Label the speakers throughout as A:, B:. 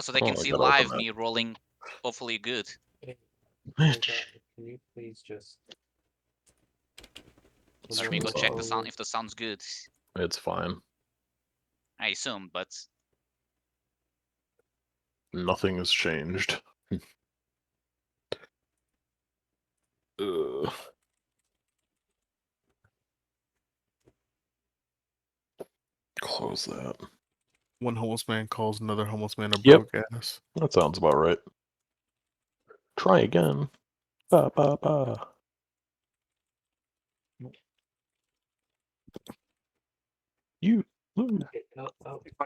A: So they can see
B: gotta open
A: live
B: that.
A: me rolling hopefully good.
C: Can you please just...
A: Let me go check the sound if the sound's good.
B: It's fine.
A: I assume, but
B: Nothing has changed. Ugh. Close that.
D: One homeless man calls another homeless man a
B: Yep.
D: broke ass.
B: That sounds about right. Try again. Ba ba ba. You lose.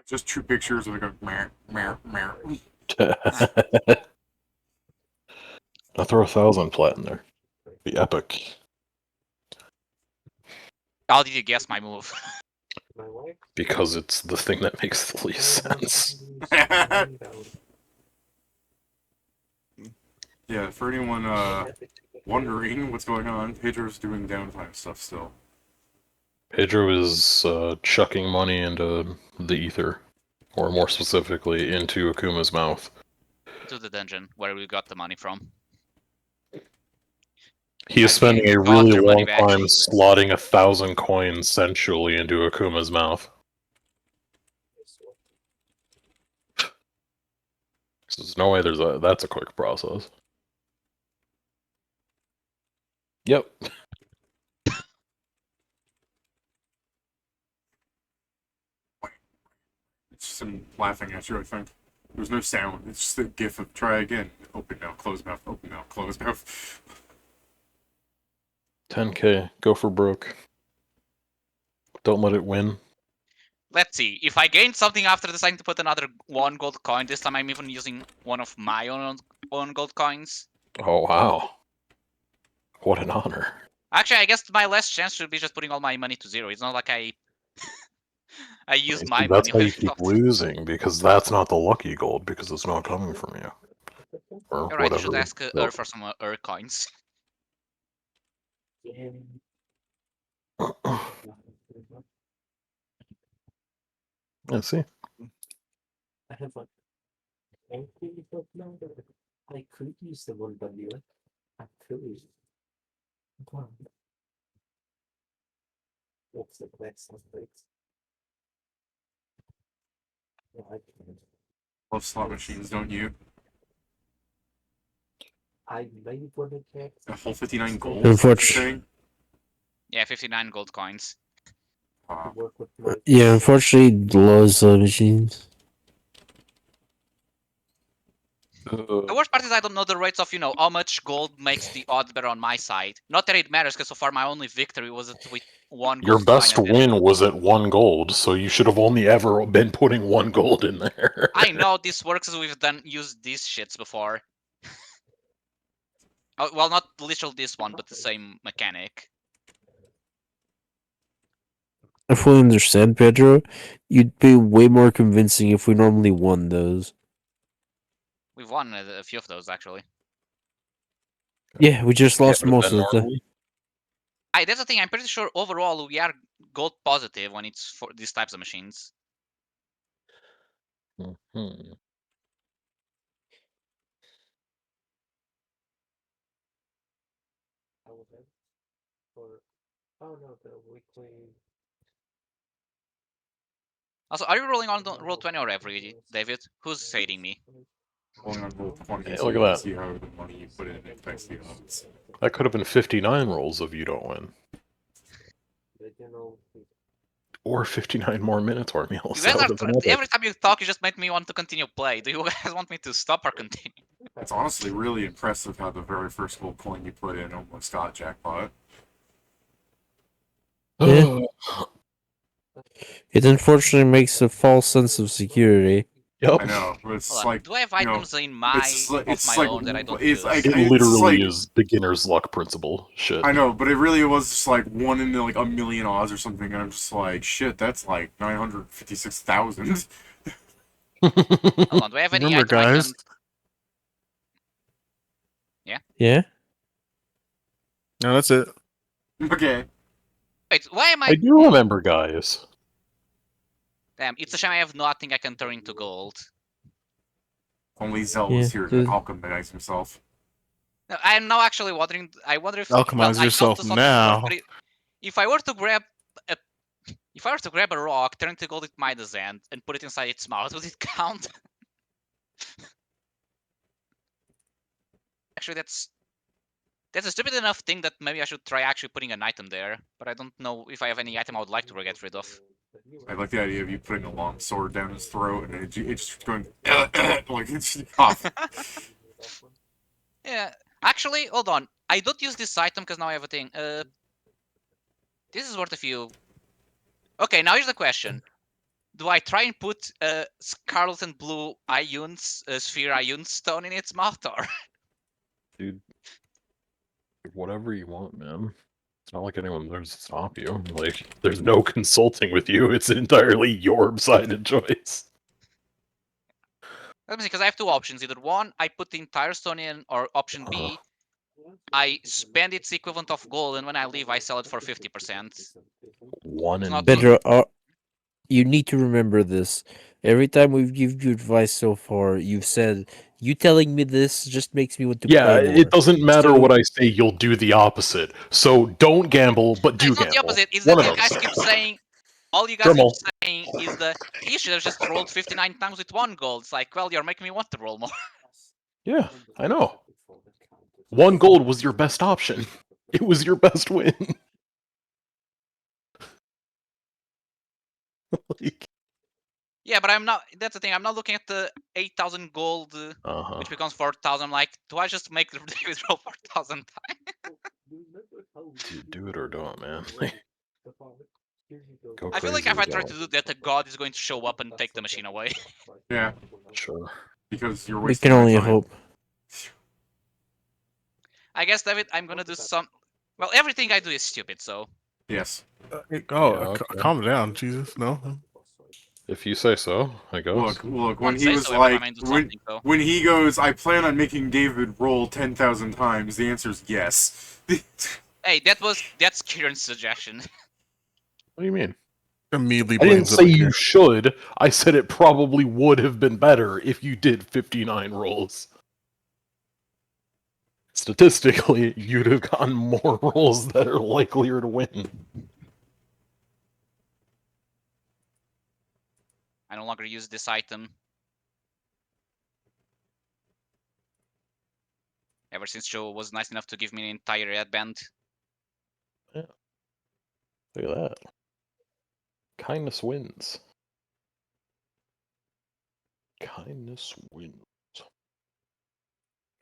E: Just two pictures of like a meh, meh, meh.
B: I'll throw 1,000 flat in there. Be epic.
A: how did you guess my move?
B: Because it's the thing that makes the least sense.
E: Yeah, for anyone wondering what's going on, Pedro's doing downtime stuff still.
B: Pedro is chucking money into the ether. Or more specifically, into Akuma's mouth.
A: To the dungeon where we got the money from.
B: He is
A: I
B: spending
A: think
B: a
A: we got
B: really
A: their money
B: long
A: back.
B: time slotting 1,000 coins sensually into Akuma's mouth. There's no way that's a quick process. Yep.
E: It's just him laughing at you, I think. There's no sound. It's just a gif of try again. Open mouth, close mouth, open mouth, close mouth.
B: 10k. Go for broke. Don't let it win.
A: Let's see. If I gain something after deciding to put another 1 gold coin, this time I'm even using one of my own gold coins.
B: Oh, wow. What an honor.
A: Actually, I guess my last chance should be just putting all my money to 0. It's not like I use
B: See,
A: my
B: that's
A: money.
B: how you keep losing, because that's not the lucky gold, because it's not coming from you. Or
A: Alright, you
B: whatever.
A: should ask her for some coins.
B: Let's see.
C: I have like 20 but now I could use the one W. I could use it. Come on. What's the next one? No, I can't.
E: Love slot machines, don't you?
C: I made one attack.
E: A whole 59 gold?
F: Unfortunately.
A: Yeah, 59 gold coins.
C: To work with my...
F: Yeah, unfortunately, lows machines.
A: The worst part is I don't know the rates of, how much gold makes the odds better on my side. Not that it matters, because so far my only victory was with 1 gold
B: Your best
A: coin.
B: win was at 1 gold, so you should have only ever been putting 1 gold in there.
A: I know this works as we've used these shits before. Oh, well, not literally this one, but the same mechanic.
F: I fully understand, Pedro. You'd be way more convincing if we normally won those.
A: We've won a few of those, actually.
F: Yeah, we just lost most of the time.
A: That's the thing, I'm pretty sure overall we are gold positive when it's for these types of machines.
B: Mm-hmm.
C: Oh no, the weekly...
A: Also, are you rolling on roll 20 or every, David? Who's hating me?
E: Rolling on roll 20
B: Hey,
E: so
B: look
E: you
B: at
E: can
B: that.
E: see how the money you put in affects the odds.
B: That could have been 59 rolls if you don't win. Or 59 more Minotaur meals.
A: You guys every time you talk, you just make me want to continue play. Do you guys want me to stop or continue?
E: It's honestly really impressive how the very first gold coin you put in almost got jackpot.
F: Yeah. It unfortunately makes a false sense of security.
B: Yep.
E: I know, but it's
A: Hold on.
E: like...
A: Do I have items in my
E: it's
A: my own that I don't
E: it's
A: use?
E: like,
B: It
E: it's
B: literally
E: like,
B: is beginner's luck principle shit.
E: I know, but it really was just like 1 in like a million odds or something, and I'm just like, shit, that's like 956,000.
A: Hold on, do I have any
D: Remember,
A: item I
D: guys?
A: can...
F: Yeah?
D: No, that's it.
E: Okay.
A: Wait, why am
B: I do remember, guys.
A: Damn, it's a shame I have nothing I can turn into gold.
E: Only Zell was here to alchemize himself.
A: No, I'm now actually wondering. I wonder if
D: Alchemize
A: I
D: yourself
A: felt this on Discord,
D: now.
A: but if I were to grab a rock, turn it to gold with Midas and put it inside its mouth, would it count? Actually, that's a stupid enough thing that maybe I should try actually putting an item there. But I don't know if I have any item I would like to get rid of.
E: I like the idea of you putting a long sword down his throat and it's just going like it's off.
A: Yeah, actually, hold on. I don't use this item because now I have a thing. This is worth a few. Okay, now here's the question: do I try and put scarlet and blue sphere Ioun stone in its mouth, or?
B: Dude, whatever you want, man. It's not like anyone's there to stop you. Like, there's no consulting with you. It's entirely your sided choice.
A: Let me see, because I have two options. Either one, I put the entire stone in, or option B, I spend its equivalent of gold, and when I leave, I sell it for 50%.
B: One
A: It's
B: and
A: not
B: B.
F: Pedro, you need to remember this. Every time we've given you advice so far, you've said, you telling me this just makes me want to
B: Yeah,
F: play more.
B: it doesn't matter
F: So-
B: what I say, you'll do the opposite. So don't gamble, but do
A: It's not
B: gamble.
A: the opposite. It's
B: One
A: that
B: of
A: you guys
B: those.
A: keep saying. All you guys
B: Dremel.
A: keep saying is that you should have just rolled 59 times with 1 gold. It's like, well, you're making me want to roll more.
B: Yeah, I know. 1 gold was your best option. It was your best win. Like,
A: Yeah, but I'm not. That's the thing. I'm not looking at the 8,000 gold, which becomes 4,000. I'm like, do I just make the David roll 4,000 times?
B: do it or don't, man. Go
A: I feel like
B: crazy
A: if I
B: with
A: try
B: y'all.
A: to do that, the god is going to show up and take the machine away.
E: Yeah,
B: Sure.
E: because you're
F: We
E: wasting
F: can
E: my
F: only
E: time.
F: hope.
A: I guess, David, I'm gonna do some. Well, everything I do is stupid, so.
E: Yes.
B: Yeah, okay.
D: Calm down, Jesus. No.
B: If you say so, I guess.
E: Look.
A: When
E: When he was
A: so,
E: like,
A: I do something, so.
E: when he goes, I plan on making David roll 10,000 times. The answer is yes.
A: Hey, that's Kieran's suggestion.
B: What do you mean?
D: Immediately
B: I didn't
D: blames it
B: say
D: on
B: you
D: Kieran.
B: should. I said it probably would have been better if you did 59 rolls. Statistically, you'd have gotten more rolls that are likelier to win.
A: I no longer use this item. Ever since Joe was nice enough to give me an entire headband.
B: Look at that. Kindness wins. Kindness wins.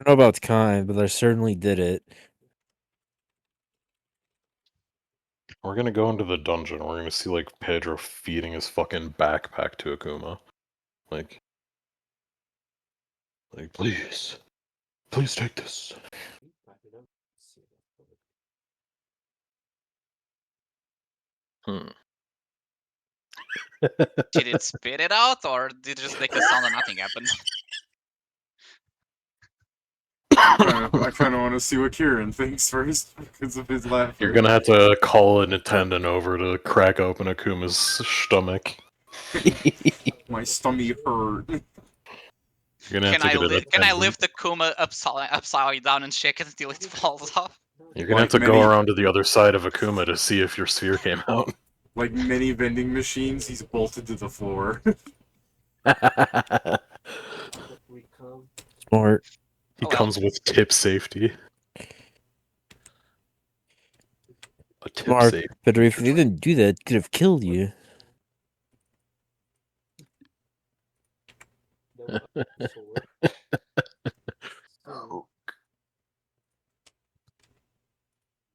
F: I don't know about kind, but I certainly did it.
B: We're gonna go into the dungeon. We're gonna see, like, Pedro feeding his fucking backpack to Akuma. Like, please. Please take this.
A: Did it spit it out, or did it just make a sound and nothing happened?
E: I kind of want to see what Kieran thinks first because of his laughter.
B: You're gonna have to call an attendant over to crack open Akuma's stomach.
E: My stomach hurt.
B: You're gonna have to get an
A: Can I
B: attendant.
A: lift the Kuma upside down and shake it until it falls off?
B: You're gonna have to go around to the other side of Akuma to see if your sphere came out.
E: Like many vending machines, he's bolted to the floor.
F: Smart.
B: He
A: Oh, well.
B: comes with tip safety. A tip
F: Smart.
B: safety.
F: Pedro, if they didn't do that, it could have killed you.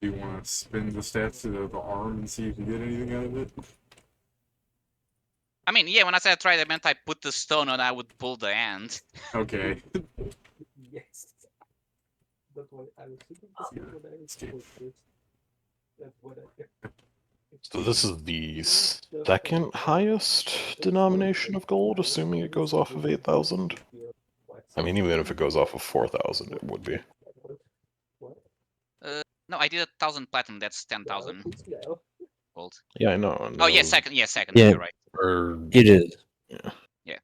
E: Do you want to spin the stats to the arm and see if you get anything out of it?
A: I mean, yeah, when I said I tried, I meant I put the stone and I would pull the hand.
E: Okay.
C: Yes. That's what I was thinking. That's what I.
B: So this is the second highest denomination of gold, assuming it goes off of 8,000. I mean, even if it goes off of 4,000, it would be.
A: No, I did 1,000 platinum. That's 10,000 gold.
B: Yeah, I know.
A: Oh yeah, second. Yeah, second.
F: Yeah.
A: You're right.
B: Or
F: It is.
B: yeah.
A: Yeah.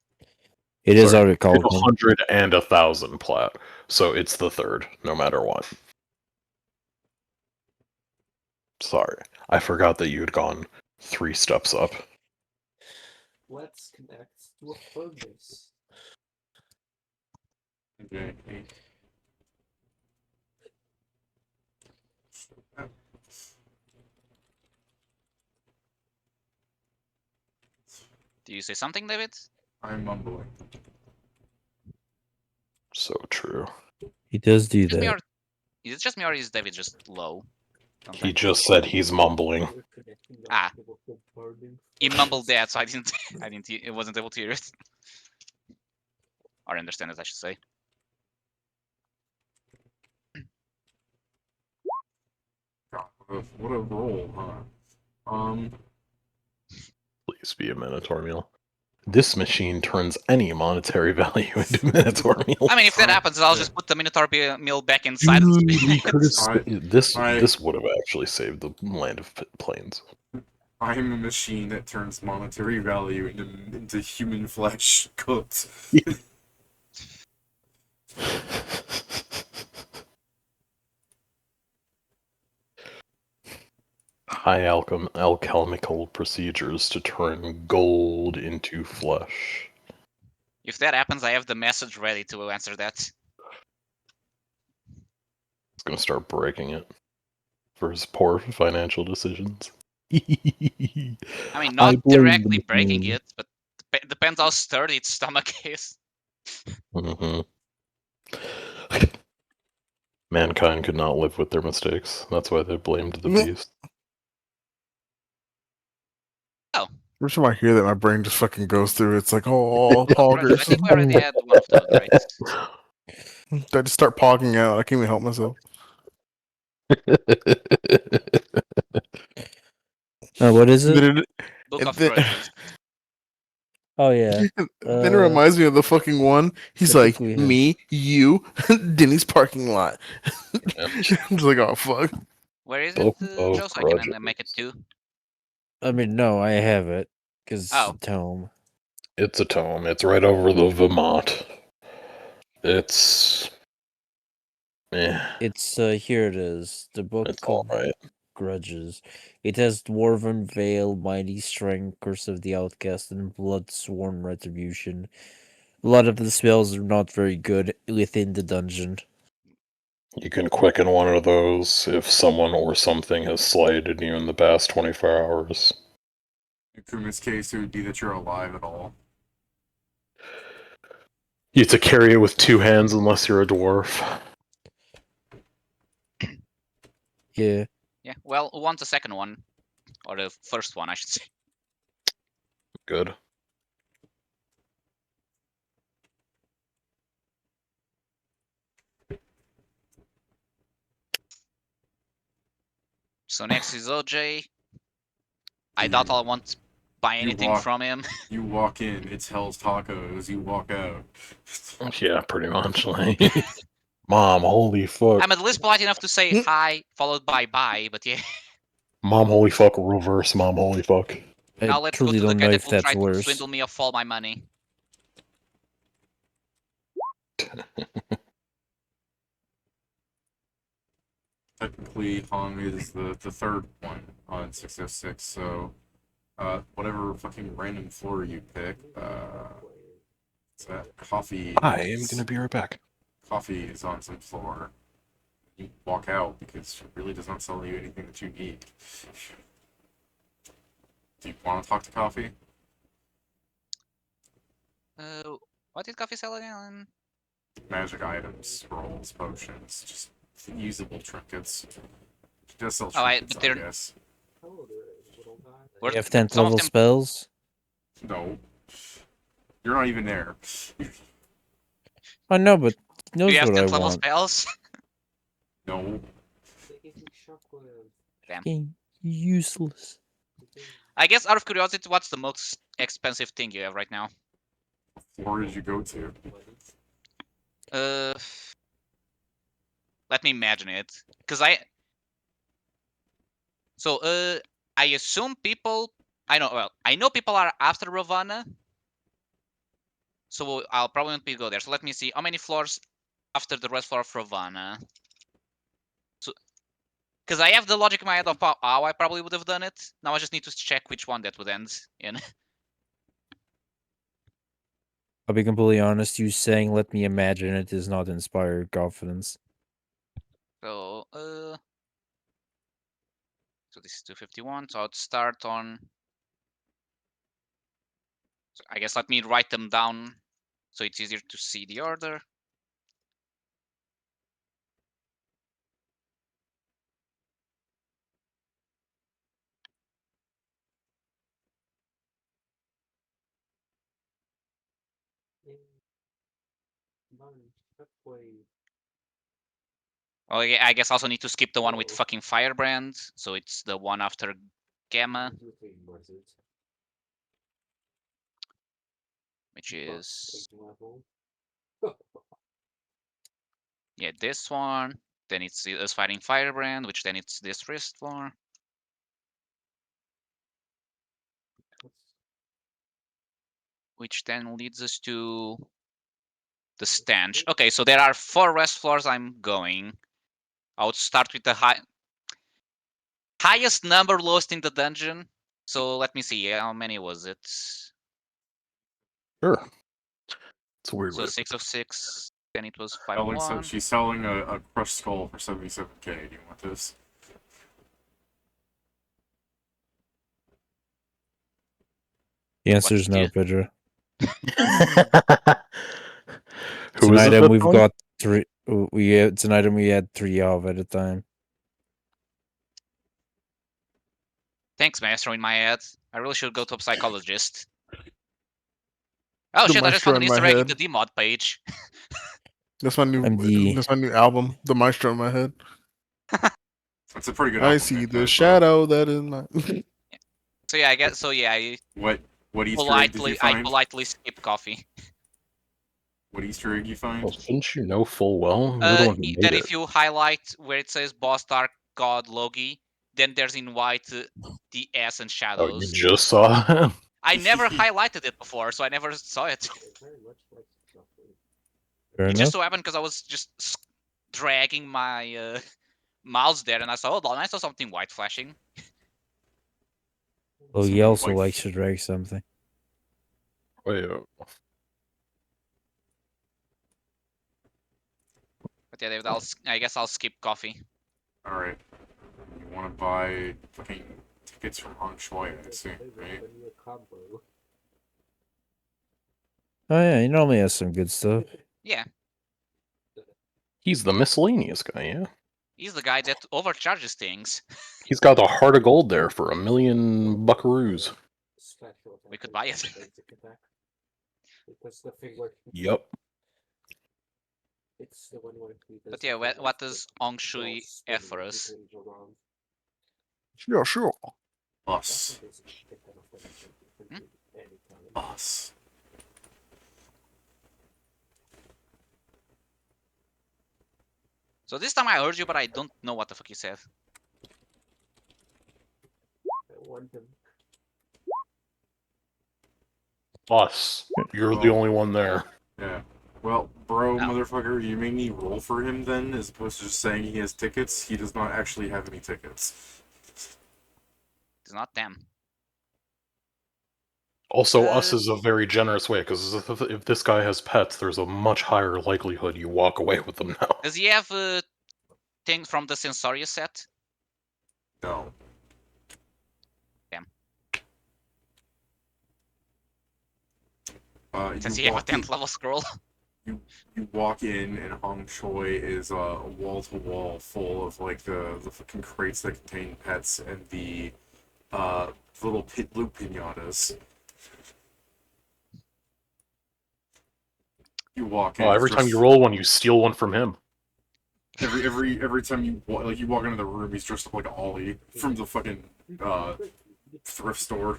F: It is
B: Sorry,
F: already called.
B: 100 and 1,000 plat. So it's the third, no matter what. Sorry, I forgot that you had gone 3 steps up.
C: Let's connect to a furnace.
E: Okay.
A: Do you say something, David?
E: I'm mumbling.
B: So true.
F: He does do
A: Just me
F: that.
A: or is it just me or is David just low?
B: He
A: Sometimes?
B: just said he's mumbling.
C: We're connecting
A: Ah.
C: to a burning
A: He mumbled
C: furnace.
A: that, so I didn't. I wasn't able to hear it or understand it, I should say.
E: God, what a roll, huh?
B: Please be a Minotaur meal. This machine turns any monetary value into Minotaur meal.
A: I mean, if that
E: Alright,
A: happens, I'll
E: yeah.
A: just put the Minotaur meal back inside of the
B: Dude, we
A: spit.
B: could have.
E: Alright,
B: This
E: alright.
B: this would have actually saved the land of plains.
E: I'm a machine that turns monetary value into human flesh cooked.
B: High alchemical procedures to turn gold into flesh.
A: If that happens, I have the message ready to answer that.
B: It's gonna start breaking it for his poor financial decisions.
A: I mean, not
F: blame
A: directly
F: the
A: breaking
F: machine.
A: it, but depends how sturdy its stomach is.
B: hmm Mankind could not live with their mistakes. That's why they blamed the
D: Yeah.
B: beast.
D: Every time I hear that, my brain just fucking goes through. It's like, oh,
A: Right, I
D: poggers.
A: think we already had one of those, right?
D: I just start pogging out. I can't even help myself.
F: What is it?
D: Then it,
A: Book
D: and
A: of
D: then,
A: Grudges.
F: Oh yeah.
D: then it reminds me of the fucking one. He's
F: I
D: like,
F: think we have-
D: me, you, Denny's parking lot.
B: Yeah.
D: I'm just like, oh, fuck.
A: Where is
B: Book
A: it,
B: of
A: Joe? So I can
B: Grudges.
A: make it too.
F: I mean, no, I have it because it's
A: Oh.
F: a tome.
B: It's a tome. It's right over the Vermont. It's.
F: It's here. It is the book
B: It's
F: of
B: alright.
F: Grudges. It has Dwarven Veil, Mighty Strength, Curse of the Outcast, and Bloodsworn Retribution. A lot of the spells are not very good within the dungeon.
B: You can quicken one of those if someone or something has slighted you in the past 24 hours.
E: In Kuma's case, it would be that you're alive at all.
B: You have to carry it with 2 hands unless you're a dwarf.
F: Yeah.
A: Yeah. Well, who wants the second one? Or the first one, I should say.
B: Good.
A: So next is OJ. I doubt I'll want to buy anything from him.
E: You walk in, it's Hell's Tacos. You walk out.
B: Yeah, pretty much. Like, Mom, holy fuck.
A: I'm at least polite enough to say hi, followed by bye, but yeah.
B: Mom, holy fuck, reverse, mom, holy fuck.
F: I
A: Now let's go
F: truly
A: to the
F: don't
A: guy
F: know
A: that
F: if
A: will
F: that's
A: try to
F: worse.
A: swindle me of all my money.
E: Technically, Hong is the third one on 606, so whatever fucking random floor you pick, it's that coffee.
B: I am gonna be right back.
E: Coffee is on some floor. You walk out because it really does not sell you anything that you need. Do you want to talk to coffee?
A: What did coffee sell again?
E: Magic items, scrolls, potions, just usable trinkets. She does sell
A: Oh,
E: trinkets,
A: but
E: I
A: they're-
E: guess.
F: You have 10th
A: some of
F: level
A: them-
F: spells?
E: No. You're not even there.
F: I know, but he
A: Do
F: knows
A: you have
F: what I
A: 10th level
F: want.
A: spells?
E: No.
F: Fucking useless.
A: I guess out of curiosity, what's the most expensive thing you have right now?
E: Where did you go to?
A: Let me imagine it. Because I assume people... I know people are after Ravana. So I'll probably not be go there. So let me see how many floors after the red floor of Ravana. So, because I have the logic in my head of how I probably would have done it. Now I just need to check which one that would end in.
F: I'll be completely honest, you saying let me imagine it does not inspire confidence.
A: So so this is 251. So I'd start on. So I guess let me write them down so it's easier to see the order. Oh, yeah, I guess also need to skip the one with fucking Firebrand. So it's the one after Gamma, which is yeah this one. Then it's us fighting Firebrand, which then it's this wrist floor. Which then leads us to the stench. Okay, so there are 4 rest floors I'm going. I would start with the highest number lost in the dungeon. So let me see, how many was it?
B: Sure. It's a weird
A: So
B: way to
A: 6 of 6. Then it was
E: Alex said
A: 5-1.
E: she's selling a crushed skull for 77k. Do you want this?
F: The answer
A: What's
F: is no,
A: the
F: Pedro. It's
B: Who
F: an
B: is it
F: item
B: that's
F: we've
B: going?
F: got 3. It's an item we had 3 of at a time.
A: Thanks, Maestro, in my head. I really should go to a psychologist. Oh
D: The
A: shit, I just
D: Maestro
A: found an
D: in my
A: Easter egg in
D: head.
A: the Dmod page.
D: That's my new.
F: I'm the-
D: That's my new album. The Maestro in my head.
E: It's a pretty good
D: I
E: album.
D: see
E: name,
D: the
E: bro.
D: shadow that is my.
A: So yeah, I guess so yeah,
E: What Easter egg did you
A: I
E: find?
A: politely skip coffee.
E: What Easter egg you find?
B: Well, shouldn't you know full well? You're the one who made
A: That
B: it.
A: if you highlight where it says Boss Dark God Logi, then there's in white the S and
B: Oh, you
A: shadows.
B: just saw it?
A: I never highlighted it before, so I never saw it.
F: Fair
A: It
F: enough.
A: just so happened because I was just dragging my mouse there, and I saw, hold on, I saw something white flashing.
F: Oh, he
E: Something
F: also
E: like-
F: likes to drag something.
B: Wait,
A: But yeah, David, I guess I'll skip coffee.
E: Alright. You want to buy fucking tickets from Hong Choi, I see, right?
F: Oh yeah, he normally has some good stuff.
A: Yeah,
B: he's the miscellaneous guy, yeah?
A: he's the guy that overcharges things.
B: He's got a heart of gold there for 1,000,000 buckaroos.
A: We could buy it.
B: Yep.
A: But yeah, what does Ong Shui have for us?
D: Yeah, sure.
E: Us.
A: Hmm?
E: Us.
A: So this time I heard you, but I don't know what the fuck you said.
B: Us. You're the only one there.
E: Yeah. Well, bro,
A: Oh.
E: motherfucker, you made me roll for him then, as opposed to just saying he has tickets. He does not actually have any tickets.
A: It's not them.
B: Also, us is a very generous way, because if this guy has pets, there's a much higher likelihood you walk away with them now.
A: Does he have things from the Sensorius set?
E: No.
A: Damn. Does he
E: You
A: have a
E: walk in,
A: 10th level scroll?
E: you walk in, and Hong Choi is wall to wall full of like the fucking crates that contain pets and the little loot pinatas. You walk in.
B: Oh,
E: it's
B: every time
E: just-
B: you roll one, you steal one from him.
E: Every time you walk into the room, he's dressed up like Ollie from the fucking thrift store.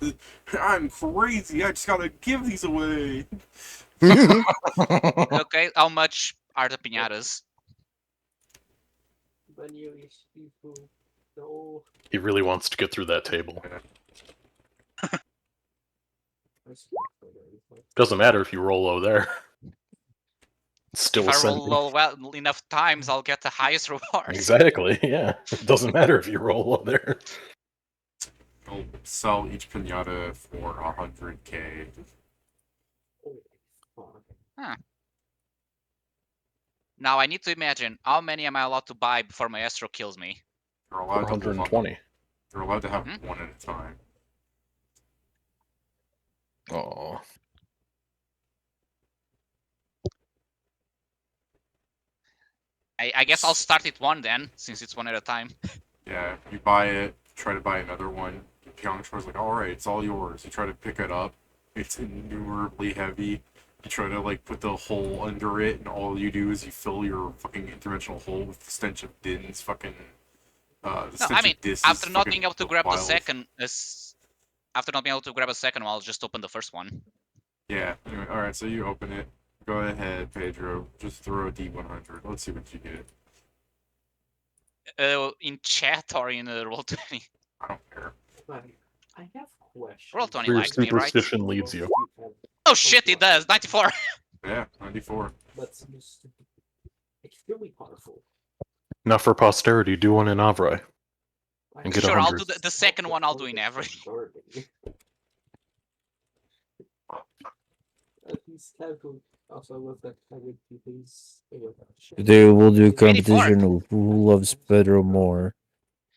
E: I'm crazy. I just gotta give these away.
A: Okay, how much are the pinatas?
B: He really wants to get through that table. Doesn't matter if you roll low there. It's still
A: If I roll
B: ascending.
A: low well enough times, I'll get the highest reward.
B: Exactly, yeah. It doesn't matter if you roll low there.
E: I'll sell each pinata for 100k.
A: Now I need to imagine how many am I allowed to buy before my Astro kills me.
E: You're allowed to hold on.
B: 420.
E: You're allowed to have
A: Mhm.
E: one at a time.
B: Oh.
A: I guess I'll start it one then, since it's one at a time.
E: Yeah, you buy it, try to buy another one. Pyeongchor's like, alright, it's all yours. You try to pick it up, it's innumerably heavy. You try to like put the hole under it, and all you do is you fill your fucking interdimensional hole with the stench of Din's fucking the
A: No,
E: stench
A: I mean,
E: of Dis's
A: after not
E: fucking
A: being able to grab the
E: vials.
A: second, after not being able to grab a second one, I'll just open the first one.
E: Yeah, anyway, alright, so you open it. Go ahead, Pedro. Just throw a D100. Let's see what you get.
A: In chat or in Roll20.
E: I don't care.
C: I have questions.
A: Roll20
B: Your
A: likes me, right?
B: superstition leads you.
A: Oh shit, it does! 94!
E: Yeah, 94.
C: But seems to be extremely powerful.
B: Now for posterity, do one in Avrai. And get
A: Sure, I'll
B: 100.
A: do the second one, I'll do in every.
C: At least calculate also with that kind these.
F: Today we'll do
A: 84.
F: competition of who loves Pedro more.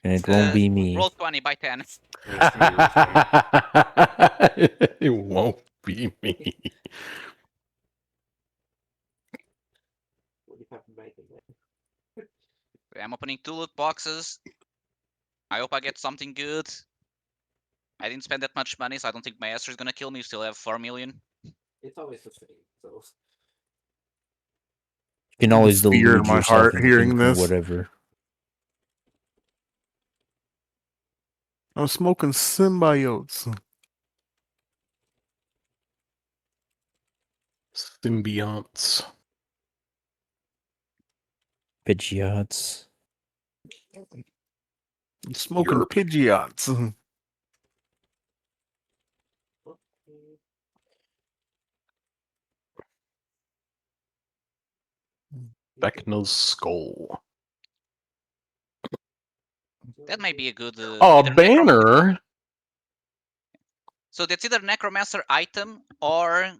F: And it won't be me.
A: Roll 20 by 10.
E: Yeah, it's gonna be your turn.
B: It won't be me.
C: What do you have in mind then?
A: I'm opening 2 loot boxes. I hope I get something good. I didn't spend that much money, so I don't think my Astro is gonna kill me. Still have 4 million.
C: It's always the same. So
F: You can always
D: Fear
F: delude
D: in my
F: yourself
D: heart
F: into
D: hearing
F: thinking
D: this.
F: whatever.
D: I'm smoking symbiotes.
B: Symbionts.
F: Pidgeots.
D: I'm smoking
B: Yerp.
D: Pidgeots.
B: Vecna's skull.
A: That might be a good.
B: Oh,
A: either
B: banner!
A: So that's either Necromancer item or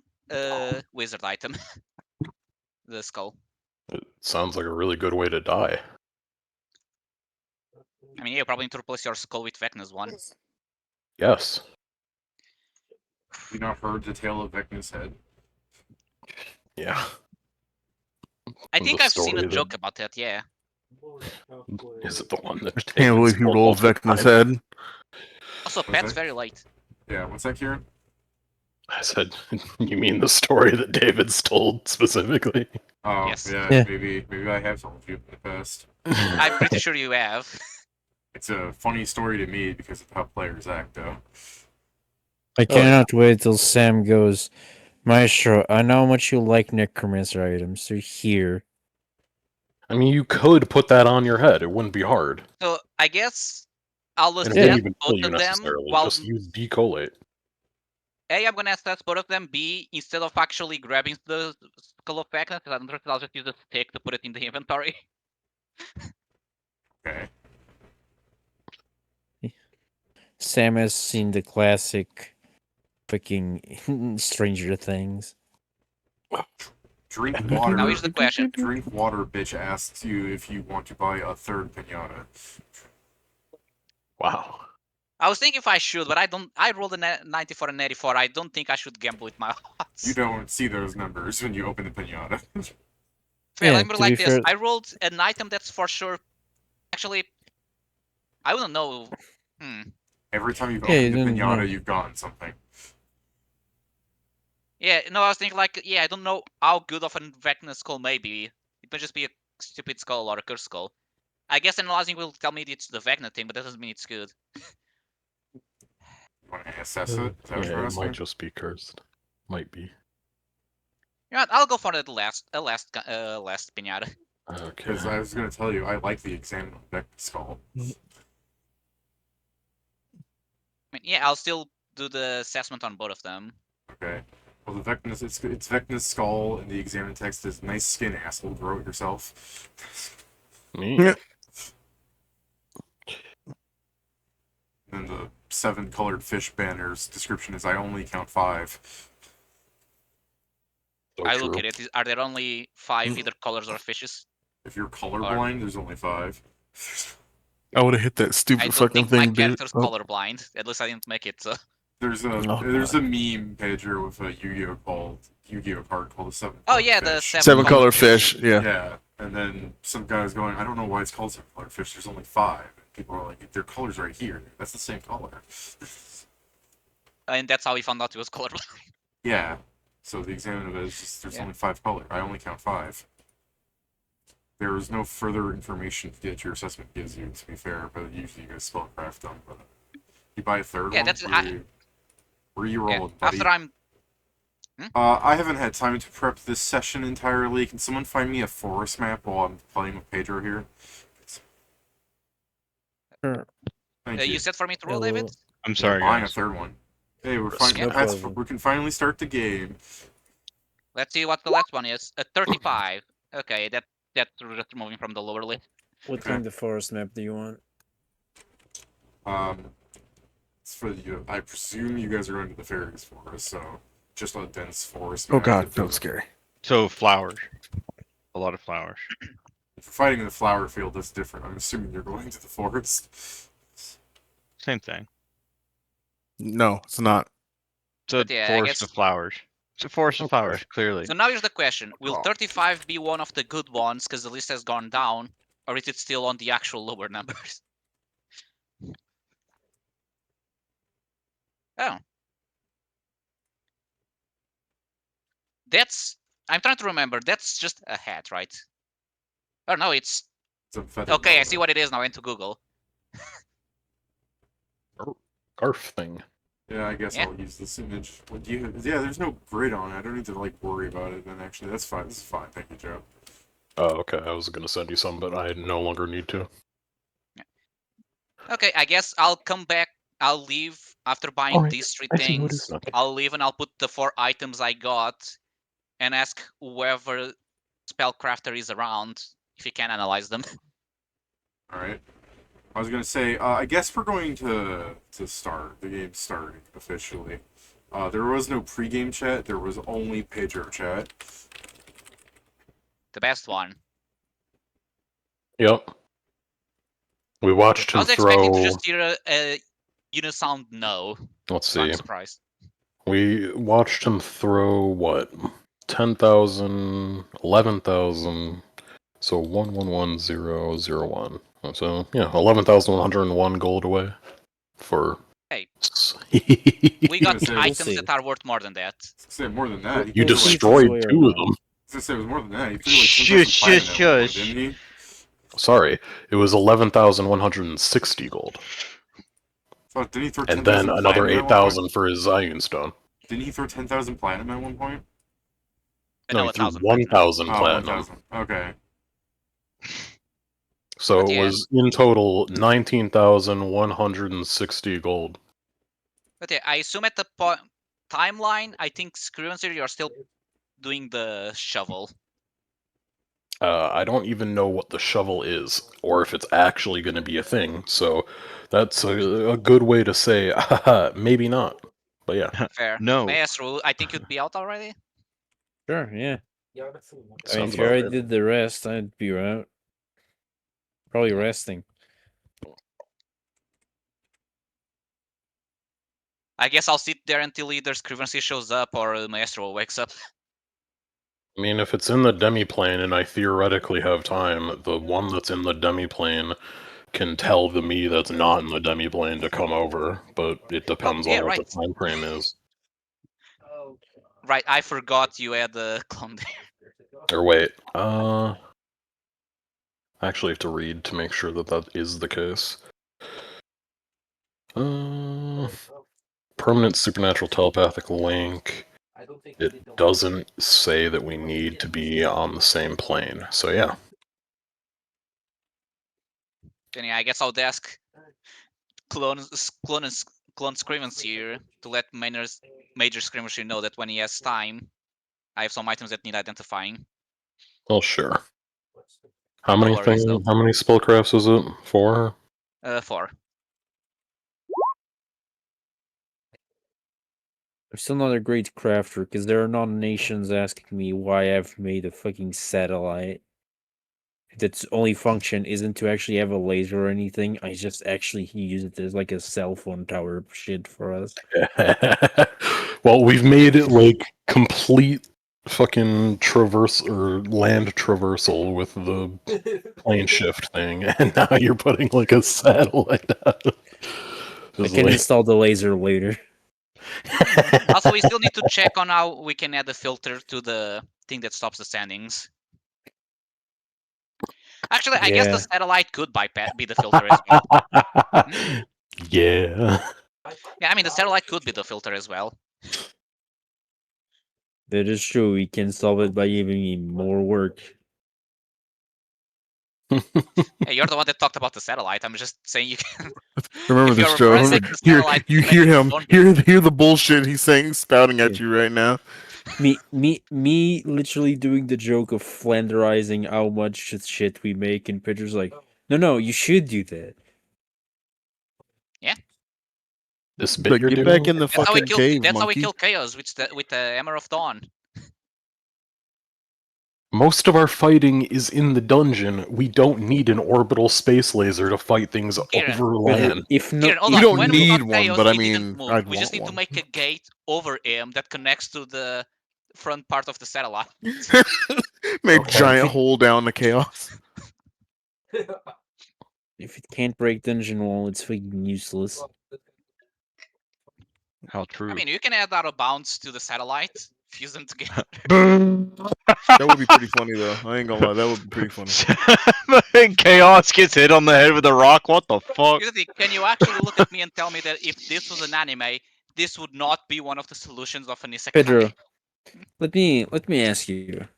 A: Wizard item. The skull.
B: It sounds like a really good way to die.
A: I mean, yeah, you probably need to replace your skull with Vecna's one.
B: Yes.
E: You not heard the tale of Vecna's head?
B: Yeah.
A: I
B: The
A: think I've seen a
B: story
A: joke
B: that-
A: about that, yeah.
B: Is it the one that
D: Can't believe you rolled Vecna's head.
A: Also,
E: What's
A: Pat's
E: that?
A: very light.
E: Yeah, what's that, Kieran?
B: I said, you mean the story that David's told specifically?
E: Oh,
A: Yes.
E: yeah,
F: Yeah.
E: maybe I have told you in the past.
A: I'm pretty sure you have.
E: It's a funny story to me because of how players act, though.
F: I cannot wait till Sam goes, Maestro, I know how much you like Necromancer items. They're here.
B: I mean, you could put that on your head. It wouldn't be hard.
A: So I guess I'll
B: And
A: list
B: it wouldn't
A: that
B: even kill
A: both
B: you
A: of them
B: necessarily.
A: while
B: Just use decollate.
A: A, I'm gonna assess both of them. B, instead of actually grabbing the Skull of Vecna, because I don't think I'll just use a stick to put it in the inventory.
E: Okay.
F: Sam has seen the classic freaking Stranger Things.
E: Drink water.
A: Now here's the question.
E: Drink water, bitch asks you if you want to buy a third pinata.
B: Wow.
A: I was thinking if I should, but I don't. I rolled a 94 and 84. I don't think I should gamble with my odds.
E: You don't see those numbers when you open the pinata.
A: Fair,
F: Yeah,
A: let me
F: to
A: like
F: be
A: this.
F: fair-
A: I rolled an item that's for sure. Actually, I wouldn't know.
E: Every time you've
F: Yeah, you
E: opened the
F: didn't
E: pinata,
F: know.
E: you've gotten something.
A: Yeah, no, I was thinking like, yeah, I don't know how good of a Vecna skull may be. It might just be a stupid skull or a cursed skull. I guess analyzing will tell me it's the Vecna thing, but that doesn't mean it's good.
E: You want to assess it? Is that what
B: Yeah,
E: you're
B: it
E: asking?
B: might just be cursed. Might be.
A: You know what, I'll go for the last pinata.
B: Okay.
E: Because I was going to tell you, I like the examine of Vecna skull.
A: I mean, yeah, I'll still do the assessment on both of them.
E: Okay. Well, the Vecna's it's Vecna's skull, and the examine text is "Nice skin, asshole. Grow it yourself."
B: Me.
D: Yeah.
E: And the 7 colored fish banner's description is "I only count 5."
B: So
A: I
B: true.
A: look at it. Are there only 5 either colors or fishes?
E: If you're colorblind, there's only 5.
D: I would have hit that
A: I
D: stupid
A: don't
D: fucking
A: think my
D: thing, dude.
A: character's
D: Oh,
A: colorblind. At least I didn't make it. So.
E: There's a
D: Oh,
E: there's
D: God.
E: a meme, Pedro, with a Yu-Gi-Oh card called the 7.
A: Oh yeah,
E: Colored
A: the
E: Fish.
D: 7
A: color
D: color fish. Yeah.
E: Yeah, and then some guy's going, I don't know why it's called 7 colored fish. There's only 5. And people are like, their color's right here. That's the same color.
A: And that's how we found out he was colorblind.
E: Yeah. So the examiner of it is just there's only 5 color. I only count 5. There is no further information that your assessment gives you, to be fair, but usually you guys spellcraft them. But you buy a third
A: Yeah,
E: one.
A: that's-
E: Where you
A: Yeah,
E: rolling, buddy?
A: after I'm
E: I haven't had time to prep this session entirely. Can someone find me a forest map while I'm playing with Pedro here?
F: Sure.
E: Thank you.
A: you said for me to roll,
F: Hello.
A: David?
G: I'm sorry,
E: Buying a
G: guys.
E: third one. Hey, we're
F: No problem.
E: we can finally start the game.
A: Let's see what the last one is. 35. Okay, that's just moving from the lower list.
F: What
E: Okay.
F: kind of forest map do you want?
E: It's for you. I presume you guys are going to the fairies forest, so just a dense forest.
D: Oh
E: map
D: god,
E: that
D: that was
E: doesn't-
D: scary.
G: So flowers, a lot of flowers.
E: If you're fighting in the flower field, that's different. I'm assuming you're going to the forest.
G: Same thing.
D: No, it's not.
G: It's a
A: But yeah, I
G: forest
A: guess-
G: of flowers. It's a forest of flowers, clearly.
A: So now here's the question. Will
D: Oh.
A: 35 be one of the good ones because the list has gone down? Or is it still on the actual lower numbers? Oh. That's... I'm trying to remember. That's just a hat, right? Oh, no, it's...
E: It's a feather
A: Okay, I
E: boa.
A: see what it is now. I went to Google.
B: Scarf thing.
E: Yeah, I guess
A: Yeah.
E: I'll use this image. What do you? Yeah, there's no grid on it. I don't need to like worry about it. Then actually, that's fine. This is fine. Thank you, Joe.
B: Oh, okay. I was gonna send you some, but I no longer need to.
A: Okay, I guess I'll come back. I'll leave after buying
B: Alright,
A: these 3
B: I see what
A: things.
B: is okay.
A: I'll leave and I'll put the 4 items I got and ask whoever spellcrafter is around if he can analyze them.
E: All right. I was gonna say, I guess we're going to start. The game's starting officially. There was no pregame chat. There was only Pedro chat.
A: The best one.
B: Yep. We watched
A: I
B: him
A: was expecting to
B: throw.
A: just hear a unisound no.
B: Let's
A: So I'm
B: see.
A: surprised.
B: We watched him throw what? 10,000, 11,000. So 111001. So yeah, 11,101 gold away for.
A: Hey.
B: we
A: We got
E: gonna say, we'll
A: items
F: see.
A: that are worth more than that.
E: Say more than that. He
B: You
E: threw, like,
B: destroyed
F: way
B: 2 of
F: around.
B: them.
E: I was gonna say it was more than that. He threw like
G: Shush,
E: 10,000
G: shush,
E: platinum at one point,
G: shush.
E: didn't he?
B: Sorry, it was 11,160 gold,
E: Oh, didn't he throw
B: and
E: 10,000
B: then another
E: platinum at one point?
B: 8,000 for his Iron Stone.
E: Didn't he throw 10,000 platinum at one point?
B: No, he threw
A: 1,000.
B: 1,000
E: Oh,
B: platinum.
E: 1,000. Okay.
B: So
A: But
B: it
A: yeah.
B: was in total 19,160 gold.
A: But yeah, I assume at the timeline, I think Screwency, you're still doing the shovel.
B: I don't even know what the shovel is, or if it's actually going to be a thing. So that's a good way to say, haha, maybe not. But yeah,
A: Fair.
G: No.
A: Maestro, I think you'd be out already.
F: Sure, yeah. I mean,
B: sounds
F: if you already
B: about right.
F: did the rest, I'd be out. Probably resting.
A: I guess I'll sit there until either Screwency shows up or Maestro wakes up.
B: I mean, if it's in the demi-plane and I theoretically have time, the one that's in the demi-plane can tell the me that's not in the demi-plane to come over, but it depends
A: yeah,
B: on what
A: right.
B: the time frame is.
A: Right, I forgot you had the clone there.
B: Or wait, I actually have to read to make sure that that is the case. Permanent supernatural telepathic link. It doesn't say that we need to be on the same plane, so yeah.
A: Then yeah, I guess I'll ask clone clone Scrivens here to let Major Skirmisher know that when he has time, I have some items that need identifying.
B: Well, sure. How
A: No
B: many
A: worries, though.
B: How many spellcrafts is it? 4?
A: 4.
F: I'm still not a great crafter because there are not nations asking me why I've made a fucking satellite. Its only function isn't to actually have a laser or anything. I just actually use it as like a cell phone tower shit for us.
B: Well, we've made it like complete fucking traverse or land traversal with the plane shift thing, and now you're putting like a satellite out.
F: I can install the laser later.
A: Also, we still need to check on how we can add a filter to the thing that stops the standings. Actually, I guess the satellite could be the filter as well.
B: Yeah.
A: Yeah, I mean, the satellite could be the filter as well.
F: That is true. We can solve it by giving me more work.
A: Hey, you're the one that talked about the satellite. I'm just saying you can.
D: Remember
A: If
D: this,
A: you're
D: Joe.
A: referencing the satellite,
D: You
A: make
D: hear
A: it
D: him.
A: don't
D: Hear the bullshit he's saying, spouting at you right now.
F: Me literally doing the joke of flanderizing how much shit we make, and Pedro's like, no, you should do that.
B: This bit
D: But
B: you're
D: get
B: doing?
D: back in the
A: That's how we
D: fucking
A: kill.
D: cave,
A: That's how we
D: monkey.
A: kill chaos with the Hammer of Dawn.
B: Most of our fighting is in the dungeon. We don't need an orbital space laser to fight things
A: Kieran.
B: over
F: Pedro,
B: land.
F: if no,
A: Kieran, hold
D: You
A: on.
D: don't
A: When we
D: need
A: fought
D: one,
A: chaos,
D: but I
A: we didn't
D: mean,
A: move.
D: I'd
A: We just
D: want
A: need to
D: one.
A: make a gate over him that connects to the front part of the satellite.
D: Make
B: Okay.
D: giant hole down the chaos.
F: if it can't break dungeon wall, it's fucking useless.
G: How true.
A: I mean, you can add out of bounds to the satellite, fuse them together.
D: That would be pretty funny, though. I ain't gonna lie, that would be pretty funny.
G: Chaos gets hit on the head with a rock. What the fuck?
A: Here's the thing, can you actually look at me and tell me that if this was an anime, this would not be one of the solutions of an isekai?
F: Pedro, let me ask you.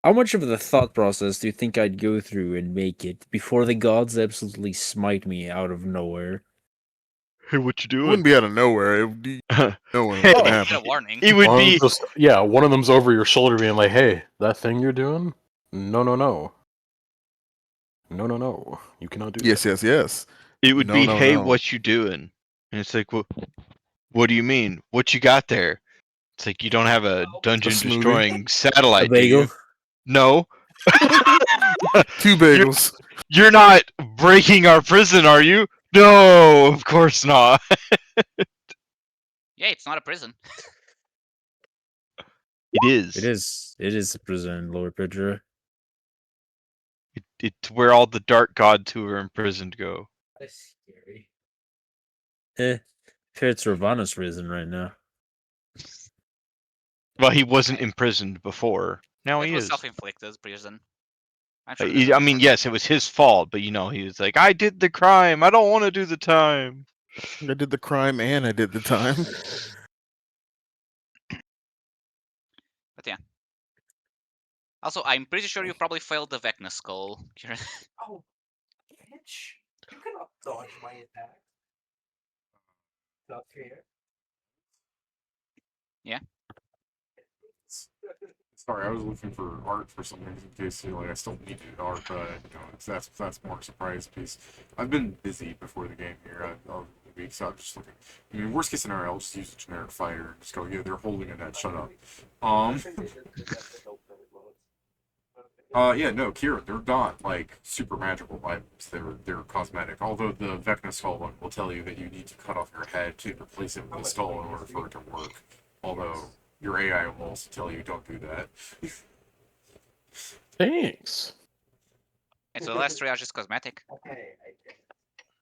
F: How much of the thought process do you think I'd go through and make it before the gods absolutely smite me out of nowhere?
G: Hey, what you
D: It
G: doing?
D: wouldn't be out of nowhere. It would be knowing
G: Hey,
D: what's gonna
A: Get a
D: happen.
A: warning.
G: It would be.
B: One of them's over your shoulder being like, hey, that thing you're doing? No. No. You cannot do
D: Yes,
B: that.
D: yes.
G: It would
D: No,
G: be.
D: no,
G: Hey,
D: no.
G: what you doing? And it's like, what do you mean? What you got there? It's like you don't have a dungeon
D: smoothie?
G: destroying
F: A
G: satellite, do you?
F: bagel?
G: No.
D: 2 bagels.
G: You're not breaking our prison, are you? No, of course not.
A: Yeah, it's not a prison.
G: It is.
F: It is. It is a prison in Lower Pedro.
G: It's where all the dark gods who are imprisoned go.
F: That's scary. It's Ravana's prison right now.
G: Well, he wasn't imprisoned before. Now
A: It
G: he
A: was
G: is.
A: self-inflicted prison. I'm sure there's a
G: I mean,
A: record.
G: yes, it was his fault, but you know, he was like, I did the crime. I don't want to do the time.
D: I did the crime and I did the time.
A: But yeah. Also, I'm pretty sure you probably failed the Vecna skull. Kieran.
C: Oh, bitch! You cannot dodge my attack. Not fair.
E: Sorry, I was looking for art for some reason in case I still needed art, but that's more a surprise piece. I've been busy before the game here. I'll be so I'm just looking. I mean, worst case scenario, I'll just use a generic fighter and just go, yeah, they're holding a net. Shut up. Yeah, no, Kira, they're not like super magical items. They're cosmetic. Although the Vecna skull one will tell you that you need to cut off your head to replace it with a skull in order for it to work. Although your AI will also tell you don't do that.
B: Thanks.
A: And so the last 3 are just cosmetic.
C: Okay.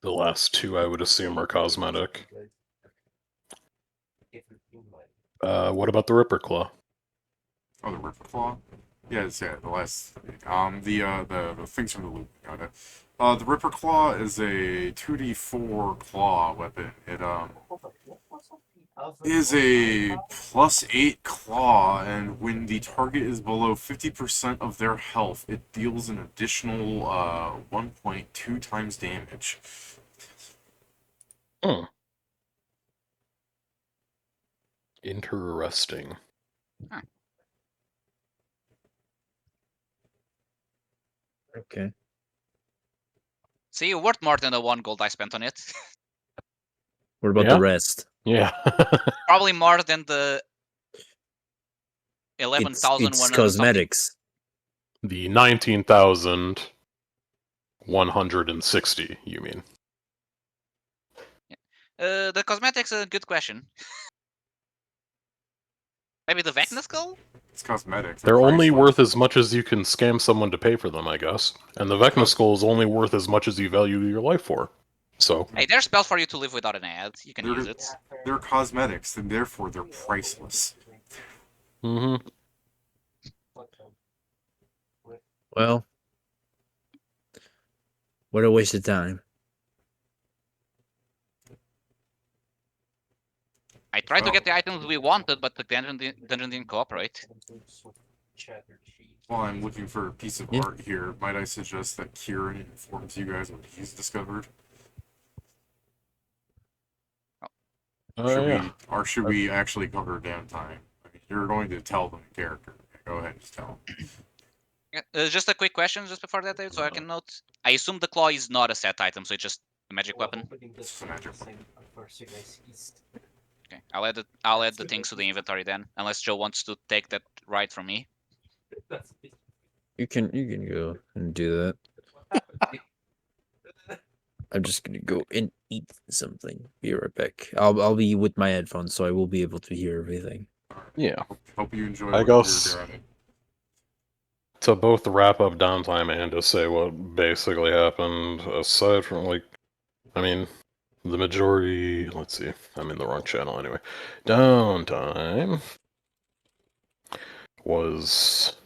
B: The last 2, I would assume, are cosmetic. What about the Ripper Claw?
E: Oh, the Ripper Claw? Yes, yeah, the last the things from the loop. Got it. The Ripper Claw is a 2d4 claw weapon. It is a +8 claw, and when the target is below 50% of their health, it deals an additional 1.2 times damage.
B: Hmm. Interesting.
F: Okay.
A: See, worth more than the 1 gold I spent on it.
F: What about
B: Yeah?
F: the rest?
B: Yeah.
A: Probably more than the
F: It's
A: 11,100 something.
F: cosmetics.
B: The 19,160, you mean?
A: The cosmetics a good question. Maybe the Vecna skull?
E: It's cosmetic.
B: They're only
E: priceless.
B: worth as much as you can scam someone to pay for them, I guess. And the Vecna skull is only worth as much as you value your life for. So,
A: Hey, there's spells for you to live without an ad. You can use it.
E: They're cosmetics, and therefore they're priceless.
B: mm-hmm.
F: Well, what a waste of time.
A: I tried to get the items we wanted, but the dungeon didn't cooperate.
E: While I'm looking for a piece of
F: Yeah.
E: art here, might I suggest that Kieran informs you guys what he's discovered? Should we actually cover downtime? I mean, you're going to tell them in character. Go ahead and just tell them.
A: Just a quick question just before that, Dave, so I can note. I assume the claw is not a set item, so it's just a magic weapon.
E: It's a magic weapon.
A: Okay, I'll add the things to the inventory then, unless Joe wants to take that right from me.
F: You can go and do that. I'm just gonna go and eat something. Be right back. I'll be with my headphones, so I will be able to hear everything.
B: Yeah.
E: Hope you enjoy
B: I
E: what
B: guess-
E: you're doing.
B: To both wrap up downtime and to say what basically happened, aside from, like, I mean, the majority, let's see, I'm in the wrong channel anyway. Downtime was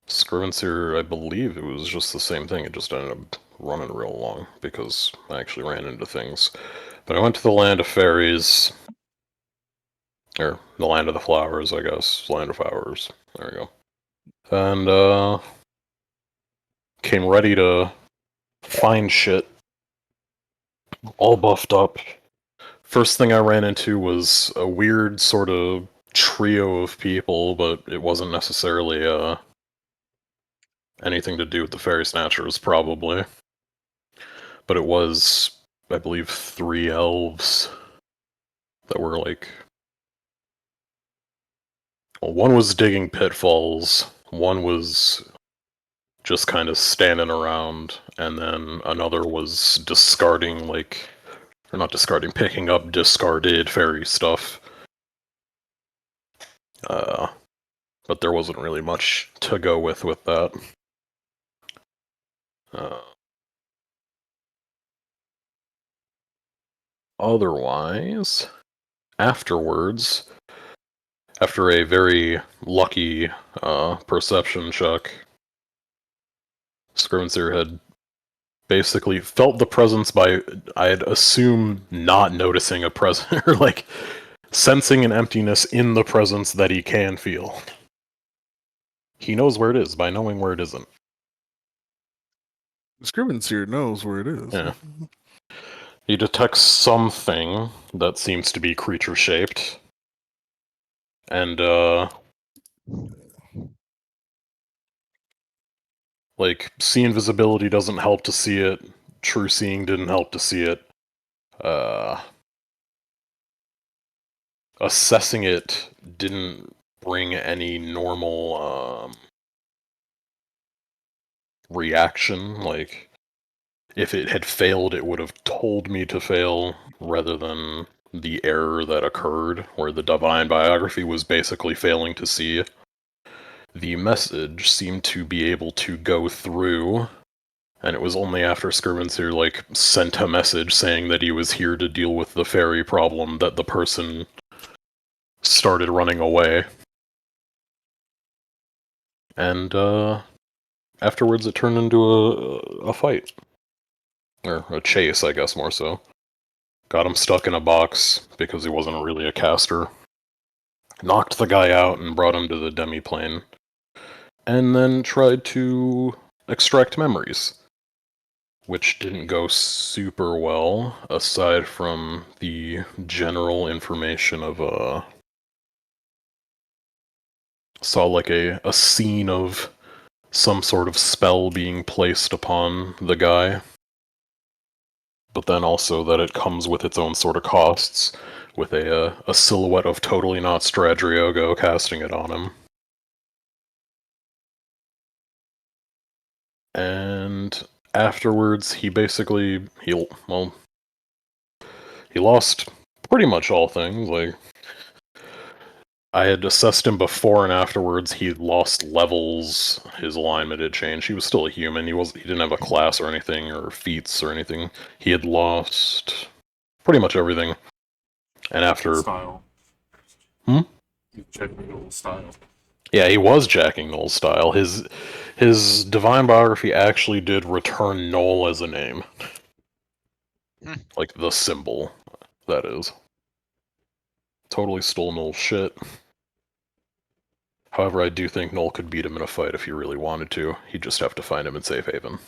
B: Scrivenseer, I believe it was just the same thing, it just ended up running real long, because I actually ran into things. But I went to the Land of Fairies, or the Land of the Flowers, I guess, Land of Flowers, there we go. And, came ready to find shit, all buffed up. First thing I ran into was a weird sort of trio of people, but it wasn't necessarily, anything to do with the Fairy Snatchers, probably. But it was, I believe, 3 elves that were, like... Well, one was digging pitfalls, one was just kind of standing around, and then another was discarding, like... Or not discarding, picking up discarded fairy stuff. But there wasn't really much to go with that. Otherwise, afterwards, after a very lucky perception check, Scrivenseer had basically felt the presence by, I'd assume, not noticing a presence, or like sensing an emptiness in the presence that he can feel. He knows where it is by knowing where it isn't.
D: Scrivenseer knows where it is.
B: Yeah. He detects something that seems to be creature-shaped. And, like, see invisibility doesn't help to see it. True seeing didn't help to see it. Assessing it didn't bring any normal, reaction. Like, if it had failed, it would have told me to fail, rather than the error that occurred, where the divine biography was basically failing to see. The message seemed to be able to go through, and it was only after Scrivenseer, like, sent a message saying that he was here to deal with the fairy problem that the person started running away. And, afterwards it turned into a fight. Or a chase, I guess, more so. Got him stuck in a box, because he wasn't really a caster. Knocked the guy out and brought him to the demi-plane. And then tried to extract memories. which didn't go super well, aside from the general information of saw like a scene of some sort of spell being placed upon the guy, but then also that it comes with its own sort of costs, with a silhouette of totally not Stradivarius casting it on him. And afterwards, he basically he lost pretty much all things. Like, I had assessed him before and afterwards. He lost levels. His alignment had changed. He was still a human. He didn't have a class or anything or feats or anything. He had lost pretty much everything. And after
E: Style.
B: Hmm?
E: You check the style.
B: Yeah, he was jacking Null's style. His divine biography actually did return Null as a name. Like the symbol, that is. Totally stole Null's shit. However, I do think Null could beat him in a fight if he really wanted to. He'd just have to find him in Safe Haven.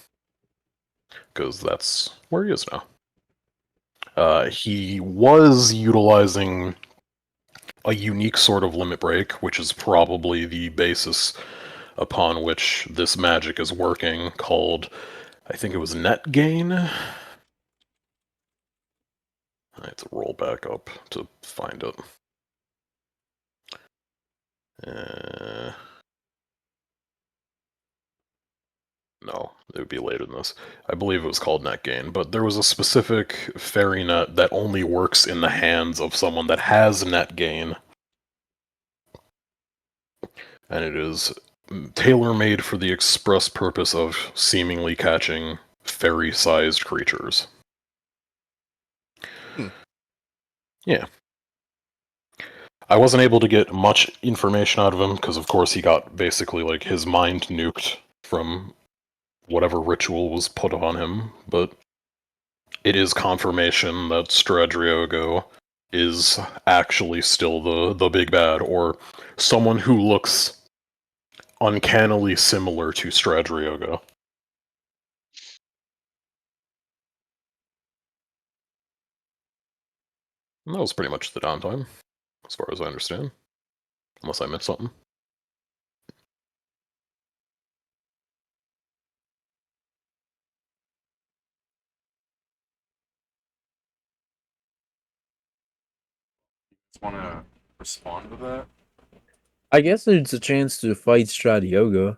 B: Because that's where he is now. He was utilizing a unique sort of limit break, which is probably the basis upon which this magic is working, called, I think it was net gain? I have to roll back up to find it. No, it would be later than this. I believe it was called net gain, but there was a specific fairy net that only works in the hands of someone that has net gain. And it is tailor-made for the express purpose of seemingly catching fairy-sized creatures. Yeah. I wasn't able to get much information out of him, because of course he got basically like his mind nuked from whatever ritual was put on him, but it is confirmation that Stradivarius is actually still the big bad, or someone who looks uncannily similar to Stradivarius. And that was pretty much the downtime, as far as I understand. Unless I missed something.
E: Just want to respond to that?
F: I guess it's a chance to fight Stratego.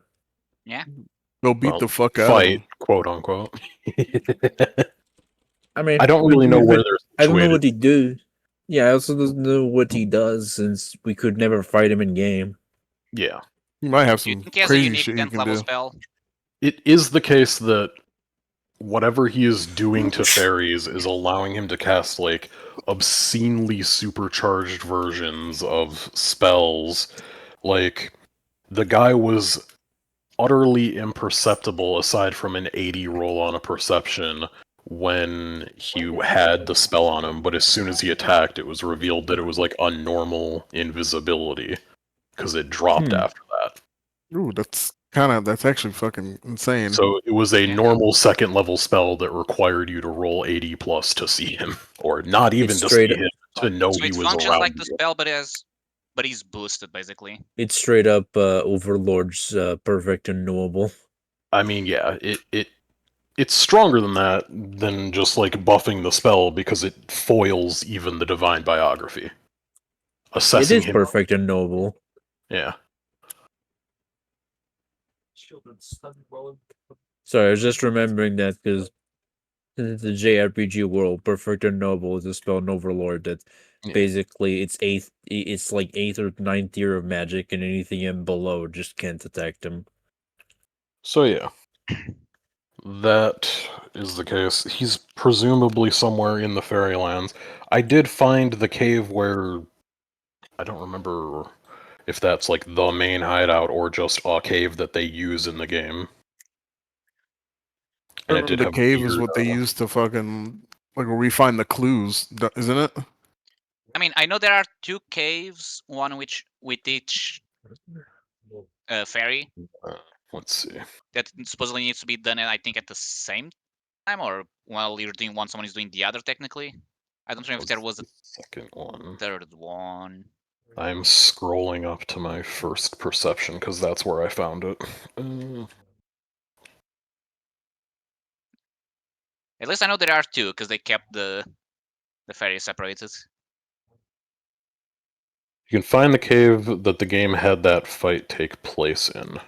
D: Go beat
B: Well,
D: the fuck out of
B: fight,
D: him.
B: quote unquote.
F: I mean,
B: I don't really know where they're
F: I don't know
B: situated.
F: what he do. Yeah, I also don't know what he does since we could never fight him in game.
B: Yeah.
D: You might have
A: You
D: some
A: think he has a
D: crazy
A: unique
D: shit you
A: 10th
D: can
A: level
D: do.
A: spell?
B: It is the case that whatever he is doing to fairies is allowing him to cast, like, obscenely supercharged versions of spells. Like, the guy was utterly imperceptible aside from an 80 roll on a perception when he had the spell on him, but as soon as he attacked, it was revealed that it was like a normal invisibility, because it dropped after that.
D: Ooh, that's actually fucking insane.
B: So it was a
A: Yeah.
B: normal second level spell that required you to roll 80 plus to see him, or not even
F: It's
B: to
F: straight-
B: see him, to know
A: So
B: he
A: it
B: was
A: functions
B: around
A: like the
B: you.
A: spell, but he's boosted basically.
F: It's straight up Overlord's perfect and knowable.
B: I mean, yeah, it's stronger than that, than just like buffing the spell, because it foils even the divine biography.
F: It
B: Assessing
F: is
B: him,
F: perfect and knowable.
B: yeah.
F: Sorry, I was just remembering that because in the JRPG world, perfect and noble is a spell in Overlord that
B: Yeah.
F: basically it's like 8th or 9th tier of magic, and anything in below just can't attack them.
B: So yeah, that is the case. He's presumably somewhere in the Fairylands. I did find the cave where, I don't remember if that's like the main hideout or just a cave that they use in the game. And it did
D: The
B: have
D: cave is
B: weird,
D: what they use to fucking like where we find the clues, isn't it?
A: I mean, I know there are 2 caves, one which with each fairy
B: let's see.
A: that supposedly needs to be done, I think, at the same or while you're doing one, someone is doing the other. Technically, I don't know if there was a
B: second one.
A: third one.
B: I'm scrolling up to my first perception because that's where I found it.
A: At least I know there are two because they kept the ferry separated.
B: You can find the cave that the game had that fight take place in.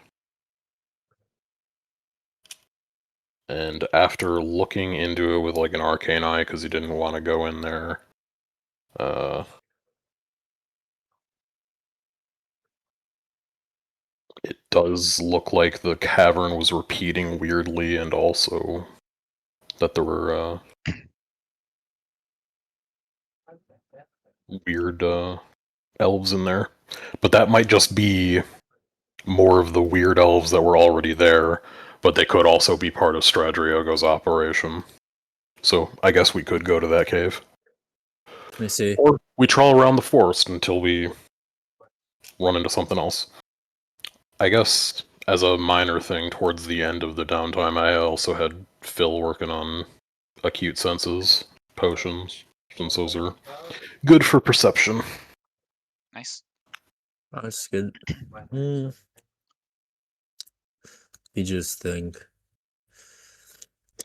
B: And after looking into it with like an arcane eye because he didn't want to go in there, it does look like the cavern was repeating weirdly, and also that there were weird elves in there. But that might just be more of the weird elves that were already there, but they could also be part of Stradivarius' operation. So I guess we could go to that cave.
F: Let me see.
B: Or we trawl around the forest until we run into something else. I guess as a minor thing, towards the end of the downtime, I also had Phil working on acute senses potions, since those are good for perception.
A: Nice.
F: Oh, that's good. You just think.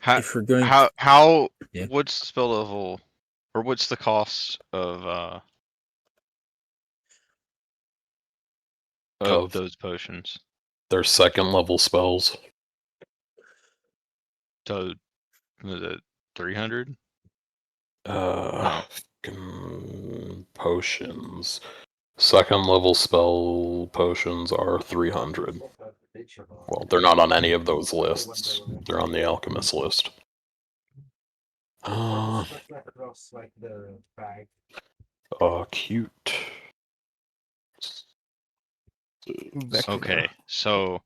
G: How
F: If we're going
G: how
F: Yeah.
G: what's the spell level, or what's the cost of
B: Of
G: those potions?
B: their second level spells.
G: So was it 300?
B: Potions. Second level spell potions are 300. Well, they're not on any of those lists. They're on the alchemist list. Cute.
G: Okay, so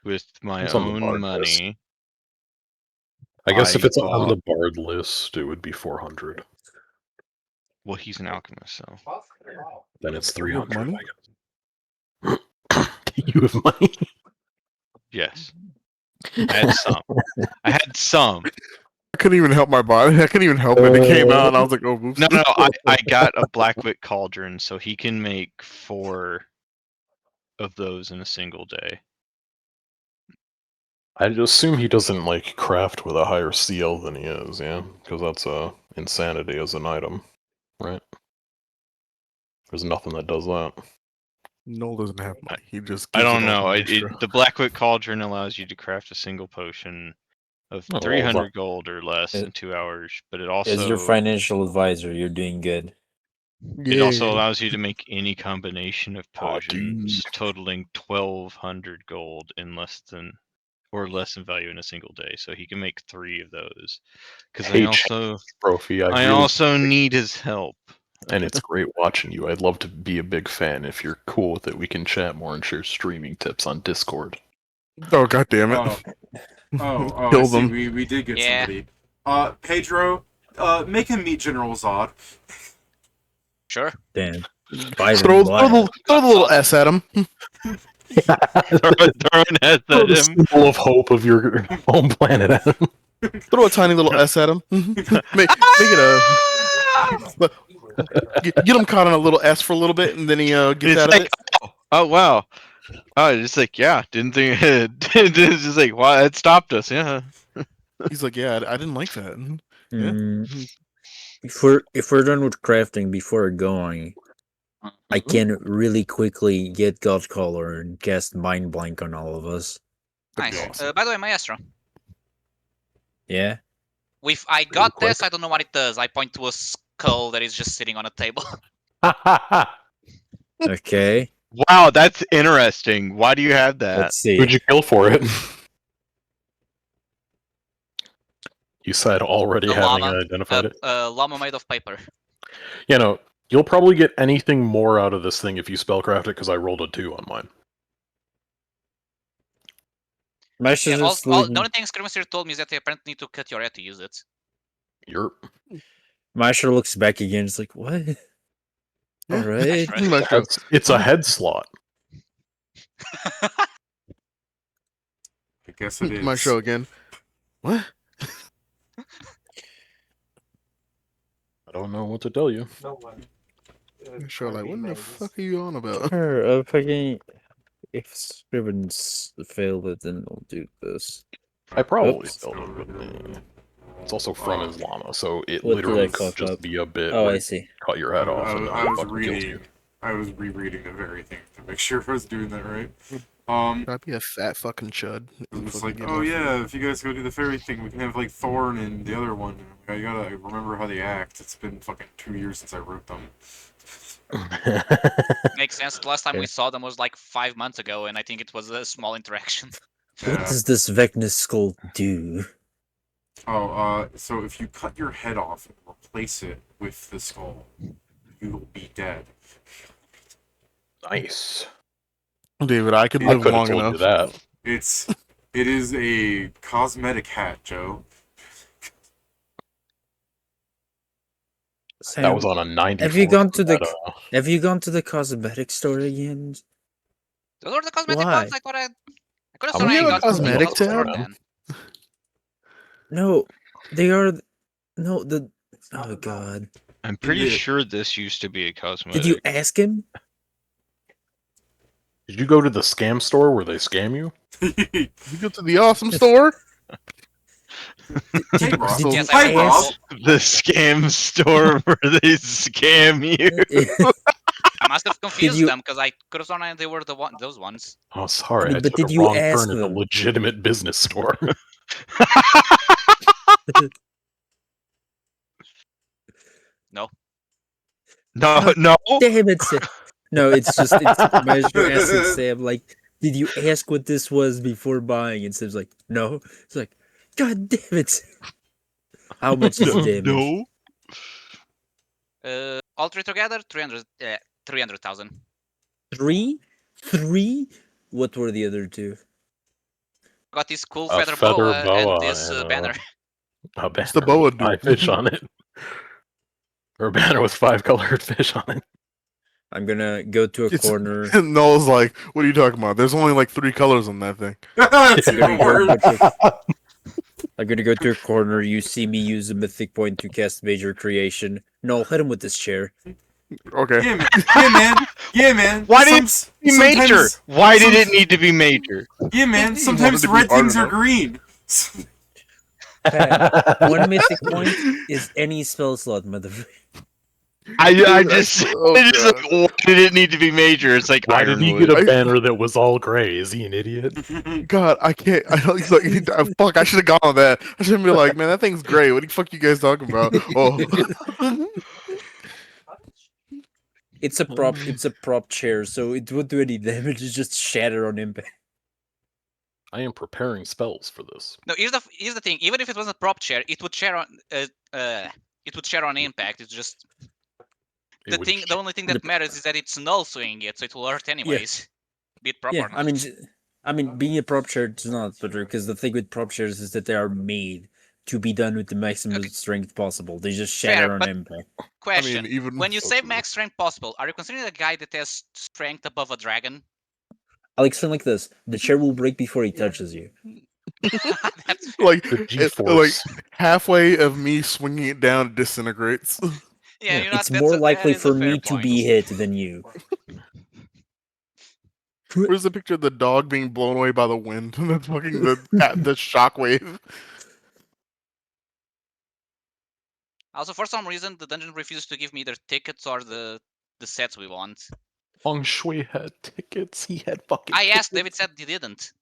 G: with my
B: It's on the
G: own
B: bard
G: money,
B: I guess if
G: I
B: it's on
G: bought-
B: the bard list, it would be 400.
G: well, he's an alchemist, so
B: Then it's
D: You have
B: 300.
D: money?
B: I guess. You have money?
G: yes, I had some. I had some.
D: I couldn't even help my body. I couldn't even help it. It came out, and I was like, "Oh, oops."
G: No, I got a Blackwick cauldron, so he can make 4 of those in a single day.
B: I'd assume he doesn't like craft with a higher CL than he is, yeah? Because that's insanity as an item, right? There's nothing that does that.
D: Noel doesn't have money. He just.
G: I
D: gives
G: don't
D: it all
G: know.
D: to Maestro.
G: The Blackwick cauldron allows you to craft a single potion of
B: Oh, well,
G: 300 gold or less
F: It-
G: in 2 hours, but it
F: as your
G: also
F: financial advisor, you're doing good.
G: it also allows you to make any combination of
B: Aw, dude.
G: potions totaling 1,200 gold in less than value in a single day. So he can make 3 of those. Because
B: Hey,
G: I
B: Trophy,
G: I
B: really-
G: also need his help.
B: and it's great watching you. I'd love to be a big fan. If you're cool with it, we can chat more and share streaming tips on Discord.
D: Oh, god damn it!
E: I
D: Kill
E: see.
D: them.
E: We did get
A: Yeah.
E: somebody. Pedro, make him meet General Zod.
A: Sure.
F: Damn.
D: Throw the little S at him.
G: Throw an S
B: Throw
G: at
B: the
G: him.
B: symbol of hope of your home planet at him.
D: Throw a tiny little S at him. make it a. Get him caught on a little S for a little bit, and then he gets
G: It's
D: out of
G: like,
D: it.
G: oh wow. Oh, it's like, yeah, didn't think it's just like, wow, it stopped us, yeah.
D: He's like, "Yeah, I didn't like that." Yeah.
F: Mm, if we're done with crafting before going, I can really quickly get God Collar and cast Mind Blank on all of us.
D: That'd be
A: Nice.
D: awesome.
A: By the way, Maestro,
F: Yeah?
A: if I got
B: quick.
A: this, I don't know what it does. I point to a skull that is just sitting on a table.
F: Okay.
G: Wow, that's interesting. Why do you have that?
F: Let's see.
B: Who'd you kill for it? You said already
A: A
B: having
A: llama.
B: identified it.
A: Llama made of paper.
B: You know, you'll probably get anything more out of this thing if you spellcraft it, because I rolled a 2 on mine.
F: Master's
A: Yeah,
F: just
A: the
F: leaving-
A: only thing Screamaster told me is that they apparently need to cut your head to use it.
B: Yerp.
F: Master looks back again. It's like, what?
D: Yeah.
F: All right.
D: Maestro.
B: It's a head slot.
E: I guess it is.
D: My show again. What?
B: I don't know what to tell you.
C: No one.
D: My show, like, what the fuck are you on about?
F: Sure, fucking. If Scrivens failed it, then I'll do this.
B: I probably
F: Oops.
B: spelled it, but it's also from his llama, so it
F: What did I
B: literally
F: cough
B: could just
F: up?
B: be a bit
F: Oh,
B: where
F: I
B: you
F: see.
B: cut your head off and then
E: I
B: it
E: was
B: fucking kills you.
E: reading. I was rereading the very thing to make sure I was doing that right.
D: I'd be a fat fucking chud.
E: It was
D: Fucking
E: like,
D: get
E: oh
D: my
E: yeah, if you guys go do the fairy thing, we can have like Thorn and the other one. I gotta remember how they act. It's been fucking 2 years since I wrote them.
A: Makes sense. The last time
F: Yeah.
A: we saw them was like 5 months ago, and I think it was a small interaction.
F: What
E: Yeah.
F: does this Vecna skull do?
E: Oh, so if you cut your head off and replace it with the skull, you will be dead.
B: Nice.
D: David, I could
B: I
D: live
B: could have
D: long
B: told
D: enough.
B: you that.
E: It is a cosmetic hat, Joe.
F: Sam,
B: That was on a 94.
F: have you gone to the
B: Meta.
F: Have you gone to the cosmetic store again?
A: Those were the cosmetic
F: Why?
A: ones. I thought I could have
B: How
A: sworn
B: many
A: I
D: have a
A: got something
D: cosmetic
A: else before
D: tab?
A: then.
F: No, they are. No, the. Oh God!
G: I'm pretty
E: Yeah.
G: sure this used to be a cosmetic.
F: Did you ask him?
B: Did you go to the scam store where they scam you?
D: You go to the awesome store?
E: Hey, Rob.
F: Did you
A: Yes, I
E: Hi,
A: went to
E: Rob.
G: The scam store where they scam you.
A: I must have confused
F: you-
A: them because I could have sworn they were those ones.
B: Oh, sorry,
F: mean,
B: I
F: but
B: took
F: did
B: a
F: you
B: wrong
F: ask
B: turn at the
F: them?
B: legitimate business store.
A: No.
G: No, no.
F: Damn it, Sam. No, it's Measure asking Sam like, did you ask what this was before buying? And Sam's like, no. It's like, God damn it. How much is the damage?
G: No.
A: All three together, 300,000.
F: Three? What were the other two?
A: Got this cool
B: A
A: feather
B: feather
A: boa,
B: boa
A: and this
B: and,
A: banner.
B: A banner
D: It's the boa
B: with
D: dude.
B: 5 fish on it. Or a banner with 5 colored fish on it.
F: I'm gonna go to a
D: It's-
F: corner.
D: And Noel's like, what are you talking about? There's only like 3 colors on that thing.
E: That's even worse.
F: I'm gonna go to a corner. You see me use a mythic point to cast major creation. No, hit him with this chair.
D: Okay.
E: Yeah, man. Yeah, man. Yeah, man.
G: Why did Be major.
E: sometimes-
G: Why did it need to be major?
E: Yeah, man.
D: He
E: Sometimes
D: wanted to be
E: red
D: hard
E: things are
D: enough.
E: green.
F: Pat, one mythic point is any spell slot, motherfucker.
G: I
D: Dude,
G: just,
D: oh,
G: I just
D: God.
G: like, why did it need to be major? It's like
B: Why did he
G: Ironwood.
B: get a
D: I-
B: banner that was all gray? Is he an idiot?
D: God, I can't. I don't. He's like, fuck. I should have gone on that. I should be like, man, that thing's great. What the fuck you guys talking about? Oh,
F: It's a prop chair, so it won't do any damage. It's just shatter on impact.
B: I am preparing spells for this.
A: No, here's the thing. Even if it was a prop chair, it would share on impact. It's just
B: It would
A: the only thing that matters is that it's null swinging it, so it will hurt anyways. Be it prop
F: Yeah,
A: or not.
F: I mean, being a prop chair is not better because the thing with prop chairs is that they are made to be done with the maximum strength possible. They just shatter
A: Fair,
F: on
A: but-
F: impact.
A: Question:
D: even
A: when you say
B: okay.
A: max strength possible, are you considering a guy that has strength above a dragon?
F: I'll explain like this: the chair will break before he touches you.
A: That's
D: like,
B: The
D: like
B: G-force.
D: halfway of me swinging it down, it disintegrates.
A: yeah. You know,
F: It's
A: that's
F: more
A: that
F: likely
A: is a
F: for
A: fair
F: me to
A: point.
F: be hit than you.
D: Where's the picture of the dog being blown away by the wind? And the fucking the shockwave.
A: Also, for some reason, the dungeon refuses to give me either tickets or the sets we want.
B: Feng Shui had tickets. He had fucking.
A: I asked,
B: tickets,
A: David said he didn't.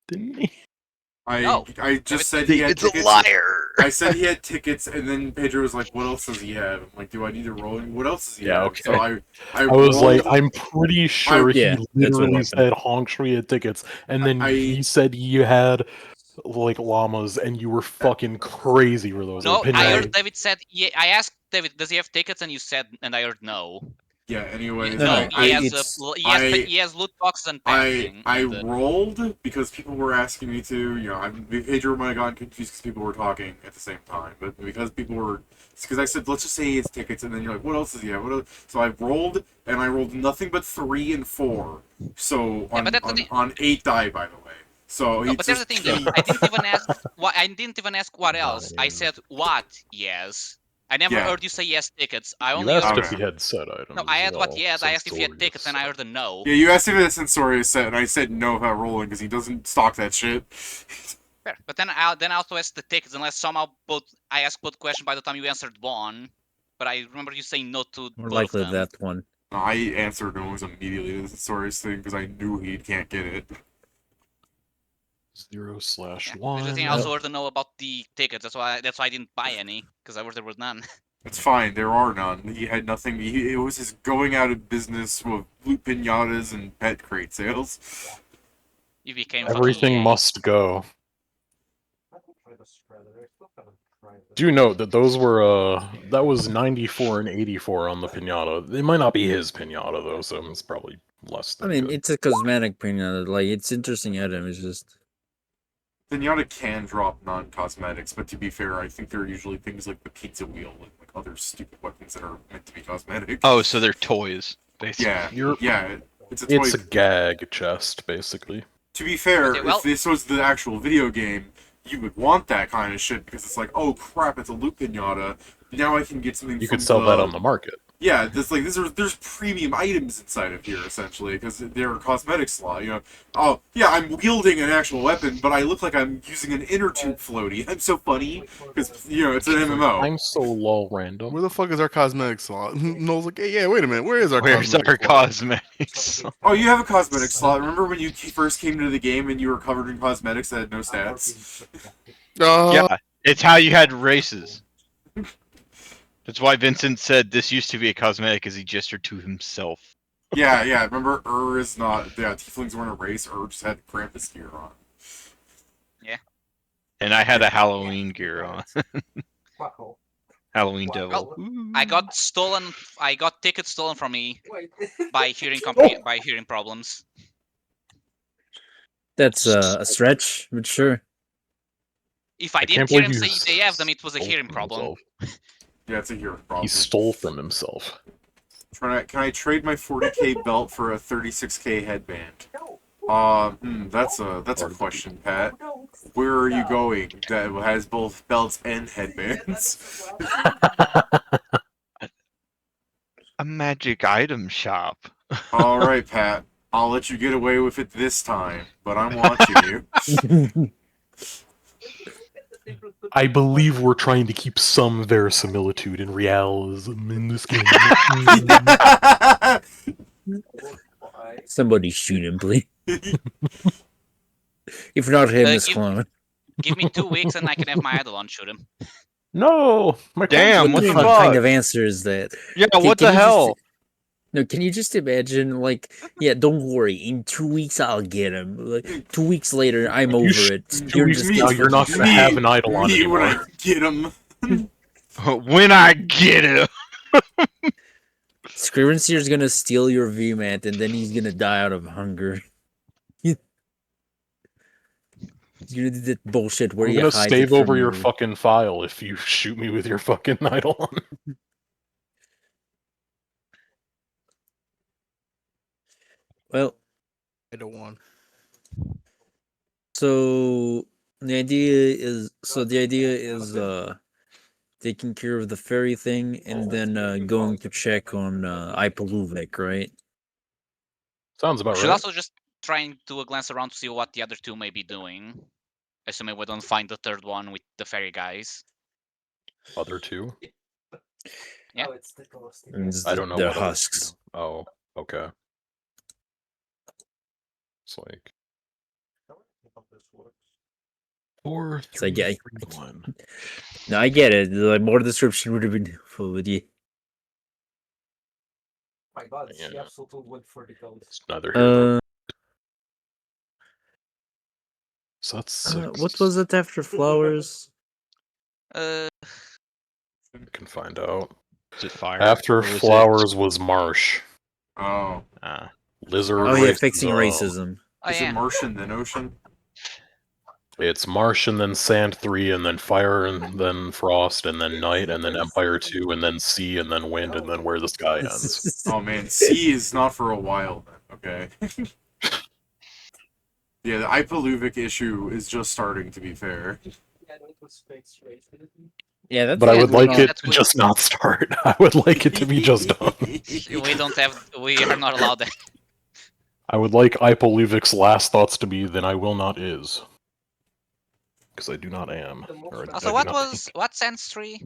B: didn't he?
A: No.
E: I just said he had tickets.
G: liar.
E: I said he had tickets, and then Pedro was like, "What else does he have?" I'm like, "Do I need to roll? What else does he
B: Yeah,
E: have?"
B: okay.
E: So I
B: I was like,
E: rolled-
B: I'm pretty sure
F: Yeah,
B: he
F: that's what
B: literally
F: happened.
B: said Hong Shui had tickets, and then
E: I-
B: he said you had like llamas, and you were fucking crazy for those.
A: No,
B: opinions.
A: I heard David said. Yeah, I asked David, does he have tickets? And you said, and I heard no.
E: yeah. Anyways,
F: No,
A: he
F: it's-
A: has loot boxes and packaging.
E: I
A: and,
E: rolled because people were asking me to. You know, Pedro might have gotten confused because people were talking at the same time, but because people were, because I said, let's just say it's tickets, and then you're like, what else does he have? What else? So I rolled, and I rolled nothing but 3 and 4. So
A: Yeah,
E: on
A: but that's the thing.
E: on 8 die, by the way. So
A: No,
E: he
A: but there's the
E: just
A: thing. I didn't even ask. What I didn't even ask what
B: Not
A: else. I
B: in.
A: said what? Yes. I never
E: Yeah.
A: heard you say yes tickets. I
B: You
A: only
B: asked
A: heard.
B: if
E: Okay.
B: he had set items.
A: No, I
B: as
A: had what he
B: well,
A: had. I asked if he had
B: Sensorius.
A: tickets, and I heard a no.
E: Yeah, you asked him if the Sensorius set, and I said no without rolling because he doesn't stock that shit.
A: Fair. But then I also asked the tickets, unless somehow I asked both questions by the time you answered one. But I remember you saying no to
F: More
A: both
F: likely
A: of them.
F: that one.
E: I answered no immediately to the Sensorius thing because I knew he can't get it.
B: 0/1.
A: There's the thing. I also heard a no about the tickets. That's why I didn't buy any because I heard there was none.
E: It's fine, there are none. He had nothing. It was his going out of business with loot pinatas and pet crate sales.
A: You became
B: Everything
A: fucking EA.
B: must go. Do note that those were that was 94 and 84 on the pinata. It might not be his pinata though, so it's probably less
F: I
B: than
F: mean,
B: good.
F: it's a cosmetic pinata. Like, it's interesting item. It's just
E: Pinata can drop non-cosmetics, but to be fair, I think they're usually things like the pizza wheel and like other stupid weapons that are meant to be cosmetic.
G: Oh, so they're toys, basically.
E: Yeah, it's a toy.
B: It's a gag chest, basically.
E: To be fair,
A: Okay, well-
E: if this was the actual video game, you would want that kind of shit because it's like, oh crap, it's a loot pinata. Now I can get something.
B: You
E: from
B: could sell that on the market.
E: Yeah, there's premium items inside of here essentially because they're cosmetic slot. You know, oh yeah, I'm wielding an actual weapon, but I look like I'm using an inner tube floaty. I'm so funny because it's an MMO.
B: I'm so lol random.
D: Where the fuck is our cosmetic slot? Noel's like, hey, yeah, wait a minute. Where is our
G: Where's
D: cosmetic
G: our
D: slot?
G: cosmetics?
E: Oh, you have a cosmetic slot. Remember when you first came into the game and you were covered in cosmetics that had no stats?
G: Yeah, it's how you had races. That's why Vincent said this used to be a cosmetic, as he gestured to himself.
E: Yeah. Remember, is not. Yeah, tieflings weren't a race. Just had Krampus gear on.
G: And I had a Halloween gear on. Halloween devil.
A: I got stolen. I got tickets stolen from me by hearing by hearing problems.
F: that's a stretch, but sure.
A: If I
B: I
A: didn't
B: can't
A: hear
B: believe
A: him
B: you
A: say they have them, it was a
B: stole
A: hearing
B: from
A: problem.
B: himself.
E: Yeah, it's a hero problem.
B: He stole from himself.
E: Can I trade my 40k belt for a 36k headband? That's a question, Pat. Where are you going that has both belts and headbands?
G: A magic item shop.
E: All right, Pat. I'll let you get away with it this time, but I'm watching you.
B: I believe we're trying to keep some verisimilitude and realism in this game.
F: Somebody shoot him, please. If not him, this clone.
A: Give me 2 weeks and I can have my Eidolon shoot him.
B: No! My
G: Damn,
F: What
G: what
F: the
G: the
F: fuck kind
G: fuck?
F: of answer is that?
G: Yeah,
F: Can-
G: what
F: can
G: the
F: you just-
G: hell?
F: No, can you just imagine, like, yeah, don't worry, in 2 weeks I'll get him. Like, 2 weeks later, I'm
B: You
F: over it. You're
B: weeks
F: just
B: now, you're not gonna have an Eidolon
E: Me when I
B: anymore.
E: get him.
G: When I get him.
F: Scrivenseer's gonna steal your VMAT, and then he's gonna die out of hunger. He's gonna do that bullshit where
B: I'm
F: you
B: gonna
F: hide
B: stave
F: it
B: over
F: from
B: your fucking file if you shoot me with your fucking Eidolon.
F: Well,
D: I don't want.
F: so the idea is taking care of the fairy thing and then going to check on Ipaluvek, right?
B: Sounds about
A: Should
B: right.
A: also just try and do a glance around to see what the other two may be doing. Assuming we don't find the third one with the fairy guys.
B: Other two?
A: Yeah.
F: And it's
B: I don't know
F: the
B: what else
F: husks.
B: to do. Oh, okay. It's like 4,
F: So
B: 3,
F: yeah,
B: 3, 1.
F: No, I get it. Like, more description would have been helpful with you.
C: My God,
B: Yeah.
C: she absolutely went for the ghost.
B: It's neither here nor
F: Uh,
B: so that's 6.
F: what was it after flowers?
A: Uh,
B: I can find out.
G: Is it fire?
B: After
G: Or was it-
B: flowers was marsh.
E: Oh,
B: Lizard.
F: Oh yeah,
B: racism.
F: fixing racism.
A: oh
E: is it
A: yeah.
E: Martian then Ocean?
B: It's marsh and then sand 3 and then fire and then frost and then night and then empire 2 and then sea and then wind and then where the sky ends.
E: Oh man, C is not for a while. Okay. Yeah, the Ipaluvic issue is just starting, to be fair.
F: Yeah, that's
B: But I
A: Yeah,
B: would like
A: no,
B: it
A: that's
B: to
A: good.
B: just not start. I would like it to be just done.
A: We don't have. We are not allowed that.
B: I would like Ipoluvic's last thoughts to be, then I will not is. Because I do not am. Or I
A: Also,
B: do
A: what
B: not
A: was what sense tree?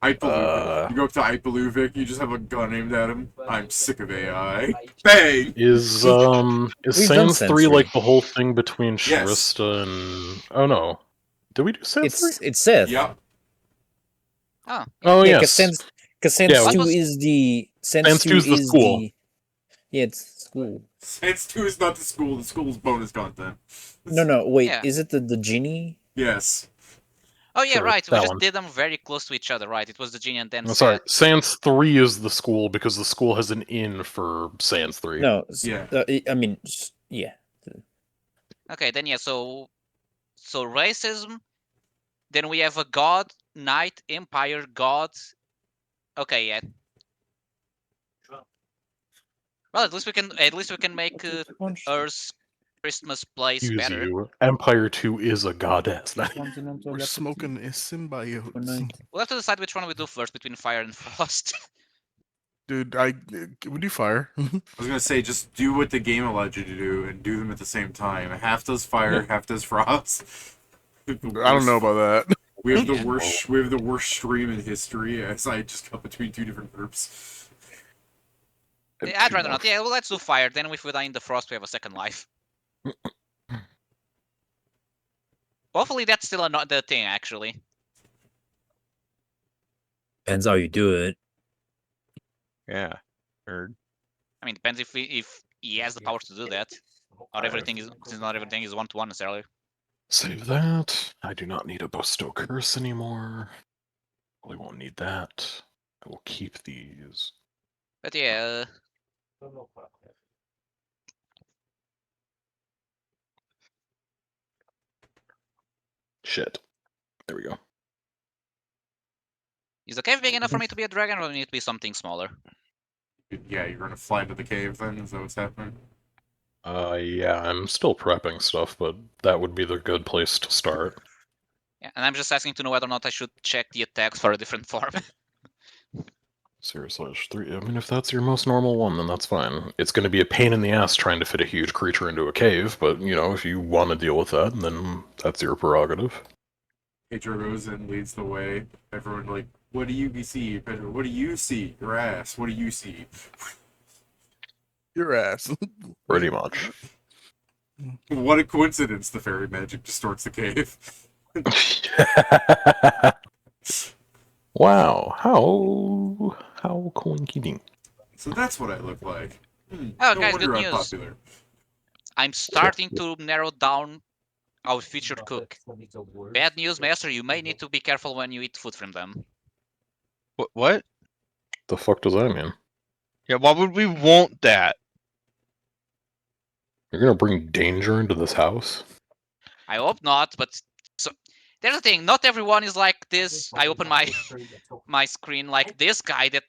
E: Ipaluvic. You go up to Ipaluvic, you just have a gun aimed at him. I'm sick of AI. Bang!
B: Is
F: We've done
B: Sans 3
F: Sensory.
B: like the whole thing between
E: Yes.
B: Shrista and... Oh no. Did we do Sans 3?
F: It's Seth.
E: Yep.
A: Oh,
B: Oh
F: Yeah,
B: yes.
F: because Sense
B: Yeah,
F: 2
A: what was-
F: is the Sense
B: Sense
F: 2
B: 2 is the school.
F: Yeah, it's school.
E: Sense 2 is not the school's bonus content.
F: No, wait,
A: Yeah.
F: is it the genie?
E: Yes.
A: oh yeah,
B: Sure,
A: right. We
B: that
A: just
B: one.
A: did them very close to each other, right? It was the genie and then
B: I'm sorry,
A: Seth.
B: Sans 3 is the school because the school has an inn for Sans 3.
F: No,
E: Yeah.
F: I mean, yeah.
A: Okay, then yeah. So racism. Then we have a god, knight, empire, god. Okay, yeah. Well, at least we can make Earth's Christmas place
B: Excuse
A: better.
B: you. Empire 2 is a goddess.
D: We're smoking a symbiote.
A: We'll have to decide which one we do first between fire and frost.
D: Dude, we do fire.
E: I was gonna say, just do what the game allowed you to do and do them at the same time. Half does fire, half does frost.
D: I don't know about that.
E: We have the worst. We have the worst stream in history. As I just cut between two different groups.
A: Yeah, I'd rather not. Yeah, well, let's do fire. Then if we die in the frost, we have a second life. Hopefully, that's still not the thing. Actually,
F: Depends how you do it.
G: Yeah. Heard.
A: I mean, depends if he has the powers to do that. Not everything is since not everything is 1-to-1 necessarily.
B: Save that. I do not need a bestow curse anymore. Probably won't need that. I will keep these.
A: But yeah,
B: Shit. There we go.
A: is the cave big enough for me to be a dragon, or do I need to be something smaller?
E: Yeah, you're gonna fly into the cave then? Is that what's happening?
B: Yeah, I'm still prepping stuff, but that would be the good place to start.
A: Yeah, and I'm just asking to know whether or not I should check the attacks for a different form.
B: 0/3. I mean, if that's your most normal one, then that's fine. It's going to be a pain in the ass trying to fit a huge creature into a cave, but, you know, if you want to deal with that, then that's your prerogative.
E: Pedro goes and leads the way. Everyone like, what do you see, Pedro? What do you see? Your ass. What do you see?
D: Your ass.
B: Pretty much.
E: What a coincidence! The fairy magic distorts the cave.
B: Wow, how coinciding.
E: So that's what I look like.
A: Oh,
E: No
A: guys,
E: wonder
A: good
E: I'm
A: news.
E: popular.
A: I'm starting to narrow down our featured cook. Bad news, Master, you may need to be careful when you eat food from them.
G: What?
B: The fuck does that mean?
G: Yeah, why would we want that?
B: You're gonna bring danger into this house?
A: I hope not, but so there's the thing, not everyone is like this. I open my my screen like this guy that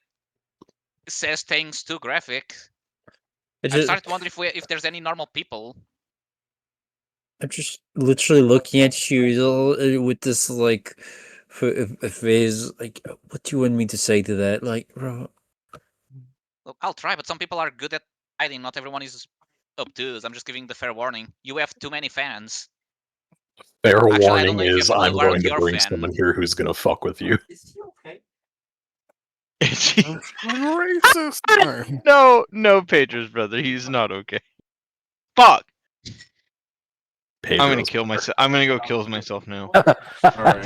A: says things too graphic. I started to wonder if there's any normal people.
F: I'm just literally looking at you with this like face. Like, what do you want me to say to that? Like, bro.
A: Look, I'll try, but some people are good at hiding. Not everyone is obtuse. I'm just giving the fair warning. You have too many fans.
B: Fair
A: Actually, I don't
B: warning
A: know if you have
B: is
A: to
B: I'm
A: believe Warren's
B: going to
A: your
B: bring
A: fan.
B: someone here who's gonna fuck with you.
C: Is he okay?
D: Racist.
G: No, Pedro's brother. He's not okay. Fuck! I'm gonna
B: Pedro's
G: kill myself. I'm gonna go kill myself now.
E: Alright.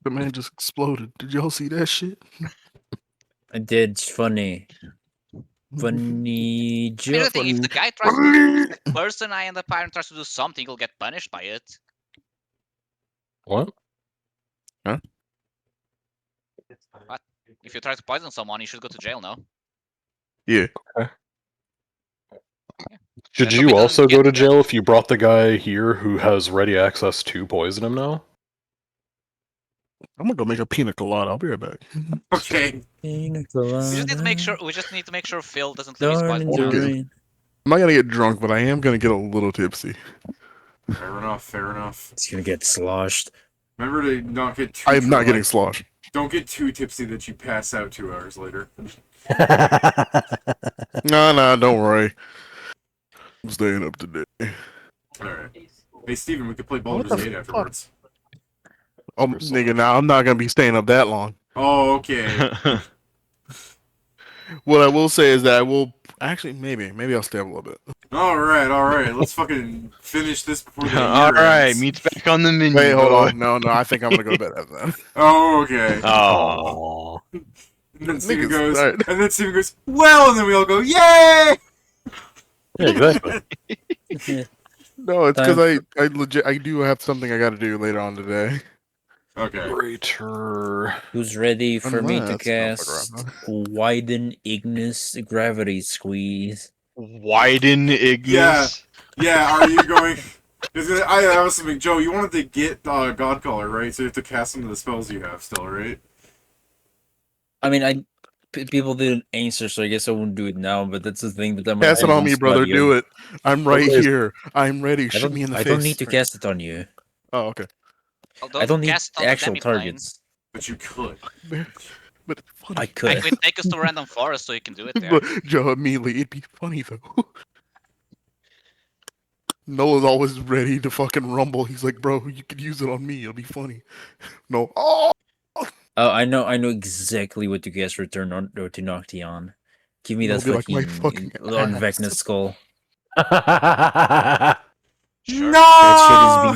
D: The man just exploded. Did y'all see that shit?
F: I did. It's funny. Funny
A: Here's the
F: joke.
A: thing, if the guy tries to the person I end up hiring tries to do something, he'll get punished by it.
B: What?
A: If you try to poison someone, you should go to jail, no?
D: Yeah.
B: Should
A: That's
B: you
A: what we
B: also
A: don't
B: go
A: get.
B: to jail if you brought the guy here who has ready access to poison him now?
D: I'm gonna go make a pina colada. I'll be right back.
E: Okay.
A: We just need to make sure. We just need to make sure Phil doesn't leave his
F: Darn
A: poison.
F: in the
D: Okay.
F: rain.
D: I'm not gonna get drunk, but I am gonna get a little tipsy.
E: Fair enough. Fair enough.
F: It's gonna get sloshed.
E: Remember to not get too.
D: I am not getting
E: like,
D: sloshed.
E: Don't get too tipsy that you pass out 2 hours later.
D: No, don't worry. I'm staying up today.
E: All right. Hey, Steven, we could play
D: What
E: Baldur's
D: the
E: Gate
D: fuck?
E: afterwards.
D: Oh, nigga, now I'm not gonna be staying up that long.
E: Oh, okay.
D: What I will say is that I will actually maybe I'll stay up a little bit.
E: All right. Let's fucking finish this before the year
G: All right,
E: ends.
G: meat's back on the menu.
D: Wait, hold
G: boy.
D: on. No, I think I'm gonna go to bed after that.
E: Oh, okay.
G: Oh,
E: And then Steven
D: Niggas
E: goes,
D: start.
E: well, and then we all go, yay!
B: Yeah, exactly.
D: No, it's because I legit I do have something I got to do later on today.
E: Okay.
B: Greater.
F: Who's ready for me to
D: Unless- no, fuck
F: cast Widen Ignis Gravity Squeeze?
G: widen Ignis.
E: Yeah, are you going... I was something, Joe, you wanted to get Godcaller, right? So you have to cast some of the spells you have still, right?
F: I mean, people didn't answer, so I guess I won't do it now. But that's the thing that I'm.
D: Pass it on me, brother. Do it. I'm right
B: Okay.
D: here. I'm ready.
F: I
D: Shoot
F: don't.
D: me in the
F: I
D: face.
F: don't need to cast it on you.
D: Oh, okay.
A: Although
F: I don't need
A: cast it on the
F: actual
A: demiplane.
F: targets.
E: But you could.
D: But it's funny.
F: I
A: I
F: could.
A: could take us to random forest so you can do it there.
D: But Joe, immediately, it'd be funny though. Noah's always ready to fucking rumble. He's like, bro, you could use it on me. It'll be funny. No. Oh!
F: Oh, I know exactly what to cast. Return on or to Noction. Give me
D: It'll
F: that
D: be like my
F: fucking
D: fucking
F: on
D: ass.
F: Vecna skull.
A: Sure.
E: No!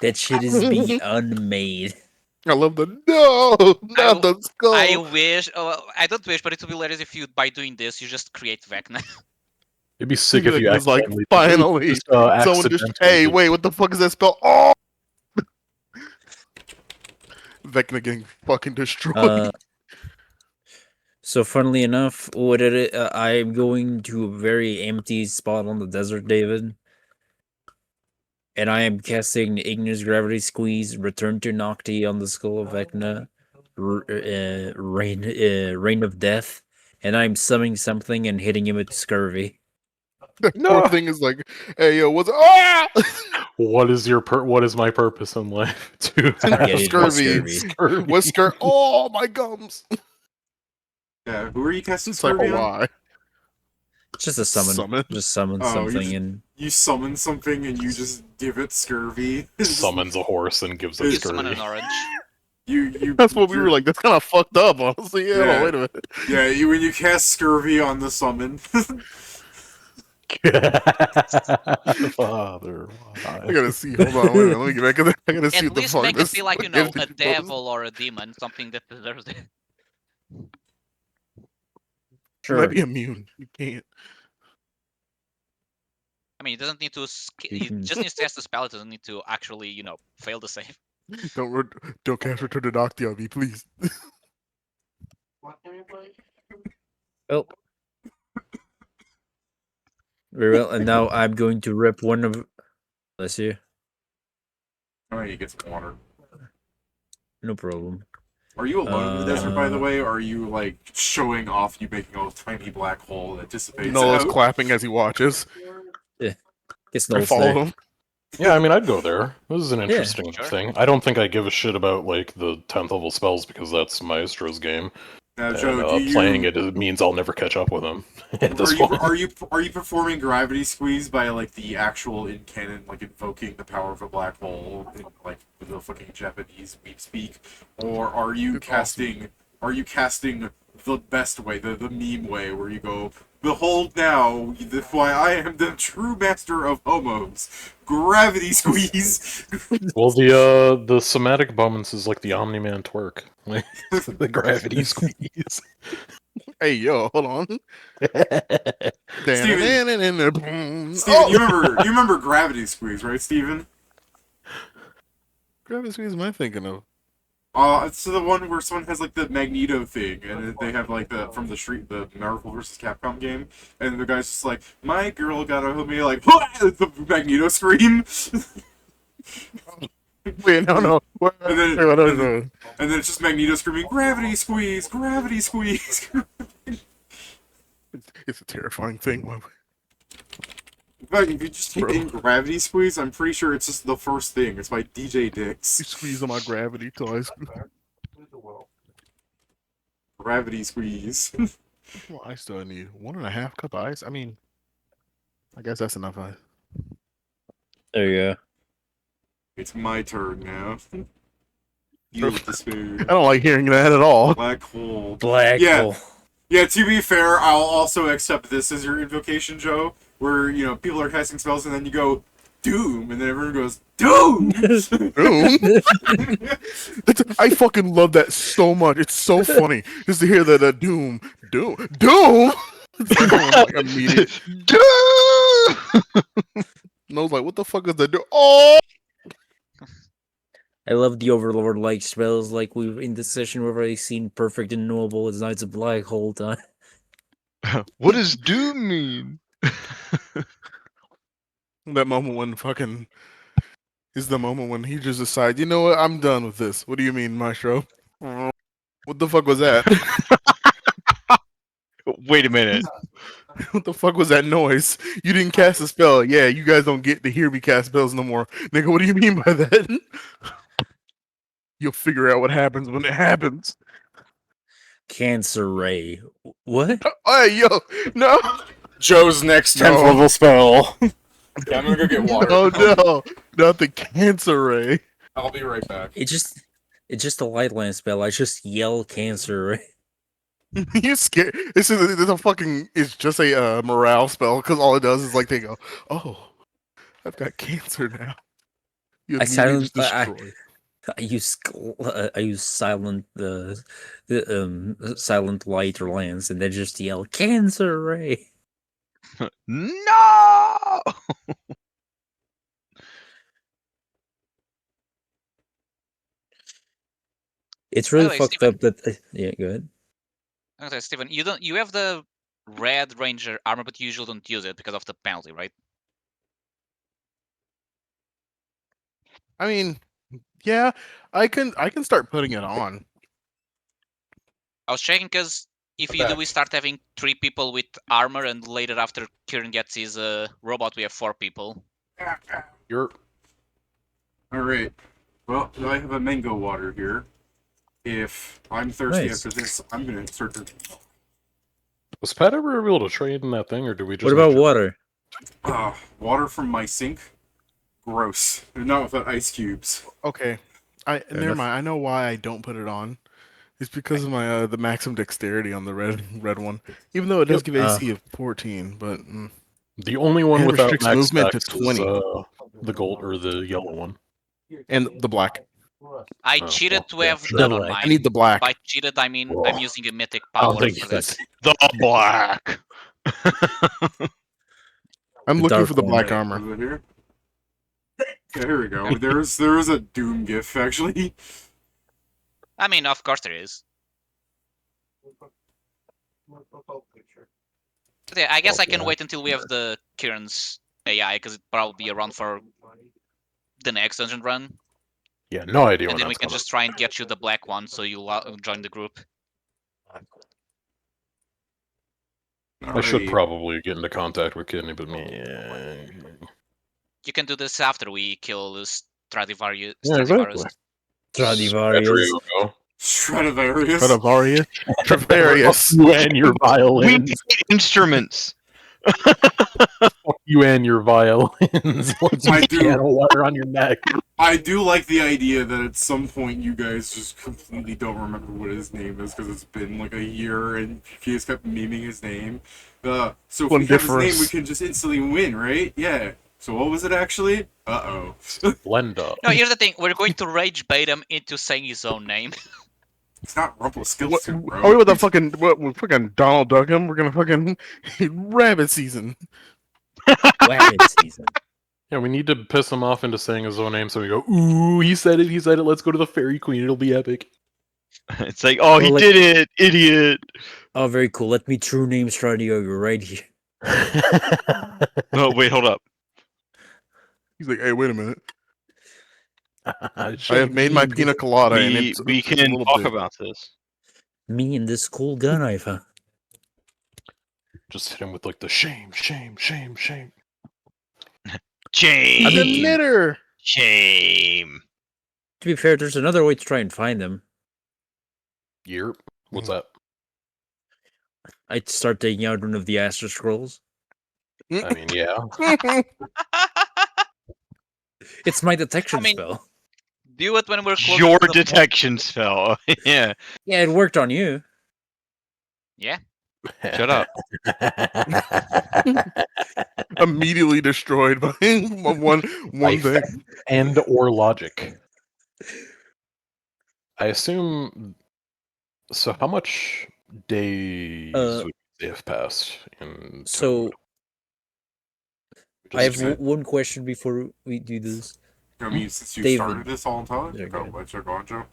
F: That shit is being unmade.
D: I love the no, not the skull.
A: I wish. Oh, I don't wish, but it would be hilarious if you, by doing this, you just create Vecna.
B: It'd be sick if you
D: It was like,
B: accidentally
D: finally,
B: just,
D: someone just.
B: accidentally
D: Hey,
B: did-
D: wait, what the fuck is that spell? Oh! Vecna getting fucking destroyed.
F: So funnily enough, I'm going to a very empty spot on the desert, David. And I am casting Ignis Gravity Squeeze, Return to Nocti on the Skull of Vecna, Rain of Death, and I'm summoning something and hitting him with Scurvy.
D: That
B: No.
D: poor thing is like, hey yo, what's ah?
B: What is what is my purpose in life? To
F: Get
B: have
F: it with
D: Scurvy.
F: Scurvy.
D: Whisker. Oh my gums.
E: Yeah, who are you casting
D: It's like,
E: Scurvy
D: oh,
E: on?
D: why?
F: Just a summon.
D: Summon?
F: Just summon
E: Oh, you
F: something
E: just-
F: and
E: You summon something and you just give it Scurvy.
B: summons a horse and gives
A: You
B: it
A: summon an
B: scurvy.
A: orange.
E: You.
D: That's what we were like. That's kind of fucked up, honestly. Yeah,
E: Yeah.
D: no, wait a minute.
E: Yeah, when you cast Scurvy on the summon.
B: Father,
D: I
B: why?
D: gotta see. Hold on, wait a minute. Let me get back to that. I gotta see
A: At
D: what the
A: least
D: fuck
A: make it
D: this
A: be like,
D: fucking
A: a
D: is.
A: devil or a demon, something that deserves it.
D: You
F: sure.
D: might be immune. You can't.
A: I mean, it doesn't need to.
F: You
A: It
F: can-
A: just needs to cast the spell. It doesn't need to actually, fail the save.
D: Don't cast Return to Nocti on me, please.
F: Well, very well. And now I'm going to rip one of. Bless you.
E: Oh, you get some water.
F: No problem.
E: Are you alone in the desert, by the
F: Uh,
E: way? Or are you, like, showing off you making a tiny black hole that dissipates
D: Noah's
E: out?
D: clapping as he watches.
F: It's
D: I
F: no
D: follow
F: there.
D: him.
B: Yeah, I mean, I'd go there. This is an interesting
A: sure.
B: thing. I don't think I give a shit about like the 10th level spells because that's Maestro's game.
E: Now,
B: And
E: Joe, do you...
B: playing it means I'll never catch up with him. At this point.
E: Are you performing gravity squeeze by like the actual in canon, like invoking the power of a black hole in like the fucking Japanese weep speak, or are you
D: It's
E: casting? Are you casting the best way, the meme way, where you go, behold now, why I am the true master of homos, gravity squeeze.
B: Well, the somatic moments is like the Omni-Man twerk, like the gravity squeeze.
D: Hey, yo, hold on.
E: Steven,
D: Oh!
E: you remember gravity squeeze, right, Steven?
D: Gravity squeeze am I thinking of?
E: It's the one where someone has like the Magneto thing, and they have like the from the Marvel vs. Capcom game, and the guy's just like, "My girl got a me," like the Magneto scream,
D: Wait, no.
E: And then-
D: No.
E: and then it's just Magneto screaming, "Gravity squeeze, gravity squeeze."
D: It's a terrifying thing. Why-
E: fact, if you just type in Gravity Squeeze, I'm pretty sure it's just the first thing. It's by DJ
D: You
E: Dix.
D: squeeze on my gravity toys.
E: Gravity Squeeze.
D: Well, I still need 1.5 cup of ice. I mean, I guess that's enough ice.
F: There you go.
E: It's my turn now. Deal with the spoon.
D: I don't like hearing that at all.
E: Black hole.
F: Black
E: Yeah.
F: hole.
E: Yeah, to be fair, I'll also accept this as your invocation, Joe, where, you know, people are casting spells and then you go, Doom, and then everyone goes, Doom!
D: Doom? I fucking love that so much. It's so funny just to hear the Doom. It's like, like immediate. And I was like, what the fuck is the Doom? Oh!
F: I love the Overlord like spells. Like we've in this session we've already seen perfect and noble. It's now it's a black hole time.
G: What does doom mean?
D: That moment when fucking is the moment when he just decides, you know what, I'm done with this. What do you mean, Maestro? What the fuck was that?
G: Wait a minute.
D: What the fuck was that noise? You didn't cast a spell. Yeah, you guys don't get to hear me cast spells no more. Nigga, what do you mean by that? You'll figure out what happens when it happens.
F: Cancer ray. What?
D: Hey, yo, no.
E: Joe's next 10th
D: No.
E: level spell. Yeah, I'm gonna go get water.
D: Oh no, not the cancer ray.
E: I'll be right back.
F: It's just a light land spell. I just yell cancer ray.
D: You scared? This is a fucking. It's just a morale spell because all it does is like they go, oh, I've got cancer now. You
F: I
D: immediately
F: silent-
D: just
F: I-
D: destroy.
F: I use silent silent light or lance and then just yell cancer ray.
G: No!
F: It's really
A: way,
F: fucked
A: Steven.
F: up that yeah, go ahead.
A: Okay, Steven, you have the red ranger armor, but you usually don't use it because of the penalty, right?
D: I mean, yeah, I can start putting it on.
A: I was checking because if
E: Okay.
A: we start having 3 people with armor, and later after Kieran gets his robot, we have 4 people.
B: You're
E: Alright. Well, I have a mango water here. If I'm thirsty
F: Nice.
E: after this, I'm gonna start to.
B: was Pat ever able to trade in that thing, or do we just?
F: What about
B: make sure-
F: water?
E: Water from my sink? Gross. Not without ice cubes.
D: Okay, never
F: enough.
D: mind. I know why I don't put it on. It's because of my the maximum dexterity on the red one. Even though it does give AC of 14, but
B: The only one
D: And
B: without
D: restricts
B: max
D: movement to
B: dex
D: 20.
B: is the gold or the yellow one.
D: and the black.
A: I
B: Oh,
A: cheated
B: well,
A: to
B: yeah,
A: have
B: sure.
A: that on
F: Black.
A: mine.
D: I need the black.
A: By cheated, I mean
B: Whoa.
A: I'm using a mythic
B: I don't
A: power
B: think
A: for
B: that's-
A: this.
G: The black.
D: I'm
F: The
D: looking
F: dark
D: for the
F: one.
D: black
E: Is
D: armor.
E: it here? Yeah, here we go. There is a Doom GIF actually.
A: I mean, of course there is. But yeah, I guess I can
B: yeah.
A: wait until we have the Kieran's AI, because it'll probably be around for the next dungeon run.
B: Yeah, no idea
A: And
B: when
A: then we
B: that's
A: can
B: coming.
A: just try and get you the black one, so you'll join the group.
B: I should
E: Alright.
B: probably get into contact with Kidney, but me.
A: You can do this after we kill this Stradivarius.
B: Yeah, exactly.
F: Stradivarius.
B: There you go.
E: Stradivarius.
D: Stradivarius. Stradivarius.
B: You and your
G: We
B: violins.
G: need instruments.
B: You and your violins. Let's
E: I
B: get
E: do.
B: piano water on your neck.
E: I do like the idea that at some point you guys just completely don't remember what his name is because it's been like a year and he has kept memeing his name. So if we have his name, we can just instantly win, right? Yeah. So what was it actually? Uh-oh.
B: Blenda.
A: No, here's the thing. We're going to rage bait him into saying his own name.
E: It's not Rumpelstiltskin, bro.
D: Are we with the fucking fucking Donald Duck him? We're gonna fucking rabbit season.
F: Wagon season.
B: Yeah, we need to piss him off into saying his own name so we go, ooh, he said it, let's go to the Fairy Queen, it'll be epic.
G: It's like, oh, he
F: Well, like-
G: did it, idiot.
F: Oh, very cool. Let me true name Stratego right here.
G: No, wait, hold up.
D: He's like, hey, wait a minute. I
B: Shame.
D: have made my pina colada. and
G: We
D: it's a
G: can
D: little
G: talk
D: bit-
G: about this.
F: Me and this cool gun knife, huh?
B: Just hit him with like the shame.
G: Shame.
D: He's a knitter.
G: Shame.
F: To be fair, there's another way to try and find them.
B: Yerp. What's that?
F: I'd start taking out one of the Aster Scrolls.
B: I mean, yeah.
F: It's my detection
A: I mean,
F: spell.
A: Do it when we're close
G: Your
A: to the
G: detection spell. Yeah.
F: Yeah, it worked on you.
A: Yeah.
G: Shut up.
D: Immediately destroyed by one
B: Life
D: thing.
B: and or logic. I assume. So, how much days would they have passed in
F: So
B: Toad?
F: I have
B: Just-
F: one question before we do this.
E: I mean, since you
F: David.
E: started this all entirely,
F: Yeah,
E: go,
F: go
E: let's go on, Joe.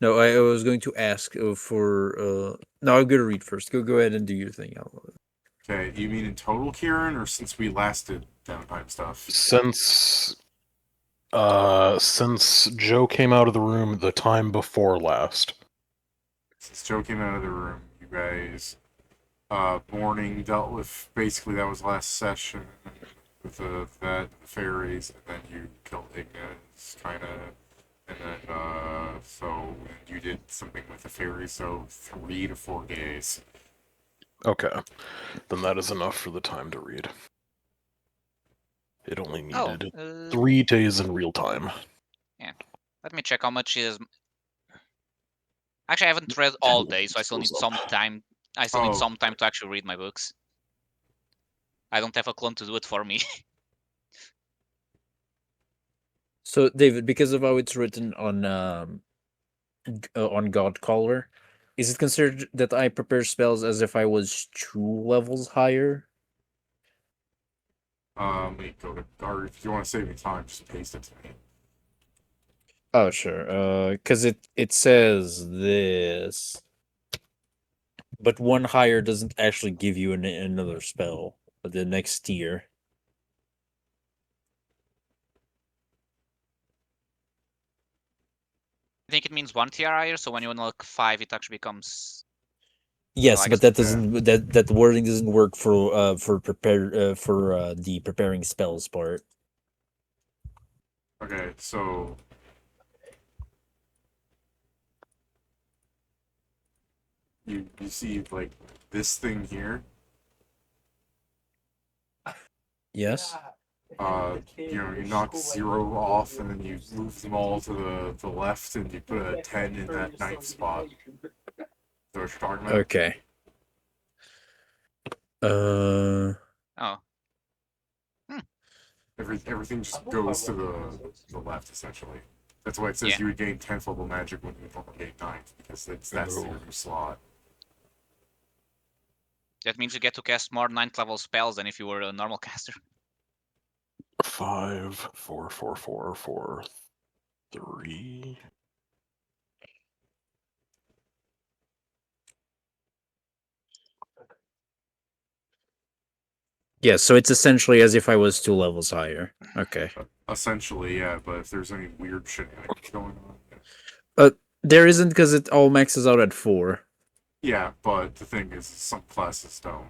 F: No, I was going to ask for. No, I'm going to read first. Go ahead and do your thing.
E: Okay, you mean in total, Kieran, or since we last did downtime stuff?
B: Since Joe came out of the room the time before last.
E: Since Joe came out of the room, you guys, morning dealt with, basically that was last session, with the fairies, and then you killed Ignis, kind of, and then, so you did something with the fairies, so 3 to 4 days.
B: Okay. Then that is enough for the time to read. It only
A: Oh,
B: needed 3 days in real time.
A: let me check how much is. Actually, I haven't read all day, so I still need some time. I still need some time to actually read my books. I don't have a clone to do it for me.
F: So, David, because of how it's written on Godcaller, is it considered that I prepare spells as if I was 2 levels higher?
E: Let me go to, or if you want to save me time, just paste it to me.
F: Oh, sure. Because it says this, but 1 higher doesn't actually give you another spell. But the next tier.
A: I think it means 1 tier higher, so when you unlock 5, it actually becomes.
F: Yes,
A: I
F: but
A: guess-
F: that doesn't that wording doesn't work for prepare for the preparing spells part.
E: Okay, so you see like this thing here.
F: Yes.
E: You knock 0 off, and then you move them all to the left, and you put a 10 in that 9th spot. Is that what you're talking about?
F: Okay.
A: Oh.
E: Everything just goes to the left, essentially. That's why it says
A: Yeah.
E: you would gain 10th level magic when you normally gain 9th, because that's your new slot.
A: That means you get to cast more 9th level spells than if you were a normal caster.
B: 5, 4, 4, 4, 4, 3.
F: Yeah, so it's essentially as if I was 2 levels higher. Okay.
E: Essentially, yeah, but if there's any weird shenanigans going on.
F: There isn't because it all maxes out at 4.
E: Yeah, but the thing is, some classes don't.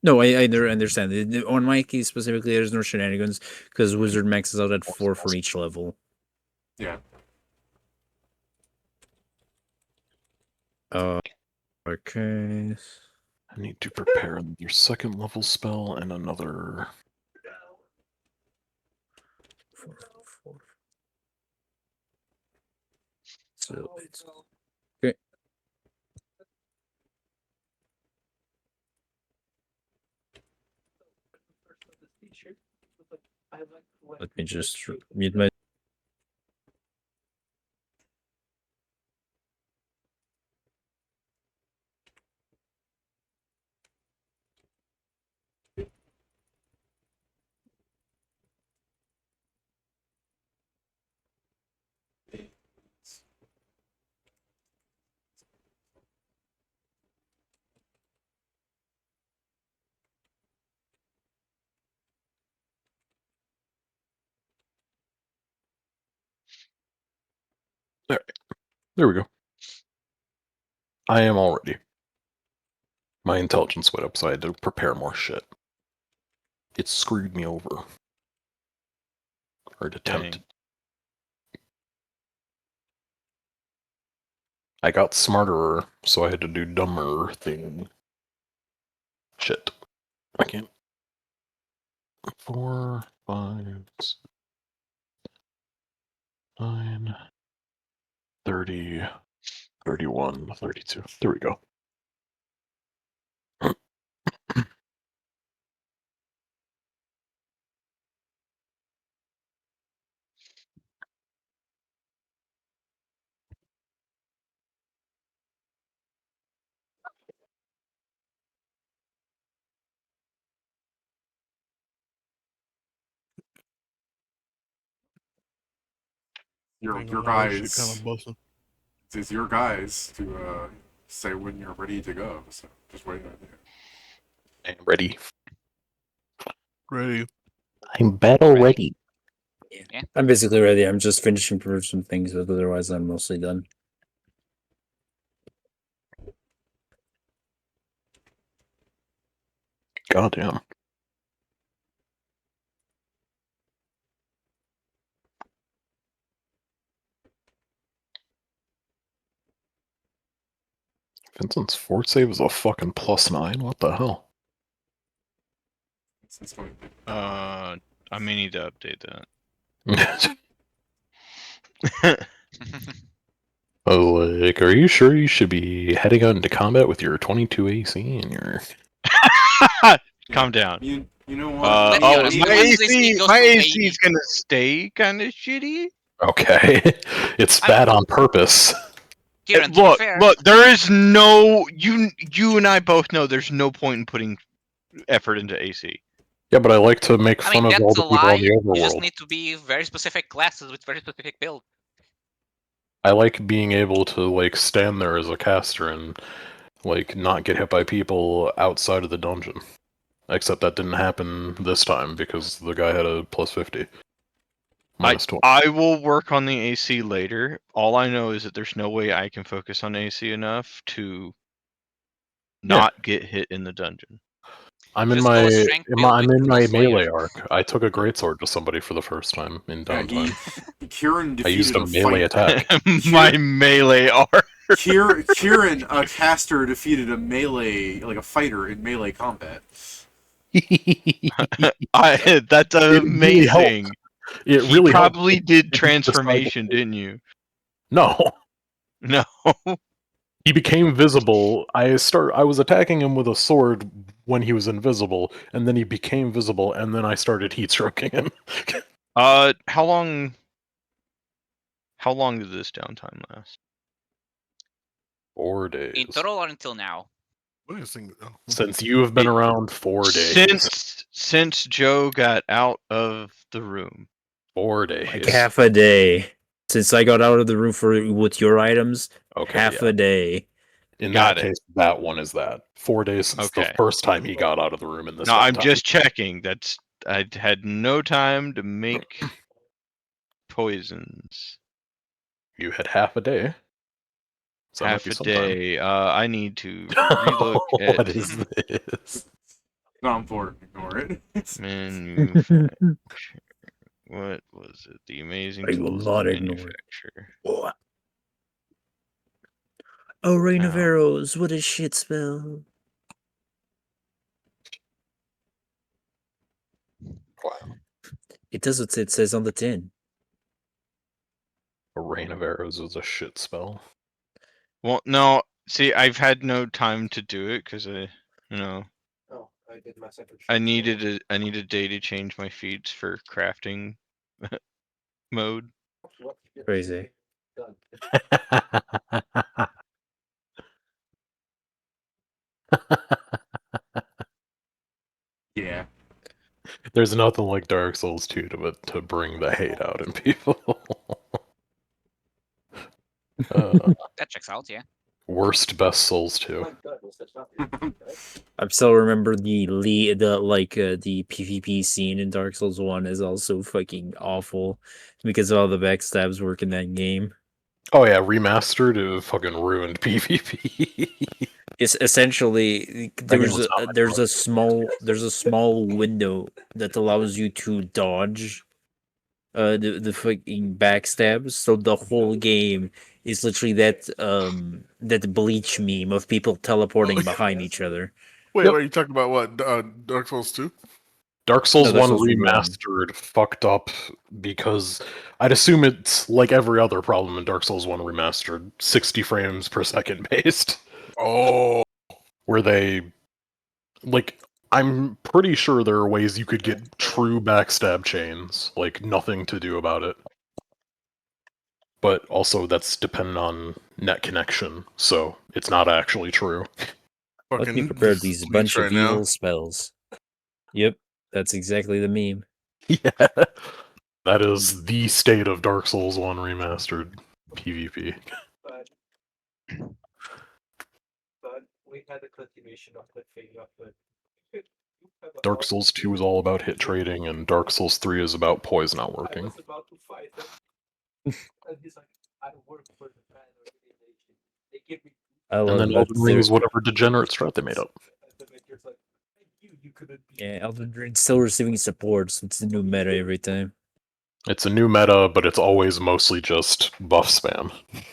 F: No, I understand. On my case specifically, there's no shenanigans because Wizard maxes out at 4 for each level.
E: Yeah.
F: Okay.
B: I need to prepare your 2nd level spell and another.
F: 4, 4. So it's okay. Let me just mute my.
B: There we go. I am all ready. My intelligence went up, so I had to prepare more shit. It screwed me over. Or it attempted.
G: Dang.
B: I got smarter, so I had to do dumber thing. Shit. I can't. 4, 5, 6, 9, 30, 31, 32. There we go.
E: Your
D: Ain't gonna lie, this shit
E: guys.
D: kind of busting.
E: It's your guys to say when you're ready to go. So just wait on you.
B: I'm ready.
D: Ready.
B: I'm battle ready.
H: I'm basically ready. I'm just finishing for some things, but otherwise I'm mostly done.
B: Goddamn. Vincent's fort save is a fucking +9? What the hell?
E: It's going to
G: I may need to update that.
B: Oh, like, are you sure you should be heading out into combat with your 22 AC and your...
G: Calm down.
E: You know what?
A: Let's be honest,
G: my
A: once this AC goes
G: my
A: to
G: AC
A: 80
G: is gonna stay kind of shitty.
B: Okay. It's
A: I'm-
B: bad on purpose.
A: Kieran, to be
G: Look,
A: fair,
G: look, there is no you and I both know there's no point in putting effort into AC.
B: Yeah, but I like to make
A: I
B: fun
A: mean,
B: of all
A: that's
B: the
A: a
B: people
A: lie.
B: in the
A: You just
B: overworld.
A: need to be very specific classes with very specific build.
B: I like being able to, like, stand there as a caster and, like, not get hit by people outside of the dungeon. Except that didn't happen this time because the guy had a +50. -20.
G: I will work on the AC later. All I know is that there's no way I can focus on AC enough to not get hit in the dungeon.
B: I'm in
A: Just
B: my,
A: go strength build
B: I'm
A: with
B: in
A: Brutal
B: my
A: Slayer.
B: melee arc. I took a greatsword to somebody for the first time in
E: Yeah,
B: Downtime.
E: Kieran
B: I used
E: defeated
B: a melee
E: fight.
B: attack.
G: My melee are.
E: Kieran, a caster, defeated a melee, like a fighter in melee combat.
G: That's
B: really
G: amazing.
B: It
G: He
B: really helped
G: probably
B: me
G: did
B: decide to
G: transformation,
B: play.
G: didn't you?
B: No.
G: No.
B: He became visible. I was attacking him with a sword when he was invisible, and then he became visible, and then I started heat stroking him.
G: How long did this downtime last?
B: 4 days.
A: In total or until now?
D: What is this thing? Oh.
B: Since you have been around 4 days.
G: Since Joe got out of the room.
B: 4 days.
H: Like half a day. Since I got out of the room with your items,
B: Okay,
H: half
B: yeah.
H: a day.
B: In
G: Got
B: that
G: it.
B: case, that one is that. 4 days since the
G: Okay.
B: first time he got out of the room in this
G: No, I'm
B: downtime.
G: just checking. I had no time to make poisons.
B: You had half a day. So that might
G: Half
B: be
G: a
B: sometime.
G: day. I need to relook
B: What
G: at
B: is this?
E: Not important. Ignore it.
G: manufacture. What was it? The amazing
H: I will
G: tools
H: not
G: of
H: ignore it.
G: manufacture.
H: What? Oh, Rain of
G: Ow.
H: Arrows. What a shit spell.
B: Wow.
H: It does what it says on the tin.
B: A rain of arrows is a shit spell.
G: Well, no. See, I've had no time to do it because
C: Oh, I did my second.
G: I needed a day to change my feeds for crafting mode.
H: Crazy.
E: Yeah.
B: There's nothing like Dark Souls 2 to bring the hate out in people.
A: That checks out, yeah.
B: Worst best Souls 2.
H: I still remember the PvP scene in Dark Souls 1 is also fucking awful because of all the backstabs work in that game.
B: Oh yeah, remastered, it fucking ruined PvP.
H: It's essentially there's a small window that allows you to dodge the fucking backstabs. So the whole game is literally that bleach meme of people teleporting behind each other.
D: Wait,
B: Yep.
D: what are you talking about? What Dark Souls 2?
B: Dark Souls
H: Dark
B: 1
H: Souls 1.
B: Remastered fucked up because I'd assume it's like every other problem in Dark Souls 1 Remastered, 60 frames per second based.
D: Oh,
B: Where they, like, I'm pretty sure there are ways you could get true backstab chains, like nothing to do about it. But also that's dependent on net connection, so it's not actually true.
H: Let me
D: fucking
H: prepare these
D: bleach
H: bunch
D: right
H: of
D: now.
H: evil spells. Yep, that's exactly the meme.
B: Yeah. That is the state of Dark Souls 1 Remastered PvP.
C: But we had a continuation of the thing of the.
B: Dark Souls 2 is all about hit trading, and Dark Souls 3 is about poise not
C: I
B: working.
C: was about to fight them. And he's like, I work for the brand organization. They give me.
H: I
B: And
H: love
B: then
H: that
B: Elden Ring
H: they're-
B: is whatever degenerate strat they made up.
C: The maker's like, thank you couldn't be.
H: Yeah, Elden Ring's still receiving support, so it's the new meta every time.
B: It's a new meta, but it's always mostly just buff spam.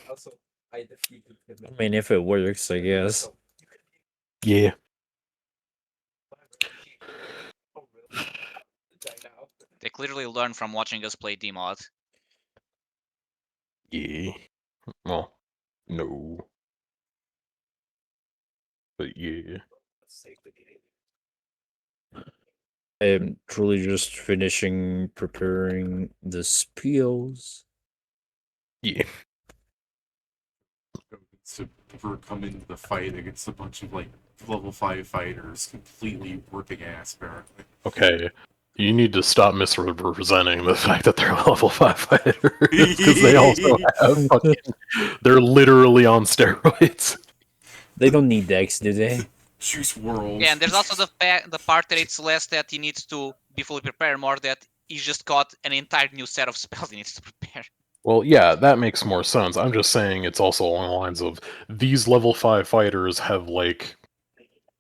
C: Also, I defeated him.
H: I mean, if it works, I guess.
B: Yeah.
C: Oh, really? Die now.
A: They clearly learned from watching us play DMod.
B: Yeah. Well, no. But yeah.
C: Save the game.
H: I'm truly just finishing preparing the spells.
B: Yeah.
E: To ever come into the fight against a bunch of like level 5 fighters completely working ass apparently.
B: Okay. You need to stop misrepresenting the fact that they're level 5 fighters. Because they also have fucking. They're literally on steroids.
H: They don't need dex, do they?
E: Juice World.
A: Yeah, and there's also the part that it's less that he needs to be fully prepared, more that he's just got an entire new set of spells he needs to prepare.
B: Well, yeah, that makes more sense. I'm just saying it's also along the lines of these level 5 fighters have, like.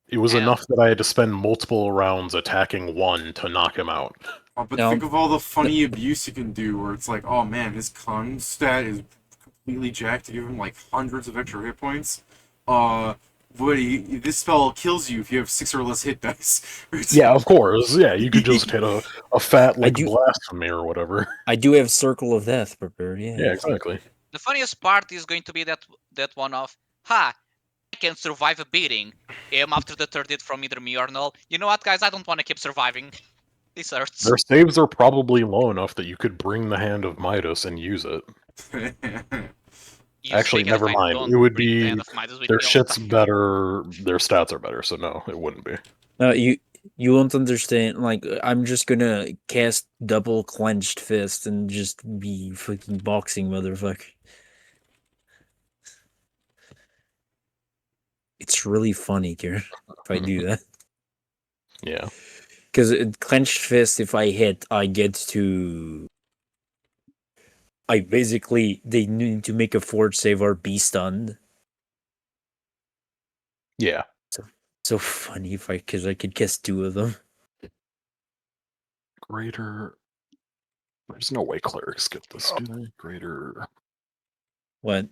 B: It was
A: Yeah.
B: enough that I had to spend multiple rounds attacking one to knock him out.
E: Oh, but
H: No.
E: think of all the funny abuse you can do where it's like, oh man, his con stat is completely jacked to give him like hundreds of extra hit points. But this spell kills you if you have 6 or less hit dice.
B: Yeah, of course. Yeah, you could just hit a fat, like,
H: do-
B: blasphemy or whatever.
H: I do have Circle of Death prepared, yeah.
B: Yeah, exactly.
A: The funniest part is going to be that one of, I can survive a beating after the third hit from either me or Null. You know what, guys? I don't want to keep surviving. This hurts.
B: Their saves are probably low enough that you could bring the Hand of Midas and use it.
A: You
B: Actually,
A: say
B: never
A: if I
B: mind.
A: don't
B: It would
A: bring the
B: be
A: Hand of Midas with
B: their
A: me all the
B: shit's
A: time.
B: better, their stats are better, so no, it wouldn't be.
H: No, you won't understand. Like, I'm just gonna cast double clenched fist and just be fucking boxing, motherfucker. It's really funny, Kieran, if I do that.
B: Yeah.
H: Because clenched fist, if I hit, I get to. I basically they need to make a forward save or be stunned.
B: Yeah.
H: So funny if because I could guess 2 of them.
B: Greater. There's no way clerics get this, do they? Greater
H: What?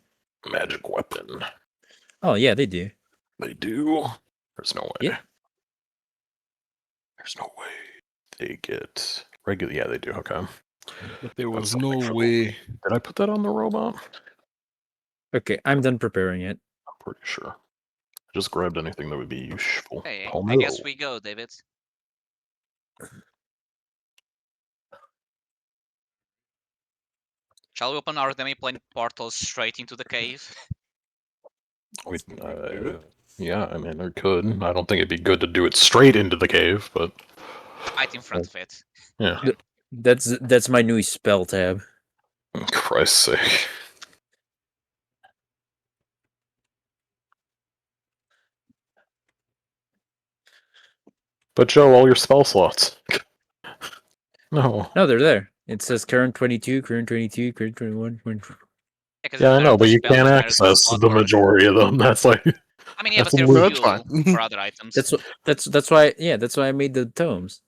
B: magic weapon.
H: Oh yeah, they do.
B: They do? There's no way.
H: Yeah.
B: There's no way they get regular. Yeah, they do. Okay.
D: There was
B: something
D: no
B: for the-
D: way.
B: Did I put that on the robot?
H: Okay, I'm done preparing it.
B: I'm pretty sure. I just grabbed anything that would be useful.
A: Hey, I
B: Palmetto.
A: guess we go, David. Shall we open our demi-plane portals straight into the cave?
B: Wait,
E: Do it.
B: yeah, I mean, I could. I don't think it'd be good to do it straight into the cave, but
A: Right in front of it.
B: yeah.
H: That's my new spell tab.
B: Christ's sake. But Joe, all your spell slots. No.
H: No, they're there. It says current 22, current 22, current 21. 24.'Cause
B: Yeah, I
A: there
B: know,
A: are
B: but
A: the
B: you
A: spells
B: can't
A: that there's no
B: access
A: slot
B: the
A: for.
B: majority of them. That's like
A: I mean, yeah, but
B: That's a
A: they're
B: little-
D: That's fine.
A: fuel for other items.
H: That's why I made the tomes.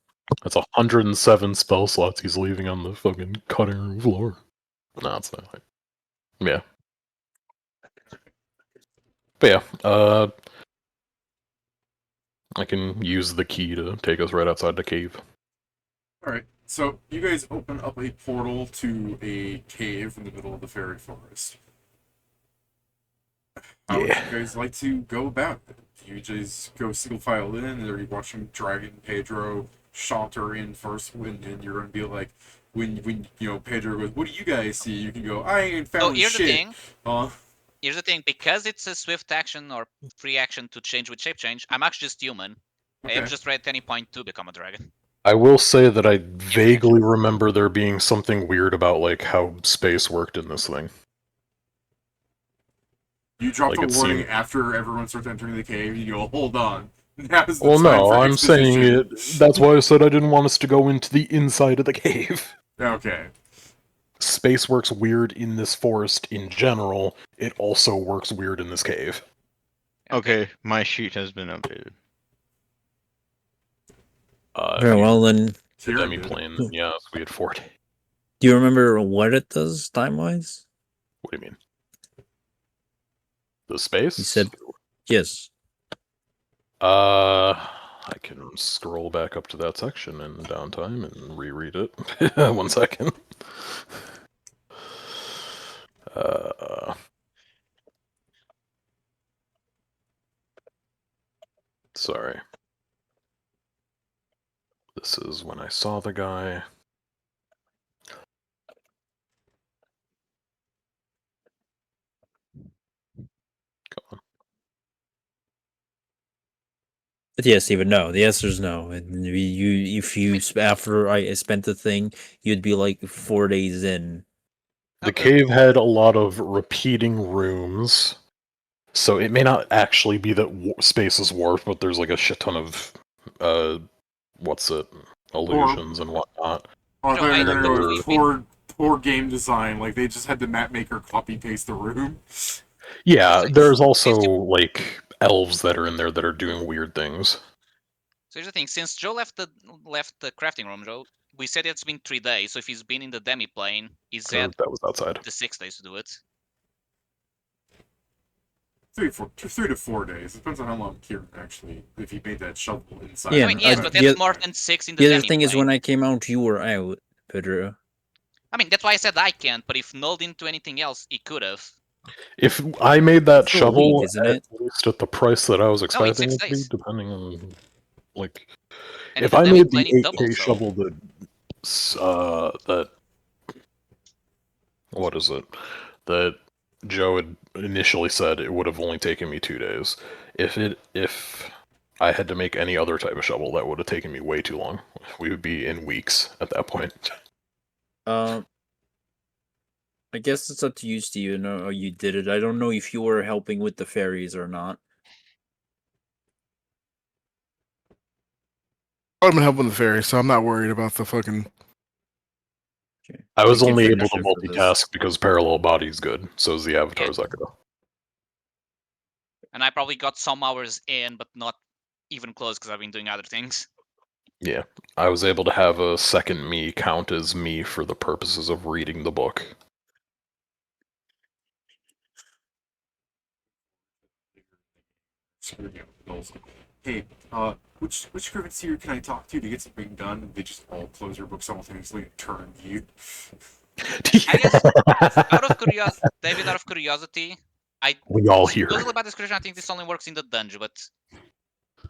B: That's 107 spell slots he's leaving on the fucking cutting room floor. No, it's not. Yeah. But yeah, I can use the key to take us right outside the cave.
E: Alright, so you guys open up a portal to a cave in the middle of the fairy forest. How would you guys like to go about it? Do you just go single file in, or are you watching Dragon Pedro saunter in first, and then you're gonna be like, when you know Pedro goes, "What do you guys see?" You can go, "I ain't found
A: So here's
E: shit."
A: the thing.
E: Uh,
A: Here's the thing. Because it's a swift action or free action to change with shape change, I'm actually just human. I am
E: Okay.
A: just ready at any point to become a dragon.
B: I will say that I vaguely remember there being something weird about like how space worked in this thing.
E: You drop
B: Like,
E: the
B: it
E: warning
B: seemed-
E: after everyone starts entering the cave. You go, "Hold on." Now's the
B: Well,
E: time
B: no,
E: for
B: I'm saying
E: exposition.
B: it. That's why I said I didn't want us to go into the inside of the cave.
E: Okay.
B: Space works weird in this forest in general. It also works weird in this cave.
G: Okay, my sheet has been updated.
H: Very well then.
B: The
E: Kieran did.
B: demi-plane, yeah, so we had 4 days.
H: Do you remember what it does time wise?
B: What do you mean? The space?
H: You said yes.
B: I can scroll back up to that section in Downtime and reread it. 1 second. Sorry. This is when I saw the guy. Come on.
H: But yes, even no. The answer is no. And if you after I spent the thing, you'd be like 4 days in.
B: The
A: Okay.
B: cave had a lot of repeating rooms, so it may not actually be that space is warped, but there's like a shit ton of, illusions and whatnot.
E: Oh, I
A: No,
E: thought
A: I
E: you were
A: think
E: gonna
A: that
E: go
A: we've
E: poor game design. Like they just had the map maker copy paste the room.
B: Yeah,
A: So
B: there's also,
A: is the-
B: like, elves that are in there that are doing weird things.
A: So here's the thing. Since Joe left the crafting room, Joe, we said it's been 3 days. So if he's been in the demi plane, he's had
B: That was outside.
A: the 6 days to do it.
E: 3 to 4 days. Depends on how long Kieran actually, if he made that shovel inside.
H: Yeah,
A: I mean, yes,
H: I-
A: but
H: the
A: that's
H: oth-
A: more than 6 in the
H: The other
A: demi
H: thing is
A: plane.
H: when I came out, you were out, Pedro.
A: I mean, that's why I said I can't. But if Null didn't do anything else, he could have.
B: If I made that
H: It's still a
B: shovel
H: week, isn't
B: at
H: it?
B: least at the price that I was
A: it's
B: expecting
A: 6
B: it to be,
A: days.
B: depending on, like,
A: And
B: if
A: the
B: I
A: demi
B: made
A: plane
B: the
A: it doubles,
B: 8K
A: so
B: shovel that what is it? That Joe had initially said it would have only taken me 2 days. If I had to make any other type of shovel, that would have taken me way too long. We would be in weeks at that point.
H: I guess it's up to you, Steven, or you did it. I don't know if you were helping with the fairies or not.
D: I've been helping the fairy, so I'm not worried about the fucking.
H: Okay.
B: I was
H: We can
B: only able
H: finish
B: to
H: it for this.
B: multitask because parallel body's good, so is the Avatar's Echo.
A: and I probably got some hours in, but not even close because I've been doing other things.
B: Yeah, I was able to have a second me count as me for the purposes of reading the book.
E: Hey, which Griffin Seer can I talk to get something done? They just all close their book simultaneously and turn to you.
A: I guess out of curiosity, David, out of curiosity,
B: We all hear.
A: supposedly by description, I think this only works in the dungeon, but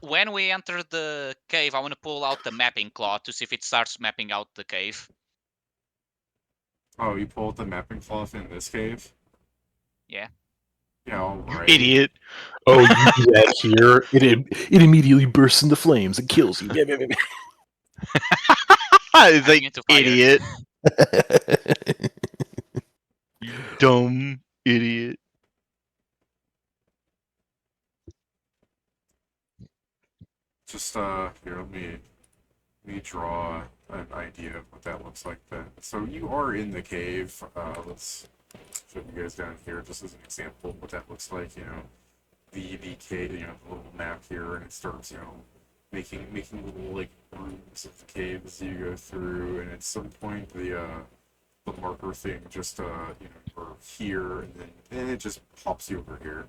A: when we enter the cave, I want to pull out the mapping claw to see if it starts mapping out the cave.
E: Oh, you pulled the mapping cloth in this cave?
A: Yeah.
E: Yeah, alright.
G: Idiot.
B: Oh, you do that here? It immediately bursts into flames and kills you.
G: It's
A: I'm
G: like,
A: immune to fire.
G: idiot. You dumb idiot.
E: Just, here, let me draw an idea of what that looks like then. So you are in the cave. Let's show you guys down here just as an example of what that looks like, you know. the cave, the little map here, and it starts, making little like rooms of the cave as you go through, and at some point the marker thing just you're here, and then it just pops you over here.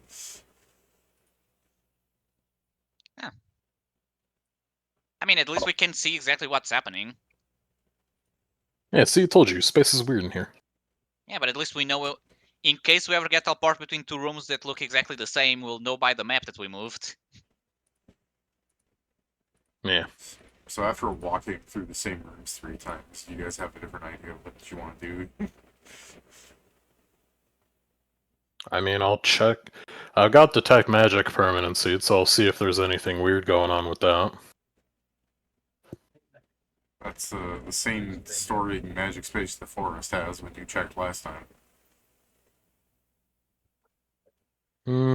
A: I mean, at least we can see exactly what's happening.
B: Yeah, see, I told you, space is weird in here.
A: Yeah, but at least we know. In case we ever get teleported between two rooms that look exactly the same, we'll know by the map that we moved.
B: Yeah.
E: So after walking through the same rooms 3 times, you guys have a different idea of what you want to do.
B: I mean, I'll check. I've got Detect Magic permanency, so I'll see if there's anything weird going on with that.
E: That's the same storing magic space the forest has when you checked last time.
B: Hmm.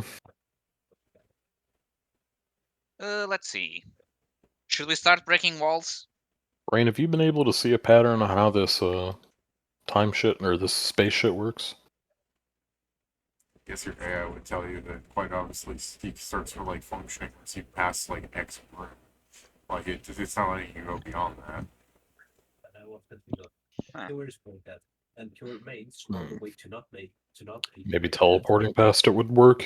A: Let's see. Should we start breaking walls?
B: Rain, have you been able to see a pattern on how this time shit or this space shit works?
E: I guess your AI would tell you that quite obviously he starts to like functioning once you pass like X room. Like it's not letting you go beyond that.
B: Maybe teleporting past it would work.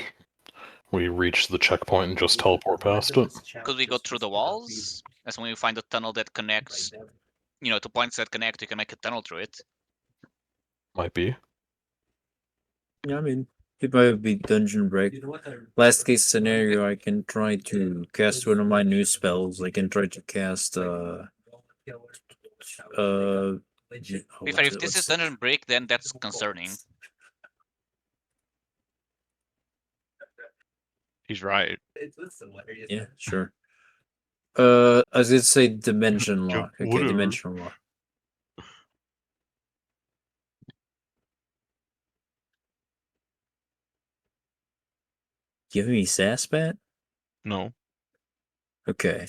B: We reach the checkpoint and just teleport past it.
A: Could we go through the walls? That's when we find a tunnel that connects, to points that connect, you can make a tunnel through it.
B: Might be.
H: Yeah, I mean, it might be dungeon break. Last case scenario, I can try to cast one of my new spells. I can try to cast
A: If this is dungeon break, then that's concerning.
G: He's right.
H: Yeah, sure. I did say dimension lock. Okay,
G: Whatever.
H: dimensional lock. Give me Saspat?
G: No.
H: Okay.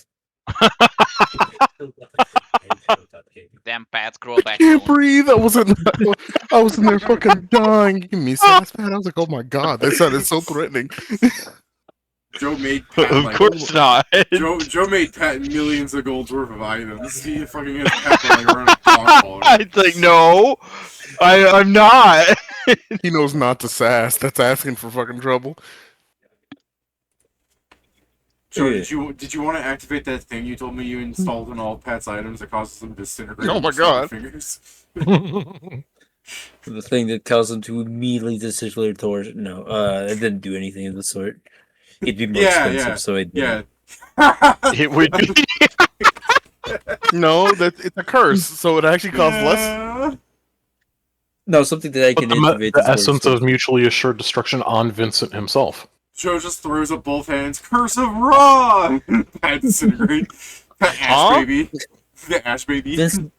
A: Damn, Pat, grow back.
D: Can't breathe. I was in there fucking dying. Give me sass, man. I was like, oh my god, that sounded so threatening.
E: Joe made Pat
G: Of
E: like,
G: course not.
E: Joe made Pat millions of gold's worth of items. He fucking has Pat like around a dog.
G: It's like, no, I'm not.
D: He knows not to sass. That's asking for fucking trouble.
E: Joe, did you want to activate that thing you told me you installed in all Pat's items that causes them to disintegrate?
D: Oh my
E: with snap
D: god.
E: Fingers?
H: The thing that caused them to immediately disintegrate towards no, it didn't do anything of the sort. It'd be more expensive, so it
E: yeah.
G: It would be.
D: No, it's a curse, so it actually costs less.
H: No, something that I
B: But
H: can
B: the
H: activate. is more
B: essence of
H: expensive.
B: mutually assured destruction on Vincent himself.
E: Joe just throws up both hands. Curse of Ra! Pat disintegrate. Pat Ash baby. The Ash baby.
H: Vincent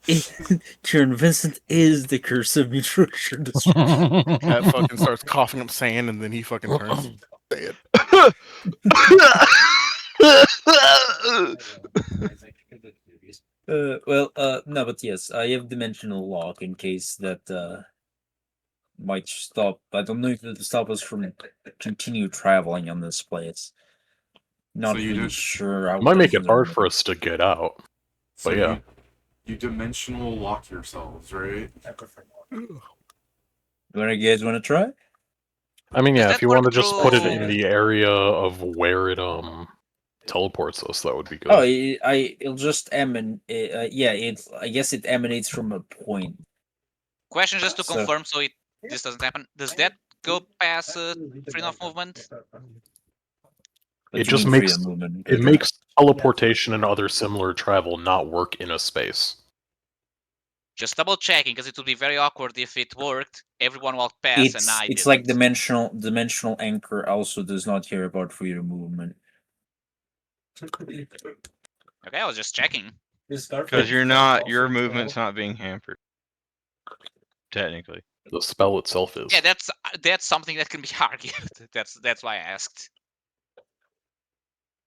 H: is the curse of mutual assured destruction.
D: Pat fucking starts coughing up sand, and then he fucking turns dead.
H: No, but yes, I have dimensional lock in case that might stop. I don't know if it'll stop us from continue traveling on this place. Not
E: So you
H: really
E: just-
H: sure. How
B: It might make it
H: dungeons
B: hard
H: are-
B: for us to get out.
E: So
B: But yeah.
E: you dimensional lock yourselves, right?
H: You guys want to try?
B: I mean,
A: Does
B: yeah,
A: that
B: if you want to
A: work
B: just put it
A: through-
B: in the area of where it teleports us, that would be good.
H: Oh, it'll just emanate. I guess it emanates from a point.
A: Question just to
H: So-
A: confirm, so this doesn't happen. Does that go past freedom of movement?
H: What
B: It
H: do you
B: just
H: mean
B: makes
H: freedom of movement?
B: it makes teleportation and other similar travel not work in a space.
A: Just double checking, because it would be very awkward if it worked. Everyone walked past, and I
H: It's
A: didn't.
H: like dimensional anchor also does not care about freedom of movement.
A: Okay, I was just checking.
G: Because your movement's not being hampered. Technically.
B: The spell itself is.
A: Yeah, that's something that can be argued. That's why I asked.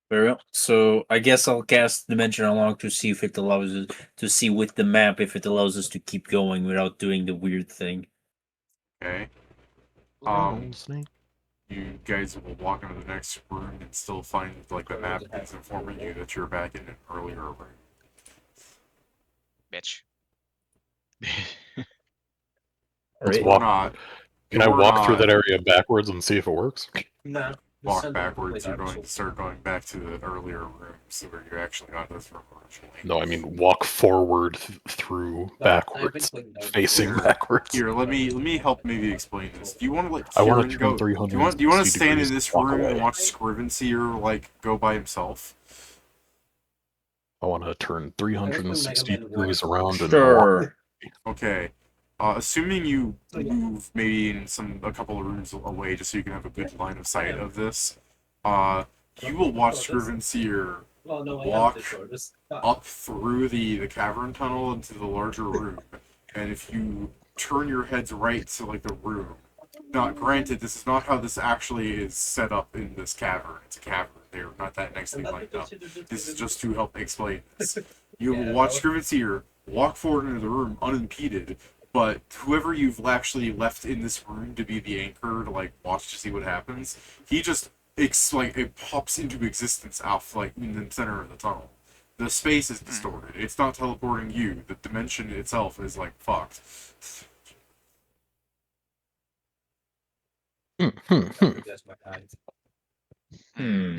H: Very well. So I guess I'll cast Dimensional Lock to see if it allows us to see with the map if it allows us to keep going without doing the weird thing.
E: Okay.
B: Snake.
E: you guys will walk into the next room and still find like the map is informing you that you're back in an earlier room.
A: Bitch.
B: Let's
H: Right.
E: Or
B: walk.
E: not.
B: Can I
E: Or
B: walk through
E: not.
B: that area backwards and see if it works?
C: Nah.
E: Walk backwards, you're going to start going back to the earlier rooms where you actually got this from originally.
B: No, I mean walk forward through backwards, facing
E: Here.
B: backwards.
E: Here, let me help maybe explain this. Do you want to let
B: I want
E: Kieran
B: to
E: go?
B: turn
E: Do you
B: 360
E: want to stand
B: degrees
E: in this
B: and walk
E: room and
B: away.
E: watch Scrivenseer like go by himself?
B: I want to turn 360 degrees around and walk.
H: Sure.
E: Okay. Assuming you move maybe in a couple of rooms away just so you can have a good line of sight of this, you will watch Scrivenseer walk up through the cavern tunnel into the larger room, and if you turn your heads right to like the room, now granted this is not how this actually is set up in this cavern. It's a cavern. They're not that nicely lined up. This is just to help explain this. You will watch Scrivenseer walk forward into the room unimpeded, but whoever you've actually left in this room to be the anchor to like watch to see what happens, he just it pops into existence out like in the center of the tunnel. The space is distorted. It's not teleporting you. The dimension itself is like fucked.
H: Hmm.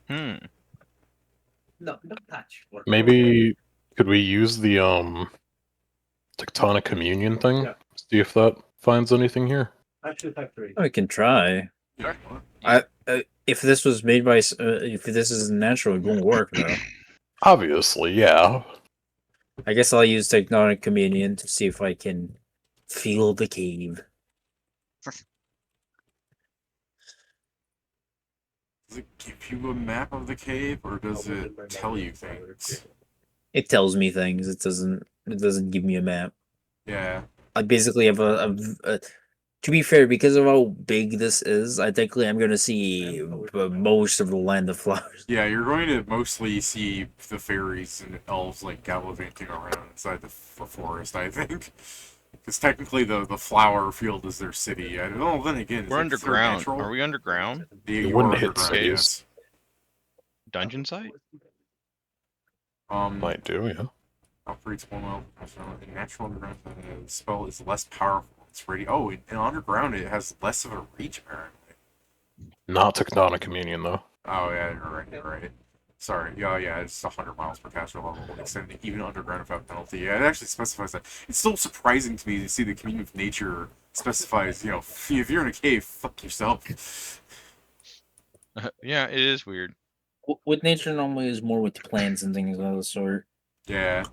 G: Hmm.
C: No, don't touch.
B: Maybe could we use the tectonic communion thing?
C: Yeah.
B: See if that finds anything here.
C: Actually, factory.
H: I can try.
E: Yeah.
H: If this was made by, if this is natural, it won't work though.
B: Obviously, yeah.
H: I guess I'll use Tectonic Communion to see if I can feel the cave.
E: Does it give you a map of the cave, or does it tell you things?
H: It tells me things. It doesn't. It doesn't give me a map.
E: Yeah.
H: I basically have a to be fair, because of how big this is, I think I'm gonna see most of the land of flowers.
E: Yeah, you're going to mostly see the fairies and elves like gallivanting around inside the forest, I think. Because technically the flower field is their city. I don't know, then again,
G: We're
E: is it
G: underground.
E: natural?
G: Are we underground?
E: Yeah,
B: It
E: you
B: wouldn't
E: are
B: hit
E: underground,
B: cities.
E: yes.
G: Dungeon site?
B: Might do, yeah.
E: Operates well. The natural underground spell is less powerful. It's ready. Oh, in underground it has less of a reach apparently.
B: Not tectonic communion though.
E: Oh yeah, you're right. You're right. Sorry. Yeah, it's 100 miles per caster level, extending even underground without penalty. Yeah, it actually specifies that. It's still surprising to me to see the communion of nature specifies. If you're in a cave, fuck yourself.
G: Yeah, it is weird.
H: With nature normally is more with plants and things of the sort.
E: Yeah.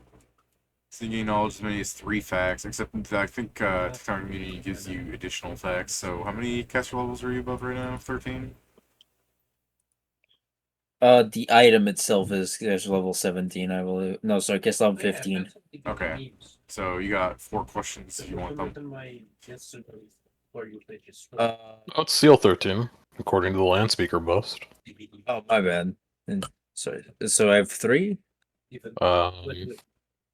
E: Singing knowledge as many as 3 facts, except I think Tectonic Community gives you additional facts. So how many caster levels are you above right now? 13?
H: The item itself is level 17, I believe. No, sorry, guess level 15.
E: Okay. So you got 4 questions if you want them.
B: Oh, it's Seal 13, according to the land speaker bust.
H: Oh, my bad. Sorry. So I have 3?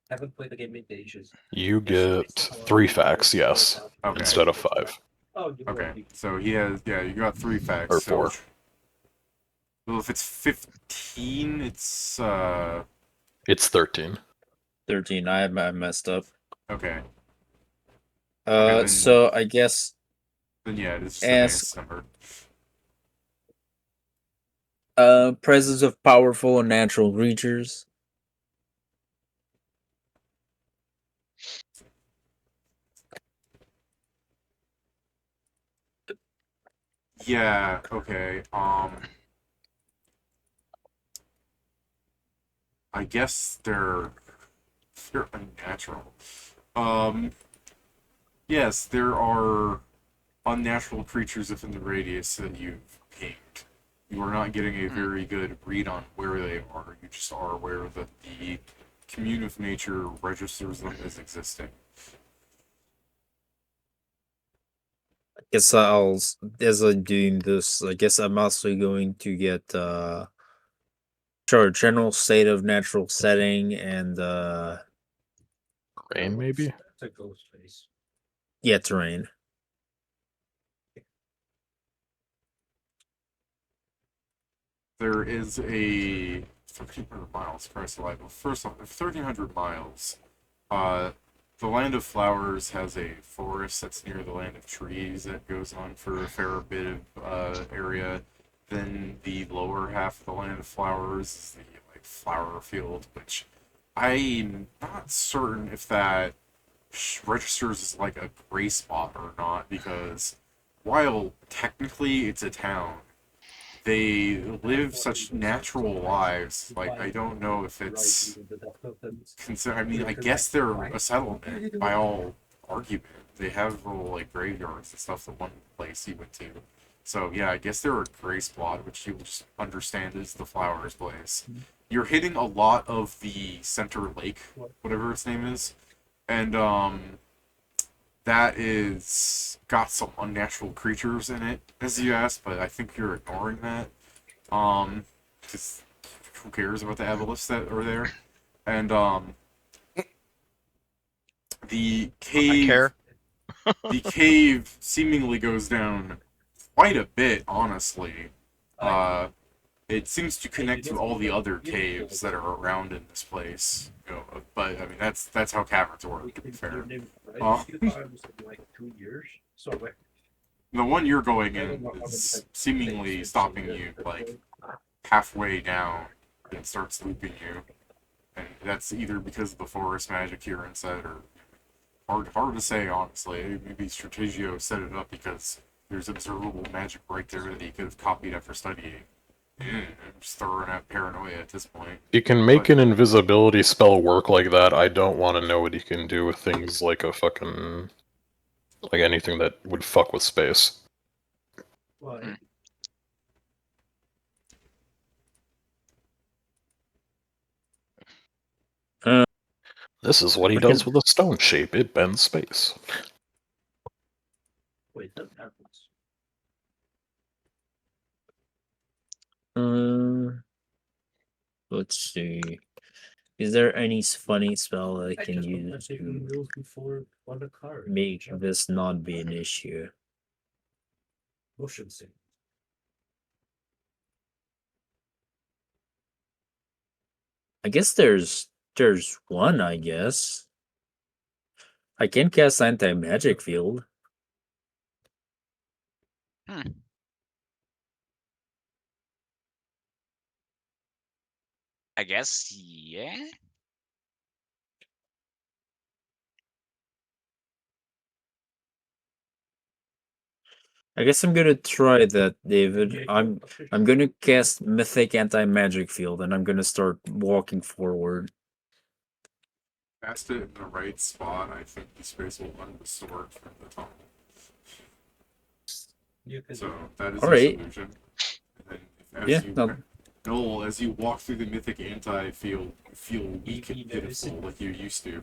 C: Haven't played the game in ages.
B: You get 3 facts, yes,
E: Okay.
B: instead of 5.
E: Okay. So he has, you got 3 facts.
B: Or
E: so-
B: 4.
E: Well, if it's 15, it's
B: It's 13.
H: 13. I messed up.
E: okay. then-
H: So I guess
E: Then yeah, it's just a
H: Ask-
E: base number.
H: presence of powerful and natural creatures.
E: Yeah. Okay. I guess they're unnatural. Yes, there are unnatural creatures within the radius that you've pinged. You are not getting a very good read on where they are. You just are aware that the commune of nature registers them as existing.
H: I guess as I'm doing this, I guess I'm also going to get sure, general state of natural setting and
B: Rain, maybe?
C: It's a ghost face.
H: yeah, terrain.
E: there is a 1,300 miles. Christ alive. Well, first off, 1,300 miles. The Land of Flowers has a forest that's near the Land of Trees that goes on for a fair bit of area. Then the lower half of the Land of Flowers is the like flower field, which I'm not certain if that registers as like a gray spot or not, because while technically it's a town, they live such natural lives. Like, I don't know if it's I mean, I guess they're a settlement by all argument. They have little like graveyards and stuff. The one place you went to, so yeah, I guess they're a gray spot, which you just understand is the Flowers place. You're hitting a lot of the Center Lake, whatever its name is, and that is got some unnatural creatures in it, as you asked, but I think you're ignoring that. Because who cares about the aboliths that are there? And the
G: I
E: cave,
G: care.
E: the cave seemingly goes down quite a bit, honestly. It seems to connect to all the other caves that are around in this place. You know, but I mean, that's how caverns work, to be fair. The one you're going in is seemingly stopping you like halfway down and starts looping you, and that's either because of the forest magic here inside, or hard to say, honestly. Maybe Stratego set it up because there's observable magic right there that he could have copied after studying. I'm just throwing out paranoia at this point.
B: You can make an invisibility spell work like that. I don't want to know what you can do with things like a fucking... like anything that would fuck with space. This is what he does with a stone shape. It bends space.
C: Wait, that happens.
H: Let's see. Is there any funny spell I can use to make this not be an issue?
C: Motion sync.
H: I guess there's one, I guess. I can cast anti-magic field.
A: I guess, yeah.
H: I guess I'm gonna try that, David. I'm gonna cast Mythic Anti-Magic Field, and I'm gonna start walking forward.
E: Cast it in the right spot, I think the space will undistort from the tunnel. So that is the solution. And then Noel, as you walk through the Mythic Anti-field, you feel weak and pitiful like you used to.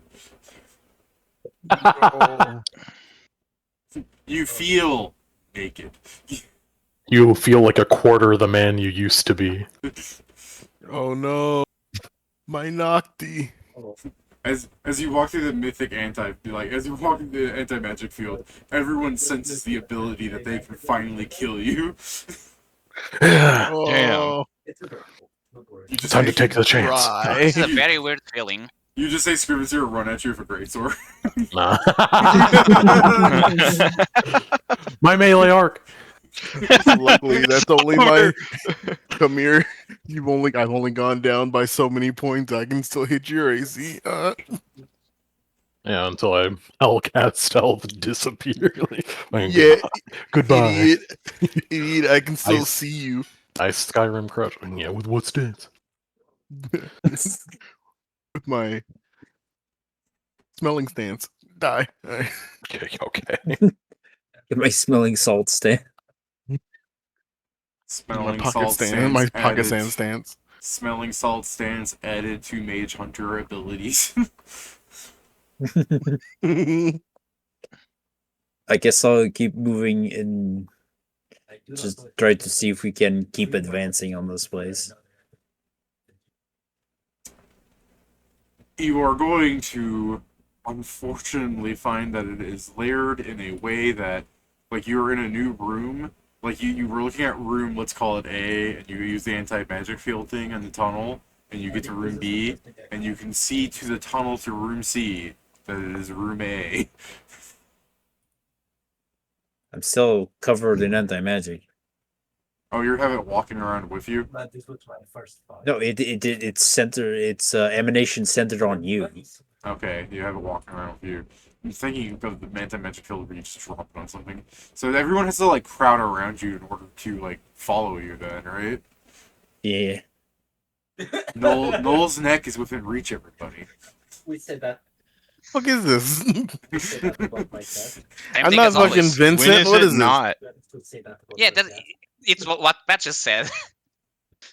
E: You feel naked.
B: You feel like a quarter the man you used to be.
D: Oh no, my Nocti.
E: As you walk through the Mythic as you walk through the anti-magic field, everyone senses the ability that they can finally kill you.
B: Damn. Time to take the chance.
A: This is a very weird feeling.
E: You just say Scriven's here run at you with a greatsword.
B: Nah. My melee arc.
D: Luckily, that's only my. Come here. I've only gone down by so many points. I can still hit your AC.
B: Yeah, until I Hellcat stealth disappear.
D: Yeah.
B: Goodbye.
D: Idiot. I can still see you.
B: I Skyrim crush. Yeah, with what stance?
D: With my smelling stance. Die.
B: Okay.
H: Get my smelling salt stand.
E: Smelling
D: my pocket
E: salt
D: stand.
E: stands
D: My pocket
E: added-
D: sand stance.
E: Smelling salt stands added to Mage Hunter abilities.
H: I guess I'll keep moving and just try to see if we can keep advancing on this place.
E: You are going to unfortunately find that it is layered in a way that, like, you're in a new room, Like you were looking at room, let's call it A, and you use the anti-magic field thing in the tunnel, and you get to room B, and you can see to the tunnel to room C that it is room A.
H: I'm still covered in anti-magic.
E: Oh, you have it walking around with you?
C: But this was my first thought.
H: No, it's emanation centered on you.
E: Okay, you have it walking around with you. I'm thinking of the anti-magic field where you just drop it on something. So everyone has to like crowd around you in order to like follow you then, right?
H: Yeah.
E: Noel's neck is within reach, everybody.
C: We said that.
D: Fuck is this?
C: We said that about my cat.
A: Same
D: I'm
A: thing
D: not
A: as
D: fucking
A: always.
D: Vincent.
G: When is
D: What
G: it
D: is this?
G: not?
C: We say that about
A: Yeah,
C: my
A: that,
C: cat.
A: it's what Pat just said.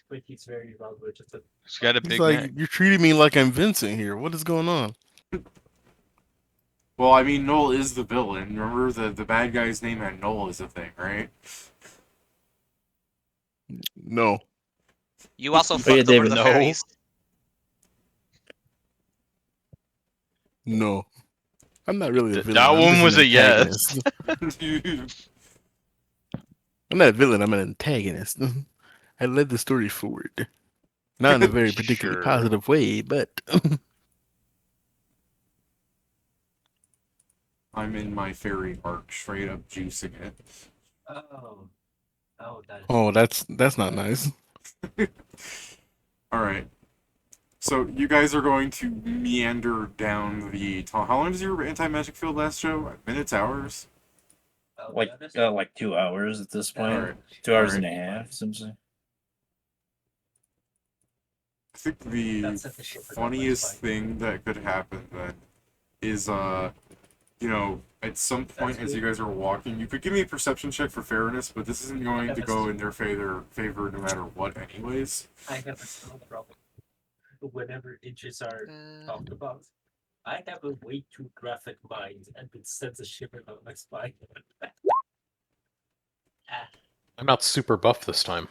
C: But he's very well registered.
G: He's got a
D: He's
G: big
D: like,
G: neck.
D: you're treating me like I'm Vincent here. What is going on?
E: Well, I mean, Noel is the villain. Remember, the bad guy's name had Noel as a thing, right?
D: No.
A: You also
H: yeah,
A: fucked over
H: David,
A: the
G: no.
A: fairies.
D: No. I'm not really a
G: Th-
D: villain.
G: that
D: I'm
G: one
D: just
G: was
D: an
G: a yes.
D: antagonist. I'm not a villain. I'm an antagonist. I led the story forward. Not in a very particularly
G: Sure.
D: positive way, but
E: I'm in my fairy arc, straight up juicing it.
C: Oh. Oh, that is.
D: oh, that's not nice.
E: Alright. So, you guys are going to meander down the tunnel. How long does your anti-magic field last, Joe? Minutes, hours?
H: Like 2 hours at this point.
E: Alright.
H: 2 hours
E: Alright.
H: and a half, something.
E: I think the
C: That's at the ship.
E: funniest thing that could happen then is, you know, at some point as you guys are walking, you could give me a perception check for fairness, but this isn't going to go in their favor no matter what anyways.
C: I have a small problem. Whenever inches are
A: Uh,
C: talked about, I have a way too graphic mind and it sends a shiver down my spine.
B: I'm not super buff this time.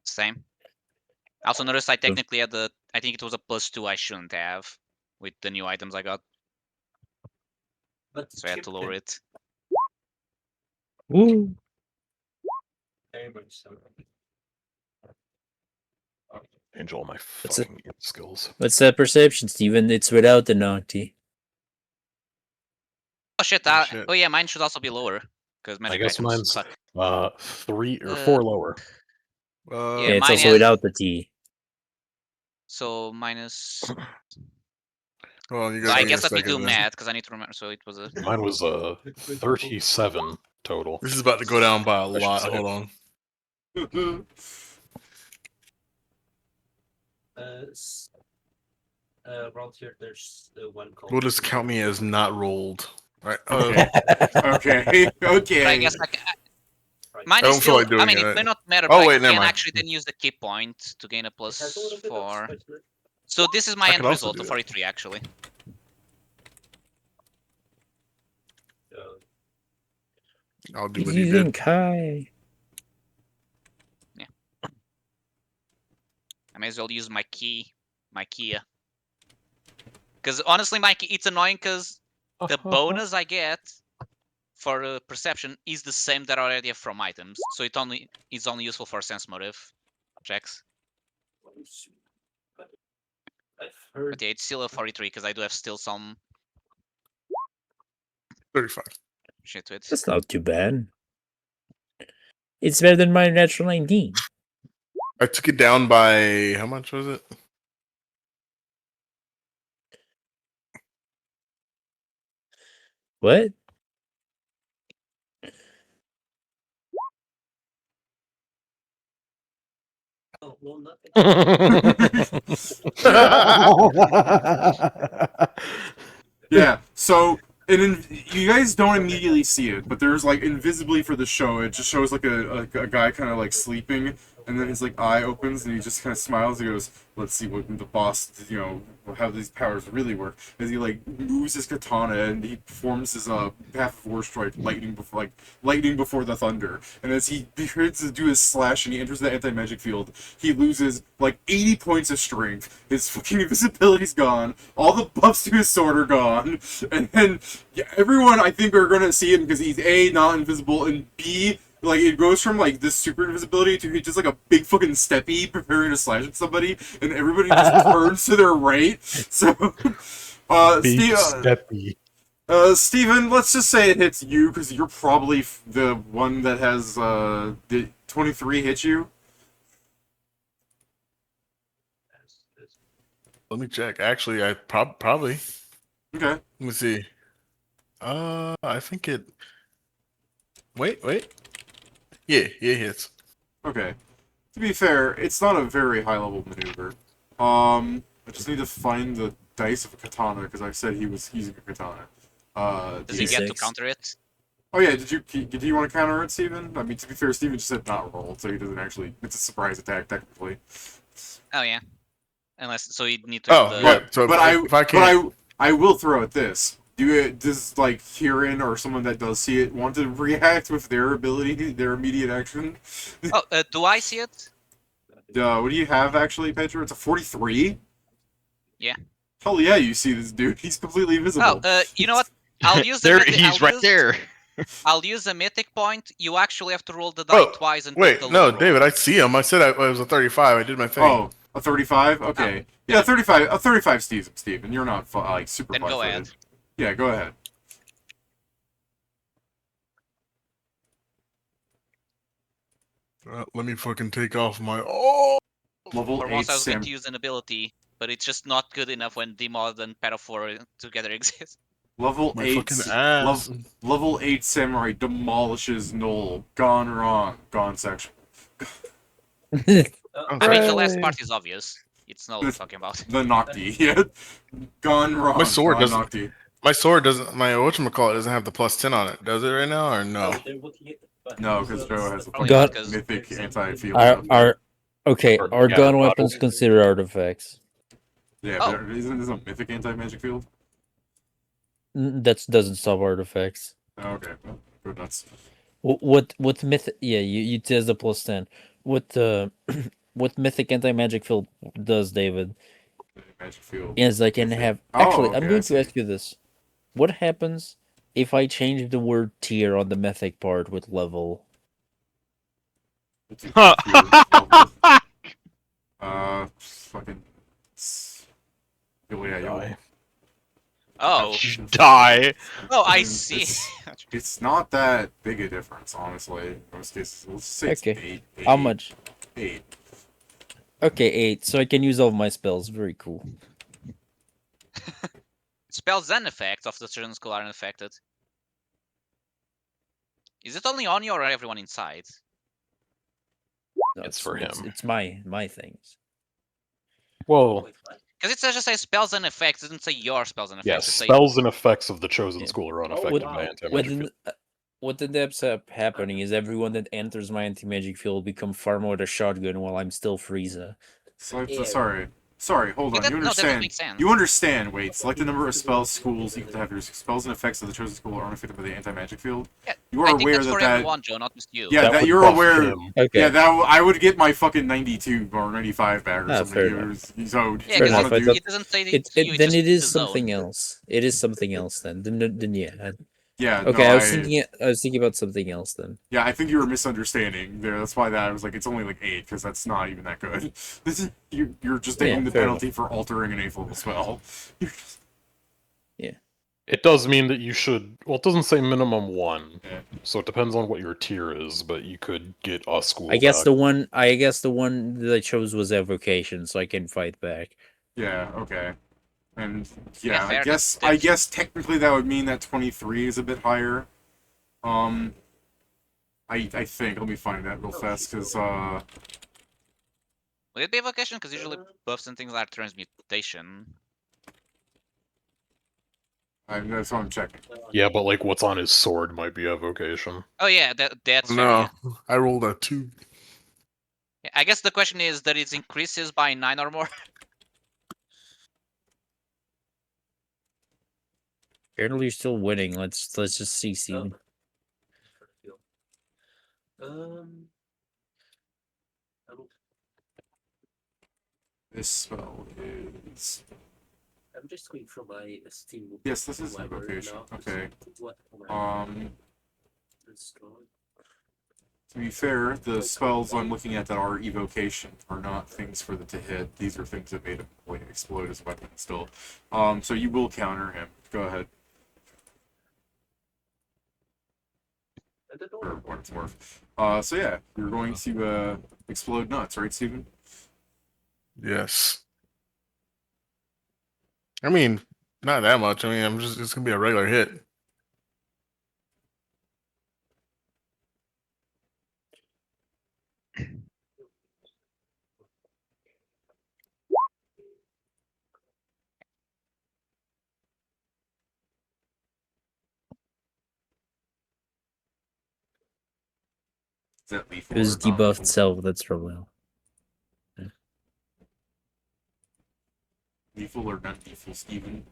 A: Same. I also noticed I technically had I think it was a +2 I shouldn't have with the new items I got,
C: But
A: so I had to lower it.
H: Woo!
C: Very much so.
B: Angel, my
H: That's it.
B: fucking skills.
H: What's that perception, Steven? It's without the Nocti.
A: Oh shit!
D: Oh, shit.
A: Oh yeah, mine should also be lower because
B: I
A: magic
B: guess
A: items
B: mine's
A: suck.
B: 3 or 4 lower.
H: Yeah,
A: Yeah,
H: it's
A: mine
H: also
A: has-
H: without the T.
A: So minus.
D: Well, you
A: So
D: guys
A: I
D: give me a
A: guess let me
D: second
A: do
D: then.
A: math because I need to remember. So it was a.
B: Mine was 37 total.
D: This is about to go down by a
B: should
D: lot.
B: say.
D: Hold on.
C: Around here, there's one called.
D: We'll just count me as not rolled. Right.
E: Okay. Okay. Okay.
A: But I guess mine
D: I
A: is
D: don't feel
A: still.
D: like doing
A: I mean,
D: it.
A: it may not matter.
D: Oh,
A: But
D: wait,
A: I
D: never
A: can
D: mind.
A: actually then use the key point to gain a
C: It has a little bit of
A: +4.
C: special-
A: So this is my
D: I
A: end
D: could also
A: result
D: do
A: of
D: that.
A: 43 actually.
D: I'll do
H: He's
D: what he
H: using
D: did.
H: Kai.
A: I may as well use my key, my Kia. Because honestly, my key, it's annoying because the bonus I get for perception is the same that I already have from items. So it's only useful for sense motive checks.
C: I've heard.
A: But yeah, it's still a 43 because I do have still some
D: 35.
A: shit to it.
H: That's not too bad. It's better than my natural 19.
D: I took it down by how much was it?
H: What?
C: Oh, well, nothing.
E: Yeah, so you guys don't immediately see it, but there's like invisibly for the show, it just shows like a guy kind of like sleeping, and then his like eye opens and he just kind of smiles. He goes, "Let's see what the boss, you know, how these powers really work." As he like moves his katana and he performs his half of war strike, lightning before the thunder. And as he begins to do his slash and he enters the anti-magic field, he loses like 80 points of strength. His fucking invisibility's gone. All the buffs to his sword are gone. And then everyone I think are gonna see him because he's A, not invisible, and B, like it goes from like this super invisibility to just like a big fucking steppy preparing to slash at somebody, and everybody just turns to their right. So,
B: Big
E: Steve,
B: steppy.
E: Steven, let's just say it hits you because you're probably the one that has the 23 hit you.
D: Let me check. Actually, I probably.
E: Okay.
D: Let me see. I think it. Wait. Yeah, it hits.
E: Okay. To be fair, it's not a very high level maneuver. I just need to find the dice of a katana because I said he was using a katana.
A: Does he get to
H: D6.
A: counter it?
E: Oh yeah, did you want to counter it, Steven? I mean, to be fair, Steven just said not roll, so he doesn't actually. It's a surprise attack technically.
A: Oh yeah. Unless so you need to.
D: Oh,
A: have the,
D: yeah. So if I can't,
E: I will throw at this. Does like Kieran or someone that does see it want to react with their ability, their immediate action?
A: Oh, do I see it?
E: What do you have actually, Pedro? It's a 43.
A: Yeah.
E: Hell yeah, you see this dude. He's completely invisible.
A: Oh, you know what? I'll use
G: there,
A: the mythic,
G: he's right there.
A: I'll use a mythic point. You actually have to roll the die twice and
D: wait,
A: take the
D: no,
A: low roll.
D: David, I see him. I said I was a 35. I did my thing.
E: Oh, a 35? Okay. Yeah, 35. A 35, Steven. You're not like super
A: Then go ahead.
E: Yeah, go ahead.
D: Let me fucking take off my. Oh!
E: Level
A: For
E: 8
A: once I was going
E: Sam.
A: to use an ability, but it's just not good enough when Demod and Parafor together exist.
E: Level
D: My
E: 8.
D: fucking ass.
E: Level 8 Samurai demolishes Knoll. Gone wrong. Gone section.
A: I mean, the last part is obvious. It's no talking about.
E: The Nocti. Yeah. Gone wrong.
D: My sword
E: Gone
D: doesn't.
E: Nocti.
D: My sword doesn't. My whatchamacallit doesn't have the +10 on it. Does it right now or no?
E: No, because Joe has a
A: Probably
H: God-
A: not, 'cause-
E: mythic anti-field.
H: Are okay?
B: Or-
H: Are
B: yeah,
H: gun
B: not-
H: weapons considered artifacts?
E: Yeah,
A: Oh.
E: but isn't this a mythic anti-magic field?
H: That doesn't stop artifacts.
E: Oh, okay, well, go nuts.
H: What myth? Yeah, you test the +10. What what mythic anti-magic field does, David?
E: Magic field.
H: Is I can
E: Mythic.
H: have.
E: Oh,
H: Actually,
E: okay,
H: I'm
E: I
H: going
E: see.
H: to ask you this: what happens if I change the word tier on the mythic part with level?
E: What's your field? Fucking. Oh, yeah, you'll.
B: Die.
A: Oh,
G: Die.
A: oh, I
E: mean,
A: see.
E: It's not that big a difference, honestly. In most cases, let's say it's
H: Okay.
E: 8.
H: How much?
E: 8.
H: Okay, 8. So I can use all my spells. Very cool.
A: Spells and effects of the chosen school are unaffected. Is it only on you or everyone inside?
H: No,
B: It's for him.
H: It's my things.
B: Well,
A: Because it says just say spells and effects. It doesn't say your spells and effects.
B: yes,
A: It say
B: spells and effects of the chosen
H: Yeah.
B: school are
H: What,
B: unaffected by anti-magic
H: what,
B: field.
H: what ends up happening is everyone that enters my anti-magic field become far more a shotgun while I'm still Frieza.
E: Sorry, hold on.
A: Yeah,
E: You
A: no, that doesn't
E: understand.
A: make sense.
E: You understand, wait. Select the number of spells schools equal to have your spells and effects of the chosen school are unaffected by the anti-magic field.
A: Yeah,
E: You
A: I
E: are
A: think
E: aware
A: that's
E: that
A: for
E: that.
A: everyone, Joe, not just you.
E: Yeah,
B: That
E: that
B: would
E: you're
B: buff
E: aware.
B: him.
H: Okay.
E: Yeah, that I would get my fucking 92 or 95 back or
H: Ah,
E: something.
H: fair
E: So,
A: Yeah,
H: Fair
A: because
H: enough, I
A: it,
H: thought-
A: it doesn't say
H: It,
A: it's you,
H: then
A: just
H: it is
A: the zone.
H: something else. It is something else then. Then yeah.
E: yeah,
H: Okay,
E: no,
H: I was thinking about something else then.
E: Yeah, I think you were misunderstanding there. That's why I was like, it's only like 8 because that's not even that good. This is you're just taking
H: Yeah,
E: the
H: fair
E: penalty for altering an 8th level spell.
B: It does mean that you should. Well, it doesn't say minimum 1,
E: Yeah.
B: so it depends on what your tier is. But you could get a school.
H: I guess
B: back.
H: the one that I chose was evocation, so I can fight back.
E: Yeah, okay. And
A: Yeah,
E: yeah,
A: fair,
E: I guess technically that would mean that 23 is a bit higher. I think let me find that real fast because
A: Will it be evocation? Because usually buffs and things like transmutation.
E: that's what I'm checking.
B: Yeah, but like what's on his sword might be evocation.
A: Oh yeah, that's fair,
D: No,
A: yeah.
D: I rolled a 2.
A: Yeah, I guess the question is that it increases by 9 or more.
H: Apparently, you're still winning. Let's just see.
E: This spell is
C: I'm just going from my Steam.
E: yes, this is
C: library
E: evocation.
C: now.
E: Okay.
C: What?
E: Um,
C: Install.
E: To be fair, the spells I'm looking at that are evocation are not things for the to hit. These are things that made him explode his weapon still. So you will counter him. Go ahead. For what it's worth. So yeah, you're going to explode nuts, right, Steven?
D: Yes. I mean, not that much. I mean, it's gonna be a regular hit.
E: Is that lethal
H: It was
E: or not
H: debuffed
E: lethal?
H: self. That's probably all.
E: Lethal or not lethal, Steven?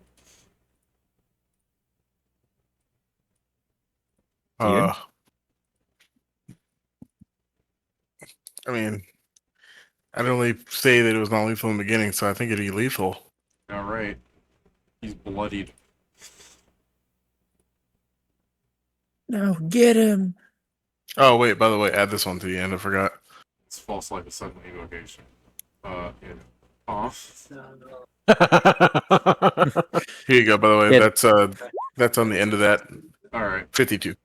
D: I mean, I didn't really say that it was not lethal in the beginning, so I think it'd be lethal.
E: Alright. He's bloodied.
H: No, get him.
D: Oh wait, by the way, add this one to the end. I forgot.
E: It's false life is suddenly evocation. Yeah. Off.
D: Here you go. By the way,
H: Yep.
D: that's on the end of that.
E: Alright.
D: 52.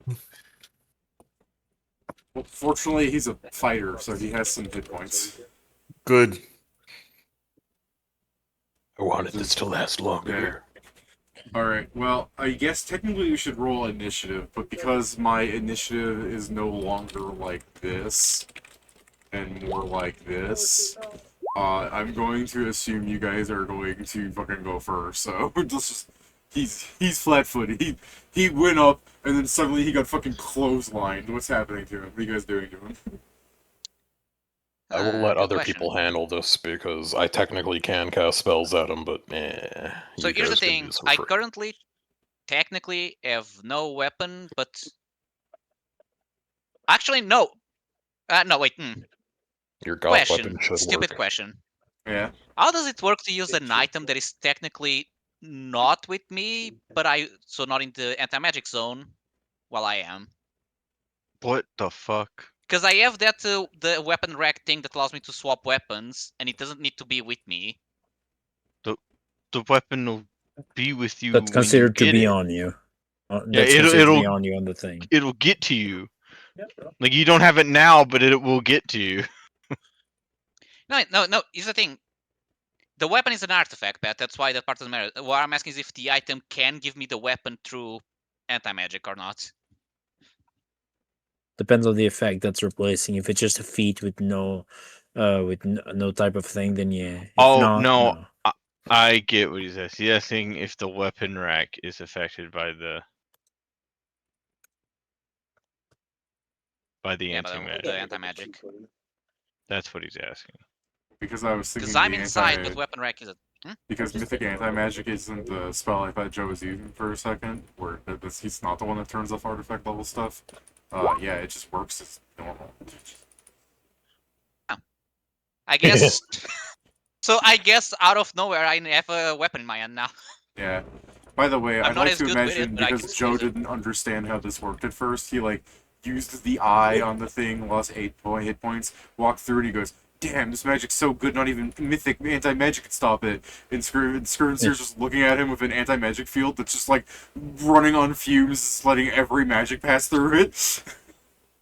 E: Well, fortunately, he's a fighter, so he has some hit points.
D: Good.
B: I wanted this to last longer.
E: Alright, well, I guess technically you should roll initiative, but because my initiative is no longer like this, and more like this, I'm going to assume you guys are going to fucking go first, so just... He's flat-footed. He went up, and then suddenly he got fucking clotheslined. What's happening to him? What are you guys doing to him?
B: I will let
A: Good
B: other
A: question.
B: people handle this because I technically can cast spells at them, but
A: So
B: you
A: here's the
B: guys can
A: thing.
B: use them
A: I
B: for-
A: currently, technically, have no weapon, but... Actually, no. No, wait.
B: Your god
A: Question.
B: weapon should
A: Stupid
B: work.
A: question.
E: Yeah.
A: How does it work to use an item that is technically not with me, but so not in the anti-magic zone, while I am?
G: What the fuck?
A: Because I have that the weapon rack thing that allows me to swap weapons, and it doesn't need to be with me.
G: The weapon will be with you.
H: That's
G: when you
H: considered to
G: get
H: be
G: it.
H: on you.
G: Yeah,
H: That's considered to be
G: it'll
H: on you on the thing.
G: it'll get to you. Like you don't have it now, but it will get to you.
A: No. Here's the thing. The weapon is an artifact, Pat. That's why that part doesn't matter. What I'm asking is if the item can give me the weapon through anti-magic or not.
H: Depends on the effect that's replacing. If it's just a feat with no type of thing, then yeah. If
G: Oh
H: not,
G: no, I get what he's asking. He's asking if the weapon rack is affected by the
A: Yeah, but
G: anti-magic.
A: the anti-magic.
G: That's what he's asking.
E: Because I was thinking
A: Because I'm
E: the
A: inside, but weapon rack is a...
E: Because Mythic Anti-Magic isn't the spell I thought Joe was using for a second, where he's not the one that turns off artifact level stuff. Yeah, it just works as normal.
A: I guess... So I guess out of nowhere I have a weapon in my hand now.
E: Yeah. By the way,
A: I'm
E: I'd
A: not
E: like
A: as
E: to
A: good with
E: imagine,
A: it, but I can
E: because
A: still
E: Joe
A: use it.
E: didn't understand how this worked at first, he, used the eye on the thing, lost 8 hit points, walked through it, he goes, damn, this magic's so good, not even Mythic Anti-Magic could stop it. And Sear's just looking at him with an anti-magic field that's just, running on fumes, letting every magic pass through it.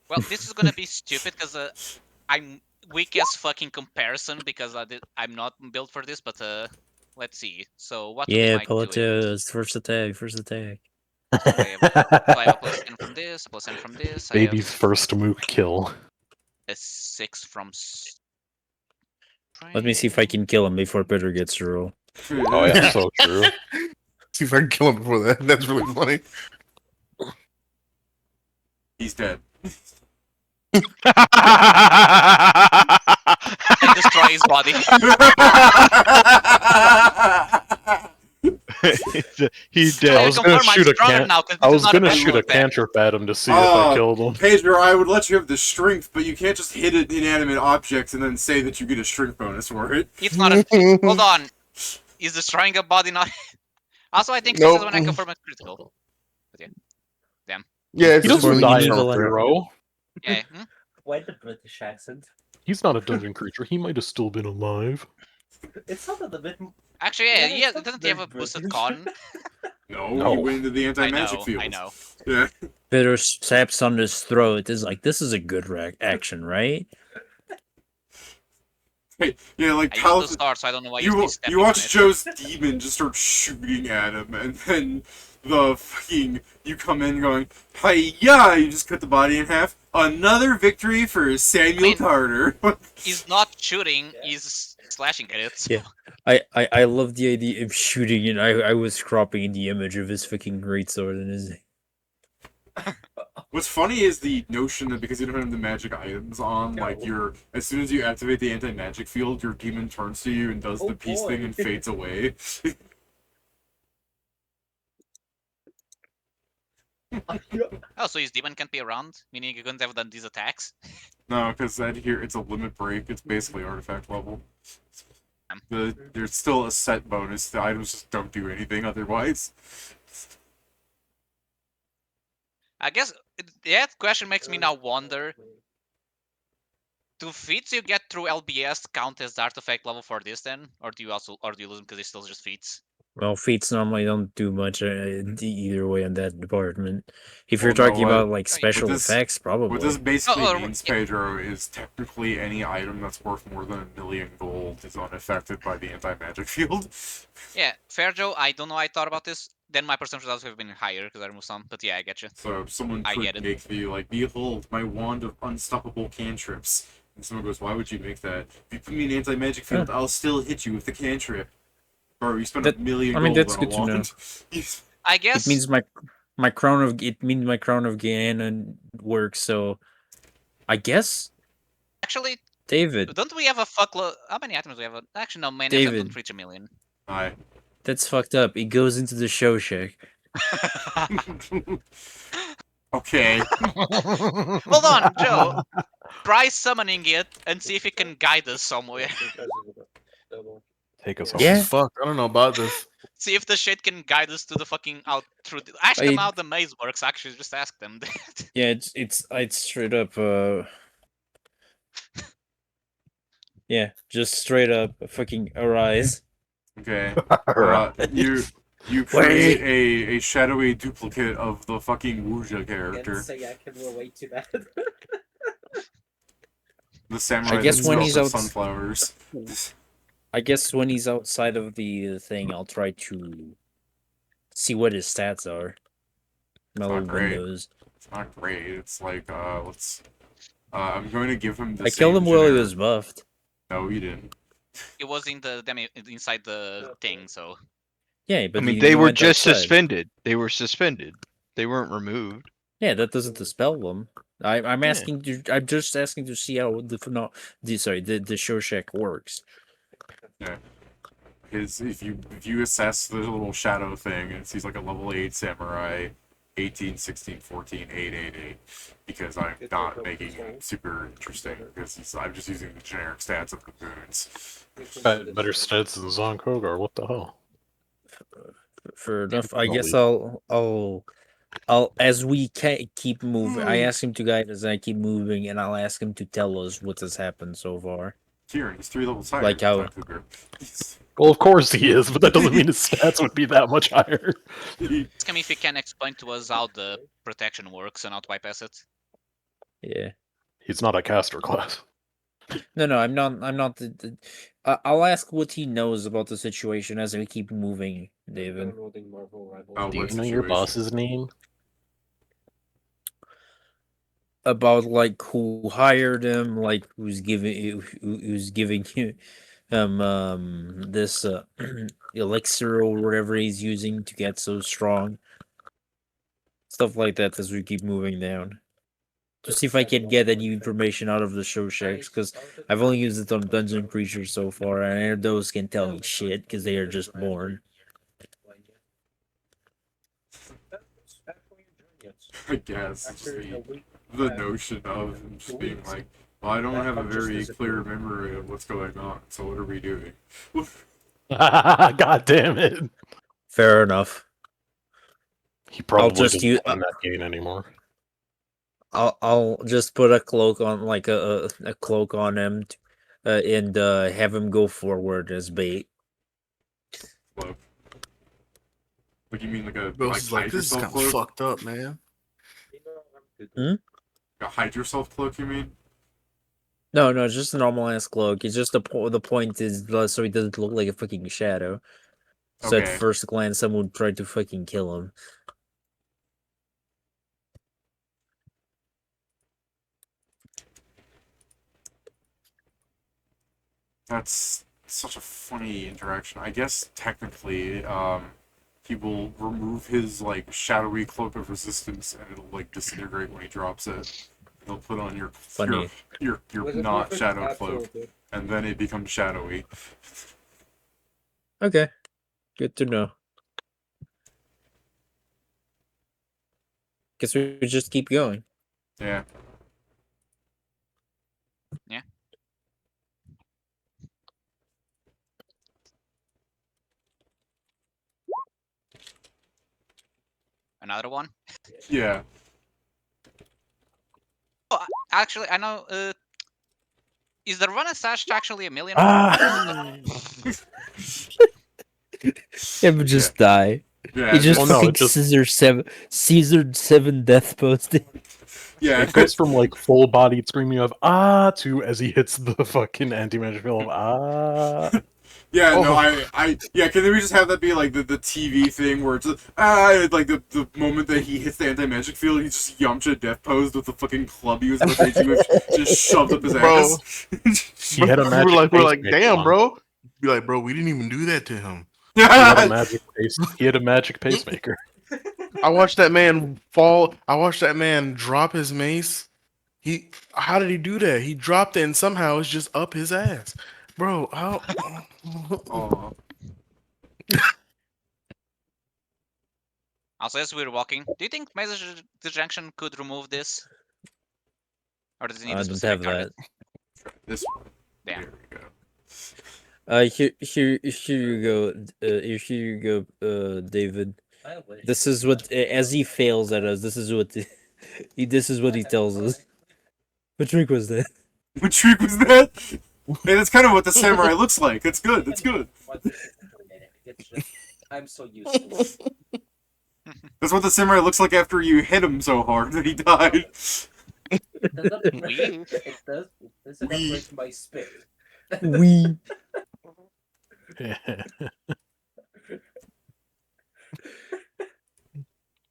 A: Well, this is gonna be stupid because I'm weak as fucking comparison because I'm not built for this, but let's see. So what
H: yeah,
A: we might do is...
H: first attack.
A: So I have a plus 10 from this, a plus 10 from this.
B: Baby's first mook kill.
A: A 6 from...
H: Let me see if I can kill him before Pedro gets to roll.
B: Oh yeah, so true.
D: See if I can kill him before that. That's really funny.
E: He's dead.
A: And destroy his body.
G: He's
A: So
G: dead.
B: I was gonna
A: confirm I'm
B: shoot a
A: stronger
B: can-
A: now, 'cause
B: I
A: this
B: was
A: is not
B: gonna
A: a
B: shoot a
A: bad pack.
B: cantrip at him to see if I killed him.
E: Pedro, I would let you have the strength, but you can't just hit an inanimate object and then say that you get a strength bonus for it.
A: It's not a... Hold on. Is destroying a body not... Also, I think this is when I confirm a critical. But yeah.
D: Yeah, it's
B: He
D: just
B: doesn't
D: when
B: die
D: you
B: in
H: evil
B: a zero.
A: Yeah.
C: Why the British accent?
B: He's not a dungeon creature. He might have still been alive.
C: It sounded a bit.
A: Actually,
C: Yeah,
A: yeah,
C: it's not
A: doesn't he have a
C: very
A: boosted
C: British.
A: con?
E: No,
B: No.
E: he went into the anti-magic field.
A: I know.
E: Yeah.
H: Pedro snaps on his throat. Is like, this is a good action, right?
E: Hey, yeah, like
A: I used
E: Pal-
A: to start, so I don't know why you
E: you
A: stepping
E: you
A: on
E: watch
A: it.
E: Joe's demon just start shooting at him, and then the fucking you come in going, "Hi-ya!" You just cut the body in half. Another victory for Samuel Carter.
A: He's not shooting, he's slashing at it. So.
H: Yeah. I love the idea of shooting, and I was cropping the image of his fucking greatsword and his.
E: What's funny is the notion that because you don't have the magic items on, like as soon as you activate the anti-magic field, your demon turns to you and does the peace thing and fades away.
A: Oh, so his demon can't be around, meaning you couldn't have done these attacks.
E: No, because that here it's a limit break. It's basically artifact level. There's still a set bonus. The items just don't do anything otherwise.
A: I guess that question makes me now wonder: do feats you get through LBS count as artifact level for this then, or do you lose them because it's still just feats?
H: Well, feats normally don't do much either way on that department. If you're
E: Well, no,
H: talking about like special
E: this-
H: effects, probably.
E: What this basically
A: Oh,
E: means, Pedro, is technically any item that's worth more than 1,000,000 gold is unaffected by the anti-magic field.
A: Yeah, fair Joe. I don't know. I thought about this. Then my percentage would have been higher because I removed some. But yeah, I get you.
E: So someone
A: I
E: could
A: get it.
E: make the like, behold, my wand of unstoppable cantrips. And someone goes, why would you make that? If you put me in anti-magic field, I'll still hit you with the cantrip. Bro, you spent
H: That-
E: 1,000,000
H: I mean,
E: gold
H: that's
E: on a
H: good to know.
E: wand.
A: I guess
H: It means my crown of Ganon works. So, I guess
A: actually,
H: David,
A: don't we have a fuckload? How many items do we have? Actually, no, many of them
H: David.
A: don't reach 1,000,000.
E: Hi.
H: that's fucked up. It goes into the show shack.
E: Okay.
A: Hold on, Joe. Try summoning it and see if it can guide us somewhere.
B: Take us home.
H: Yeah.
D: Fuck, I don't know about this.
A: See if the shit can guide us to the fucking out through. Ask them
H: I-
A: how the maze works. Actually, just ask them.
H: Yeah, it's straight up. Yeah, just straight up fucking arise.
E: Okay.
B: Alright.
E: You create a shadowy duplicate of the fucking Wuja character.
C: Say I can relate to that.
E: The samurai
H: I guess
E: that
H: when
E: sells
H: he's
E: the
H: out-
E: sunflowers.
H: I guess when he's outside of the thing, I'll try to see what his stats are. My
E: Not
H: little
E: great.
H: windows.
E: It's not great. It's like, let's... I'm going to give him the
H: I killed him
E: same
H: while he
E: generic-
H: was buffed.
E: No, you didn't.
A: It was in the inside the thing, so
H: Yeah, but
G: I mean,
H: he
G: they were
H: went
G: just
H: outside.
G: suspended. They were suspended. They weren't removed.
H: Yeah, that doesn't dispel them. I'm asking. I'm just asking to see how the show shack works.
E: If you assess the little shadow thing, and he's like a level 8 samurai, 18, 16, 14, 8, 8, 8. Because I'm not making him super interesting, because I'm just using the generic stats of the boons.
B: Better stats than Zon Kogar. What the hell?
H: For enough, I
B: I'll
H: guess
B: leave.
H: I'll as we keep moving. I ask him to guide as I keep moving, and I'll ask him to tell us what has happened so far.
E: Kieran, he's 3 levels higher.
H: Like how-
E: than Cougar.
B: Well, of course he is, but that doesn't mean his stats would be that much higher.
A: ask him if he can explain to us how the protection works and how to bypass it.
H: Yeah.
B: He's not a caster class.
H: No, I'm not. I'm not. I'll ask what he knows about the situation as we keep moving, David.
E: Oh,
B: Do you
E: what
B: know your
E: situation?
B: boss's name?
H: About like who hired him, like who's giving you this elixir or whatever he's using to get so strong. Stuff like that as we keep moving down. To see if I can get any information out of the show shacks, because I've only used it on dungeon creatures so far, and those can tell me shit because they are just born.
E: I guess. It's the notion of him just being like, well, I don't have a very clear memory of what's going on, so what are we doing?
B: God damn it.
H: Fair enough.
B: He probably
H: just
B: doesn't
H: use-
B: play that game anymore.
H: I'll just put a cloak on, like a cloak on him, and have him go forward as bait.
E: Cloak. What do you mean, like a
D: Bill's
E: like
D: is like,
E: hide
D: this is
E: yourself
D: kind of
E: cloak?
D: fucked up, man.
E: A hide yourself cloak, you mean?
H: No, it's just a normal ass cloak. It's just the point is so he doesn't look like a fucking shadow. So at
E: Okay.
H: first glance, someone would try to fucking kill him.
E: That's such a funny interaction. I guess technically, he will remove his like shadowy cloak of resistance, and it'll like disintegrate when he drops it. He'll put on your
H: Funny.
E: your not shadow cloak, and then it becomes shadowy.
H: Okay, good to know. Guess we just keep going.
E: Yeah.
A: Another one.
E: Yeah.
A: Oh, actually, I know. Is the Renaissance actually a million?
H: Him just die.
E: Yeah.
H: He just
B: Well, no,
H: fucking
B: it just-
H: scissored seven death posted.
E: Yeah.
B: It goes from like full-bodied screaming of "ah" to as he hits the fucking anti-magic field of "ah."
E: Yeah, no,
B: Oh.
E: yeah, can we just have that be like the TV thing where it's like the moment that he hits the anti-magic field, he just Yamcha death posed with the fucking club he was about to hit you with, just shoved up his
D: Bro.
E: ass.
B: He had a magic
D: we're like,
B: pacemaker
D: damn,
B: on.
D: bro. Be like, bro, we didn't even do that to him.
B: He had a magic pacemaker.
D: I watched that man fall. I watched that man drop his mace. How did he do that? He dropped it and somehow it's just up his ass, bro. How?
E: Oh,
A: Also, as we're walking, do you think Message Disjunction could remove this? Or does it need
H: I
A: a
H: don't
A: specific
H: have
A: target?
H: that.
E: this one.
A: Damn.
E: There we go.
H: Here you go. Here you go, David. This is what, as he fails at us. This is what he tells us. What trick was that?
E: What trick was that? Hey, that's kind of what the samurai looks like. That's good. That's good.
C: I'm so used to it.
E: That's what the samurai looks like after you hit him so hard that he died.
C: It doesn't break you. It does. It doesn't
E: We-
C: break my spirit.
H: We.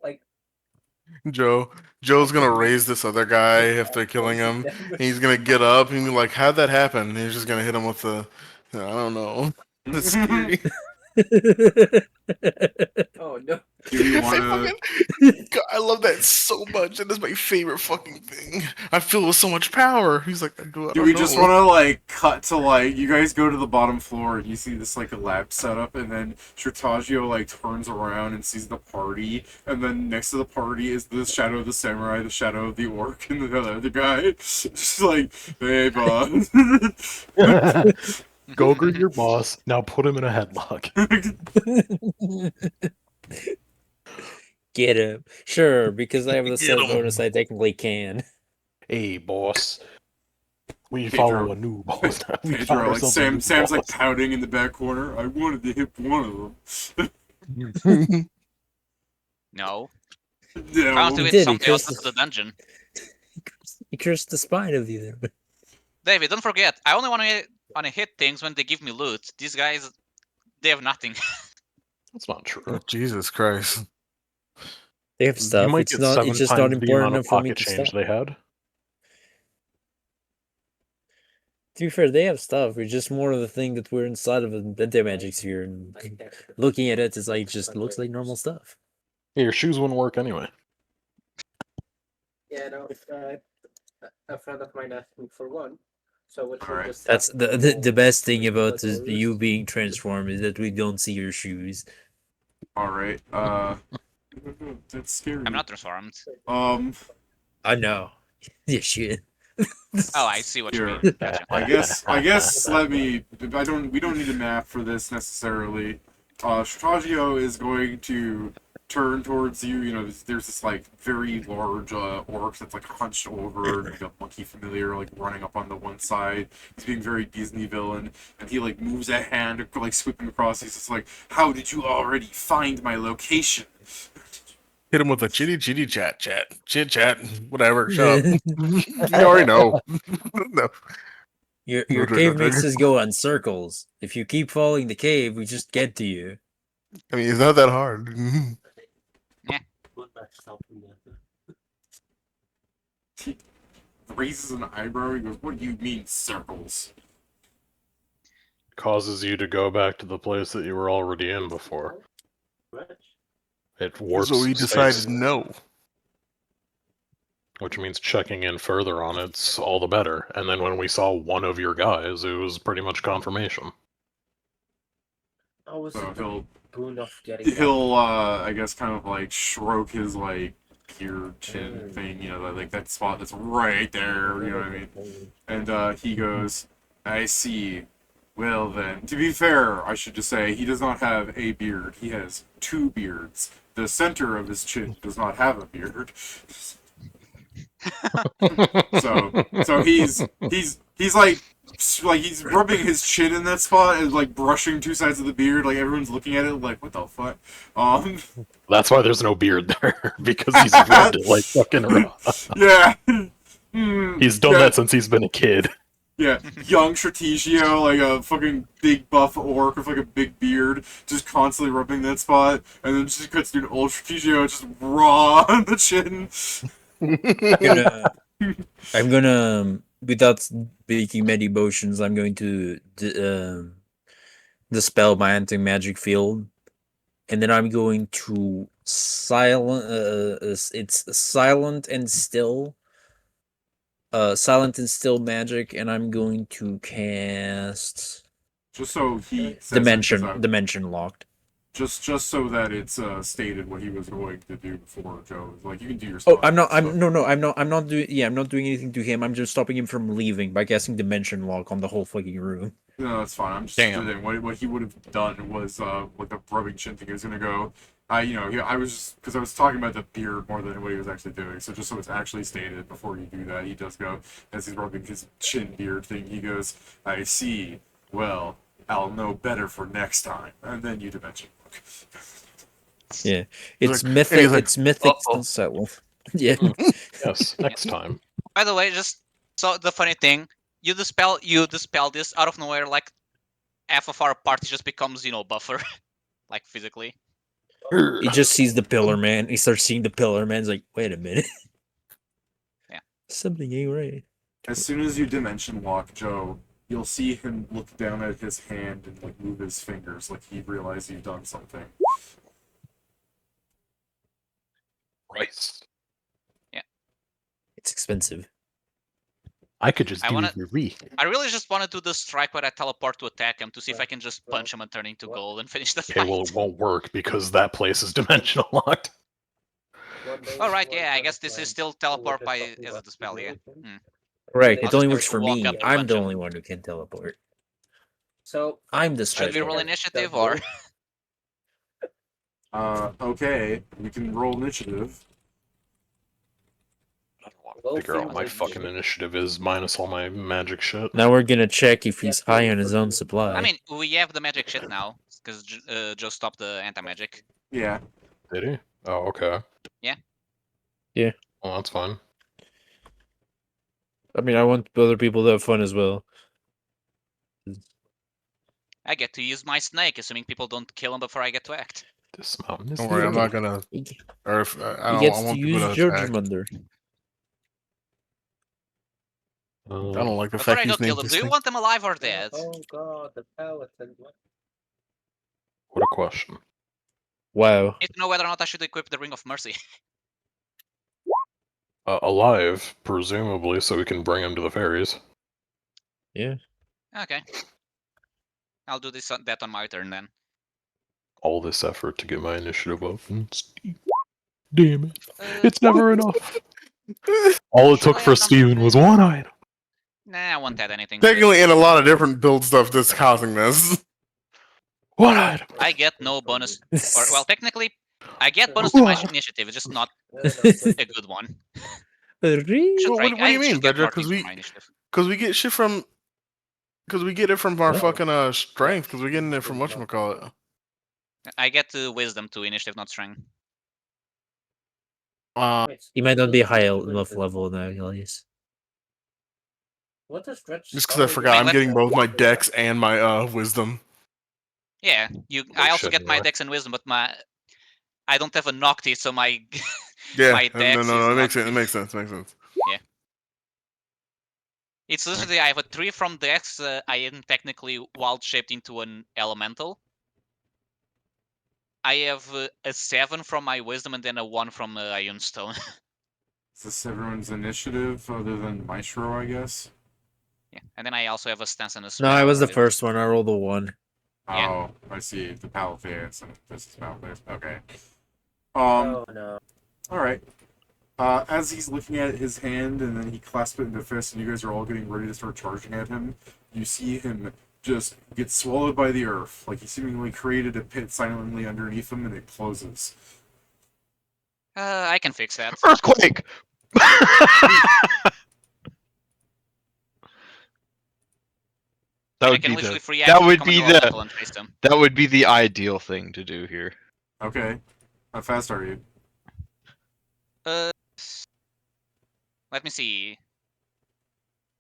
C: Like
D: Joe's gonna raise this other guy after killing him. He's gonna get up and be like, "How'd that happen?" And he's just gonna hit him with the, I don't know. That's scary.
C: oh no.
E: Do we
D: I,
E: want to?
D: God, I love that so much. That is my favorite fucking thing. I feel with so much power. He's like, I
E: Do
D: don't
E: we just
D: know.
E: want to like cut to like you guys go to the bottom floor and you see this like a lab setup and then Stratego like turns around and sees the party and then next to the party is the shadow of the samurai, the shadow of the orc, and the other guy. Just like, hey boss.
B: Gogo, your boss. Now put him in a headlock.
H: Get him. Sure, because I have the
D: Get
H: set
D: him.
H: bonus, I technically can.
B: Hey, boss. We
E: Pedro.
B: follow a new boss. We found
E: Pedro, like
B: ourselves a new
E: Sam's like
B: boss.
E: pouting in the back corner. I wanted to hit one of them.
A: No.
E: No.
A: Found to
H: He
A: hit
H: did, he
A: something else
H: cursed
A: into the dungeon.
H: He cursed the spine of the other.
A: David, don't forget, I only want to hit things when they give me loot. These guys, they have nothing.
B: That's not true.
D: Jesus Christ.
H: They have
B: You
H: stuff.
B: might
H: It's
B: get
H: not.
B: 7
H: It's just
B: times
H: not
B: the
H: important
B: amount of
H: enough for me
B: pocket
H: to
B: change
H: stop.
B: they had.
H: To be fair, they have stuff. It's just more of the thing that we're inside of an anti-magic sphere, and looking at it is like just looks like normal stuff.
B: Yeah, your shoes wouldn't work anyway.
C: Yeah, no. A friend of mine asked me for one. So what should
E: Alright.
C: just
H: That's the best thing about this, you being transformed is that we don't see your shoes.
E: All right. That's scary.
A: I'm not transformed.
H: I know. Yeah, shit.
A: Oh, I see what you
E: Here.
A: mean. Gotcha.
E: I guess let me. We don't need a map for this necessarily. Stratego is going to turn towards you. You know, there's this like very large orc that's like hunched over, and like a monkey familiar like running up on the one side. He's being very Disney villain, and he like moves a hand like sweeping across. He's just like, "How did you already find my location?"
D: Hit him with a chitty chat, chit chat, whatever. Shut up. You already know. No.
H: Your cave makes us go on circles. If you keep following the cave, we just get to you.
D: I mean, it's not that hard.
E: Raises an eyebrow. He goes, "What do you mean circles?"
B: Causes you to go back to the place that you were already in before. It warps
D: So we decided
B: space,
D: no.
B: which means checking in further on it's all the better. And then when we saw one of your guys, it was pretty much confirmation.
C: I was
E: So he'll
C: boon of getting
E: he'll I guess kind of like stroke his like beard chin thing, you know, like that spot that's right there, you know what I mean? And he goes, "I see. Well then, to be fair, I should just say he does not have a beard. He has two beards. The center of his chin does not have a beard." So he's like he's rubbing his chin in that spot and like brushing two sides of the beard. Like everyone's looking at it like, what the fuck?
B: That's why there's no beard there, because he's rubbed it like fucking raw.
E: Yeah.
B: He's done that since he's been a kid.
E: Yeah, young Stratego, like a fucking big buff orc with like a big beard, just constantly rubbing that spot, and then just cuts to an old Stratego just raw on the chin.
H: I'm gonna, without speaking many motions, I'm going to dispel my anti-magic field, and then I'm going to silent. It's silent and still. Silent and still magic, and I'm going to cast
E: Just so he says
H: dimension locked.
E: Just so that it's stated what he was going to do before Joe. Like you can do your
H: Oh,
E: stuff.
H: I'm not doing. Yeah, I'm not doing anything to him. I'm just stopping him from leaving by casting dimension lock on the whole fucking room.
E: No, that's fine. I'm just saying what he would have done was like the rubbing chin thing. He was gonna go. I was because I was talking about the beard more than what he was actually doing. So just so it's actually stated before you do that, he does go as he's rubbing his chin beard thing. He goes, "I see. Well, I'll know better for next time." And then you dimension look.
H: Yeah, it's
D: like-
H: mythic.
D: he's like,
H: It's mythic.
D: "Uh-oh."
H: So, yeah.
B: Yes, next time.
A: By the way, just so the funny thing, you dispel this out of nowhere, like half of our party just becomes, buffer, like physically.
H: He just sees the pillar man. He starts seeing the pillar man. He's like, wait a minute.
A: Yeah.
H: Something ain't right.
E: As soon as you dimension lock Joe, you'll see him look down at his hand and like move his fingers, like he realized you've done something.
B: Christ.
H: It's expensive.
B: I could just
A: I
B: do
A: wanna-
B: it for free.
A: I really just want to do the strike where I teleport to attack him to see if I can just punch him and turn into gold and finish the
B: Okay,
A: fight.
B: well, it won't work because that place is dimensional locked.
A: All right, yeah, I guess this is still teleport by as a dispel, yeah.
H: Right.
A: I'll
H: It only
A: just
H: works for
A: walk
H: me.
A: up to
H: I'm
A: punch
H: the
A: him.
H: only one who can teleport.
C: So
H: I'm the
A: Should we
H: Stratego.
A: roll initiative or?
E: Okay, we can roll initiative.
B: Figure out what my fucking initiative is minus all my magic shit.
H: Now we're gonna check if he's high on his own supply.
A: I mean, we have the magic shit now because Joe stopped the anti-magic.
E: Yeah.
B: Did he? Oh, okay.
A: Yeah.
H: Yeah.
B: Well, that's fine.
H: I mean, I want other people to have fun as well.
A: I get to use my snake, assuming people don't kill him before I get to act.
B: This mountain is
D: Don't worry, I'm not
B: beautiful.
D: gonna.
H: He
D: Or if I
H: he gets
D: I
H: to
D: want people
H: use
D: to attack.
H: Judgmender.
D: I don't like the
A: Before
D: fact
A: I go
D: he's
A: kill
D: named
A: them,
D: this
A: do you
D: thing.
A: want them alive or dead?
C: Oh god, the paladin.
B: What a question.
H: Wow.
A: I need to know whether or not I should equip the Ring of Mercy.
B: Alive, presumably, so we can bring him to the fairies.
H: Yeah.
A: Okay. I'll do that on my turn then.
B: All this effort to get my initiative up. And damn it. It's never enough. All it took for Steven was one item.
A: Nah, I won't add anything.
D: Technically, in a lot of different build stuff that's causing this.
B: One item.
A: I get no bonus. Or well, technically, I get bonus to my initiative, it's just not a good one.
H: Really?
A: Should
D: Well,
A: try-
D: what do you
A: I
D: mean,
A: should get
D: Pedro?
A: more things for my initiative.
D: Because we get shit from. Because we get it from our
H: What?
D: fucking strength. Because we're getting it from whatchamacallit.
A: I get wisdom to initiative, not strength.
H: He might not be high enough level now, at least.
C: What does stretch?
D: Just because I forgot,
A: mean,
D: I'm
A: let's-
D: getting both my dex and my wisdom.
A: Yeah, I also
B: shit,
A: get my
B: anyway.
A: dex and wisdom, but I don't have a Nocti, so my
D: Yeah,
A: my
D: no,
A: dex
D: no,
A: is
D: it
A: not
D: makes sense. It
A: good.
D: makes sense. Makes sense.
A: It's literally I have a 3 from dex. I am technically wild shaped into an elemental. I have a 7 from my wisdom and then a 1 from Ion Stone.
E: Is this everyone's initiative other than Maestro, I guess?
A: Yeah, and then I also have a stance and a
H: No,
A: spell.
H: I was the
A: with-
H: first one. I rolled a 1.
A: Yeah.
E: Oh, I see. The Palathea and this is Palathea. Okay.
C: Oh no.
E: Alright. As he's looking at his hand and then he clasps it into fist and you guys are all getting ready to start charging at him, you see him just get swallowed by the earth. Like he seemingly created a pit silently underneath him and it closes.
A: I can fix that.
G: Earthquake. That
A: I
G: would
A: can
G: be
A: literally
G: the
A: free
G: that
A: action
G: would
A: become
G: be
A: an
G: the
A: elemental and face them.
G: that would be the ideal thing to do here.
E: Okay. How fast are you?
A: Let me see.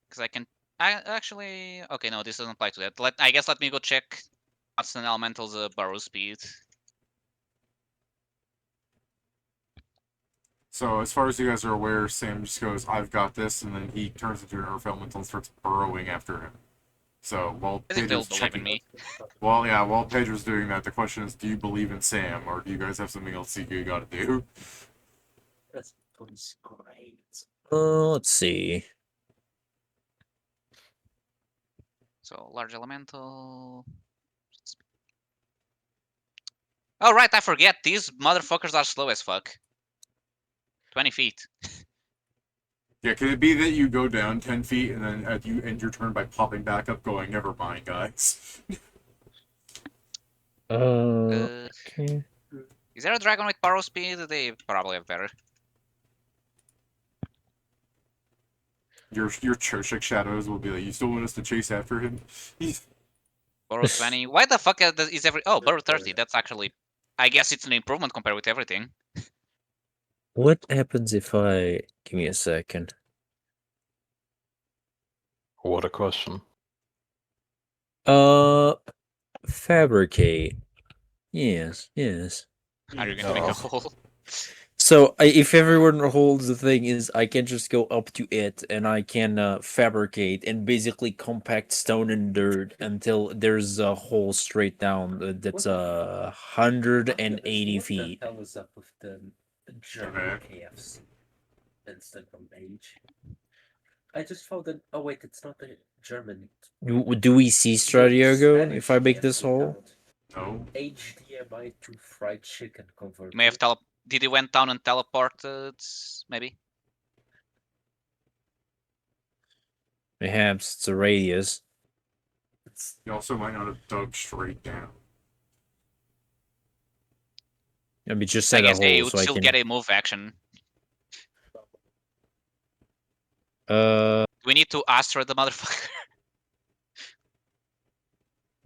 A: Because I can. I actually. Okay, no, this doesn't apply to that. I guess let me go check what's an elemental's burrow speed.
E: So as far as you guys are aware, Sam just goes, "I've got this," and then he turns into an earth elemental and starts burrowing after him. So while
A: I think they'll
E: Pedro's
A: believe in
E: checking,
A: me.
E: while Pedro's doing that, the question is, do you believe in Sam, or do you guys have something else you got to do?
C: That's great.
H: Let's see.
A: So large elemental. Oh right, I forget. These motherfuckers are slow as fuck. 20 feet.
E: Yeah, could it be that you go down 10 feet and then you end your turn by popping back up, going, "Never mind, guys."
H: Okay.
A: Is there a dragon with burrow speed? They probably have better.
E: Your Choshik shadows will be like, "You still want us to chase after him?"
A: Burrow 20. Why the fuck is every? Oh, burrow 30. That's actually. I guess it's an improvement compared with everything.
H: What happens if I give me a second?
B: What a question.
H: Fabricate. Yes, yes.
A: Are you going to make a hole?
H: So if everyone holds the thing is, I can just go up to it and I can fabricate and basically compact stone and dirt until there's a hole straight down that's 180 feet.
C: What the hell is up with the German KFC instead of age? I just found that. Oh wait, it's not the German.
H: Do we see Stratego if I make this hole?
E: No.
C: HDMI to fried chicken converter.
A: May have Did he went down and teleported? Maybe.
H: Perhaps it's a radius.
E: You also might not have dug straight down.
H: Maybe just
A: I
H: set a
A: guess yeah, you
H: hole
A: would
H: so I
A: still
H: can.
A: get a move action. We need to Astra the motherfucker.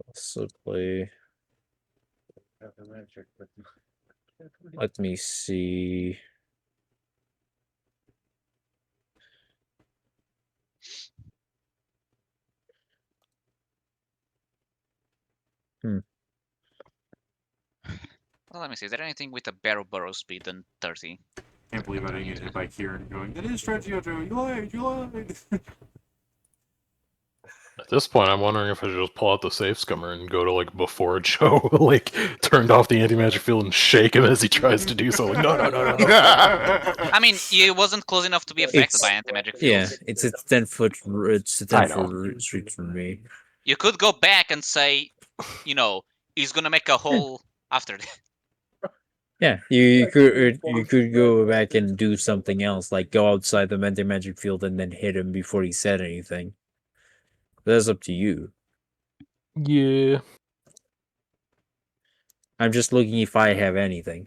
H: Possibly. Let me see.
A: Well, let me see. Is there anything with a barrel burrow speed than 30?
E: Can't believe I didn't get hit by Kieran going, "That is Stratego, you lied, you lied."
B: At this point, I'm wondering if I should just pull out the safe scummer and go to like before Joe like turned off the anti-magic field and shake him as he tries to do so. Like, no.
A: I mean, he wasn't close enough to be affected by anti-magic
H: Yeah,
A: fields.
H: it's a 10 foot. It's a
B: I
H: 10 foot street from me.
A: You could go back and say, you know, he's gonna make a hole after that.
H: Yeah, you could go back and do something else, like go outside the anti-magic field and then hit him before he said anything. That's up to you.
B: Yeah.
H: I'm just looking if I have anything.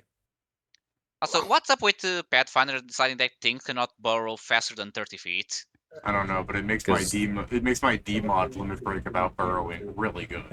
A: Also, what's up with Pathfinder deciding that things cannot burrow faster than 30 feet?
E: I don't know, but it makes my DMod limit break about burrowing really good.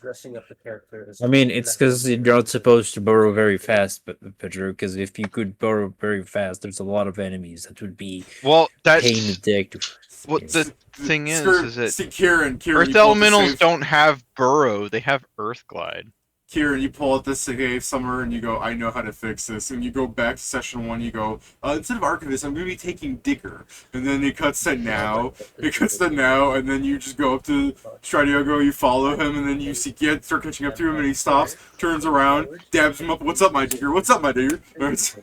C: Dressing up the characters.
H: I mean, it's because you're not supposed to burrow very fast, Pedro. Because if you could burrow very fast, there's a lot of enemies that would be
G: Well,
H: pain in the
G: that's
H: dick.
G: what the thing is that
E: See, Kieran,
G: Earth
E: you pull up the
G: elementals
E: save-
G: don't have burrow; they have Earth glide.
E: Kieran, you pull out this save summer and you go, I know how to fix this. And you go back to session 1, you go, instead of Archivist, I'm going to be taking Digger. And then it cuts to now. It cuts to now, and then you just go up to Stratego, you follow him, and then you start catching up to him, and he stops, turns around, dabs him up. What's up, my Digger? What's up, my Digger?
D: The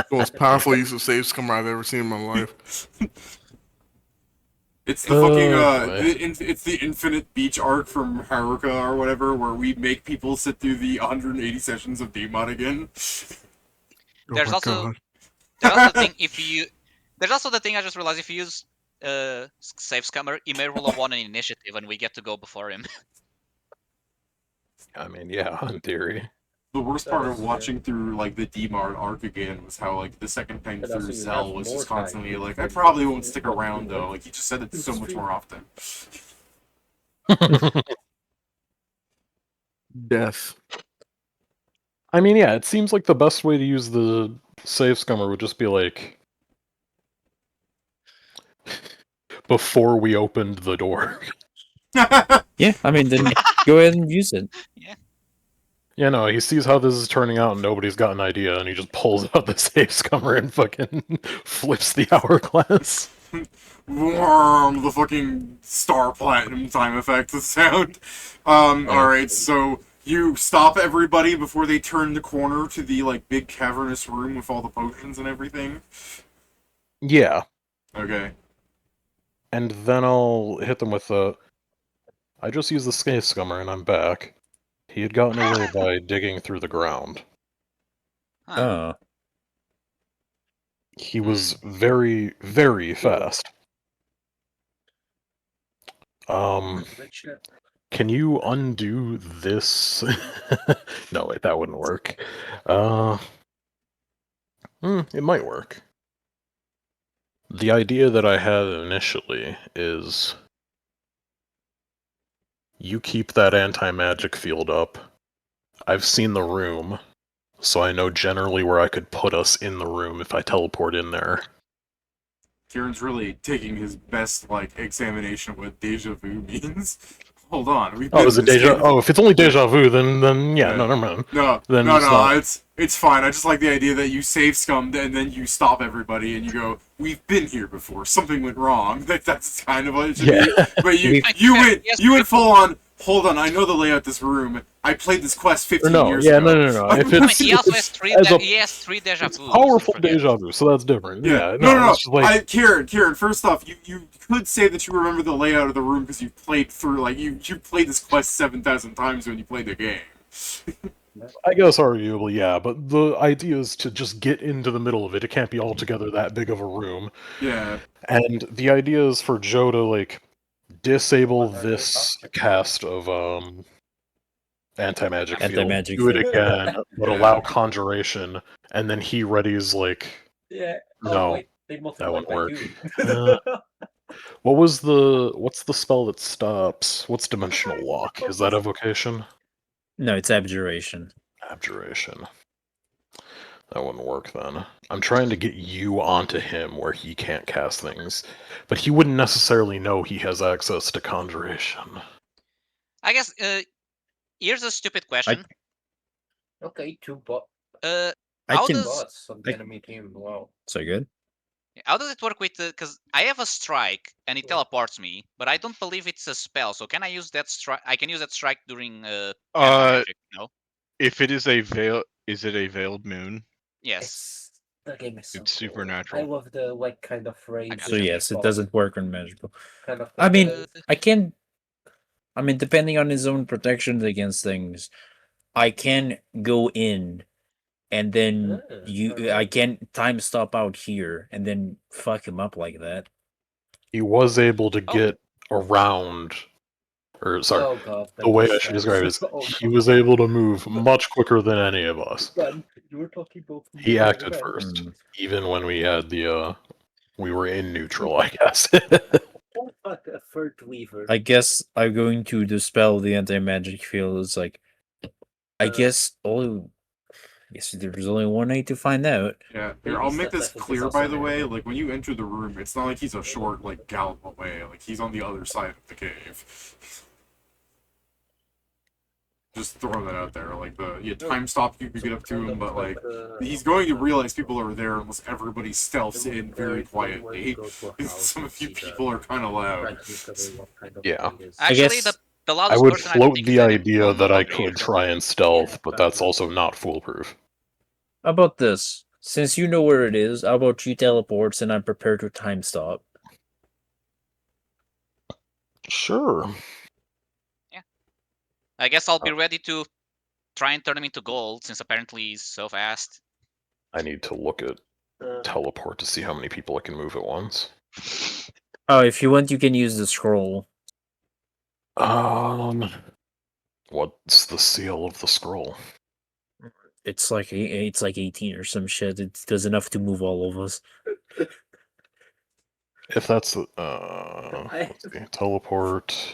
D: most powerful use of save scummer I've ever seen in my life.
E: It's the fucking
B: boy.
E: it's the infinite beach arc from Haruka or whatever, where we make people sit through the 180 sessions of DMod again.
D: Oh
A: There's
D: my
A: also
D: God.
A: there's also the thing there's also the thing I just realized if you use save scammer, he may roll a 1 in initiative and we get to go before him.
B: I mean, yeah, in theory.
E: The worst part of watching through like the DMod arc again was how like the second thing
C: But also
E: through
C: you
E: Cell
C: have
E: was
C: more
E: just
C: time
E: constantly
C: to
E: like,
C: do
E: I
C: it.
E: probably won't stick around though. Like he just said it so much more often.
D: Death.
B: I mean, yeah, it seems like the best way to use the save scummer would just be like before we opened the door.
H: Yeah, I mean, then go ahead and use it.
B: Yeah, no, he sees how this is turning out and nobody's got an idea, and he just pulls out the save scummer and fucking flips the hourglass.
E: Worm, the fucking star platinum time effect, the sound. Alright, so you stop everybody before they turn the corner to the like big cavernous room with all the potions and everything.
B: Yeah,
E: Okay.
B: and then I'll hit them with the... I just used the save scummer and I'm back. He had gotten away by digging through the ground.
A: Huh.
H: Oh.
B: He was very, very fast. Can you undo this? No, wait, that wouldn't work. It might work. The idea that I had initially is you keep that anti-magic field up. I've seen the room, so I know generally where I could put us in the room if I teleport in there.
E: Kieran's really taking his best like examination of what deja vu means. Hold on, we've been
B: Oh, is it
E: in this
B: deja?
E: game-
B: Oh, if it's only deja vu, then yeah,
E: Yeah.
B: no, never mind.
E: No,
B: Then
E: no,
B: it's not.
E: it's fine. I just like the idea that you save scummed and then you stop everybody and you go, "We've been here before. Something went wrong." That's kind of what it should be.
B: Yeah.
E: But you
A: Yes,
E: went full on. Hold on, I know the layout of this room. I played this quest 15
B: No,
E: years
B: yeah,
E: ago.
B: no. If
A: I mean,
B: it's,
A: he also has three.
B: as a-
A: He has 3 deja
B: it's
A: vu.
B: powerful deja vu, so that's different. Yeah,
E: no.
B: it's just like,
E: Kieran. First off, you could say that you remember the layout of the room because you played through like you played this quest 7,000 times when you played the game.
B: I guess arguably, yeah, but the idea is to just get into the middle of it. It can't be altogether that big of a room.
E: Yeah.
B: And the idea is for Joe to, like, disable this cast of, anti-magic field,
H: Anti-magic
B: do it
H: field.
B: again, but allow conjuration, and then he readies, like,
C: Yeah.
B: No,
C: wait, they multiply
B: won't
C: by
B: work.
C: 2.
B: what's the spell that stops? What's Dimensional Lock? Is that evocation?
H: No, it's abjuration.
B: Abjuration. That wouldn't work then. I'm trying to get you onto him where he can't cast things, but he wouldn't necessarily know he has access to conjuration.
A: I guess. Here's a stupid question.
C: Okay, 2 bots.
H: I
A: How
H: can.
A: does
C: Bots on the
H: I-
C: enemy team. Wow.
H: So good.
A: How does it work with because I have a strike and it teleports me, but I don't believe it's a spell. So can I use that strike? I can use that strike during magic. No.
G: If it is a veil, is it a veiled moon?
A: Yes.
C: The game is so
G: It's
C: cool.
G: supernatural.
C: I love the like kind of phrase.
A: gotcha.
H: So yes, it doesn't work on magical.
C: Kind of
H: I mean,
A: Uh,
H: I can. I mean, depending on his own protections against things, I can go in, and then I can time stop out here, and then fuck him up like that.
B: He was able to
A: Oh.
B: get around Or sorry,
C: Oh god.
B: the way I should describe it is
C: Oh,
B: he was able to move much quicker than any of us.
C: God, you were talking about
B: He
C: moving
B: acted
C: around.
B: first,
F: Hmm.
B: even when we had the we were in neutral, I guess.
C: Oh fuck, a fur weaver.
F: I guess I'm going to dispel the anti-magic field. It's like, I guess there's only one way to find out.
E: Yeah,
C: Baby
E: here, I'll make
C: steps, I
E: this
C: think, is
E: clear,
C: also
E: by the
C: very
E: way.
C: good.
E: Like, when you enter the room, it's not like he's a short, like, gallop away. Like, he's on the other side of the cave. Just throwing that out there. Like, time stop, you could get up to him, but, like, he's going to realize people are there unless everybody stealths in very quietly. Some of you people are kind of loud.
B: Yeah.
A: Actually,
F: guess
A: the
B: I
A: loudest
B: would
A: person I don't
B: float
A: think
B: the
A: is any-
B: idea
A: well,
B: that
A: not
B: I
A: over here.
B: could try and stealth, but that's also not foolproof.
F: How about this? Since you know where it is, how about you teleports and I'm prepared to time stop?
B: Sure.
A: I guess I'll be ready to try and turn him into gold, since apparently he's so fast.
B: I need to look at teleport to see how many people I can move at once.
F: Oh, if you want, you can use the scroll.
B: What's the seal of the scroll?
F: It's like 18 or some shit. It does enough to move all of us.
B: If that's the let's see, teleport.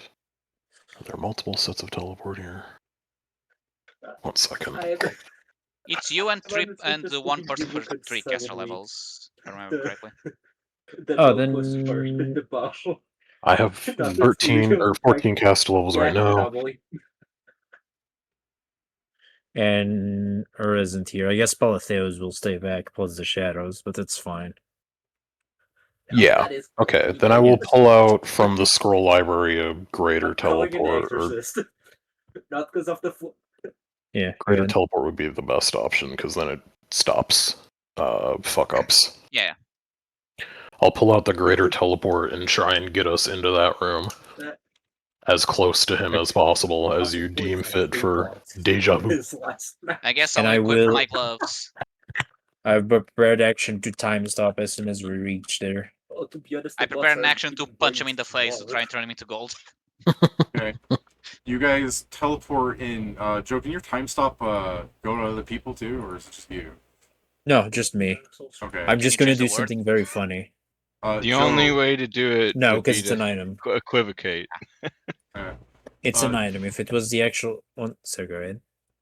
B: Are there multiple sets of teleport here? 1 second.
A: It's you and
C: Well, it's
A: and the one
C: interesting
A: person
C: you
A: for
C: could
A: 3 caster
C: suddenly-
A: levels, if I remember correctly.
F: Oh,
C: dog was
F: then-
C: first in the bow.
B: I have
C: That is
B: 13
C: real
B: or 14 cast levels right now.
C: Probably.
F: And or isn't here. I guess Palatheos will stay back plus the shadows, but that's fine.
B: Yeah.
C: That is
B: Okay,
C: pretty
B: then I will
C: good.
B: pull out from the scroll library a greater
C: I'm calling an
B: teleport. Or
C: exorcist. Not because of the
F: Yeah.
B: greater
F: good.
B: teleport would be the best option because then it stops fuck ups.
A: Yeah.
B: I'll pull out the greater teleport and try and get us into that room as close to him as possible as you deem fit for deja vu.
C: his last match.
A: I guess
F: And
A: I'll
F: I
A: equip
F: will-
A: my gloves.
F: I have prepared action to time stop as soon as we reach there.
C: Well, to be honest,
A: I
C: the bots
A: prepare an
C: are
A: action to
C: even
A: punch
C: going
A: him in the
C: to
A: face to
C: war.
A: try and turn him into gold.
E: Okay. You guys teleport in. Joe, can your time stop go to other people too, or is it just you?
F: No, just me.
E: Okay.
F: I'm just
A: you
F: gonna
A: change the
F: do
A: word?
F: something very funny.
G: The only way to do it
F: No,
G: would
F: because
G: be
F: it's an
G: to
F: item.
G: equivocate.
F: It's an
E: Uh,
F: item. If it was the actual one, so go ahead.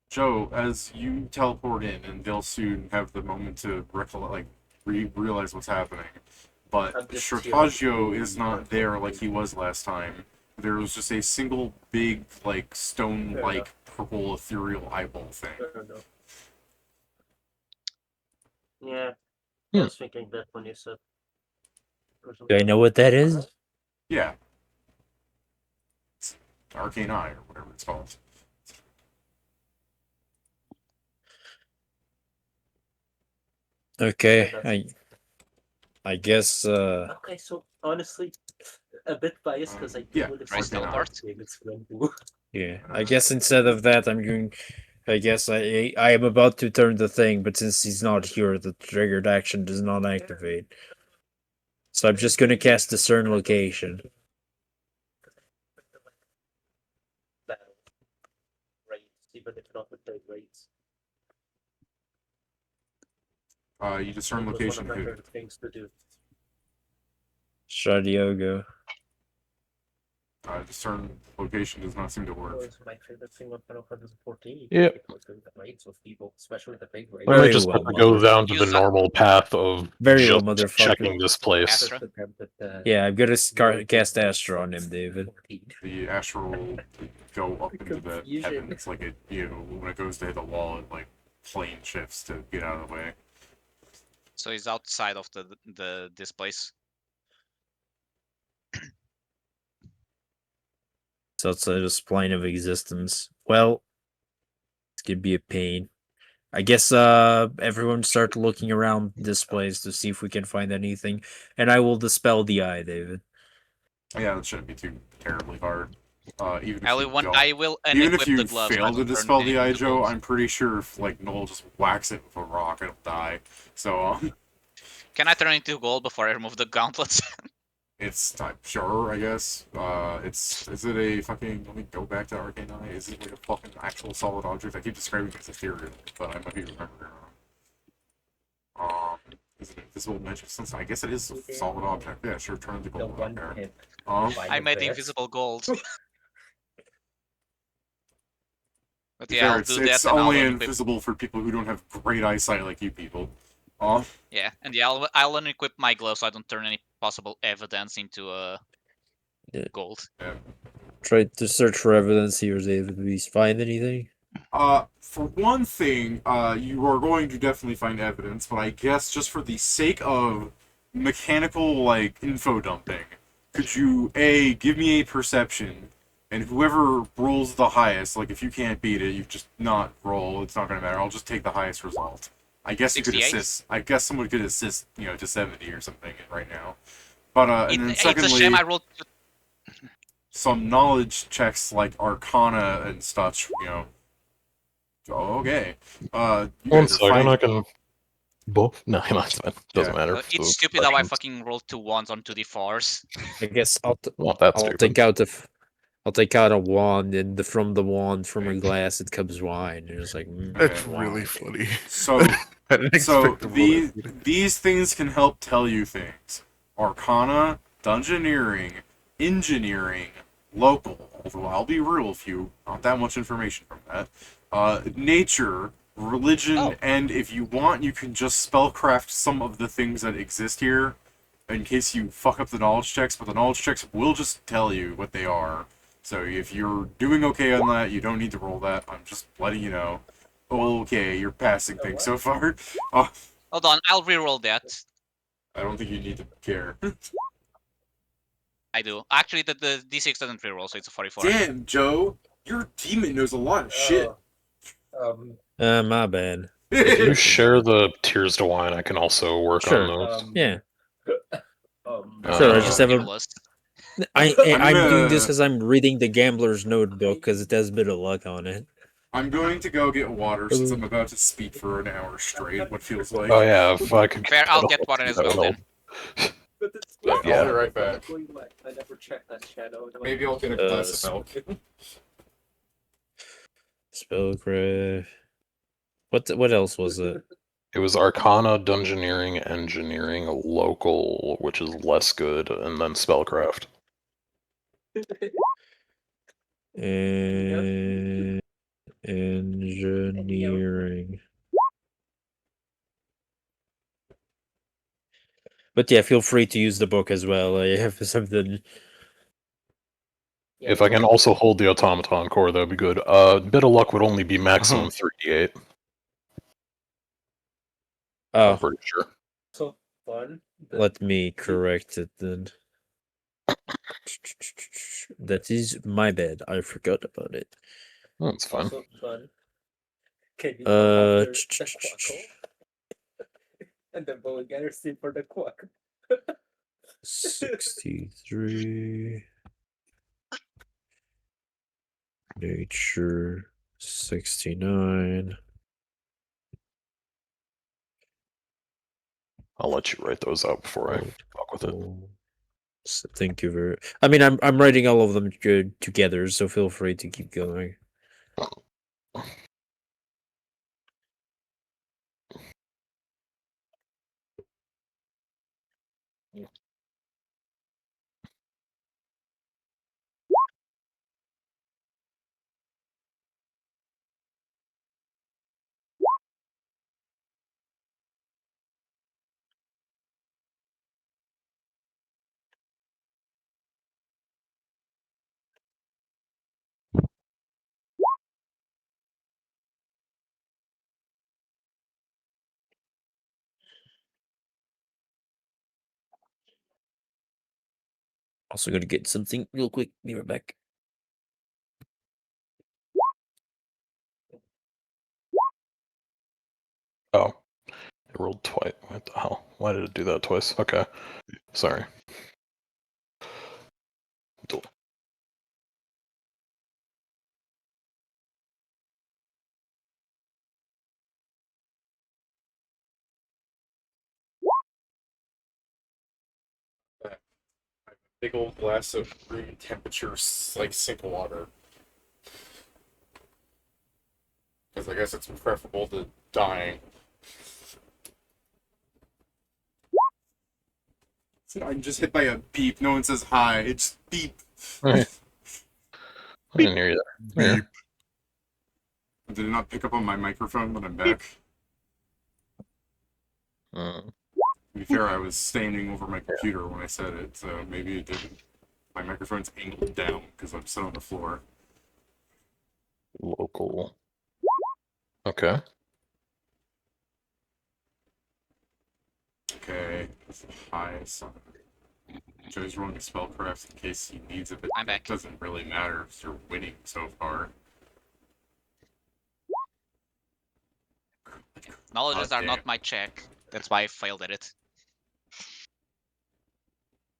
E: Joe, as you teleport in, and they'll soon have the moment to realize what's happening. But
C: I'm just
E: Stratego
C: here.
E: is not there like he was last time. There was just a single big, like, stone-like purple ethereal eyeball thing.
C: I don't know. Yeah,
B: Hmm.
C: I was thinking that when you said.
F: Do I know what that is?
E: Yeah. It's Arcane Eye, or whatever it's called.
F: Okay,
C: Yeah,
F: I guess
C: Okay, so honestly, a bit biased because I do
E: Yeah,
C: would have
A: Price
C: said that
A: teleport?
C: David's going to.
F: yeah. I guess instead of that I'm going I guess I am about to turn the thing, but since he's not here, the triggered action does not activate. So I'm just gonna cast Discern Location.
C: Battle rates, even if not with the rates.
E: You discern
C: It was
E: location
C: one of my
E: who?
C: favorite things to do.
F: Stradiogo.
E: Discern location does not seem to
C: It
E: work.
C: was my favorite thing on Final Fantasy 14.
B: Yep.
C: It was doing the raids with people, especially the big raids.
B: We might
F: Very
B: just
F: well,
B: have to go
F: mother-
B: down to the
A: Use that-
B: normal path of
F: Very well,
B: just
F: motherfucker.
B: checking this place.
A: Astra?
F: Yeah, I'm gonna cast Astra on him, David.
E: The astral will go up into the
C: Confusion.
E: heavens like it, when it goes to hit the wall, it like plane shifts to get out of the way.
A: So he's outside of this place.
F: So it's this plane of existence. Well, it's gonna be a pain. I guess everyone start looking around this place to see if we can find anything, and I will dispel the eye, David.
E: Yeah, that shouldn't be too terribly hard. Even if
A: I
E: you
A: will,
E: don't.
A: I will
E: Even
A: unequip
E: if you
A: the gloves.
E: fail
A: not
E: to
A: turn
E: dispel
A: him
E: the eye,
A: into
E: Joe,
A: gold.
E: I'm pretty sure if like Noel just whacks it with a rock, it'll die. So
A: Can I turn it into gold before I remove the gauntlets?
E: It's not sure, I guess. Is it a fucking? Let me go back to Arcane Eye. Is it like a fucking actual solid object? I keep describing it as ethereal, but I might be remembering wrong. Is it invisible magic sense? I guess it is a solid object. Yeah, sure. Turn the
C: The
E: gold
C: one
E: out there.
C: hit.
A: I made invisible gold. But
E: To be
A: yeah,
E: fair,
A: I'll do that
E: it's
A: and I'll
E: only
A: unequip.
E: invisible for people who don't have great eyesight like you people.
A: Yeah, and yeah, I'll unequip my glove so I don't turn any possible evidence into
F: Yeah.
A: gold.
F: Try to search for evidence here, Dave. Did we find anything?
E: For one thing, you are going to definitely find evidence, but I guess just for the sake of mechanical, like, info dumping, could you, A, give me a perception, and whoever rolls the highest, like, if you can't beat it, you just not roll, it's not gonna matter, I'll just take the highest result. I guess you could
A: 68?
E: assist, I guess someone could assist, to 70 or something right now. But, and then
A: It's a
E: secondly,
A: shame I rolled.
E: some knowledge checks like Arcana and such, okay. You
B: One
E: guys are
B: second,
E: fine.
B: I can. Both? No, it's fine. Doesn't
E: Yeah.
B: matter.
A: It's stupid how I fucking rolled 2 1s on 2d4s.
F: I guess
B: Not that
F: I'll
B: stupid.
F: take out a wand, and from the wand, from a glass, it comes wine. And it's like,
D: That's
E: Okay.
D: really
F: wine.
D: funny.
E: So,
D: I didn't
E: so
D: expect to roll that.
E: these things can help tell you things. Arcana, Dungeoneering, Engineering, Local. Although I'll be real with you, not that much information from that. Nature, Religion,
A: Oh.
E: and if you want, you can just spellcraft some of the things that exist here, in case you fuck up the knowledge checks. But the knowledge checks will just tell you what they are. So if you're doing okay on that, you don't need to roll that. I'm just letting you know. Okay, you're passing things so far.
A: Hold on, I'll reroll that.
E: I don't think you need to care.
A: I do. Actually, the d6 doesn't reroll, so it's a 44.
E: Damn, Joe, your demon knows a lot of shit.
F: My bad.
B: If you share the Tears to Wine, I can also work
F: Sure.
B: on those.
F: Yeah.
B: Sure, I
A: He's
B: just have
F: a-
A: useless.
F: I'm doing this
E: gonna-
F: because I'm reading the Gambler's Notebook because it has a bit of luck on it.
E: I'm going to go get water since I'm about to speak for an hour straight. What feels like.
B: Oh yeah, if I could.
A: Fair, I'll get water as
B: that
A: well
B: would
A: then.
B: help.
E: Yeah, I'll be right back.
C: I never checked that shadow.
E: Maybe I'll get a glass of milk.
F: Spellcraft. What else was it?
B: It was Arcana, Dungeoneering, Engineering, Local, which is less good, and then Spellcraft.
F: Engineering. But yeah, feel free to use the book as well. I have something.
B: If I can also hold the Automaton core, that'd be good. Bit of luck would only be maximum 38. I'm
F: Oh,
B: pretty sure.
C: So fun.
F: let me correct it then. That is my bad. I forgot about it.
B: That's fine.
C: So fun. Can you
F: Uh,
C: the quackle? And then we'll get receipt for the quack.
F: 63. Nature 69.
B: I'll let you write those out before I fuck with it.
F: Thank you very. I mean, I'm writing all of them together, so feel free to keep going. Also, gonna get something real quick. Be right back.
B: Oh. It rolled twice. What the hell? Why did it do that twice? Okay. Sorry.
E: Big old glass of room temperature, like sink water. Because I guess it's preferable to dying. So I'm just hit by a beep. No one says hi. It's beep.
B: Right. I didn't hear you there.
D: Beep.
E: Did it not pick up on my microphone when I'm back?
B: Mm.
E: To be fair, I was standing over my computer when I said it, so maybe it didn't. My microphone's angled down because I'm sitting on the floor.
B: Local. Okay.
E: Okay, hi, son. Joe's rolling a spellcraft in case he needs it, but
A: I'm back.
E: it doesn't really matter if you're winning so far.
A: Knowledges are
E: damn.
A: not my check. That's why I failed at it.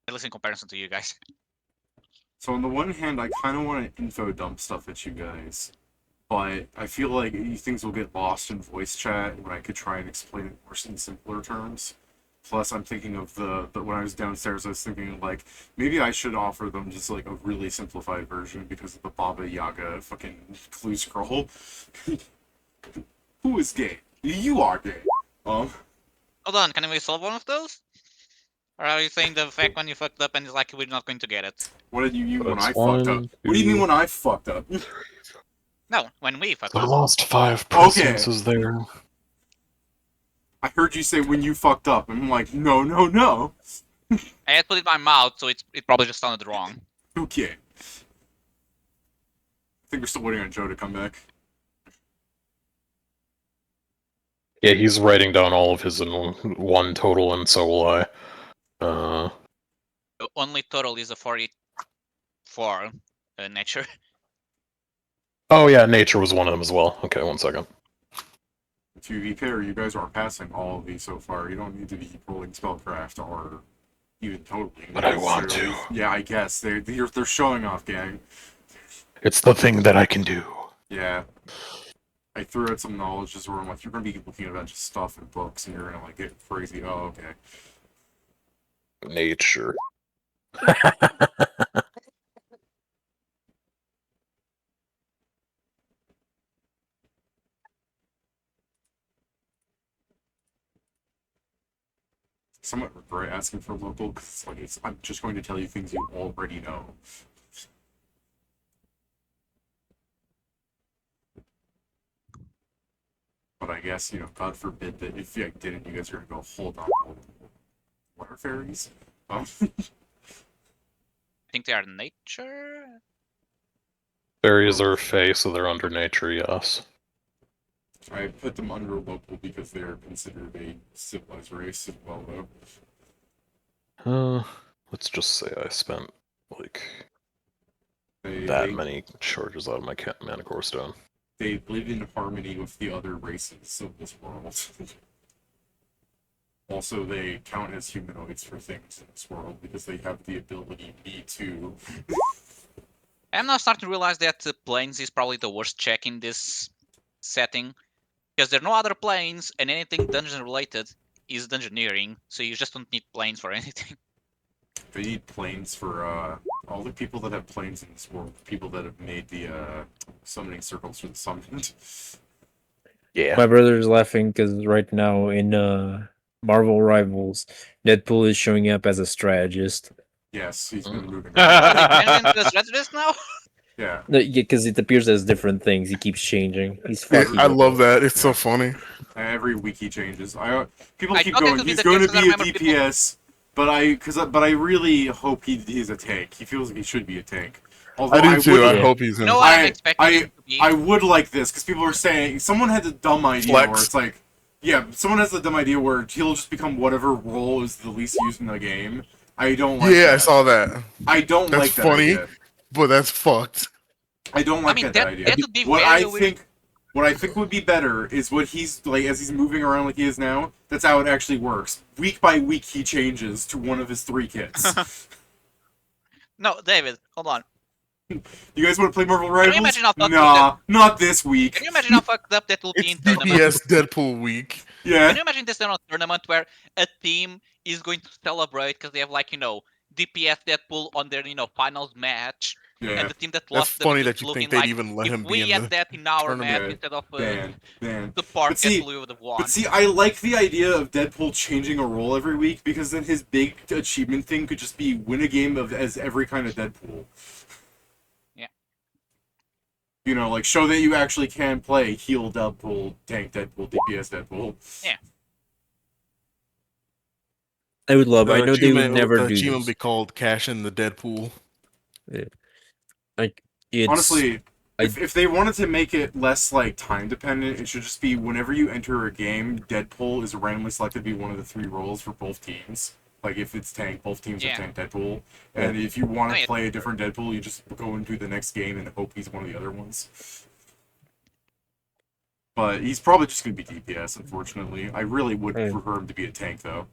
A: At least in comparison to you guys.
E: So on the one hand, I kind of want to info dump stuff at you guys, but I feel like things will get lost in voice chat when I could try and explain it more in simpler terms. Plus, I'm thinking of the when I was downstairs, I was thinking like maybe I should offer them just like a really simplified version because of the Baba Yaga fucking clue scroll. Who is gay? You are gay.
A: Hold on, can we solve one of those? Or are you saying the fact when you fucked up and it's like we're not going to get it?
E: What did you mean when
B: That's
E: I fucked up?
B: one,
E: What do you mean
B: two-
E: when I fucked up?
A: No, when we fucked
B: I
A: up.
B: lost 5 presences there.
E: I heard you say when you fucked up, and I'm like, no, no, no.
A: I had put it in my mouth, so it probably just sounded wrong.
E: Okay. I think we're still waiting on Joe to come back.
B: Yeah, he's writing down all of his in one total, and so will I.
A: The only total is a 44 nature.
B: Oh yeah, nature was one of them as well. Okay, 1 second.
E: To be fair, you guys are passing all of these so far. You don't need to be rolling spellcraft or even totally.
B: But I want to.
E: necessarily. Yeah, I guess they're showing off, gang.
B: It's the thing that I can do.
E: Yeah. I threw out some knowledge just where I'm like, you're gonna be looking at a bunch of stuff in books, and you're gonna like get crazy. Oh, okay.
B: Nature.
E: Somewhat regret asking for local because I'm just going to tell you things you already know. But I guess, God forbid that if I didn't, you guys are gonna go, hold on, what are fairies?
A: I think they are nature.
B: Fairies are fae, so they're under nature, yes.
E: I put them under local because they are considered a civilized race as well, though.
B: Let's just say I spent, like,
E: They,
B: that
E: they,
B: many charges out of my mana core stone.
E: they live in harmony with the other races of this world. Also, they count as humanoids for things in this world because they have the ability to.
A: I'm now starting to realize that planes is probably the worst check in this setting. Because there are no other planes, and anything dungeon related is dungeoneering, so you just don't need planes for anything.
E: They need planes for all the people that have planes in this world. People that have made the summoning circles for the summoned.
B: Yeah.
H: My brother's laughing because right now in Marvel Rivals, Deadpool is showing up as a strategist.
E: Yes, he's been moving
A: Oh,
E: around.
A: he changed into a strategist now?
E: Yeah.
H: No, yeah, because it appears as different things. He keeps changing. He's
D: Yeah,
H: fucking.
D: I love that. It's so funny.
E: Every week he changes. People
A: I
E: keep
A: thought it
E: going.
A: would be
E: He's
A: the
E: going to
A: case 'cause I
E: be a
A: remember people-
E: DPS, but I really hope he's a tank. He feels like he should be a tank. Although
D: I do too. I
E: would-
D: hope he's
A: You
D: in.
A: know what I'm expecting him to be?
E: I would like this because people are saying someone had the dumb idea
D: Flex.
E: where it's like, yeah, someone has the dumb idea where he'll just become whatever role is the least used in the game. I don't like
D: Yeah,
E: that.
D: I saw that.
E: I don't
D: That's
E: like that
D: funny.
E: idea.
D: But that's fucked.
E: I don't like that
A: that
E: idea.
A: would be
E: What
A: very
E: I
A: weird.
E: think would be better is what he's like as he's moving around like he is now. That's how it actually works. Week by week, he changes to one of his 3 kits.
A: No, David, hold on.
E: You guys want to play Marvel Rivals?
A: imagine how fucked
E: Nah, not this week.
A: Can you imagine how fucked up that will be
D: It's
A: in tournament?
D: DPS Deadpool week.
E: Yeah.
A: Can you imagine this in a tournament where a team is going to celebrate because they have, like, DPS Deadpool on their finals match,
E: Yeah.
A: and the team that
D: That's
A: lost
D: funny
A: them
D: that
A: keeps
D: you
A: looking
D: think they'd
A: like,
D: even let
A: if
D: him be
A: we
D: in
A: had
D: the
A: that in our match
D: tournament.
A: instead of
E: Man.
A: the park
E: But see-
A: Deadpool, we would have won.
E: But see, I like the idea of Deadpool changing a role every week because then his big achievement thing could just be win a game as every kind of Deadpool.
A: Yeah.
E: You know, like show that you actually can play heal Deadpool, tank Deadpool, DPS Deadpool.
H: I would love. I
D: The
H: know they would
D: achievement-
H: never
D: the
H: do
D: achievement
H: this.
D: would be called Cash in the Deadpool.
H: Like it's
E: Honestly,
H: I-
E: if they wanted to make it less like time dependent, it should just be whenever you enter a game, Deadpool is randomly selected to be one of the 3 roles for both teams. Like if it's tank, both teams
A: Yeah.
E: are tank Deadpool. And if you want
A: Oh,
E: to
A: yeah.
E: play a different Deadpool, you just go into the next game and hope he's one of the other ones. But he's probably just going to be DPS, unfortunately. I really would
H: Hey.
E: prefer him to be a tank, though.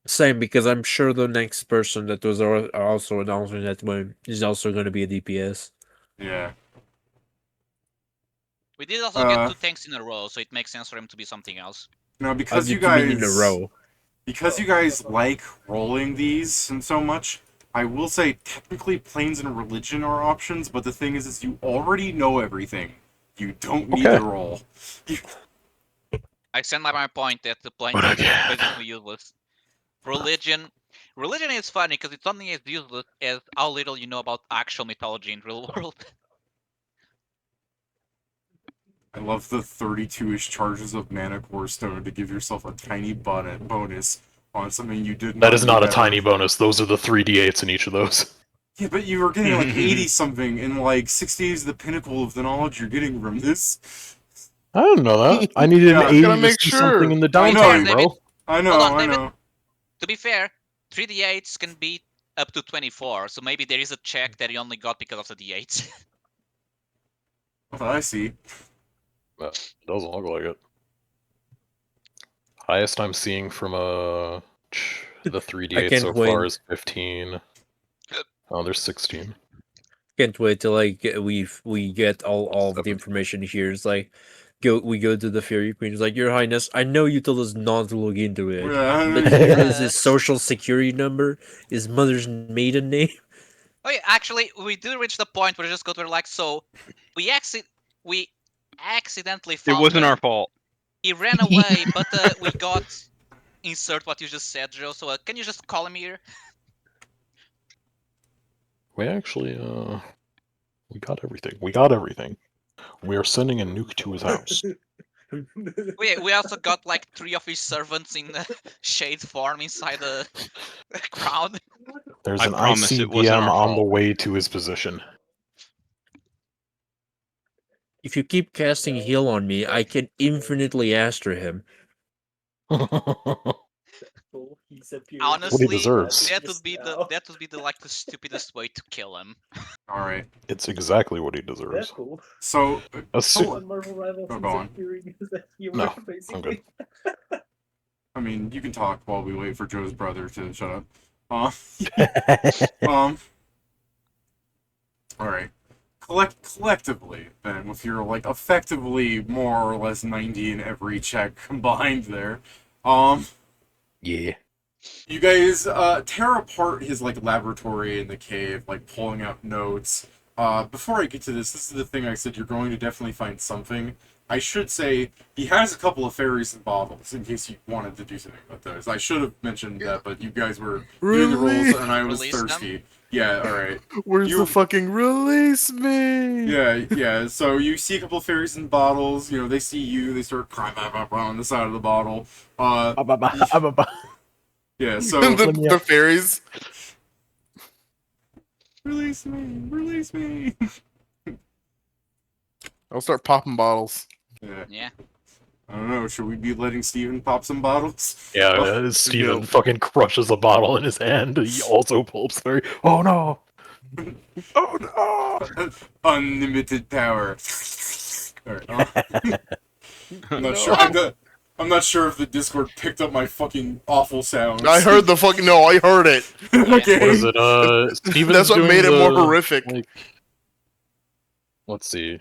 H: same because I'm sure the next person that was also announced in that one is also going to be a DPS.
E: Yeah.
A: We did also get 2 tanks in a row, so it makes sense for him to be something else.
E: Now, because you
H: What do mean in a
E: guys...
H: row.
E: Because you guys like rolling these and so much, I will say technically Planes and Religion are options, but the thing is you already know everything. You don't need
B: Okay.
E: to roll.
A: I stand by my point that the plane is basically useless. Religion is funny because it's only as useless as how little you know about actual mythology in real world.
E: I love the 32-ish charges of Mana Core Stone to give yourself a tiny bonus on something you did not
B: That is not a
E: need
B: tiny
E: ever.
B: bonus. Those are the 3d8s in each of those.
E: Yeah, but you were getting like 80-something, and like 60 is the pinnacle of the knowledge you're getting from this.
B: I didn't know that. I needed
E: Yeah,
B: an 80
D: gotta
B: to
D: make
B: see
D: sure.
B: something in the
E: I know,
B: downtime,
A: David.
B: bro.
E: I know,
A: Hold on,
E: I
A: David.
E: know.
A: To be fair, 3d8s can be up to 24, so maybe there is a check that he only got because of the d8s.
E: What I see.
B: Doesn't look like it. Highest I'm seeing from the 3d8
H: can't
B: so
H: wait.
B: far is 15. Oh, there's 16.
H: Can't wait till we get all of the information here. It's like we go to the Fairy Queen. It's like, Your Highness, I know you told us not to look into it, but here is his social security number, his mother's maiden name.
A: Oh yeah, actually, we do reach the point where we just go to like, so we accidentally
G: It
A: found
G: wasn't
A: him.
G: our fault.
A: He ran away, but we got insert what you just said, Joe. So can you just call him here?
B: We actually, we got everything. We got everything. We are sending a nuke to his house.
A: We also got like 3 of his servants in shade form inside the crowd.
B: There's
G: I
B: an
G: promise it wasn't
B: ICBM
G: our
B: on the
G: fault.
B: way to his position.
H: If you keep casting heal on me, I can infinitely Astra him.
A: Honestly,
B: deserves.
A: that would be the like the stupidest way to kill him.
E: Alright.
B: It's exactly what he deserves.
E: So,
B: Assu-
E: go on.
B: No, I'm good.
E: I mean, you can talk while we wait for Joe's brother to shut up. Alright. Collectively, then, if you're, like, effectively more or less 90 in every check combined there,
B: Yeah.
E: you guys, tear apart his, like, laboratory in the cave, like, pulling out notes. Before I get to this is the thing I said you're going to definitely find something. I should say, he has a couple of fairies and bottles, in case you wanted to do something about those. I should have mentioned that, but you guys were doing the
D: Really?
E: rolls, and I was
A: Release them?
E: thirsty. Yeah, alright.
D: Where's
E: You-
D: the fucking release me?
E: Yeah, so you see a couple of fairies in bottles, you know, they see you, they start crying on the side of the bottle. Yeah, so...
D: the fairies.
E: Release me, release me!
D: I'll start popping bottles.
E: Yeah.
A: Yeah.
E: I don't know, should we be letting Steven pop some bottles?
B: Yeah, Steven
D: no.
B: fucking crushes a bottle in his hand. He also pulls very. Oh no! Oh no!
E: Unlimited power. Alright, I'm not sure. I'm not sure if the Discord picked up my fucking awful sounds.
D: I heard the fucking no. I heard it.
E: Okay.
B: What is it? Steven's
D: That's what
B: doing
D: made it more
B: the,
D: horrific.
B: like, let's see.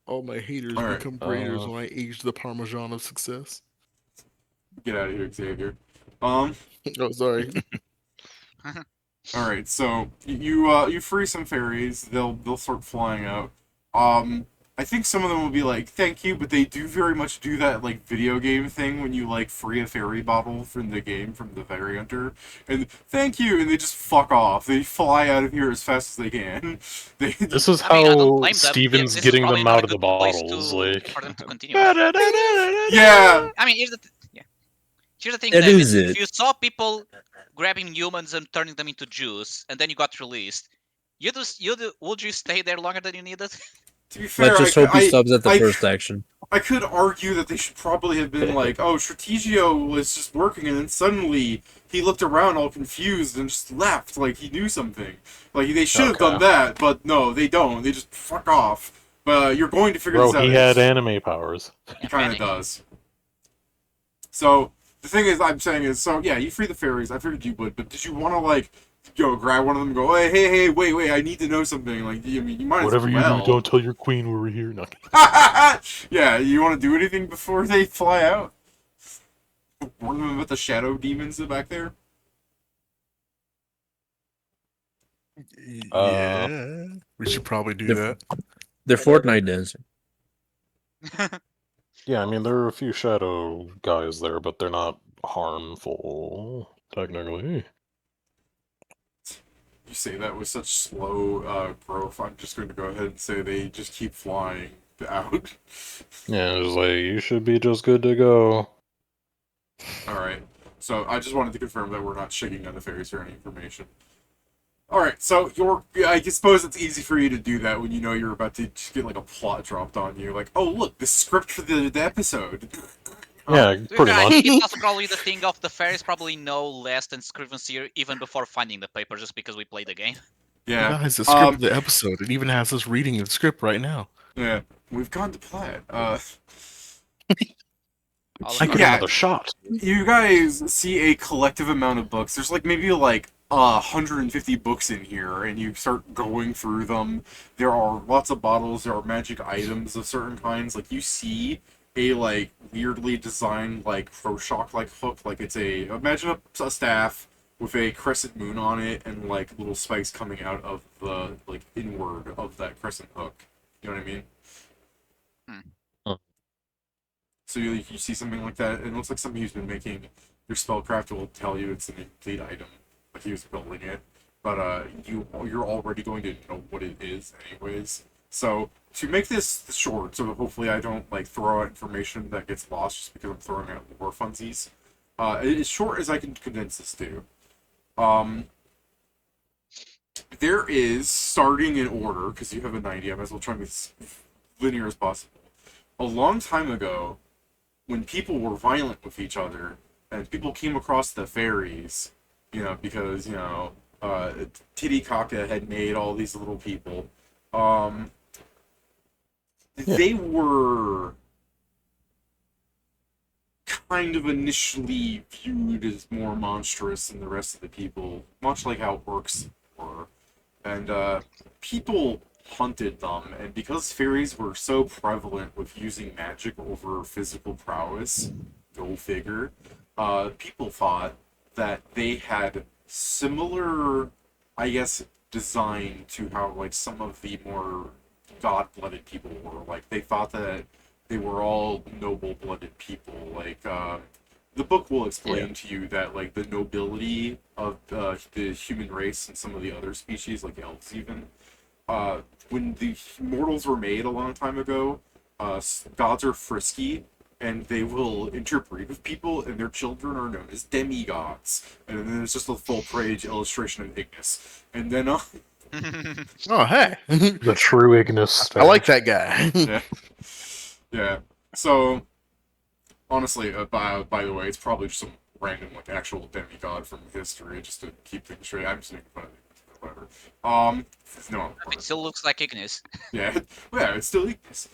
D: All my haters
E: Alright,
D: become graders when I age the Parmesan of success.
E: Get out of here, Xavier. Um.
D: Oh, sorry.
E: All right. So you free some fairies. They'll start flying out. I think some of them will be like, "Thank you," but they do very much do that like video game thing when you like free a fairy bottle from the game from the fairy hunter, and "Thank you," and they just fuck off. They fly out of here as fast as they can. They
B: This is
A: I mean, I don't
B: how
A: blame them.
B: Steven's
A: This is
B: getting
A: probably
B: them
A: not
B: out
A: a
B: of the
A: good place
B: bottles.
A: to
B: Like,
A: for them to continue.
E: yeah.
A: I mean, here's the thing,
H: That
A: David.
H: is
A: If
H: it.
A: you saw people grabbing humans and turning them into juice, and then you got released, would you stay there longer than you needed?
E: To be
H: Let's
E: fair,
H: just hope he
E: I,
H: stops at the
E: I,
H: first action.
E: I could argue that they should probably have been like, oh, Strategio was just working, and then suddenly he looked around all confused and just left, like he knew something. Like, they should have done
B: Okay.
E: that, but no, they don't. They just fuck off. But you're going to figure
B: bro,
E: this out.
B: he had anime powers.
E: He kind of does. So, the thing is, I'm saying is, so, yeah, you free the fairies. I figured you would, but did you want to, like, grab one of them and go, hey, wait, I need to know something. Like, I mean, you might
B: Whatever
E: as
B: you
E: well.
B: do, don't tell your queen we were here. No.
E: Yeah, you want to do anything before they fly out? Warn them about the shadow demons back there?
D: Yeah, we should probably do that.
H: They're Fortnite dancing.
B: Yeah, I mean, there are a few shadow guys there, but they're not harmful, technically.
E: You say that with such slow growth, I'm just going to go ahead and say they just keep flying out.
B: Yeah, it's like, you should be just good to go.
E: Alright, so I just wanted to confirm that we're not shaking on the fairies for any information. Alright, so I suppose it's easy for you to do that when you know you're about to just get like a plot dropped on you. Like, oh look, the script for the episode.
B: Yeah, pretty
A: I
B: much.
A: think it's also probably the thing of the fairies probably know less than Scriven Seer even before finding the paper, just because we played the game.
E: Yeah.
D: Guys, the script of the episode. It even has us reading the script right now.
E: Yeah. We've gone to plan.
B: I could
E: Yeah.
B: another shot.
E: You guys see a collective amount of books. There's like maybe like 150 books in here, and you start going through them. There are lots of bottles. There are magic items of certain kinds. Like you see a like weirdly designed like Rorschach like hook. Like it's imagine a staff with a crescent moon on it and like little spikes coming out of the like inward of that crescent hook. You know what I mean? So you see something like that, and it looks like something he's been making. Your spellcraft will tell you it's an incomplete item, like he was building it. But you're already going to know what it is anyways. So to make this short, so hopefully I don't like throw out information that gets lost just because I'm throwing out more funsies. As short as I can condense this to. There is, starting in order, because you have a 90, I might as well try and be as linear as possible. A long time ago, when people were violent with each other, and people came across the fairies, because, Titicaca had made all these little people, they were kind of initially viewed as more monstrous than the rest of the people, much like how orcs were. And people hunted them, and because fairies were so prevalent with using magic over physical prowess, go figure, people thought that they had similar, I guess, design to how like some of the more god-blooded people were. Like they thought that they were all noble-blooded people. Like the book will explain to you that like the nobility of the human race and some of the other species, like elves even, when the mortals were made a long time ago, gods are frisky, and they will interbreed with people, and their children are known as demigods. And then there's just a full-page illustration of Ignis. And then,
D: Oh, hey.
B: The true Ignis.
D: I like that guy.
E: yeah. Yeah. So, honestly, by the way, it's probably just some random, like, actual demigod from history, just to keep things straight. I'm just making fun of it. Whatever. No.
A: It still looks like Ignis.
E: Yeah. Yeah, it's still Ignis.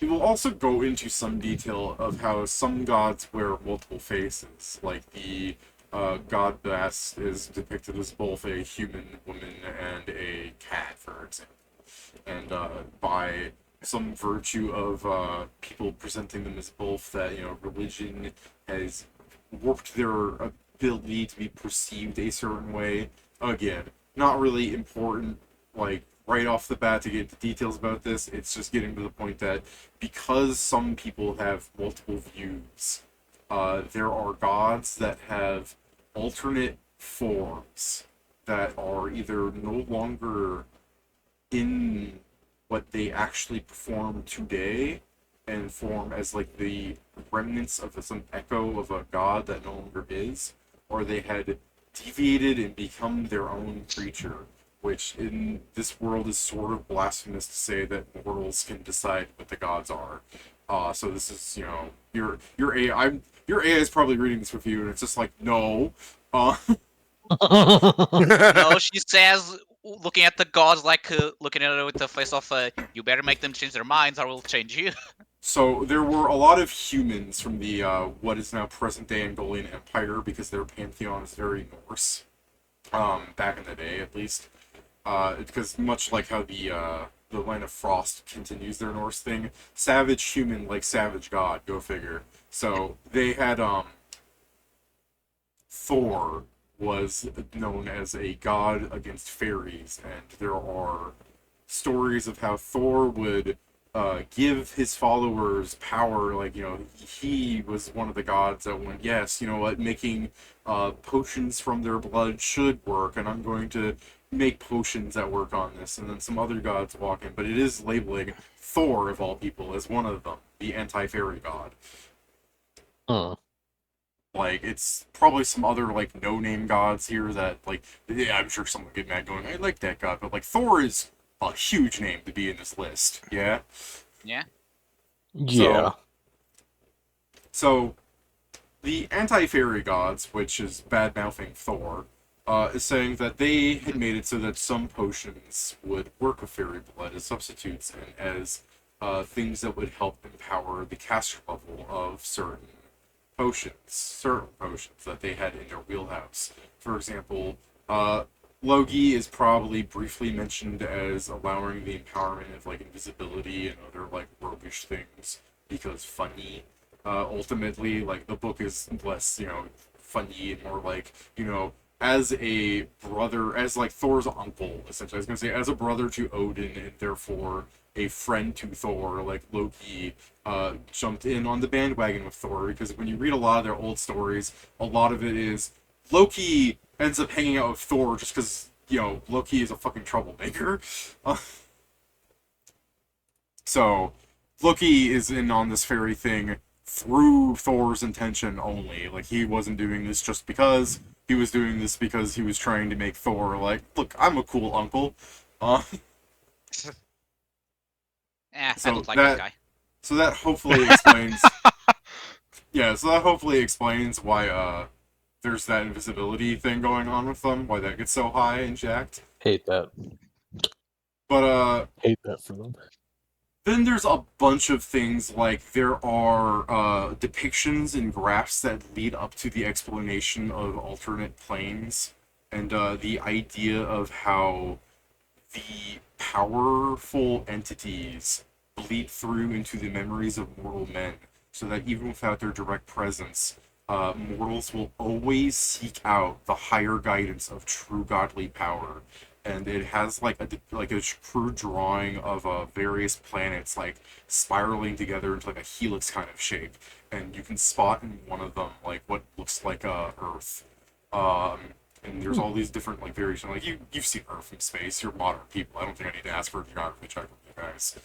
E: It will also go into some detail of how some gods wear multiple faces, like the god Bast is depicted as both a human woman and a cat, for example. And by some virtue of people presenting them as both, that religion has warped their ability to be perceived a certain way. Again, not really important, like, right off the bat to get into details about this. It's just getting to the point that because some people have multiple views, there are gods that have alternate forms that are either no longer in what they actually perform today and form as like the remnants of some echo of a god that no longer is, or they had deviated and become their own creature, which in this world is sort of blasphemous to say that mortals can decide what the gods are. So this is, you know, your AI. Your AI is probably reading this review, and it's just like, no.
A: No, she says, looking at the gods, like looking at it with the face of, you better make them change their minds, or we'll change you.
E: So there were a lot of humans from the what is now present-day Angolian Empire, because their pantheon is very Norse. Back in the day, at least. Because much like how the Land of Frost continues their Norse thing, savage human like savage god, go figure. So they had Thor was known as a god against fairies, and there are stories of how Thor would give his followers power. Like, you know, he was one of the gods that went, yes, you know what, making potions from their blood should work, and I'm going to make potions that work on this. And then some other gods walk in, but it is labeling Thor, of all people, as one of them, the anti-fairy god.
B: Huh.
E: Like, it's probably some other, like, no-name gods here that, like, yeah, I'm sure someone would get mad going, I like that god, but, like, Thor is a huge name to be in this list, yeah?
A: Yeah.
B: Yeah.
E: So the anti-fairy gods, which is bad-mouthing Thor, is saying that they had made it so that some potions would work with fairy blood as substitutes and as things that would help empower the caster level of certain potions that they had in their wheelhouse. For example, Logi is probably briefly mentioned as allowing the empowerment of, like, invisibility and other, like, roguish things because funny. Ultimately, like, the book is less, you know, funny and more like, you know, as a brother, as, like, Thor's uncle, essentially. I was gonna say, as a brother to Odin and therefore a friend to Thor, like, Loki jumped in on the bandwagon with Thor, because when you read a lot of their old stories, a lot of it is Loki ends up hanging out with Thor just because, you know, Loki is a fucking troublemaker. So, Loki is in on this fairy thing through Thor's intention only. Like, he wasn't doing this just because. He was doing this because he was trying to make Thor, like, look, I'm a cool uncle.
A: I
E: So
A: don't like
E: that-
A: that guy.
E: So that hopefully explains... Yeah, so that hopefully explains why, there's that invisibility thing going on with them, why that gets so high and jacked.
B: Hate that.
E: But,
B: Hate that for them.
E: then there's a bunch of things, like there are depictions and graphs that lead up to the explanation of alternate planes, and the idea of how the powerful entities bleed through into the memories of mortal men, so that even without their direct presence, mortals will always seek out the higher guidance of true godly power. And it has like a crude drawing of various planets like spiraling together into like a helix kind of shape, and you can spot in one of them like what looks like Earth. And there's all these different like variations. Like you've seen Earth from space. You're modern people. I don't think I need to ask for a geography check with you guys.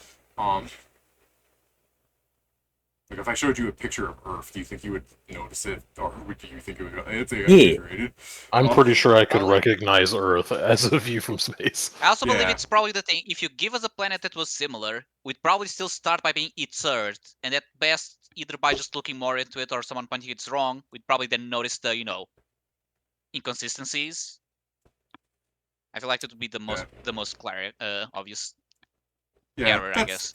E: Like, if I showed you a picture of Earth, do you think you would notice it, or do you think it would? It's exaggerated.
B: I'm pretty sure I could recognize Earth as a view from space.
A: I also believe
E: Yeah.
A: it's probably the thing. If you give us a planet that was similar, we'd probably still start by being it's Earth, and at best, either by just looking more into it or someone pointing it's wrong, we'd probably then notice the, you know, inconsistencies. I feel like that would be the most obvious error, I guess.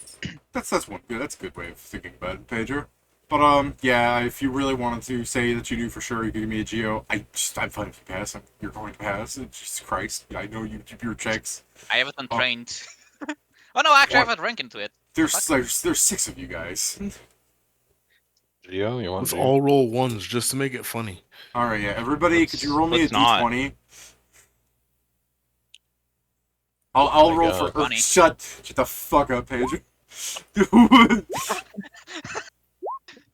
E: That's one. Yeah, that's a good way of thinking about it, Pedro. But yeah, if you really wanted to say that you knew for sure, you could give me a geo. I'm fine if you pass. You're going to pass. Jesus Christ! I know you keep your checks.
A: I haven't untrained. Oh no, actually, I haven't rank into it.
E: There's 6 of you guys.
B: Video? You want
D: Let's
B: to
D: all roll ones just to make it funny.
E: All right, yeah. Everybody, could you roll me a
G: let's not.
E: d20? I'll
B: my
E: roll
B: God.
E: for.
A: Funny.
E: Shut the fuck up, Pedro.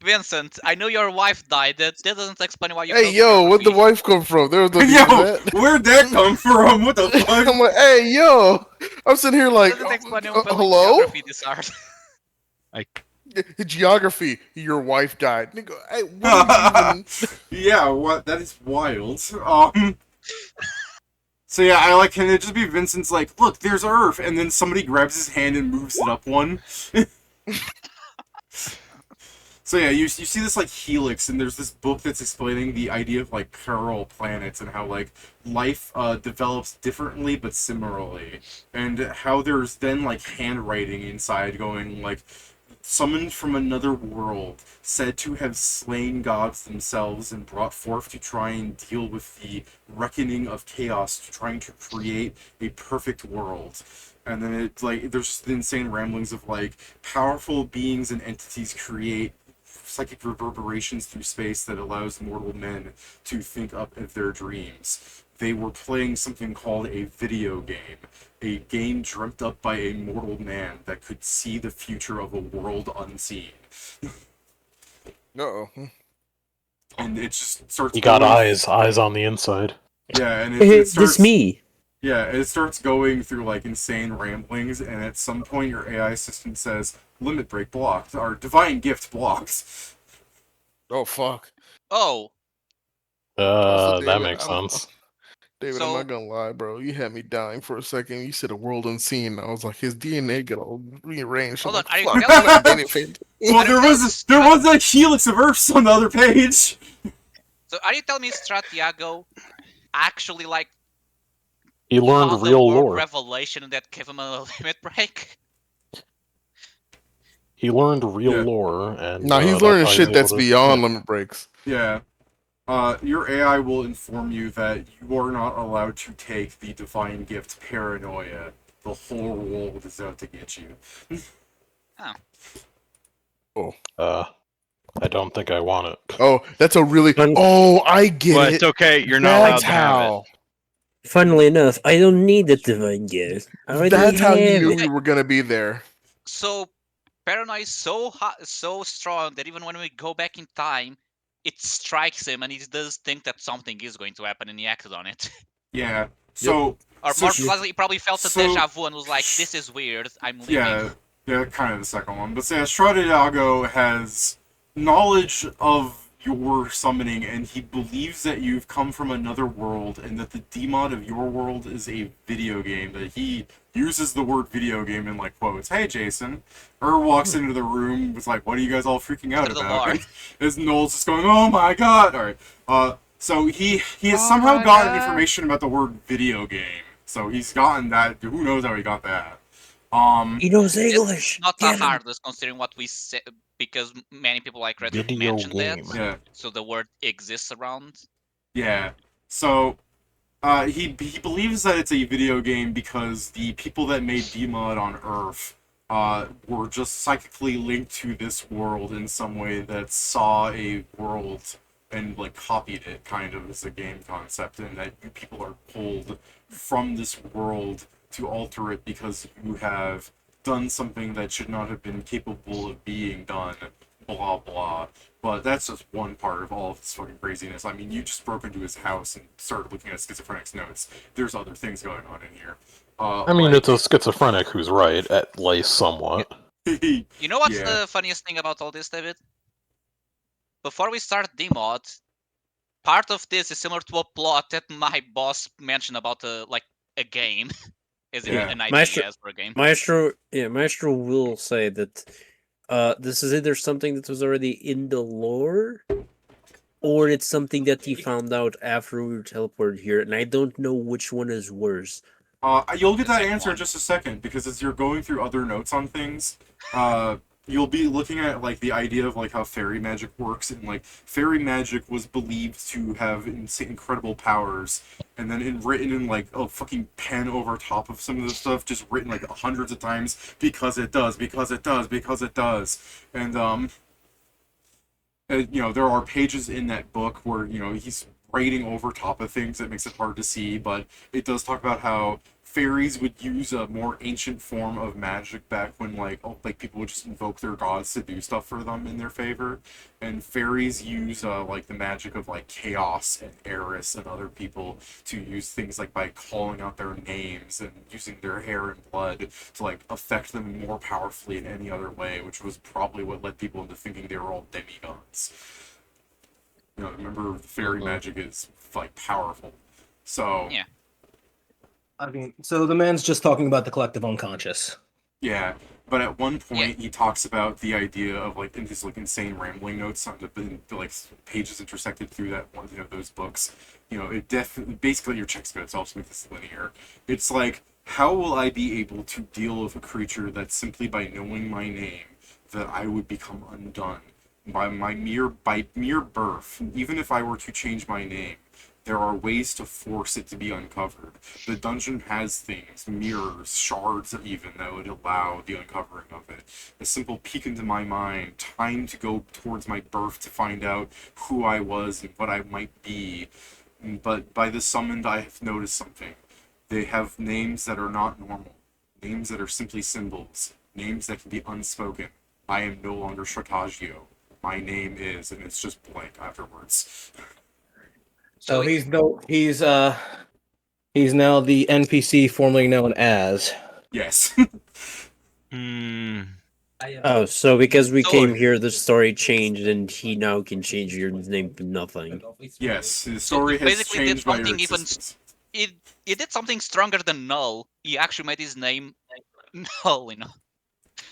A: Vincent, I know your wife died. That doesn't explain why you.
D: Hey,
A: failed
D: yo, where'd the
A: geography.
D: wife come from? There was no need
E: Yo,
D: for that.
E: where'd that come from? What the fuck?
D: I'm like, hey, yo. I'm sitting here like,
A: Doesn't explain you failing
D: hello?
A: geography this hard.
D: Geography, your wife died. Nigga, hey, what are you even...
E: Yeah, what? That is wild. So yeah, I like him to just be Vincent's like, look, there's Earth, and then somebody grabs his hand and moves it up one. So yeah, you see this like helix, and there's this book that's explaining the idea of like parallel planets and how like life develops differently but similarly, and how there's then like handwriting inside going like summoned from another world, said to have slain gods themselves and brought forth to try and deal with the reckoning of chaos, trying to create a perfect world. And then it's like there's just the insane ramblings of like powerful beings and entities create psychic reverberations through space that allows mortal men to think up of their dreams. They were playing something called a video game, a game dreamt up by a mortal man that could see the future of a world unseen.
D: Uh-oh.
E: And it just starts.
B: He got
E: going-
B: eyes on the inside.
E: Yeah, and it starts.
H: This me.
E: Yeah, it starts going through like insane ramblings, and at some point your AI assistant says, "Limit break blocked," or "Divine gift blocked."
D: Oh, fuck.
A: Oh,
D: Also,
B: That
D: David,
B: makes sense.
D: David, I'm
A: So-
D: not gonna lie, bro. You had me dying for a second. You said a world unseen. I was like, his DNA got all rearranged. I'm
A: Hold on,
D: like,
A: are you
D: fuck,
A: telling
D: I'm not
E: me-
D: David fan.
E: Well,
A: I don't
E: there was a helix of Earths on the other page.
A: so are you telling me Stratego actually like
B: He learned
A: found a
B: real
A: word
B: lore.
A: revelation that gave him a limit break?
B: He learned real
E: Yeah.
B: lore, and
D: Nah, he's
B: that's
D: learning
B: how
D: shit
B: he's
D: that's
B: able to-
D: beyond limit breaks.
E: Yeah. Your AI will inform you that you are not allowed to take the divine gift paranoia. The whole world is out to get you.
B: I don't think I want it.
D: Oh, that's a really.
G: But-
D: Oh, I get
G: But
D: it.
G: it's okay. You're not allowed
D: That's
G: to have it.
D: how.
H: Funnily enough, I don't need the divine gift. I already
D: That's how you
H: have
D: knew
H: it.
D: we were gonna be there.
A: So paranoia is so hot, so strong that even when we go back in time, it strikes him, and he does think that something is going to happen, and he acted on it.
E: Yeah. So
A: Or
E: So
A: more
E: sh-
A: precisely, he probably felt a
E: so-
A: deja vu and was like, "This is weird. I'm leaving."
E: yeah, kind of the second one. But so, yeah, Stradivarius has knowledge of your summoning, and he believes that you've come from another world, and that the demon of your world is a video game. That he uses the word video game in like quotes. Hey, Jason. Walks into the room, was like, "What are you guys all freaking out
A: To the
E: about?"
A: Lord.
E: As Noel's just going, "Oh my god!" All right. So he has
A: Oh
E: somehow
A: my
E: gotten
A: God.
E: information about the word video game. So he's gotten that. Who knows how he got that?
H: He knows English.
A: It's not
H: Get
A: that
H: him.
A: hardless considering what we said, because many people like Red
B: Video
A: mentioned
B: game.
A: that.
E: Yeah.
A: So the word exists around.
E: Yeah. So, he believes that it's a video game because the people that made DMod on Earth, were just psychically linked to this world in some way that saw a world and, like, copied it, kind of, as a game concept, and that you people are pulled from this world to alter it because you have done something that should not have been capable of being done, blah, blah. But that's just one part of all of this fucking craziness. I mean, you just broke into his house and started looking at Schizophrenic's notes. There's other things going on in here.
B: I mean, it's a schizophrenic who's right, at least somewhat.
E: it's...
A: You know what's
E: Yeah.
A: the funniest thing about all this, David? Before we start Dmod, part of this is similar to a plot that my boss mentioned about a game. Is
E: Yeah.
A: an idea
H: Maestro-
A: as for a game.
H: Maestro will say that this is either something that was already in the lore, or it's something that he found out after we were teleported here, and I don't know which one is worse.
E: You'll get
A: The
E: that
A: second
E: answer in
A: one.
E: just a second, because as you're going through other notes on things, you'll be looking at, like, the idea of, like, how fairy magic works, and, like, fairy magic was believed to have incredible powers, and then written in, like, a fucking pen over top of some of the stuff, just written, like, hundreds of times, because it does, because it does, because it does. And, there are pages in that book where he's writing over top of things that makes it hard to see, but it does talk about how fairies would use a more ancient form of magic back when like people would just invoke their gods to do stuff for them in their favor, and fairies use like the magic of like chaos and Eris and other people to use things like by calling out their names and using their hair and blood to like affect them more powerfully in any other way, which was probably what led people into thinking they were all demigods. Remember, fairy magic is like powerful. So
A: Yeah.
I: I mean, so the man's just talking about the collective unconscious.
E: yeah, but at one point
A: Yeah.
E: he talks about the idea of like in his like insane rambling notes on the like pages intersected through that one those books. It definitely basically your checks good, so I'll just make this linear. It's like, how will I be able to deal with a creature that simply by knowing my name that I would become undone by mere birth, even if I were to change my name? There are ways to force it to be uncovered. The dungeon has things, mirrors, shards even, that would allow the uncovering of it. A simple peek into my mind, time to go towards my birth to find out who I was and what I might be. But by the summoned, I have noticed something. They have names that are not normal. Names that are simply symbols. Names that can be unspoken. I am no longer Stratego. My name is, and it's just blank afterwards.
I: So he's now the NPC formerly known as.
E: Yes.
F: Oh, so because we
A: So-
F: came here, the story changed, and he now can change your name to nothing.
E: Yes, the story has
A: basically did
E: changed by your
A: something even
E: existence.
A: It did something stronger than null. He actually made his name null.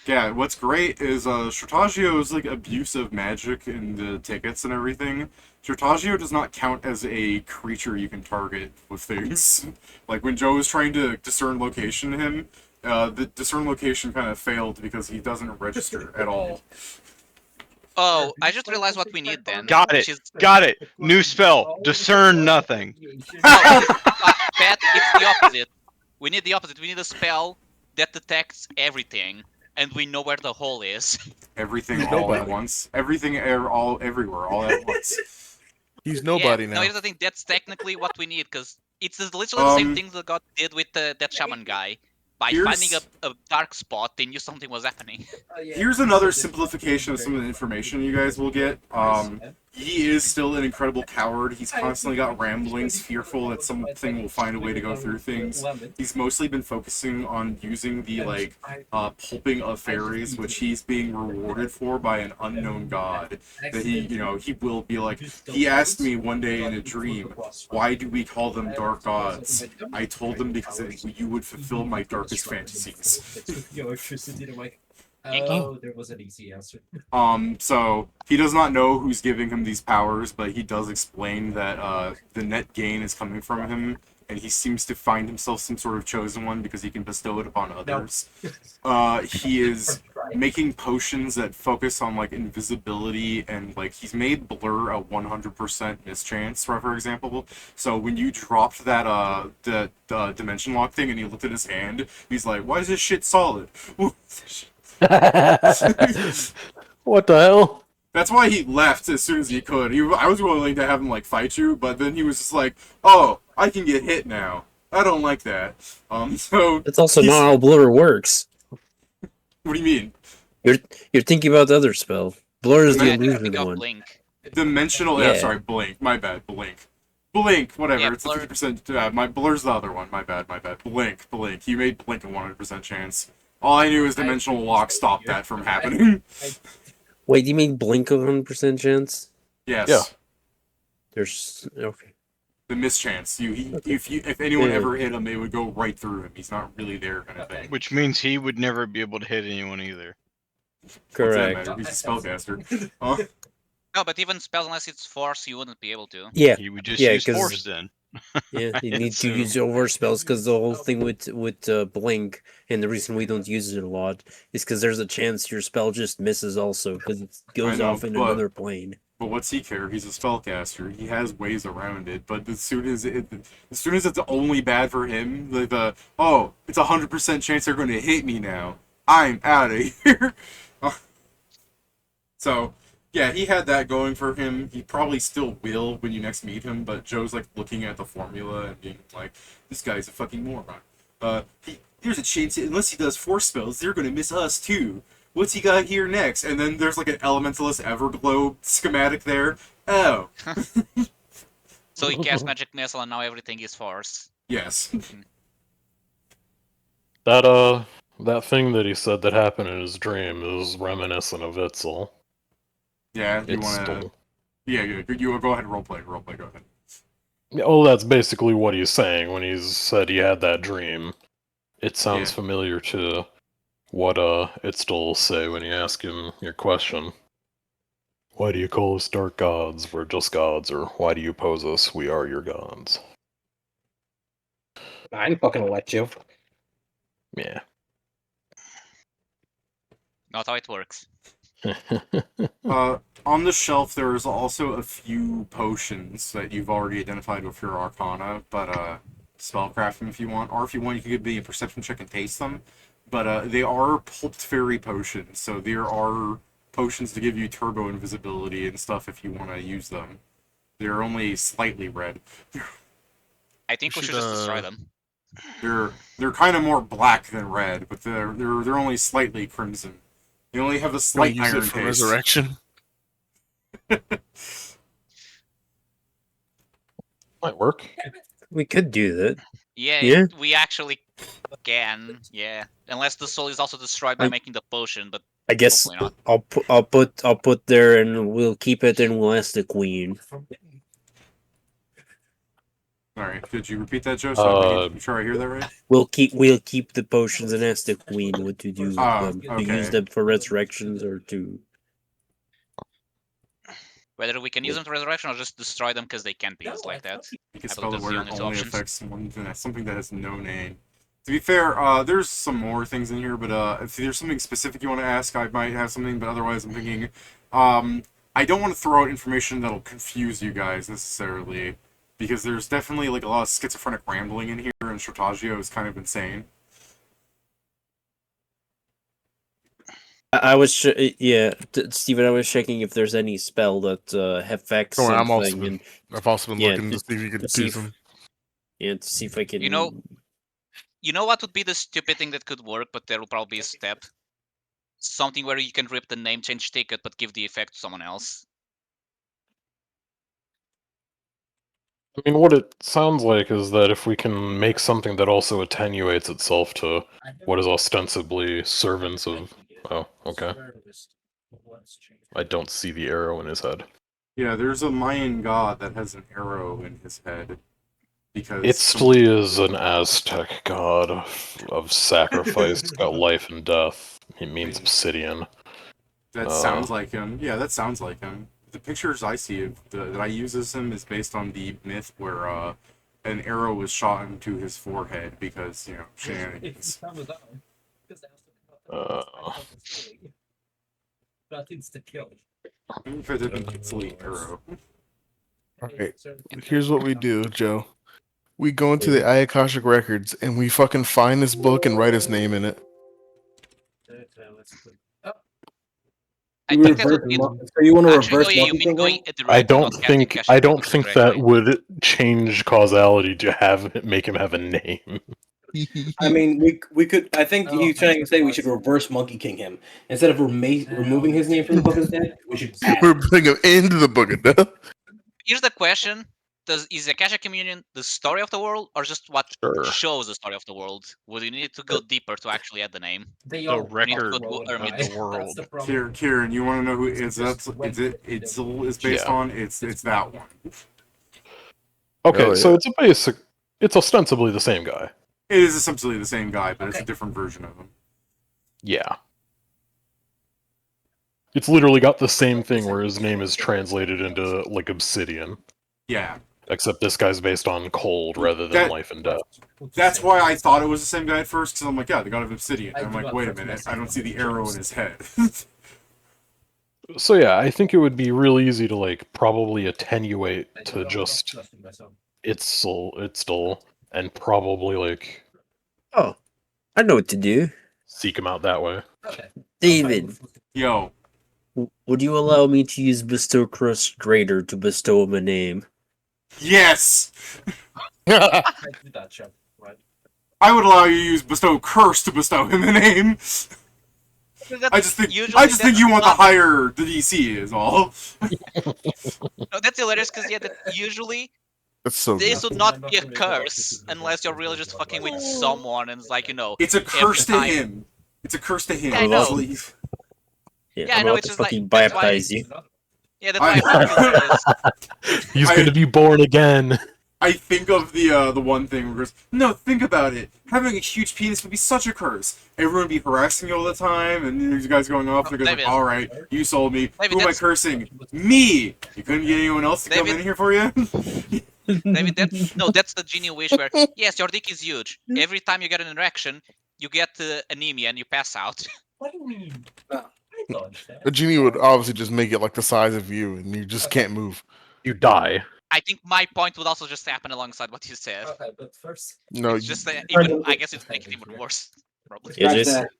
E: Yeah, what's great is Stratagio's like abuse of magic in the tickets and everything. Stratagio does not count as a creature you can target with things. Like when Joe was trying to discern location to him, the discern location kind of failed because he doesn't register at all.
A: Oh, I just realized what we need then.
G: Got
A: which
G: it.
A: is-
G: Got it. New spell. Discern nothing.
A: Pat, it's the opposite. We need the opposite. We need a spell that detects everything, and we know where the hole is.
E: Everything
D: He's
E: all at
D: nobody.
E: once. Everything all everywhere all at once.
D: He's nobody
A: Yeah,
D: now.
A: No, here's the thing. That's technically what we need, because it's literally the same
E: Um,
A: thing that God did with that shaman guy. By
E: here's-
A: finding a dark spot, they knew something was happening.
E: Here's another simplification of some of the information you guys will get. He is still an incredible coward. He's constantly got ramblings, fearful that something will find a way to go through things. He's mostly been focusing on using the pulping of fairies, which he's being rewarded for by an unknown god. That he will be like. He asked me one day in a dream, "Why do we call them dark gods?" I told him because you would fulfill my darkest fantasies.
C: Oh, there was an easy answer.
E: So he does not know who's giving him these powers, but he does explain that the net gain is coming from him, and he seems to find himself some sort of chosen one because he can bestow it upon others. He is making potions that focus on like invisibility, and like he's made blur a 100% mischance, for example. So when you dropped that the dimension lock thing and he looked at his hand, he's like, "Why is this shit solid?"
F: What the hell?
E: That's why he left as soon as he could. I was willing to have him like fight you, but then he was just like, "Oh, I can get hit now. I don't like that." So
F: That's also
E: he's-
F: not how blur works.
E: What do you mean?
F: You're thinking about the other spell. Blur is the
A: I
F: illusion
A: think of
F: one.
A: Blink.
E: Dimensional.
F: Yeah.
E: Sorry, blink. My bad. Blink. Whatever.
A: Yeah,
E: it's
A: blur.
E: 50%. My blur's the other one. My bad. Blink. You made blink a 100% chance. All I knew is dimensional lock stopped that from happening.
F: Wait, do you mean blink of 100% chance?
E: Yes.
B: Yeah.
F: There's okay.
E: The mischance. If anyone
F: Yeah.
E: ever hit him, it would go right through him. He's not really there, kind of thing.
G: Which means he would never be able to hit anyone either.
E: What's that
F: Correct.
E: matter? He's a spellcaster.
A: No, but even spells, unless it's force, you wouldn't be able to.
F: Yeah,
G: He would just
F: Yeah,
G: use
F: 'cause-
G: force then.
F: yeah. You need to
G: So-
F: use over spells because the whole thing with blink, and the reason we don't use it a lot is because there's a chance your spell just misses also because it goes
E: know,
F: off in
E: but-
F: another plane.
E: But what's he care? He's a spellcaster. He has ways around it. But as soon as it's only bad for him, it's 100% chance they're going to hit me now. I'm out of here. So Yeah, he had that going for him. He probably still will when you next meet him, but Joe's like looking at the formula and being like, this guy's a fucking moron. Here's a chance, unless he does force spells, they're gonna miss us too. What's he got here next? And then there's like an Elementalist Everglow schematic there. Oh.
A: So he cast Magic Missile and now everything is force.
E: Yes.
B: That thing that he said that happened in his dream is reminiscent of Itzel.
E: Yeah, you
B: It's
E: wanna...
B: still...
E: Yeah, you go ahead and roleplay, go ahead.
B: Yeah, well, that's basically what he's saying when he's said he had that dream. It sounds
E: Yeah.
B: familiar to what Itzel will say when you ask him your question. Why do you call us dark gods? We're just gods, or why do you pose us? We are your gods.
I: I ain't fucking let you.
B: Yeah.
A: Not how it works.
E: On the shelf, there is also a few potions that you've already identified with your Arcana, but spellcraft them if you want, or if you want, you can give me a perception check and taste them. But they are pulped fairy potions, so there are potions to give you turbo invisibility and stuff if you want to use them. They're only slightly red.
A: I think we should just destroy them.
E: They're kind of more black than red, but they're only slightly crimson. They only have a slight
D: use
E: iron
D: it for
E: taste.
D: resurrection.
B: Might work.
H: We could do that.
A: Yeah,
H: Yeah.
A: we actually can. Yeah, unless the soul is also destroyed by making the potion, but
H: I guess
A: hopefully not.
H: I'll put there, and we'll keep it, and we'll ask the queen.
E: Alright, could you repeat that, Joe? So I'm sure I hear that right?
H: We'll keep the potions and ask the queen what to do with them. To use them for resurrections or to...
A: Whether we can use them to resurrection or just destroy them because they can't be used like that.
E: You can
A: I
E: spell
A: believe
E: the
A: that's the
E: word
A: only
E: only
A: options.
E: affects something that has no name. To be fair, there's some more things in here, but if there's something specific you want to ask, I might have something, but otherwise I'm thinking, I don't want to throw out information that'll confuse you guys necessarily, because there's definitely like a lot of schizophrenic rambling in here, and Stratego is kind of insane.
H: I was Steven, I was checking if there's any spell that affects
D: Don't worry,
H: something.
D: I've also been
H: yeah,
D: looking to see if you could
H: to see
D: do
H: if-
D: some.
H: Yeah, to see if I can.
A: You know what would be the stupid thing that could work, but there will probably be a step. Something where you can rip the name change ticket, but give the effect to someone else.
B: I mean, what it sounds like is that if we can make something that also attenuates itself to what is ostensibly servants of... Oh, okay. I don't see the arrow in his head.
E: Yeah, there's a Mayan god that has an arrow in his head. Because
B: Itztli is an Aztec god of sacrifice, got life and death. He means obsidian.
E: That sounds like him. Yeah, that sounds like him. The pictures I see of that I use as him is based on the myth where an arrow was shot into his forehead because, you know, shenanigans. If it didn't Itztli arrow.
D: Alright, here's what we do, Joe. We go into the Ayakashic records and we fucking find this book and write his name in it.
A: I think that would be...
I: So you want to
A: Actually,
I: reverse
A: you
I: Monkey
A: mean
I: King
A: going
I: him?
A: at the
B: I
A: rate,
B: don't
A: not casting
B: think
A: Cash
B: I
A: and
B: don't
A: Blue
B: think that
A: directly.
B: would change causality to have make him have a name.
I: I mean, we could. I think he's trying to say we should reverse Monkey King him instead of removing his name from the Book of Death. We should add
D: We're
I: him.
D: putting him into the book of death.
A: Here's the question. Is the Akashic Communion the story of the world, or just what
B: Sure.
A: shows the story of the world? Would you need to go deeper to actually add the name?
G: The
A: We need to
G: record
A: go to
G: of
A: Ermit.
G: the world.
E: Kieran, you want to know who Itzel is based on? It's that one.
B: Okay,
D: Oh,
B: so
D: yeah.
B: it's ostensibly the same guy.
E: It is essentially the same guy, but it's a different version of him.
B: Yeah. It's literally got the same thing where his name is translated into, like, obsidian.
E: Yeah.
B: Except this guy's based on cold rather than life and death.
E: That's why I thought it was the same guy at first, because I'm like, yeah, the god of obsidian. And I'm like, wait a minute, I don't see the arrow in his head.
B: So yeah, I think it would be real easy to, like, probably attenuate to just Itzel, and probably, like,
H: Oh, I know what to do.
B: seek him out that way.
H: David,
E: Yo,
H: Would you allow me to use Bestow Crust Grader to bestow him a name?
E: Yes!
C: I do that, Chuck. Right.
E: I would allow you to use bestow curse to bestow him a name. I just think you want the higher the DC is all.
A: No, that's hilarious because that usually
D: That's so
A: this
D: good.
A: would not be a curse unless you're really just fucking with someone and it's like,
E: It's a curse to
A: time-
E: him. It's a curse to him.
A: Yeah, I know.
E: Actually.
A: Yeah, I
H: I'm
A: know,
H: about
A: it's
H: to
A: just like-
H: fucking
A: that's why-
H: baptize you.
A: Yeah, that's why I feel this.
B: He's gonna be born again.
E: I think of the one thing where it goes, no, think about it. Having a huge penis would be such a curse. Everyone would be harassing you all the time, and these guys going off. And
A: David.
E: like, all right, you sold me.
A: David,
E: Who am I
A: that's-
E: cursing? Me. You couldn't get anyone else to come
A: David.
E: in here for you.
A: David, that's the genie wish where, yes, your dick is huge. Every time you get an erection, you get anemia and you pass out.
C: What do you mean? I dodged that.
D: A genie would obviously just make it like the size of you, and you just can't move.
B: You die.
A: I think my point would also just happen alongside what you said.
C: Okay, but first,
D: No,
A: It's just even, I guess it's making it even worse. Probably.
H: Yeah,
I: Scratch
H: just-
I: that.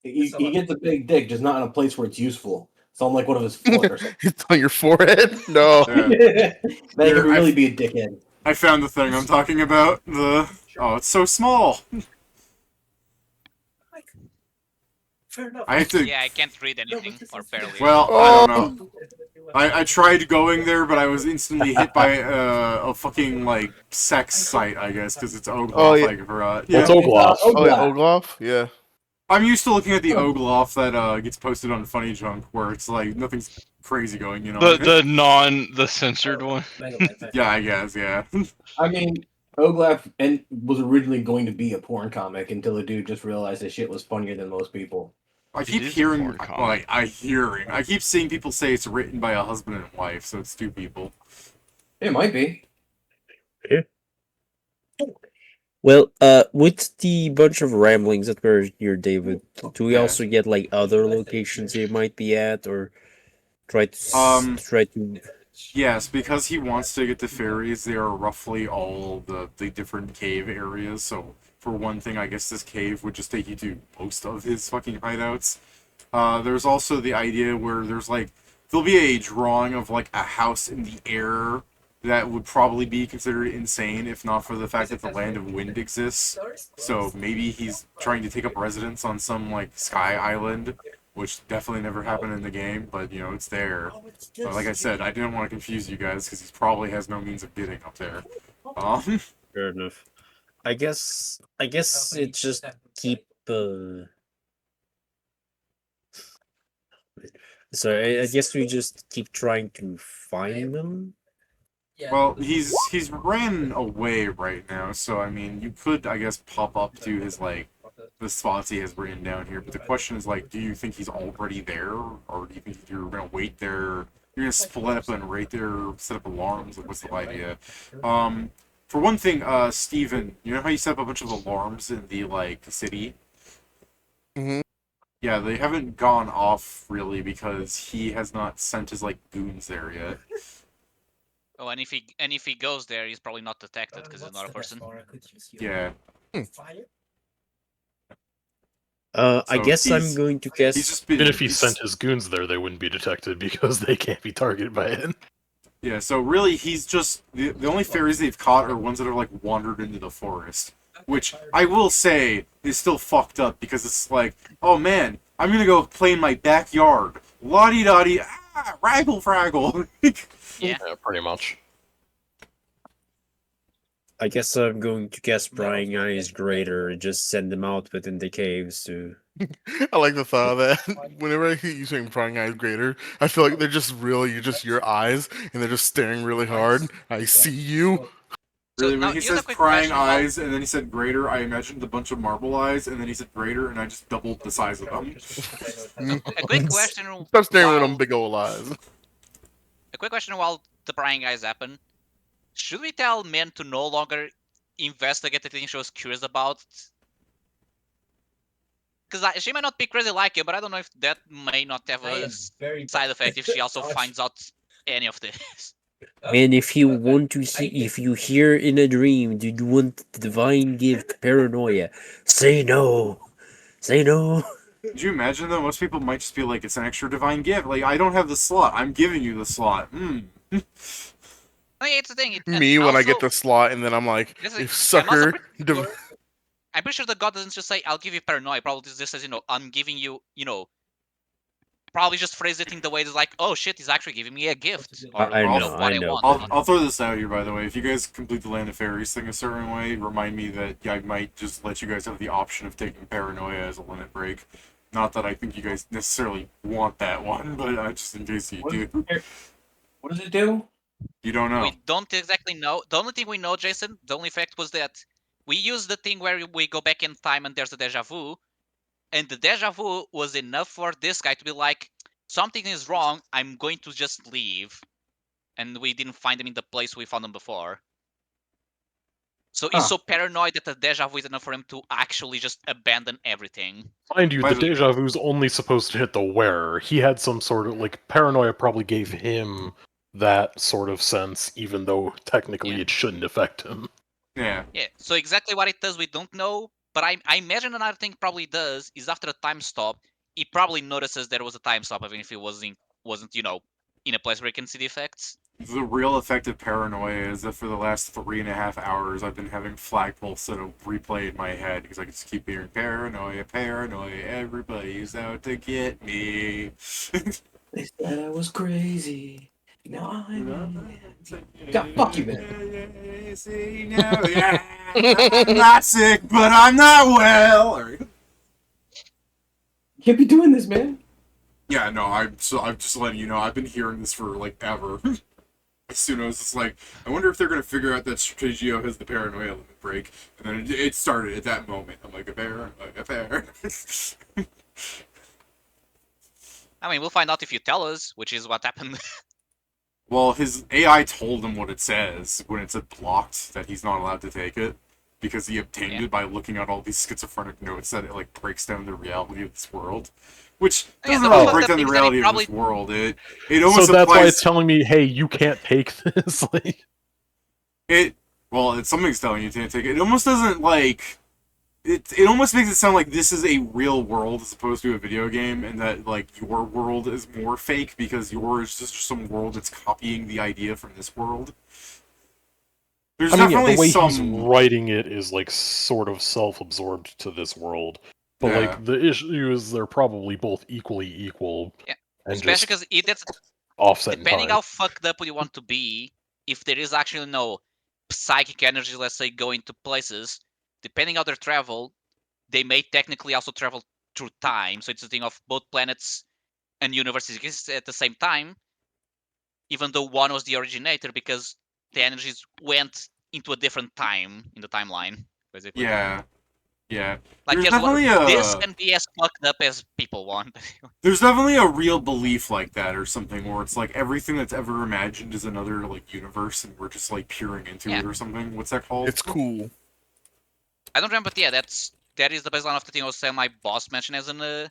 I: He gets a big dick, just not in a place where it's useful. It's on like one of his foot or something.
D: it's on your forehead. No.
E: Yeah.
I: Then he
E: Here,
I: could really be a dickhead.
E: I found the thing I'm talking about. Oh, it's so small.
C: fair enough.
E: I have to.
A: Yeah, I can't read anything, or barely.
E: Well,
D: Oh.
E: I don't know. I tried going there, but I was instantly hit by a fucking like sex site, I guess, because it's Ogloff.
D: Oh, yeah.
E: I forgot.
B: What's
E: Yeah.
B: Ogloff?
D: Oh yeah, Ogloff. Yeah.
E: I'm used to looking at the Ogloff that gets posted on Funny Junk, where it's like nothing's crazy going, you know.
G: The censored one.
E: Yeah, I guess, yeah.
I: I mean, Oglaf was originally going to be a porn comic until the dude just realized his shit was funnier than most people.
E: I keep
G: is a
E: hearing,
G: porn comic.
E: I keep seeing people say it's written by a husband and wife, so it's two people.
I: It might be.
H: Well, with the bunch of ramblings that were here, David, do we
E: Yeah.
H: also get like other locations he might be at, or try to try to?
E: Yes, because he wants to get the fairies, they are roughly all the different cave areas, so for one thing, I guess this cave would just take you to most of his fucking hideouts. There's also the idea where there'll be a drawing of like a house in the air that would probably be considered insane if not for the fact that the Land of Wind exists. So maybe he's trying to take up residence on some like sky island, which definitely never happened in the game, but you know, it's there. But like I said, I didn't want to confuse you guys because he probably has no means of getting up there.
H: Fair enough. I guess it's just keep. So I guess we just keep trying to find them.
E: Well, he's ran away right now, so I mean, you could, I guess, pop up to his like the spots he has written down here. But the question is like, do you think he's already there, or do you think you're gonna wait there? You're gonna split up and right there, set up alarms. Like, what's the idea? For one thing, Steven, you know how you set up a bunch of alarms in the like city?
D: Mhm.
E: Yeah, they haven't gone off really because he has not sent his like goons there yet.
A: Oh, and if he goes there, he's probably not detected because he's not a person.
E: Yeah.
H: I
E: So
H: guess I'm
E: he's-
H: going to
E: He's
H: guess.
E: just been.
B: Even if he
E: he's-
B: sent his goons there, they wouldn't be detected because they can't be targeted by it.
E: Yeah, so really, he's just the only fairies they've caught are ones that are like wandered into the forest, which I will say is still fucked up because it's like, oh man, I'm gonna go play in my backyard, la-di da-di, raggle fraggle.
A: Yeah.
B: Pretty much.
H: I guess I'm going to guess Prying Eyes Greater and just send them out within the caves to.
D: I like the thought of that. Whenever I hear you saying prying eyes greater, I feel like they're just really just your eyes, and they're just staring really hard. I see you.
A: So
E: Really,
A: now,
E: when he
A: here's a
E: says
A: quick
E: prying
A: question about-
E: eyes and then he said greater, I imagined a bunch of marble eyes, and then he said greater, and I just doubled the size of them.
A: A quick question.
D: Stop staring with them
A: while-
D: big old eyes.
A: A quick question while the prying eyes happen. Should we tell men to no longer investigate the thing she was curious about? Because she might not be crazy like you, but I don't know if that may not have a side effect if she also finds out any of this.
H: Man, if you want to see, if you hear in a dream, do you want the divine gift paranoia? Say no. Say no.
E: Could you imagine though? Most people might just be like, "It's an extra divine gift. Like I don't have the slot. I'm giving you the slot."
A: Oh, yeah, it's the thing. And
D: Me when I get
A: also,
D: the slot, and then I'm like,
A: this
D: if
A: is- I'm also
D: sucker.
A: pretty sure, I'm pretty sure the god doesn't just say, "I'll give you paranoia." Probably just says, "I'm giving you," probably just phrase it in the way that's like, "Oh shit, he's actually giving me a gift," or
H: I
A: what
H: know.
A: I want.
E: I'll throw this out here, by the way. If you guys complete the Land of Fairies thing a certain way, remind me that I might just let you guys have the option of taking Paranoia as a limit break. Not that I think you guys necessarily want that one, but just in case you do.
I: What does it do?
E: You don't know.
A: We don't exactly know. The only thing we know, Jason, the only fact was that we used the thing where we go back in time and there's a deja vu, and the deja vu was enough for this guy to be like, something is wrong, I'm going to just leave. And we didn't find him in the place we found him before. So he's so paranoid that the deja vu is enough for him to actually just abandon everything.
B: Mind you,
E: By
B: the
E: the-
B: deja vu's only supposed to hit the wearer. He had some sort of paranoia probably gave him that sort of sense, even though technically
A: Yeah.
B: it shouldn't affect him.
E: Yeah.
A: Yeah, so exactly what it does we don't know, but I imagine another thing probably does is after a time stop, he probably notices there was a time stop even if he wasn't in a place where he can see the effects.
E: The real effect of Paranoia is that for the last 3.5 hours, I've been having Flagpole set up replay in my head because I just keep hearing Paranoia, Paranoia, everybody's out to get me.
I: They said I was crazy. No, God, fuck you, man.
E: Yeah, I'm not sick, but I'm not well.
I: You can't be doing this, man.
E: Yeah, no, I'm just letting you know. I've been hearing this for like ever. As soon as it's like, I wonder if they're gonna figure out that Stratego has the paranoia limit break, and then it started at that moment. I'm like, a bear.
A: I mean, we'll find out if you tell us, which is what happened.
E: Well, his AI told him what it says when it said blocked, that he's not allowed to take it, because he obtained it by looking at all these schizophrenic notes that it breaks down the reality of this world. Which
A: Yeah,
E: doesn't
A: the
E: really
A: fucked
E: break
A: up
E: down the
A: thing is that
E: reality
A: it
E: of this world. It almost
B: So that's why
E: applies.
B: it's telling me, hey, you can't take this.
E: It's something's telling you to take it. It almost doesn't it almost makes it sound like this is a real world as opposed to a video game, and that your world is more fake because yours is just some world that's copying the idea from this world. There's
B: I mean,
E: definitely
B: the way
E: some
B: he's writing it is sort of self-absorbed to this world. But
E: Yeah.
B: the issue is they're probably both equally equal.
A: Yeah,
B: And
A: especially
B: just
A: because that's
B: offset in
A: depending
B: time.
A: how fucked up you want to be. If there is actually no psychic energy, let's say, going to places, depending how they travel, they may technically also travel through time. So it's a thing of both planets and universes exist at the same time, even though one was the originator because the energies went into a different time in the timeline, basically.
E: Yeah.
A: Like
E: There's
A: there's
E: definitely
A: this can be as fucked up as people want.
E: There's definitely a real belief like that or something where it's like everything that's ever imagined is another universe and we're just peering into it or something. What's that called?
D: It's cool.
A: I don't remember, but yeah, that is the baseline of the thing I was saying my boss mentioned as an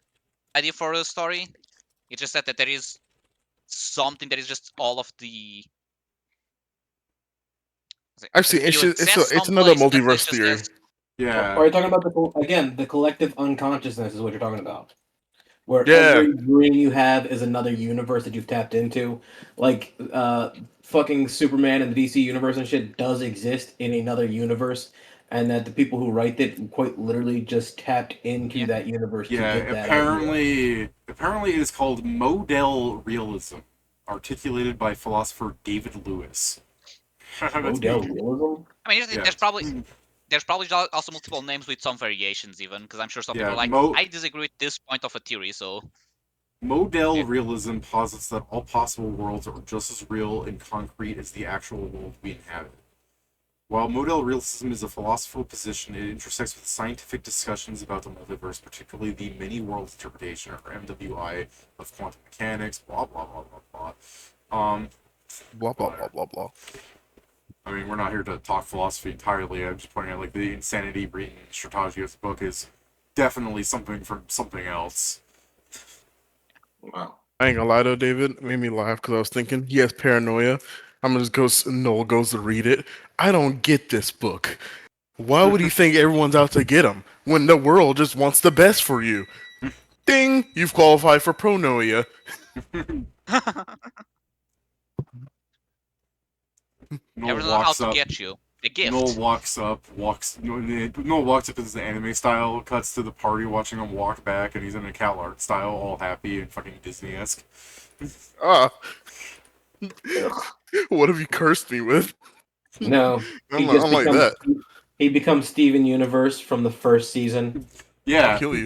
A: idea for a story. It just said that there is something that is just all of the.
D: I've seen it's another multiverse theory.
E: Yeah.
I: Are you talking about the collective unconsciousness is what you're talking about? Where
D: Yeah.
I: every dream you have is another universe that you've tapped into. Fucking Superman and the DC universe and shit does exist in another universe, and that the people who write it quite literally just tapped into that universe to get that idea.
E: Apparently it is called model realism, articulated by philosopher David Lewis.
I: Model realism?
A: I mean, there's probably also multiple names with some variations, even because I'm sure some people are like, I disagree with this point of a theory, so.
E: Model realism posits that all possible worlds are just as real and concrete as the actual world we inhabit. While model realism is a philosophical position, it intersects with scientific discussions about the multiverse, particularly the many-world interpretation, or MWI, of quantum mechanics, blah blah blah blah blah.
D: Blah blah blah blah blah.
E: I mean, we're not here to talk philosophy entirely. I'm just pointing out, the insanity reading Stratego's book is definitely something from something else.
I: Wow.
D: I ain't gonna lie though, David. It made me laugh because I was thinking he has paranoia. I'm gonna just go. Noel goes to read it. I don't get this book. Why would he think everyone's out to get him when the world just wants the best for you? Ding! You've qualified for Pronoia.
A: Never
E: Noel
A: know how
E: walks
A: to
E: up.
A: get you. A gift.
E: Noel walks up as the anime style, cuts to the party watching him walk back, and he's in a cat art style, all happy and fucking Disney-esque.
D: Ah. What have you cursed me with?
I: No,
D: I'm like that.
I: He becomes Steven Universe from the first season.
E: Yeah,
D: I'll kill you.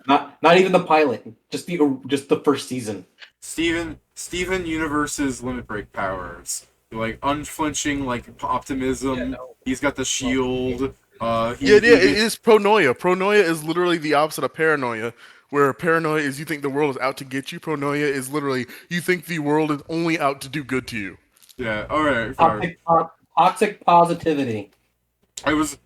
I: Not even the pilot, just the first season.
E: Steven Universe's limit break powers. Like unflinching, like optimism. He's got the shield.
D: It is pronoia. Pronoia is literally the opposite of paranoia. Where paranoia is you think the world is out to get you. Pronoia is literally you think the world is only out to do good to you.
E: Yeah. All right.
I: Toxic positivity.
E: I was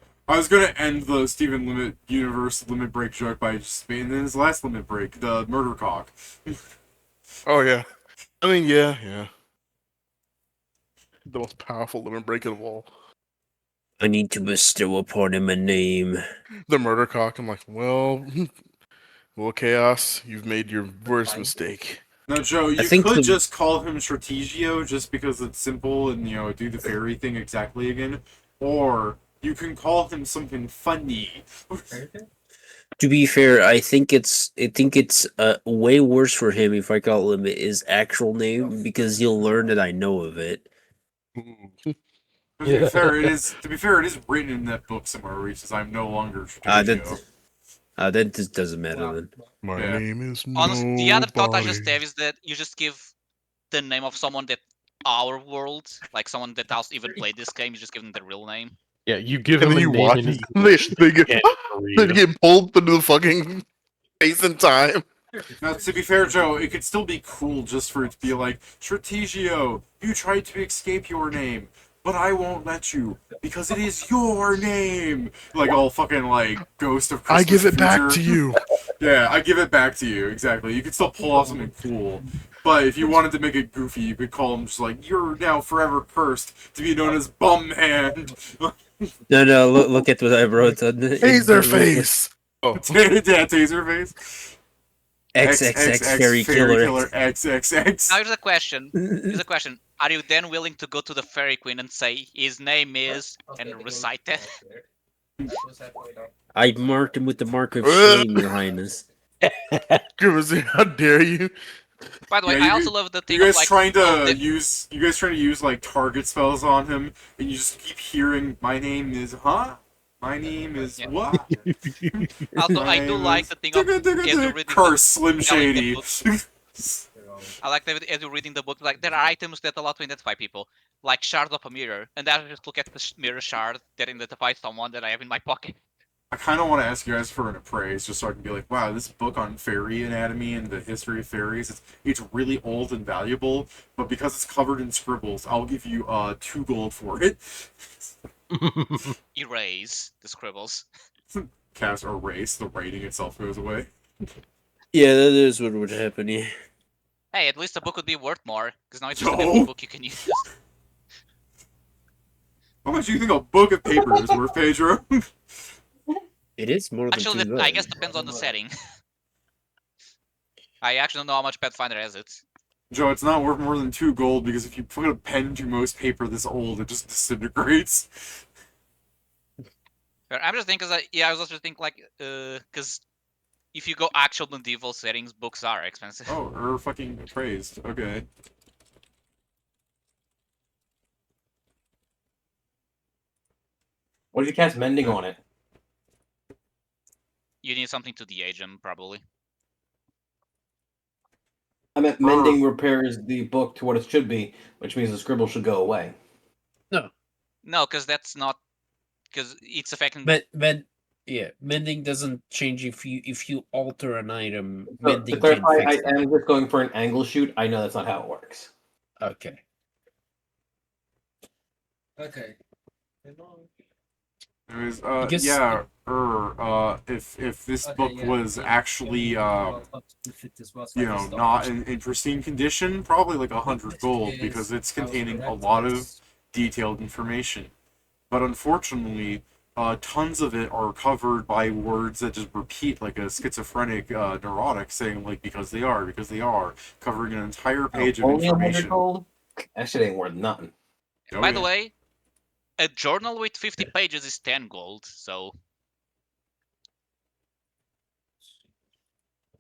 E: gonna end the Steven Universe limit break joke by just being in his last limit break, the murder cock.
D: Oh yeah, I mean yeah. The most powerful limit break of all.
H: I need to bestow upon him a name.
D: The murder cock. I'm like, well, Chaos, you've made your worst mistake.
E: No, Joe, you could just call him Strategio just because it's simple and, do the fairy thing exactly again. Or you can call him something funny.
H: To be fair, I think it's way worse for him if I call him his actual name because he'll learn that I know of it.
E: To be fair, it is written in that book somewhere where he says, "I'm no longer Strategio."
H: That just doesn't matter then.
D: My name is
A: Honestly, the other thought I just have is that you just give the name of someone that our world, like someone that has even played this game, you just give them their real name.
B: Yeah, you give
D: and
B: them a
D: you
B: name
D: watch
B: in
D: they
B: they
D: get pulled into the fucking space and time.
E: Now, to be fair, Joe, it could still be cool just for it to be like, Strategio, you tried to escape your name, but I won't let you, because it is your name! Like, all fucking, like, Ghost of Christmas
D: I give it
E: Future.
D: back to you.
E: Yeah, I give it back to you, exactly. You could still pull off something cool. But if you wanted to make it goofy, you could call him just like, you're now forever cursed to be known as Bumhand.
H: No, look at what I wrote on the
D: Taserface!
E: Oh. Yeah, Taserface.
H: XXX Fairy Killer.
E: XXX.
A: Now here's a question. Are you then willing to go to the Fairy Queen and say his name is and recite that?
H: I marked him with the mark of shame, Your Highness.
D: How dare you?
A: By the way, I also love the thing
E: you guys
A: of like
E: trying to use like target spells on him, and you just keep hearing, "My name is My name is what?"
A: Also, I do like the thing of as you're reading
E: Curse Slim Shady.
A: I like that as you're reading the book, like there are items that allow to identify people, like shards of a mirror, and then I just look at the mirror shard that identifies someone that I have in my pocket.
E: I kind of want to ask you guys for an appraise, just so I can be like, wow, this book on fairy anatomy and the history of fairies, it's really old and valuable, but because it's covered in scribbles, I'll give you 2 gold for it.
A: Erase the scribbles.
E: Cast erase, the writing itself goes away.
H: Yeah, that is what would happen, yeah.
A: Hey, at least the book would be worth more, because now it's just an empty book you can use.
E: How much do you think a book of paper is worth, Pedro?
H: It is more than
A: Actually,
H: $2.
A: I guess depends on the setting. I actually don't know how much Pathfinder has it.
E: Joe, it's not worth more than 2 gold, because if you put a pen to most paper this old, it just disintegrates.
A: I'm just thinking, I was also thinking, like, because if you go actual medieval settings, books are expensive.
E: Oh, fucking praised. Okay.
I: What if you cast Mending on it?
A: You need something to de-age him, probably.
I: I meant Mending repairs the book to what it should be, which means the scribble should go away.
A: No, because that's not... Because it's affecting...
H: Mending doesn't change if you alter an item.
I: So,
H: Mending
I: to clarify,
H: can fix
I: I am just going for an angle shoot. I know that's not how it works.
H: Okay.
C: Okay.
E: Anyways,
H: guess-
E: yeah, if this book was actually, not in pristine condition, probably like 100 gold, because it's containing a lot of detailed information. But unfortunately, tons of it are covered by words that just repeat like a schizophrenic neurotic saying like because they are, covering an entire page of
I: Only 100
E: information.
I: gold? That shit ain't worth nothing.
E: Oh,
A: By the
E: yeah.
A: way, a journal with 50 pages is 10 gold, so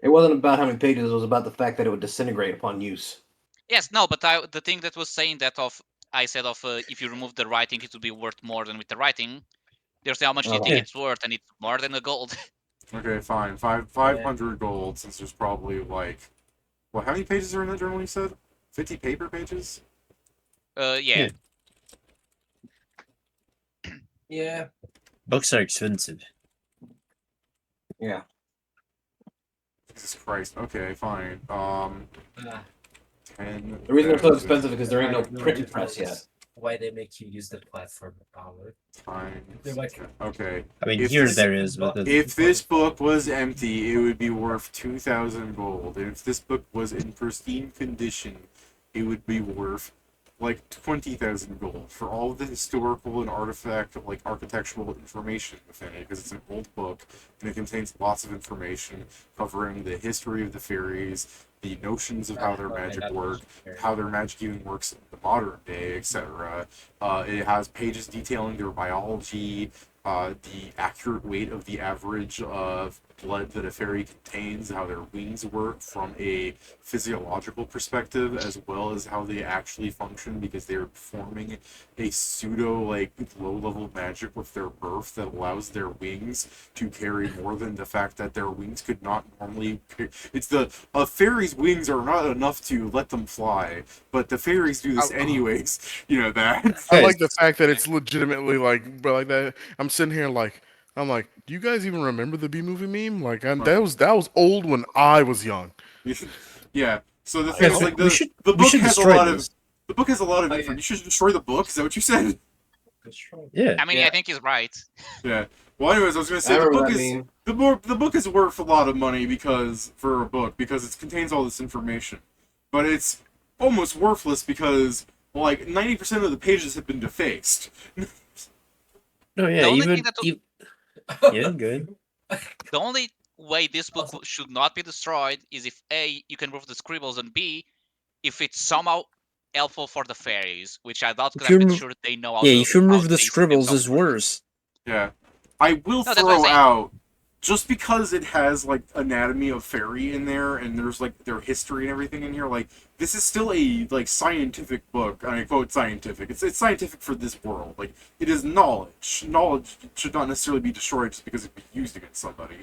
I: It wasn't about how many pages, it was about the fact that it would disintegrate upon use.
A: yes, no, but the thing that was saying that I said if you remove the writing, it would be worth more than with the writing. There's how much do you think
I: Okay.
A: it's worth, and it's more than a gold.
E: Okay, fine. 500 gold, since there's probably like, well, how many pages are in that journal? You said 50 paper pages.
A: Yeah.
H: Yeah. Books are expensive.
I: Yeah.
E: Jesus Christ. Okay, fine. 10.
I: The reason they're so expensive is because there ain't no printing press yet.
H: Why they make you use the platform power?
E: Times. Okay.
H: I mean,
E: If
H: here
E: this-
H: there is, but
E: If this book was empty, it would be worth 2,000 gold. And if this book was in pristine condition, it would be worth like 20,000 gold for all of the historical and architectural information within it, because it's an old book and it contains lots of information covering the history of the fairies, the notions of how their magic work, how their magic even works in the modern day, etc. It has pages detailing their biology, the accurate weight of the average of blood that a fairy contains, how their wings work from a physiological perspective, as well as how they actually function because they're performing a pseudo low-level magic with their birth that allows their wings to carry more than the fact that their wings could not normally. A fairy's wings are not enough to let them fly, but the fairies do this anyways. You know that.
D: I like the fact that it's legitimately like, bro, like that. I'm sitting here like, I'm like, do you guys even remember the B movie meme? Like, that was old when I was young.
E: Yeah. So the thing is, like, the book has a lot of. The book has a lot of info. You should destroy the book. Is that what you said?
H: Yeah.
A: I mean,
I: Yeah.
A: I think he's right.
E: Yeah. Well, anyways, I was gonna say
I: I
E: the
I: remember
E: book
I: that
E: is
I: meme.
E: the book is worth a lot of money for a book because it contains all this information, but it's almost worthless because like 90% of the pages have been defaced.
H: No, yeah,
A: The only
H: even,
A: thing that-
H: even yeah, good.
A: The only way this book should not be destroyed is if A, you can remove the scribbles, and B, if it's somehow helpful for the fairies, which I doubt because I'm pretty sure they know how
H: Yeah,
A: to.
H: if you
A: how
H: remove the
A: they
H: scribbles,
A: themselves
H: is
A: work.
H: worse.
E: Yeah. I will
A: No, that's what I'm
E: throw
A: saying.
E: out, just because it has like anatomy of fairy in there and there's like their history and everything in here, like this is still a like scientific book. I quote scientific. It's scientific for this world. Like it is knowledge. Knowledge should not necessarily be destroyed just because it be used against somebody.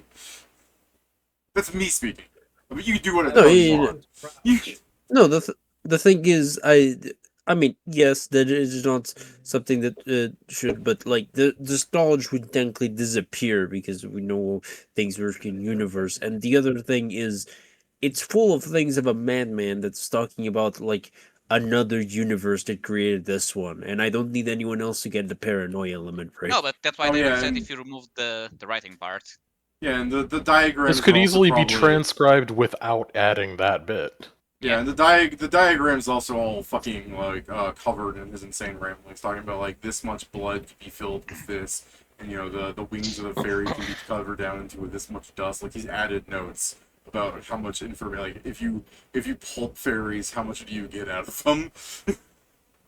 E: That's me speaking. I mean, you can do what
H: No,
E: you
H: yeah,
E: want. You-
H: No, the thing is, I mean, yes, that is not something that should, but like this knowledge would technically disappear because we know things work in universe. And the other thing is, it's full of things of a madman that's talking about like another universe that created this one, and I don't need anyone else to get the paranoia element, right?
A: No, but that's why
E: Oh,
A: David
E: yeah,
A: said
E: and-
A: if you remove the writing part.
E: Yeah, and the diagrams
B: This could
E: are also
B: easily be
E: probably-
B: transcribed without adding that bit.
E: Yeah, and the diagram's also all fucking like covered in his insane ramblings, talking about like this much blood could be filled with this, and you know the wings of the fairy can be covered down into this much dust. Like he's added notes about how much information. Like if you pulp fairies, how much do you get out of them?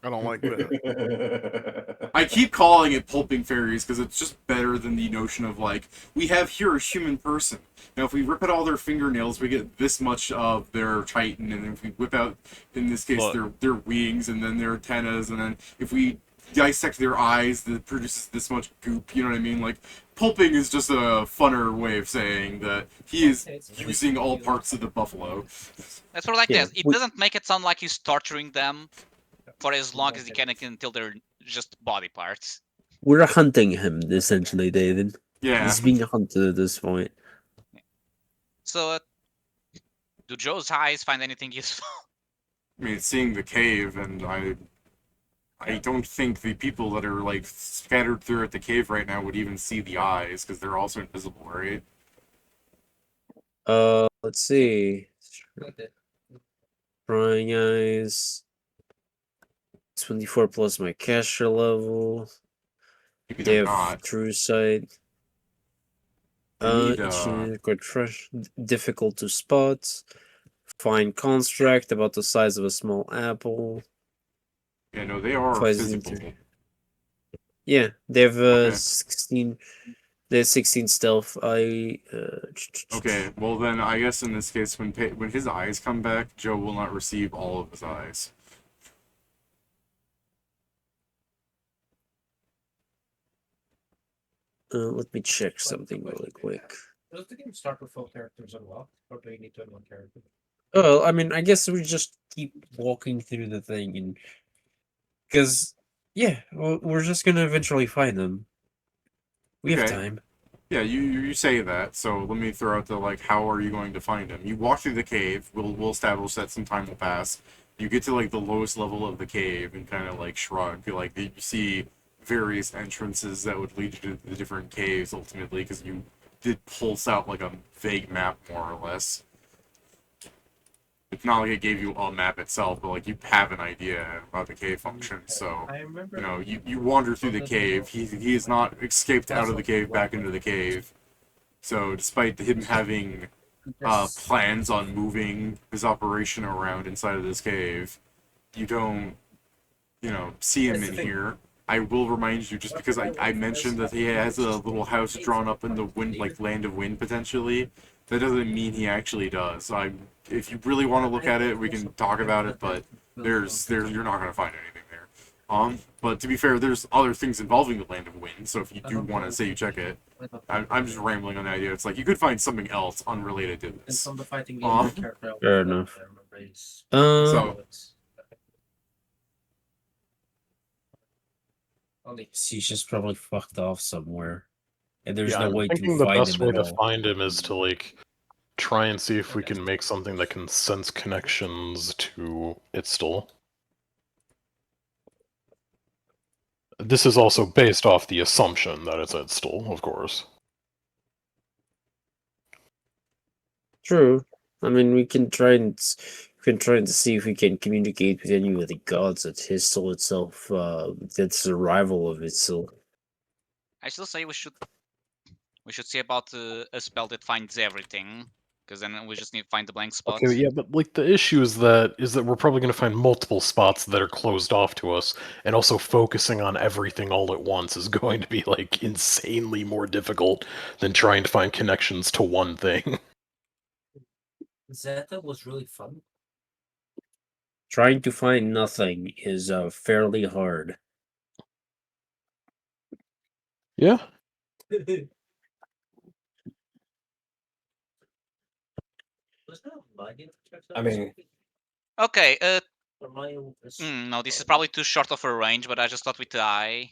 D: I don't like that.
E: I keep calling it pulping fairies because it's just better than the notion of like we have here a human person. Now, if we rip out all their fingernails, we get this much of their chitin, and if we whip out, in this case, their wings, and then their antennas, and then if we dissect their eyes, that produces this much goop. You know what I mean? Like pulping is just a funner way of saying that he is using all parts of the buffalo.
A: That's sort of like
H: Yeah,
A: this. It doesn't make it sound like he's torturing them for as long as he can until they're just body parts.
H: We're hunting him essentially, David.
E: Yeah.
H: He's being hunted at this point.
A: So, do Joe's eyes find anything useful?
E: I mean, seeing the cave, and I don't think the people that are like scattered through at the cave right now would even see the eyes because they're also invisible, right?
H: Let's see. Prying eyes. 24 plus my caster level.
E: Maybe
H: They
E: they're
H: have
E: not.
H: true sight.
E: You need,
H: Quite fresh, difficult to spot. Fine construct, about the size of a small apple.
E: yeah, no, they are
H: Twice
E: physical.
H: into- Yeah, they have
E: Okay.
H: 16. They have 16 stealth.
E: Okay, well then I guess in this case, when his eyes come back, Joe will not receive all of his eyes.
H: Let me check something really quick.
C: Does the game start with full characters unlocked, or do you need to unlock characters?
H: Oh, I mean, I guess we just keep walking through the thing, and because yeah, we're just gonna eventually find them. We have
E: Okay.
H: time.
E: Yeah, you say that, so let me throw out the, like, how are you going to find him? You walk through the cave, we'll establish that some time will pass. You get to, like, the lowest level of the cave and kind of, like, shrug. Like, you see various entrances that would lead you to the different caves, ultimately, because you did pulse out, like, a vague map, more or less. It's not like it gave you a map itself, but, like, you have an idea about the cave function, so...
C: I remember.
E: You know, you wander through the cave. He has not escaped out of the cave back into the cave. So despite him having plans on moving his operation around inside of this cave, you don't, see him in here. I will remind you, just because I mentioned that he has a little house drawn up in the wind, like Land of Wind potentially, that doesn't mean he actually does. So if you really want to look at it, we can talk about it, but you're not going to find anything there. But to be fair, there's other things involving the Land of Wind, so if you do want to say you check it, I'm just rambling on the idea. It's like you could find something else unrelated to
C: And
E: this.
C: from the fighting game, the character
H: Fair enough.
C: I remember is
E: So
C: only
H: He's just probably fucked off somewhere, and there's
B: Yeah,
H: no
B: I'm
H: way to
B: thinking the
H: find
B: best
H: him
B: way
H: at
B: to
H: all.
B: find him is to, like, try and see if we can make something that can sense connections to Itzel. This is also based off the assumption that it's Itzel, of course.
H: True. I mean, we can try and see if we can communicate with any of the gods at Histel itself. That's the rival of Histel.
A: I still say we should see about a spell that finds everything, because then we just need to find the blank spot.
B: Okay, yeah, but like the issue is that we're probably going to find multiple spots that are closed off to us, and also focusing on everything all at once is going to be like insanely more difficult than trying to find connections to one thing.
C: Zeta was really fun.
H: Trying to find nothing is fairly hard.
B: Yeah.
I: I mean,
A: Okay,
C: For my own
A: no, this is probably too short of a range, but I just thought with the eye.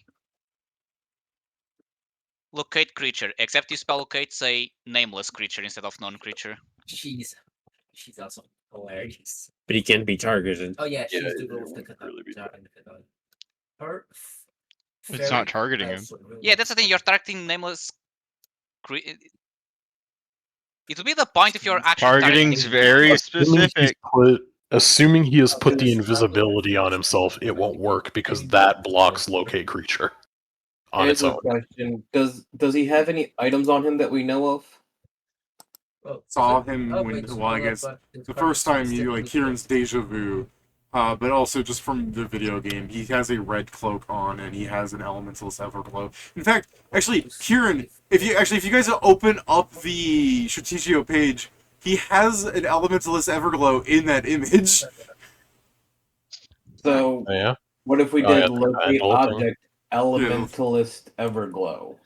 A: Locate creature, except you spell locate, say nameless creature instead of non-creature.
C: she's also hilarious.
H: But he can't be targeted.
C: Oh yeah, she's
B: Yeah,
C: the
B: it
C: girl with the
B: wouldn't
C: katana.
B: really be
C: Her.
G: It's not targeting him.
A: Yeah, that's the thing. You're targeting nameless. It would be the point if you're actually
G: Targeting's
A: targeting
G: very
B: Assuming he's
G: specific.
B: assuming he has put the invisibility on himself, it won't work because that blocks locate creature on its
I: here's a
B: own.
I: question: Does he have any items on him that we know of?
E: saw him I guess the first time you like Kieran's deja vu, but also just from the video game, he has a red cloak on and he has an elementalist everglow. In fact, actually, Kieran, if you guys open up the Strategio page, he has an elementalist everglow in that image.
I: So,
B: Oh, yeah.
I: what if we
B: Oh,
I: did
B: yeah, the
I: locate
B: vandal thing.
I: object elementalist everglow?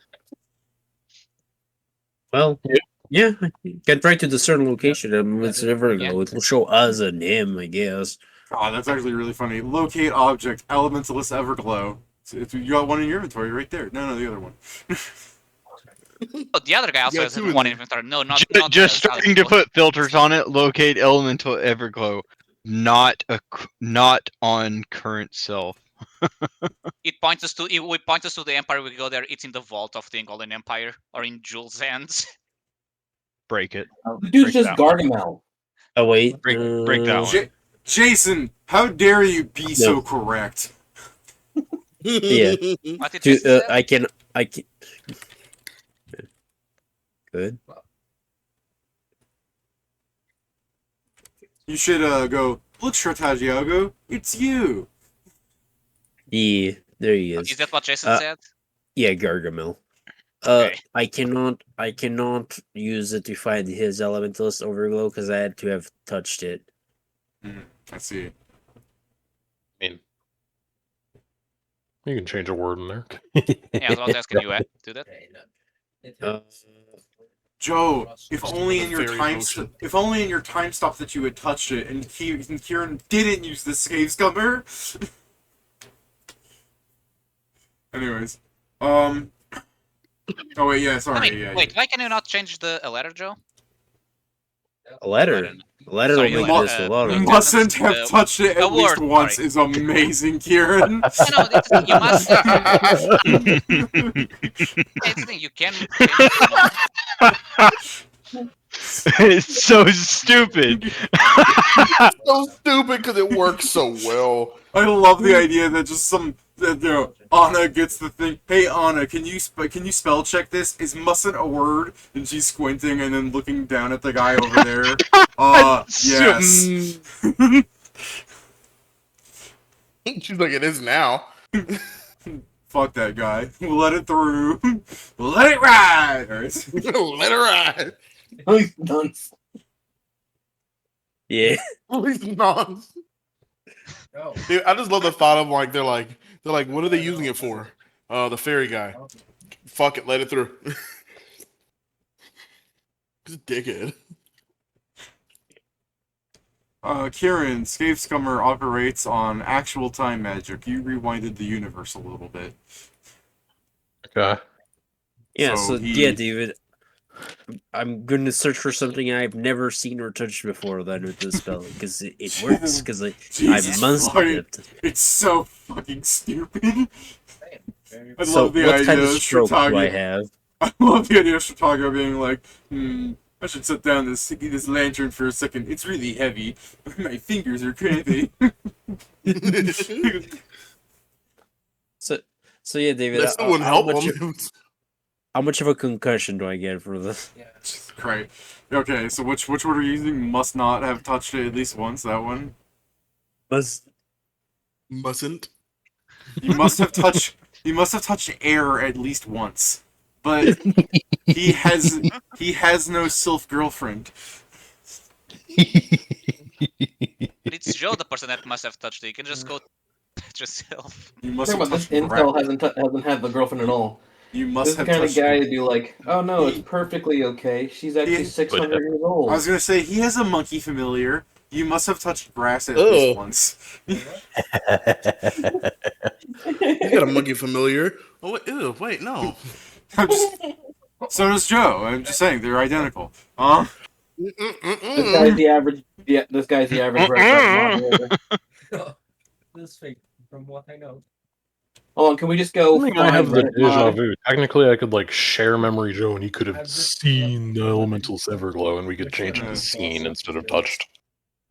H: Well,
B: Yeah.
H: yeah, you can try to discern location and with Everglow.
A: Yeah.
H: It will show us and him, I guess.
E: Oh, that's actually really funny. Locate object elementalist everglow. You got one in your inventory right there. No, the other one.
A: Oh, the other guy also
D: got
A: has
D: two in
A: one
D: there.
A: inventory. No, not
G: Just
A: the other
G: starting to
A: people.
G: put filters on it. Locate elemental everglow, not on current self.
A: It points us to the Empire. We go there. It's in the vault of the Golden Empire or in Jules' hands.
G: Break it.
I: The dude's
G: Break
I: just
G: that
I: guarding out.
H: Oh wait,
G: Break that one.
E: Jason, how dare you be so correct?
H: Yeah.
A: What did Jason say?
H: I can. Good.
E: You should go. Look, Stratego, it's you.
H: Yeah, there he is.
A: Is that what Jason
H: Uh,
A: said?
H: Yeah, Gargamel.
A: Okay.
H: I cannot use it to find his Elementalist Overglow because I had to have touched it.
E: I see.
B: I mean, you can change a word in there.
A: Yeah, I was about to ask, can you do that?
H: Uh,
E: Joe, if only in your
D: Fairy
E: time,
D: potion.
E: if only in your time stop that you had touched it, and Kieran didn't use the Scave Scummer. Anyways, oh wait, yeah, sorry,
A: I mean, wait, why can you not change the letter, Joe?
H: a letter. A letter
A: Sorry,
H: will make
A: like,
H: this a lot
E: You
H: of
E: mustn't have touched it
A: a
E: at least
A: word,
E: once
A: sorry.
E: is amazing, Kieran.
A: No, it's the thing, you must. It's the thing, you can change it.
G: It's so stupid.
D: So stupid because it works so well.
E: I love the idea that just Anna gets the thing. Hey Anna, can you spell check this? Is mustn't a word? And she's squinting and then looking down at the guy over there. Yes.
D: She's like, it is now.
E: Fuck that guy. Let it through. Let it ride. Alright.
D: Let her ride.
I: Please don't.
H: Yeah.
D: Please don't. Dude, I just love the thought of like they're like, what are they using it for? The fairy guy. Fuck it, let it through. Just dickhead.
E: Kieran, Scave Scummer operates on actual time magic. You rewinded the universe a little bit.
B: Okay.
H: Yeah,
E: So
H: yeah,
E: he-
H: David. I'm going to search for something I've never seen or touched before then with this spell because it works because I
E: Jesus
H: must
E: Christ. It's so fucking stupid. I
H: So
E: love the
H: what
E: idea
H: kind of
E: of
H: stroke do I
E: Stratego.
H: have?
E: I love the idea of Stratego being like, I should set down this lantern for a second. It's really heavy. My fingers are cramping.
H: So yeah, David.
D: That still wouldn't help him.
H: How much of a concussion do I get for this?
E: Great. Okay, so which word are you using? Must not have touched it at least once. That one.
D: Mustn't.
E: You must have touched. You must have touched air at least once. But he has no sylph girlfriend.
A: But it's Joe, the person that must have touched it. You can just go touch yourself.
E: You must
I: Talking
E: have
I: about this
E: touched
I: incel
E: Brad.
I: hasn't had the girlfriend at all.
E: You
I: This
E: must
I: is the
E: have
I: kind of
E: touched.
I: guy to be like, oh no, it's perfectly okay. She's actually 600 years old.
E: I was gonna say he has a monkey familiar. You must have touched grass at least once.
D: He's got a monkey familiar. Oh wait, ew, wait, no.
E: So does Joe. I'm just saying they're identical.
I: This guy's the average. Yeah, this guy's the average red moderator.
C: This fake, from what I know.
I: Hold on, can we just go?
B: I think I have the deja vu. Technically, I could like share memory Joe, and he could have seen the elemental Everglow, and we could change it to seen instead of touched.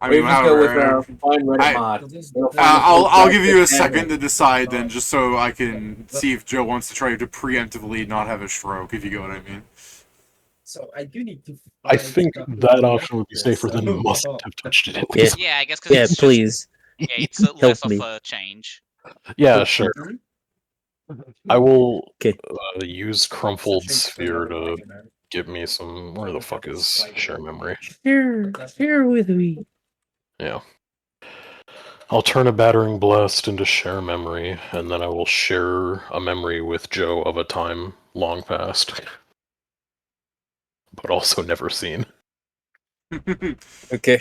E: I
I: We
E: mean,
I: just go with
E: however,
I: find Reddit mod.
E: I'll give you a second to decide then, just so I can see if Joe wants to try to preemptively not have a stroke, if you get what I mean.
C: So I do need to.
B: I think that option would be safer than must have touched it. At
H: Yeah.
B: least.
A: Yeah, I guess because
H: Yeah,
A: it's
H: please.
A: Just, yeah, it's less of
H: me.
A: a change.
B: Yeah, sure. I will
H: Okay.
B: use Crumpled Sphere to give me some. Where the fuck is share memory?
H: Here with me.
B: Yeah. I'll turn a Battering Blast into share memory, and then I will share a memory with Joe of a time long past. But also never seen.
H: Okay.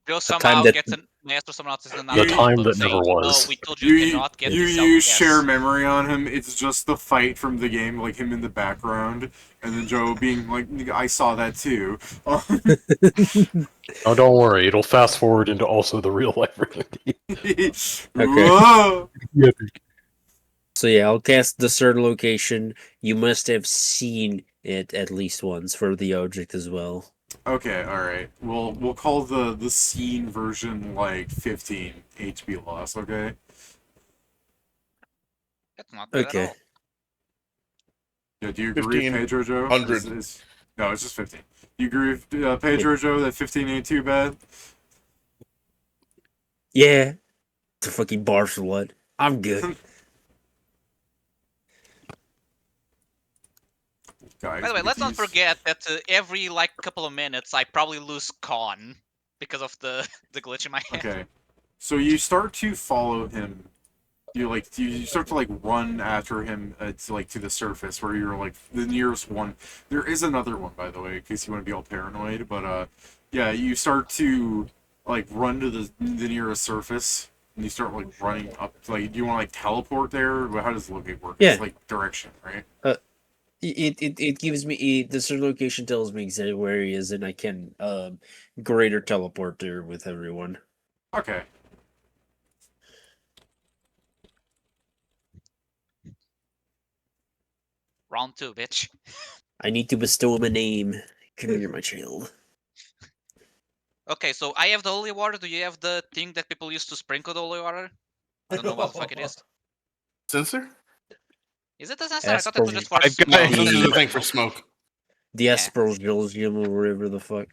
A: Joe
H: time
A: somehow
H: that-
A: gets a yes or someone else is an
B: The time that never was.
A: Oh, we told you, cannot get
E: You
A: this
E: use
A: yes.
E: share memory on him, it's just the fight from the game, like him in the background, and then Joe being like, I saw that too.
B: Oh, don't worry, it'll fast forward into also the real life reality.
E: Whoa!
H: So yeah, I'll cast Discern Location. You must have seen it at least once for the object as well.
E: Okay, alright. We'll call the scene version like 15 HP loss, okay?
A: That's not bad
H: Okay.
A: at all.
E: Yeah, do you agree,
D: 15,
E: Pedro Joe?
D: 100.
E: No, it's just 15. Do you agree with Pedro Joe that 15 ain't too bad?
H: Yeah. The fucking bar slut. I'm good.
E: Guys,
A: By the way,
E: we
A: let's
E: get to
A: not
E: use-
A: forget that every like couple of minutes I probably lose con because of the the glitch in my head.
E: Okay, so you start to follow him. You start to like run after him to the surface where you're like the nearest one. There is another one, by the way, in case you want to be all paranoid. But yeah, you start to like run to the nearest surface, and you start like running up. Like, do you want to like teleport there? How does locate work?
H: Yeah.
E: It's like direction, right?
H: It gives me the certain location tells me exactly where he is, and I can greater teleport there with everyone.
E: Okay.
A: Round 2, bitch.
H: I need to bestow him a name. Come here, my child.
A: Okay, so I have the holy water. Do you have the thing that people use to sprinkle the holy water? I don't know what the fuck it is.
D: Sensor?
A: Is it a sensor? I thought it was just for
G: I've got
A: smoke.
D: No, sensor's a
H: the-
D: thing for smoke.
H: The
A: Yeah.
H: Aspergillium or whatever the fuck.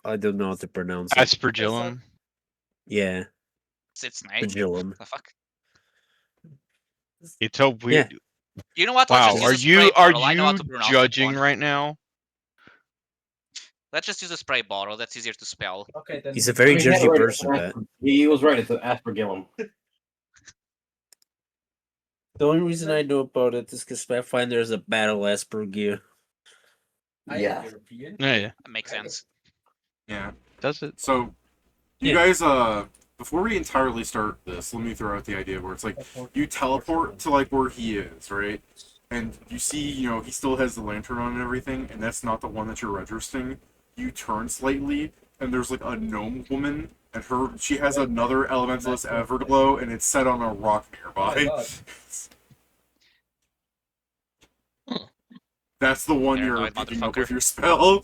H: I don't know how to pronounce it.
G: Aspergillum.
H: Yeah,
A: It's nice.
H: Spagillum.
A: The fuck?
G: It's so weird.
A: You know what?
G: Wow,
A: Let's just
G: are
A: use a spray
G: you
A: bottle. I know how to pronounce that
G: judging
A: one.
G: right now?
A: Let's just use a spray bottle. That's easier to spell.
C: Okay, then.
H: He's a very
I: he had it
H: judgy
I: right,
H: person, Pat.
I: He was right. It's an Aspergillum.
H: The only reason I know about it is because Pathfinder is a battle Asperger.
I: Yeah.
C: European.
G: Yeah, yeah.
A: That makes sense.
E: Yeah.
G: Does it?
E: So, you
H: Yeah.
E: guys, before we entirely start this, let me throw out the idea where it's like you teleport to like where he is, right? And you see, he still has the lantern on and everything, and that's not the one that you're registering. You turn slightly, and there's like a gnome woman, and she has another elementalist Everglow, and it's set on a rock nearby. That's the one you're
A: Paranoid
E: picking up
A: motherfucker.
E: with your spell.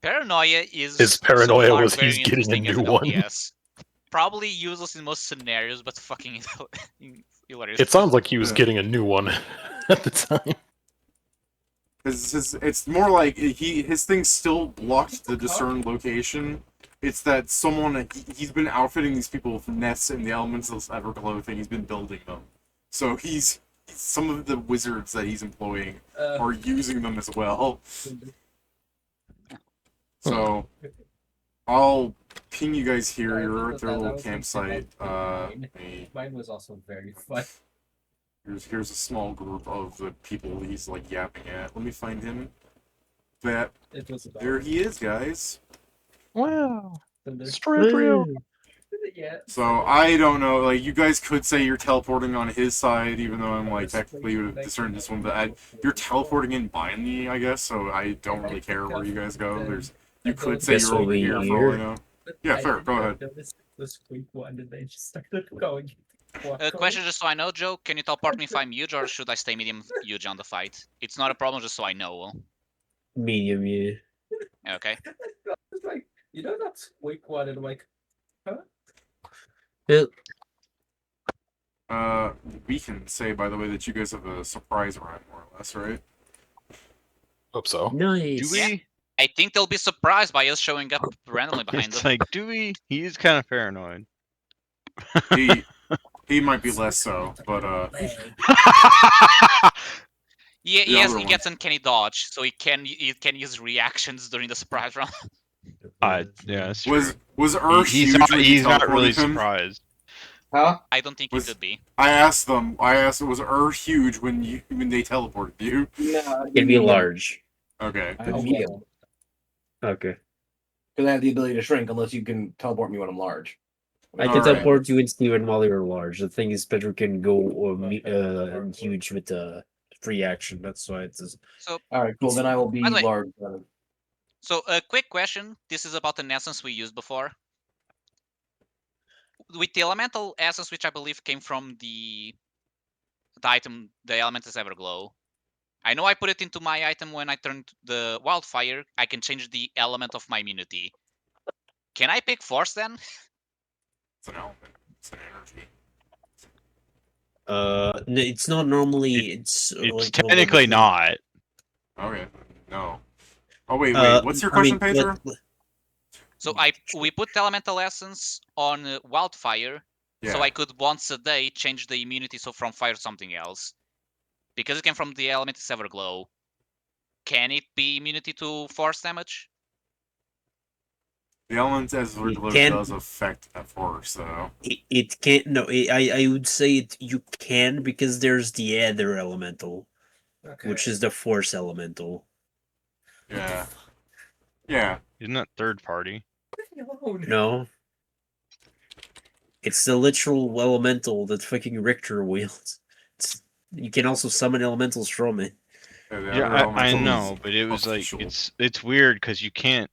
A: Paranoia is
B: His paranoia
A: so far
B: was
A: very
B: he's getting a
A: interesting as
B: new
A: an
B: one.
A: LPS. Probably useless in most scenarios, but fucking hilarious.
B: It sounds like he was
E: Yeah.
B: getting a new one at the time.
E: It's more like his thing's still blocked to discern location. It's that he's been outfitting these people with nests and the elemental Everglow thing. He's been building them, so some of the wizards that he's employing are using them as well. So I'll ping you guys here. You're at their little campsite.
C: Mine was also very fun.
E: Here's a small group of the people he's like yapping at. Let me find him.
C: It was about
E: There he is, guys.
G: Wow.
C: Stradivarius. Yeah.
E: So I don't know. Like, you guys could say you're teleporting on his side, even though I'm like technically would have discerned this one. But you're teleporting in by me, I guess. So I don't really care where you guys go. You could say
H: Guess
E: you're over
H: we'll be
E: here for
H: here.
E: all I know. Yeah, fair. Go ahead.
C: This week one, and they just started going.
A: Question just so I know, Joe. Can you teleport me if I'm huge, or should I stay medium huge on the fight? It's not a problem, just so I know.
H: Medium, yeah.
A: Okay.
C: It's like, that's week one, and I'm like, huh?
E: We can say, by the way, that you guys have a surprise rhyme, more or less, right?
B: Hope so.
H: Nice.
G: Do we?
A: I think they'll be surprised by us showing up randomly behind
G: It's
A: them.
G: like, do we? He's kind of paranoid.
E: He might be less so, but
A: Yeah,
E: The
A: yes,
E: other
A: he
E: one.
A: gets uncanny dodge, so he can use reactions during the surprise round.
G: Yeah, that's true.
E: was Ursh
G: He's
E: huge
G: not,
E: when you
G: he's not
E: teleported
G: really
E: him?
G: surprised.
I: Huh?
A: I don't think
E: Was-
A: he could be.
E: I asked, was Ursh huge when they teleported you?
I: No,
H: It'd be large.
E: Okay.
C: I hope
I: medium.
H: Okay.
I: Because I have the ability to shrink unless you can teleport me when I'm large.
H: I can
E: Alright.
H: teleport you and Steven while you're large. The thing is, Pedro can go huge with free action. That's why it's.
A: So,
I: All right, cool. Then I will be
A: By the way-
I: large.
A: a quick question. This is about an essence we used before. With the elemental essence, which I believe came from the item, the element is Everglow. I know I put it into my item when I turned the wildfire. I can change the element of my immunity. Can I pick force then?
E: It's an element. It's an energy.
H: It's not normally. It's
G: It's
H: like
G: technically not.
E: Okay. No. Oh wait. What's your
H: I mean,
E: question, Pedro?
A: So we put elemental essence on wildfire, so I could once a day change the immunity so from fire to something else. Because it came from the element is Everglow. Can it be immunity to force damage?
E: The element as Everglow does affect that force, though.
H: It can't. No, I would say you can because there's the other elemental, which is the force elemental.
E: Yeah. Yeah.
G: Isn't that third party?
H: No. It's the literal elemental that fucking Richter wields. You can also summon elementals from it.
G: Yeah, I know, but it was like it's weird because you can't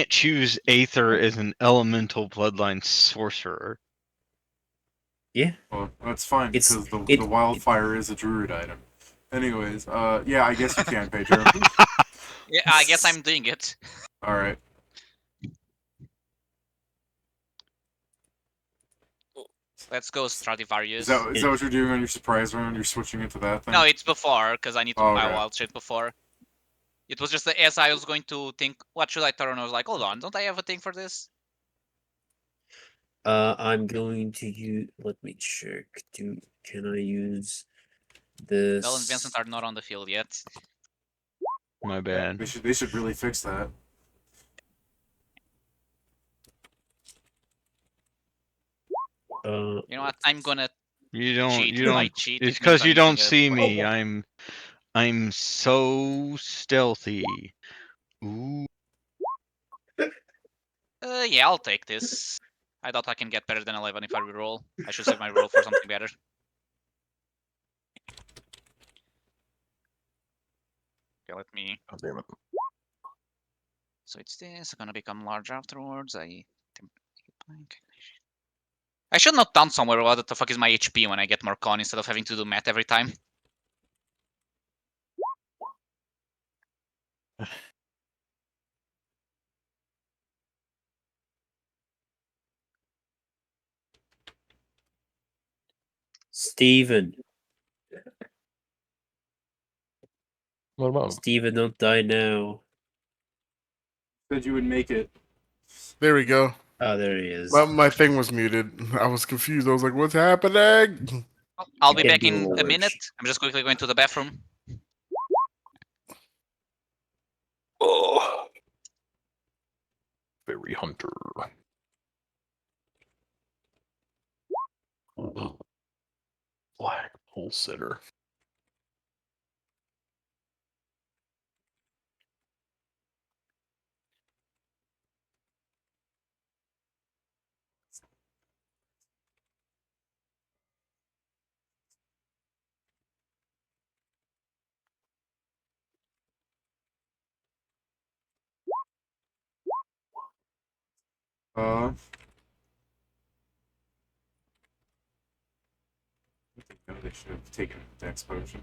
G: choose Aether as an elemental bloodline sorcerer.
H: Yeah.
E: Well, that's fine because the wildfire is a druid item. Anyways, yeah, I guess you can, Pedro.
A: Yeah, I guess I'm doing it.
E: All right.
A: Let's go Stradivarius.
E: Is that what you're doing on your surprise round? You're switching into that thing?
A: No, it's before, because I need to buy
E: okay.
A: wild shit before. It was just as I was going to think, what should I turn? I was like, hold on, don't I have a thing for this?
H: I'm going to use. Let me check. Can I use this?
A: Bell and Vincent are not on the field yet.
G: My bad.
E: They should really fix that.
A: You know what? I'm gonna
G: cheat.
A: cheat.
G: It's because you don't see me. I'm so stealthy. Ooh.
A: Yeah, I'll take this. I doubt I can get better than 11 if I reroll. I should save my roll for something better. Okay, let me.
B: Oh, damn it.
A: So it's this. Gonna become large afterwards. I should note down somewhere what the fuck is my HP when I get more con instead of having to do math every time.
H: Steven.
B: What about him?
H: Steven, don't die now.
E: Said you would make it.
D: There we go.
H: Oh, there he is.
D: My thing was muted. I was confused. I was like, "What's happening?"
A: I'll be back in a minute. I'm just quickly going to the bathroom.
B: Oh. Fairy Hunter. Black Pole Sitter.
E: I think they should have taken the Dex potion.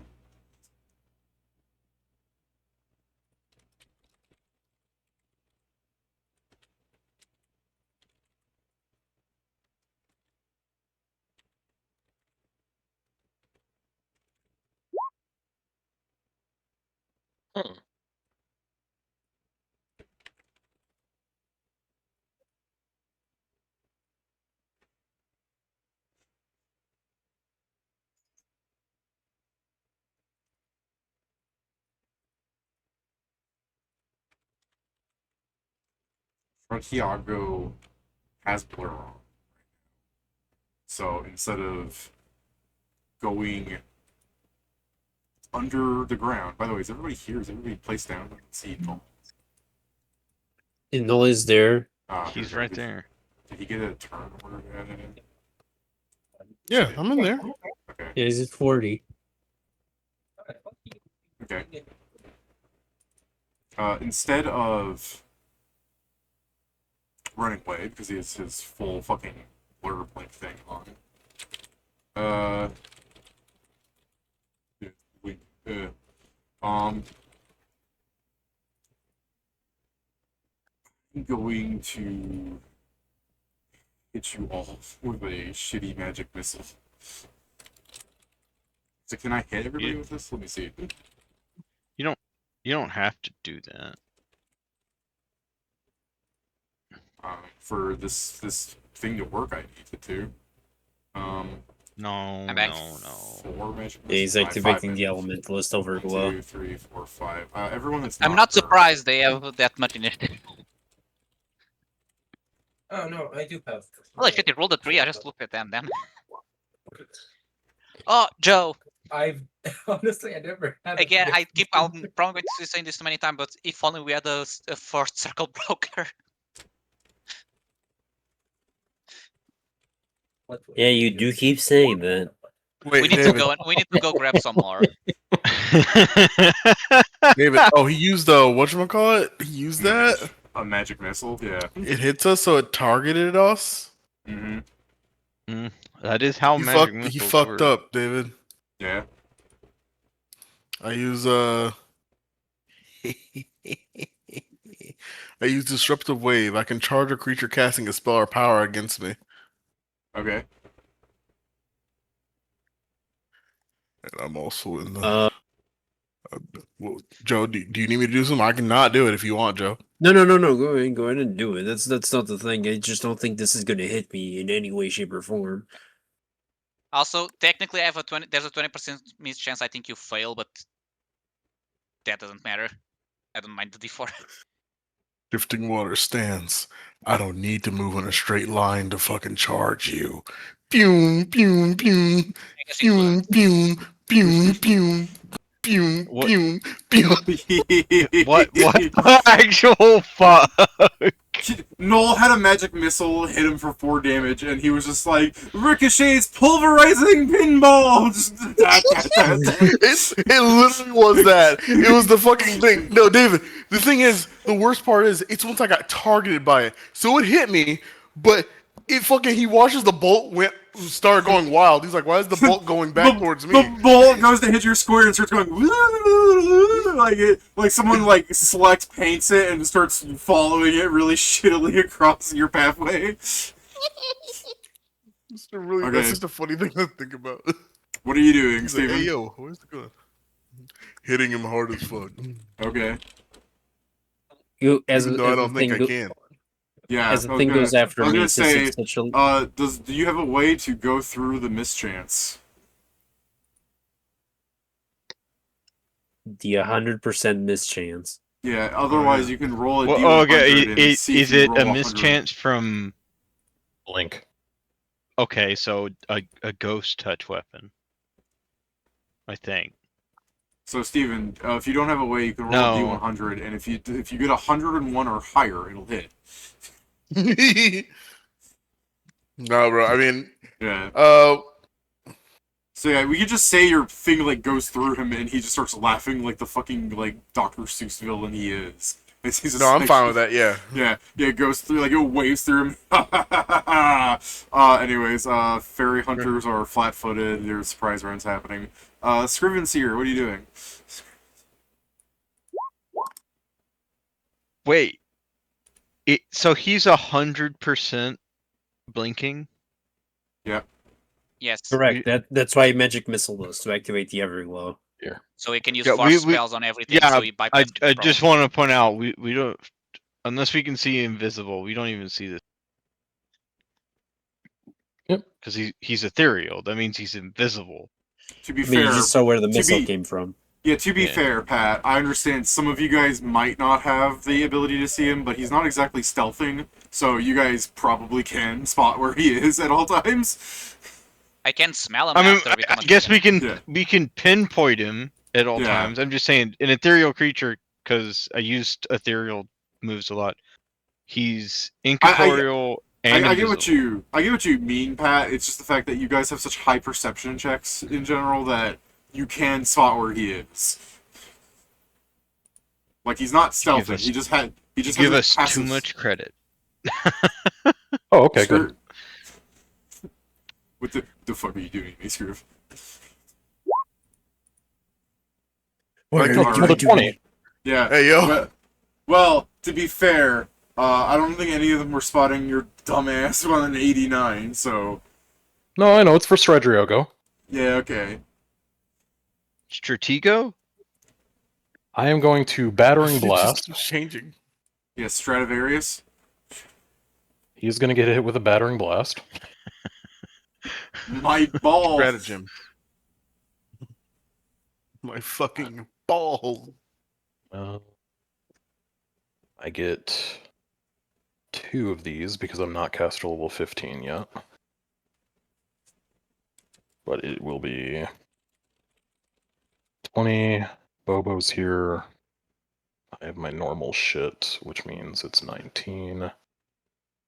E: Santiago has blur on. So instead of going under the ground, by the way, is everybody here? Is everybody placed down? I can see Null.
H: Null is there.
G: He's right there.
E: Did he get a turn order?
D: Yeah, I'm in there.
E: Okay.
H: Yeah, he's at 40.
E: Okay. Instead of running away, because he has his full fucking blur blink thing on. I'm going to hit you all with a shitty magic missile. So can I hit everybody with this? Let me see.
G: You don't have to do that.
E: For this thing to work, I need it to.
G: No.
A: I'm back.
E: 4 magic
H: Yeah, he's
E: missiles.
H: activating the elementalist over
E: 1, 2, 3, 4, 5. Everyone that's
A: I'm not
E: there.
A: surprised they have that much initiative.
C: Oh no, I do have.
A: Holy shit, it rolled a 3. I just looked at them then. Oh, Joe.
C: I've honestly, I never had.
A: Again, I'm probably going to be saying this too many times, but if only we had a first circle broker.
H: Yeah, you do keep saying that.
D: Wait,
A: We need
D: David.
A: to go. We need to go grab some more.
D: David. Oh, he used whatchamacallit? He used that.
E: A magic missile, yeah.
D: It hits us, so it targeted us.
E: Mm-hmm.
G: That is how magic missiles
D: He fucked
G: work.
D: up, David.
E: Yeah.
D: I use I use disruptive wave. I can charge a creature casting a spell or power against me.
E: Okay.
D: And I'm also in the. Well, Joe, do you need me to do something? I can not do it if you want, Joe.
H: No. Go ahead and do it. That's not the thing. I just don't think this is going to hit me in any way, shape, or form.
A: Also, technically, I have a 20. There's a 20% miss chance. I think you fail, but that doesn't matter. I don't mind the D4.
D: Drifting water stands. I don't need to move in a straight line to fucking charge you. Pew, pew, pew. Pew, pew, pew, pew. Pew,
G: What?
D: pew, pew.
G: What the actual fuck?
E: Noel had a magic missile hit him for 4 damage, and he was just like, Ricochet's pulverizing pinball!
D: It literally was that. It was the fucking thing. No, David, the thing is, the worst part is, it's once I got targeted by it. So it hit me, but it fucking, he watches the bolt start going wild. He's like, why is the bolt going back towards me?
E: The bolt goes to hit your square and starts going like someone like select paints it and starts following it really shittily across your pathway.
D: That's just a funny thing to think about.
E: What are you doing,
D: He's
E: Steven?
D: like, hey yo, where's the gun? Hitting him hard as fuck.
E: Okay.
H: You
D: Even though I don't think I can.
E: Yeah.
H: As the thing goes after
E: I was
H: me,
E: gonna
H: since
E: say,
H: it's such a...
E: do you have a way to go through the mischance?
H: The 100% mischance.
E: Yeah. Otherwise, you can roll a
G: Well,
E: D100
G: okay,
E: and see
G: is
E: if you
G: it
E: roll
G: a
E: 100.
G: mischance from?
B: Blink.
G: Okay, so a ghost touch weapon. I think.
E: So, Steven, if you don't have a way, you can roll
G: No.
E: a D100, and if you get 101 or higher, it'll hit.
D: No, bro. I mean,
E: Yeah.
D: uh,
E: So yeah, we could just say your thing like goes through him, and he just starts laughing like the fucking like Dr. Seuss villain he is. He's just,
D: no, I'm
E: like,
D: fine with that. Yeah.
E: Yeah, it goes through, like, it waves through him. Anyways, fairy hunters are flat-footed. There's surprise runs happening. Scriven Seer, what are you doing?
G: Wait. So he's 100% blinking?
E: Yeah.
A: Yes.
H: Correct. That's why Magic Missile does, to activate the Everglow.
B: Yeah.
A: So he can use
G: Yeah,
A: force spells on everything.
G: Yeah,
A: so he bypasses
G: I just want to point out, we don't, unless we can see invisible, we don't even see this.
B: Yep.
G: Because he's ethereal. That means he's invisible.
E: To be
H: I mean,
E: fair,
H: you just saw where the
E: to
H: missile
E: be-
H: came from.
E: Yeah, to be
G: Yeah.
E: fair, Pat, I understand some of you guys might not have the ability to see him, but he's not exactly stealthing, so you guys probably can spot where he is at all times.
A: I can smell him
G: I mean,
A: after every time.
G: I guess we can
E: Yeah.
G: we can pinpoint him at all
E: Yeah.
G: times. I'm just saying, an ethereal creature, because I used ethereal moves a lot. He's incorporeal and
E: I get
G: invisible.
E: what you mean, Pat. It's just the fact that you guys have such high perception checks in general that you can spot where he is. Like, he's not stealthing.
G: us-
E: He just has
G: give
E: a
G: us too
E: passive-
G: much credit.
B: Oh, okay, good.
E: What the fuck are you doing, Scrooge?
H: What
E: are
B: Another
E: you
B: 20.
E: Yeah.
D: Hey, yo.
E: Well, to be fair, I don't think any of them were spotting your dumbass on an 89, so...
B: No, I know, it's for Stradivarius.
E: Yeah, okay.
G: Stratego?
B: I am going to Battering
D: It
B: Blast.
D: just keeps changing.
E: Yeah, Stradivarius.
B: He's going to get hit with a Battering Blast.
E: My balls!
D: Stratagem. My fucking balls.
B: I get 2 of these because I'm not caster level 15 yet. But it will be 20. Bobo's here. I have my normal shit, which means it's 19.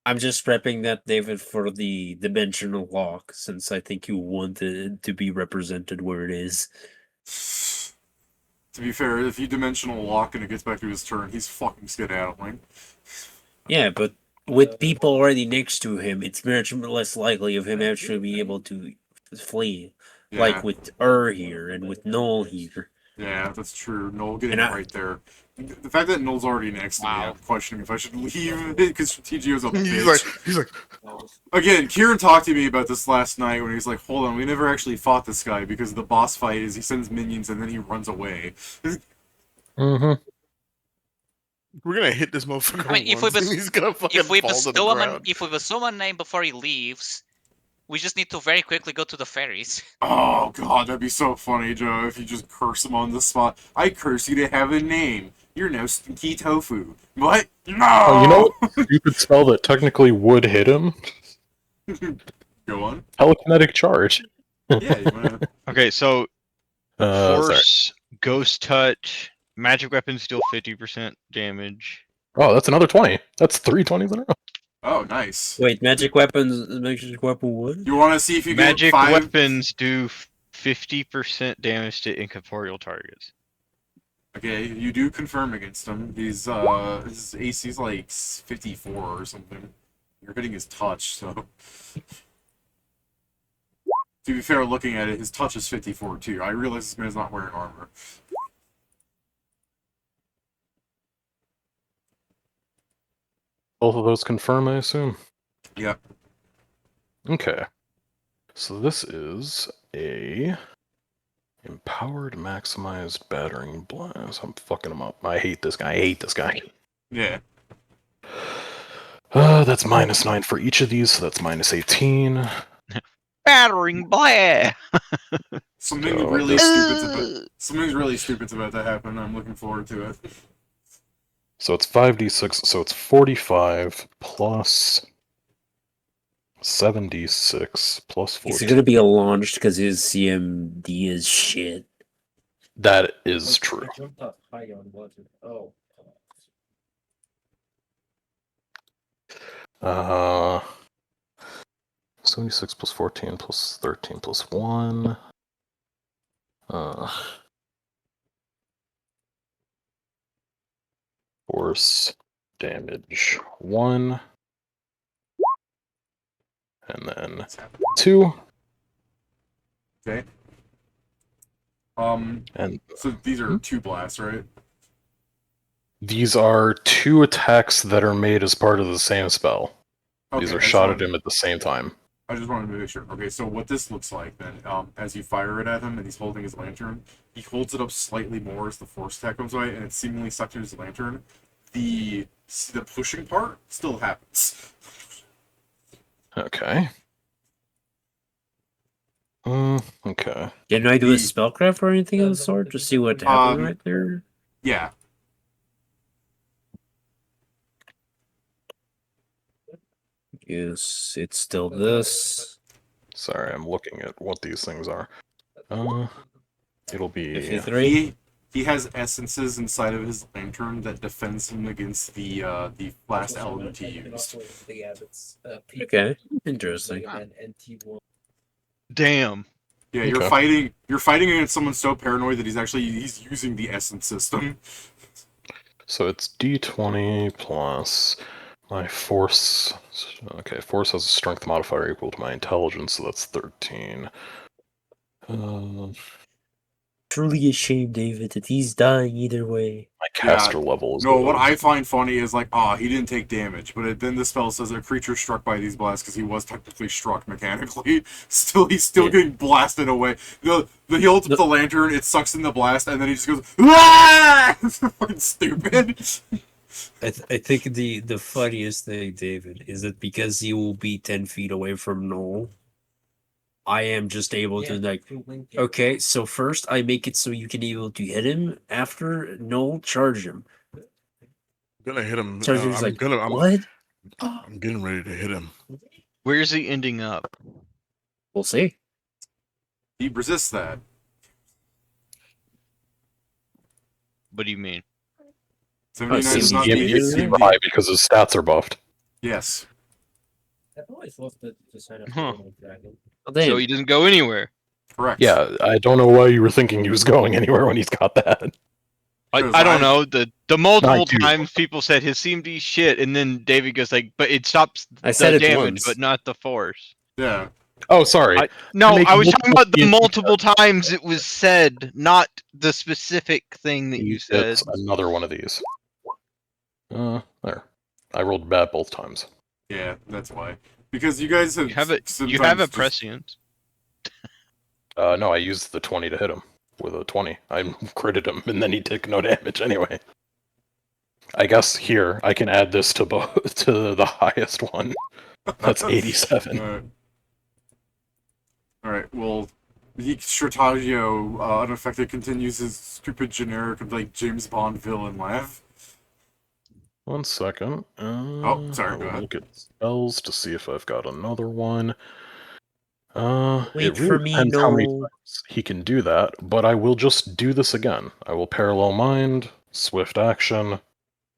H: I'm just prepping that, David, for the dimensional lock, since I think you want it to be represented where it is.
E: To be fair, if you dimensional lock and it gets back to his turn, he's fucking skedaddling.
H: Yeah, but with people already next to him, it's much less likely of him actually being able to flee.
E: Yeah.
H: Like with here and with Noel here.
E: Yeah, that's true. Noel getting
H: And
E: right there. The fact that Noel's already next to me, I'm questioning if I should leave because TGO's a bitch.
D: He's like,
E: Again, Kieran talked to me about this last night when he was like, hold on, we never actually fought this guy because the boss fight is he sends minions and then he runs away.
B: Mm-hmm.
D: we're gonna hit this motherfucker.
A: I mean, if we
D: once and he's gonna fucking
A: if we
D: fall to the
A: bestow him
D: ground.
A: if we bestow a name before he leaves, we just need to very quickly go to the ferries.
E: Oh god, that'd be so funny, Joe, if you just curse him on the spot. I curse you to have a name. You're no stinky tofu. What? No!
B: Oh, you know what stupid spell that technically would hit him?
E: Go on.
B: Telekinetic Charge.
E: Yeah, you wanna...
G: Okay, so
B: Sorry.
G: Force, Ghost Touch, Magic Weapons deal 50% damage.
B: Oh, that's another 20. That's 3 20s in a row.
E: Oh, nice.
H: Wait, magic weapon what?
E: You wanna see if you
G: Magic
E: get 5...
G: Weapons do 50% damage to incorporeal targets.
E: Okay, you do confirm against him. He's, his AC's like 54 or something. You're hitting his touch, so... To be fair, looking at it, his touch is 54 too. I realize this man's not wearing armor.
B: Both of those confirm, I assume?
E: Yep.
B: Okay. So this is a empowered maximized battering blast. I'm fucking him up. I hate this guy. I hate this guy.
E: Yeah.
B: That's -9 for each of these, so that's -18.
G: Battering blast!
E: Something's
B: So
E: really
B: this-
E: stupid's about to happen. I'm looking forward to it.
B: So it's 5d6, so it's 45 plus 7d6 plus 14.
H: He's gonna be launched because his CMD is shit.
B: That is true. Uh, 76 plus 14 plus 13 plus 1. Force damage 1. And then 2.
E: Okay.
B: And
E: So these are 2 blasts, right?
B: these are 2 attacks that are made as part of the same spell.
E: Okay,
B: These are
E: I just
B: shot
E: wanted-
B: at him at the same time.
E: I just wanted to make sure. Okay, so what this looks like then, as you fire it at him and he's holding his lantern, he holds it up slightly more as the force attack comes away, and it's seemingly stuck to his lantern. The pushing part still happens.
B: Okay. Okay.
H: Can I do a spellcraft or anything of the sort to see what happened right there?
E: Yeah.
H: Yes, it's still this.
B: Sorry, I'm looking at what these things are. It'll be
H: 53.
E: He has essences inside of his lantern that defends him against the last element he used.
H: Okay, interesting.
G: Damn.
E: Yeah, you're
B: Okay.
E: fighting against someone so paranoid that he's using the essence system.
B: So it's d20 plus my force. Okay, force has a strength modifier equal to my intelligence, so that's 13.
H: Truly a shame, David, that he's dying either way.
B: My caster level is
E: No,
B: good.
E: what I find funny is like, he didn't take damage, but then the spell says a creature struck by these blasts because he was technically struck mechanically. He's still getting blasted away. He holds up the lantern, it sucks in the blast, and then he just goes, "Ah!" It's fucking stupid.
H: I think the funniest thing, David, is that because you will be 10 feet away from Noel, I am just able to like. Okay, so first I make it so you can be able to hit him. After Noel, charge him.
D: I'm gonna hit him.
H: Charger's like,
D: I'm getting ready to hit him.
G: Where's he ending up?
H: We'll see.
E: He resists that.
G: What do you mean?
E: 79 is
B: His
E: not
B: EMP
E: the
B: is super high because his stats are buffed.
E: Yes.
C: I've always loved to sign up
G: Huh.
C: for a dragon.
G: So he doesn't go anywhere.
E: Correct.
B: Yeah, I don't know why you were thinking he was going anywhere when he's got that.
G: I don't know. The multiple
B: Not you.
G: times people said his CMD shit, and then David goes like, "But it stops
H: I said
G: the
H: it
G: damage,
H: once.
G: but not the force."
E: Yeah.
B: Oh, sorry.
G: No,
B: make
G: I was talking about the
B: multiple
G: multiple times it was said, not the specific thing that you said.
B: It's another one of these. There. I rolled bad both times.
E: Yeah, that's why. Because you guys have
G: You have a
E: sometimes just-
G: prescient.
B: No, I used the 20 to hit him with a 20. I critted him, and then he took no damage anyway. I guess here I can add this to to the highest one. That's 87.
E: Alright, well, Stratego, unaffected, continues his stupid generic, like, James Bond villain laugh.
B: 1 second.
E: Sorry,
B: I
E: go
B: will
E: ahead.
B: look at spells to see if I've got another one.
H: Wait
B: It
H: for
B: really
H: me,
B: depends how many
H: no.
B: times he can do that, but I will just do this again. I will parallel mind, swift action,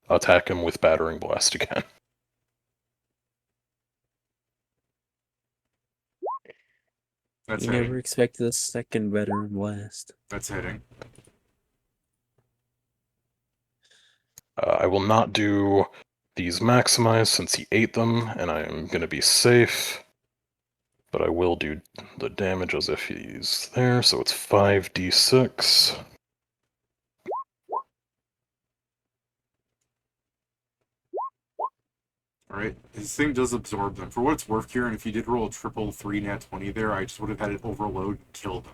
B: attack him with battering blast again.
E: That's
H: You
E: hitting.
H: never expected a second better blast.
E: That's hitting.
B: I will not do these maximize since he ate them, and I am going to be safe. But I will do the damage as if he's there, so it's 5d6.
E: Alright, his thing does absorb them. For what it's worth, Kieran, if you did roll a triple 3 nat 20 there, I just would have had it overload and killed him.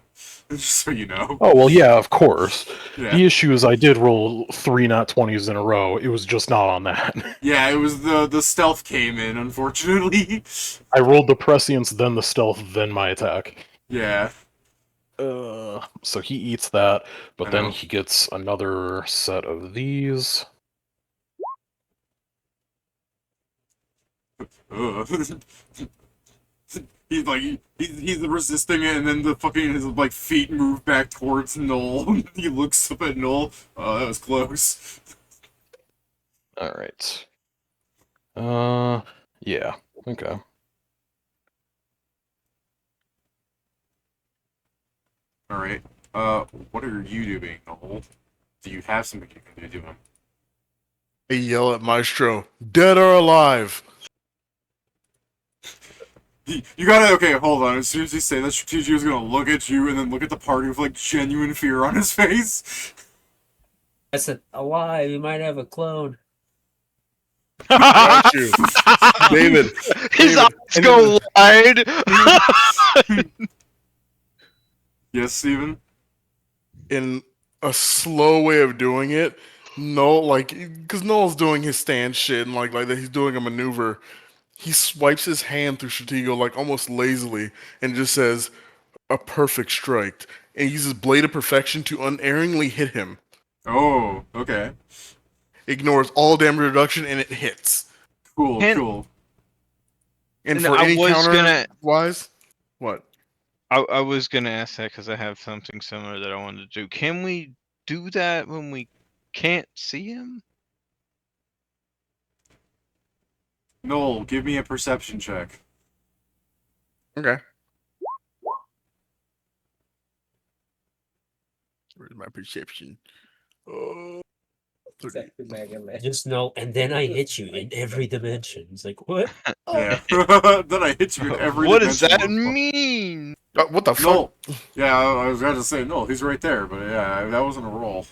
E: Just so you know.
B: Oh, well, yeah, of course.
E: Yeah.
B: The issue is I did roll 3 nat 20s in a row. It was just not on that.
E: Yeah, it was the stealth came in, unfortunately.
B: I rolled the prescience, then the stealth, then my attack.
E: Yeah.
B: So he eats that, but
E: I
B: then
E: know.
B: he gets another set of these.
E: Ugh. He's like he's resisting it, and then the fucking his like feet move back towards Noel. He looks up at Noel. Oh, that was close.
B: Alright. Yeah. Okay.
E: All right. What are you doing, Noel? Do you have something you can do to him?
D: I yell at Maestro, dead or alive?
E: You gotta, okay, hold on. As soon as you say that, Stratego is gonna look at you and then look at the party with, like, genuine fear on his face.
H: I said, alive, you might have a clone.
D: Got you. David.
G: His
D: David,
G: eyes go wide.
E: Yes, Steven?
D: in a slow way of doing it, because Noel's doing his stand shit and like that he's doing a maneuver. He swipes his hand through Stratego like almost lazily and just says, "A perfect strike," and uses Blade of Perfection to unerringly hit him.
E: Oh, okay.
D: Ignores all damage reduction and it hits.
E: Cool,
G: And-
E: cool.
D: And
G: And
D: for
G: I
D: any
G: was
D: counter
G: gonna-
D: wise, what?
G: I was gonna ask that because I have something similar that I wanted to do. Can we do that when we can't see him?
E: Noel, give me a perception check.
D: Okay. Where's my perception? Oh, 30.
H: Just know, and then I hit you in every dimension. He's like, what?
E: Yeah. Then I hit you in every
G: What does
E: dimension.
G: that mean?
D: What the fuck?
E: No. Yeah, I was going to say, no, he's right there, but yeah, that wasn't a roll.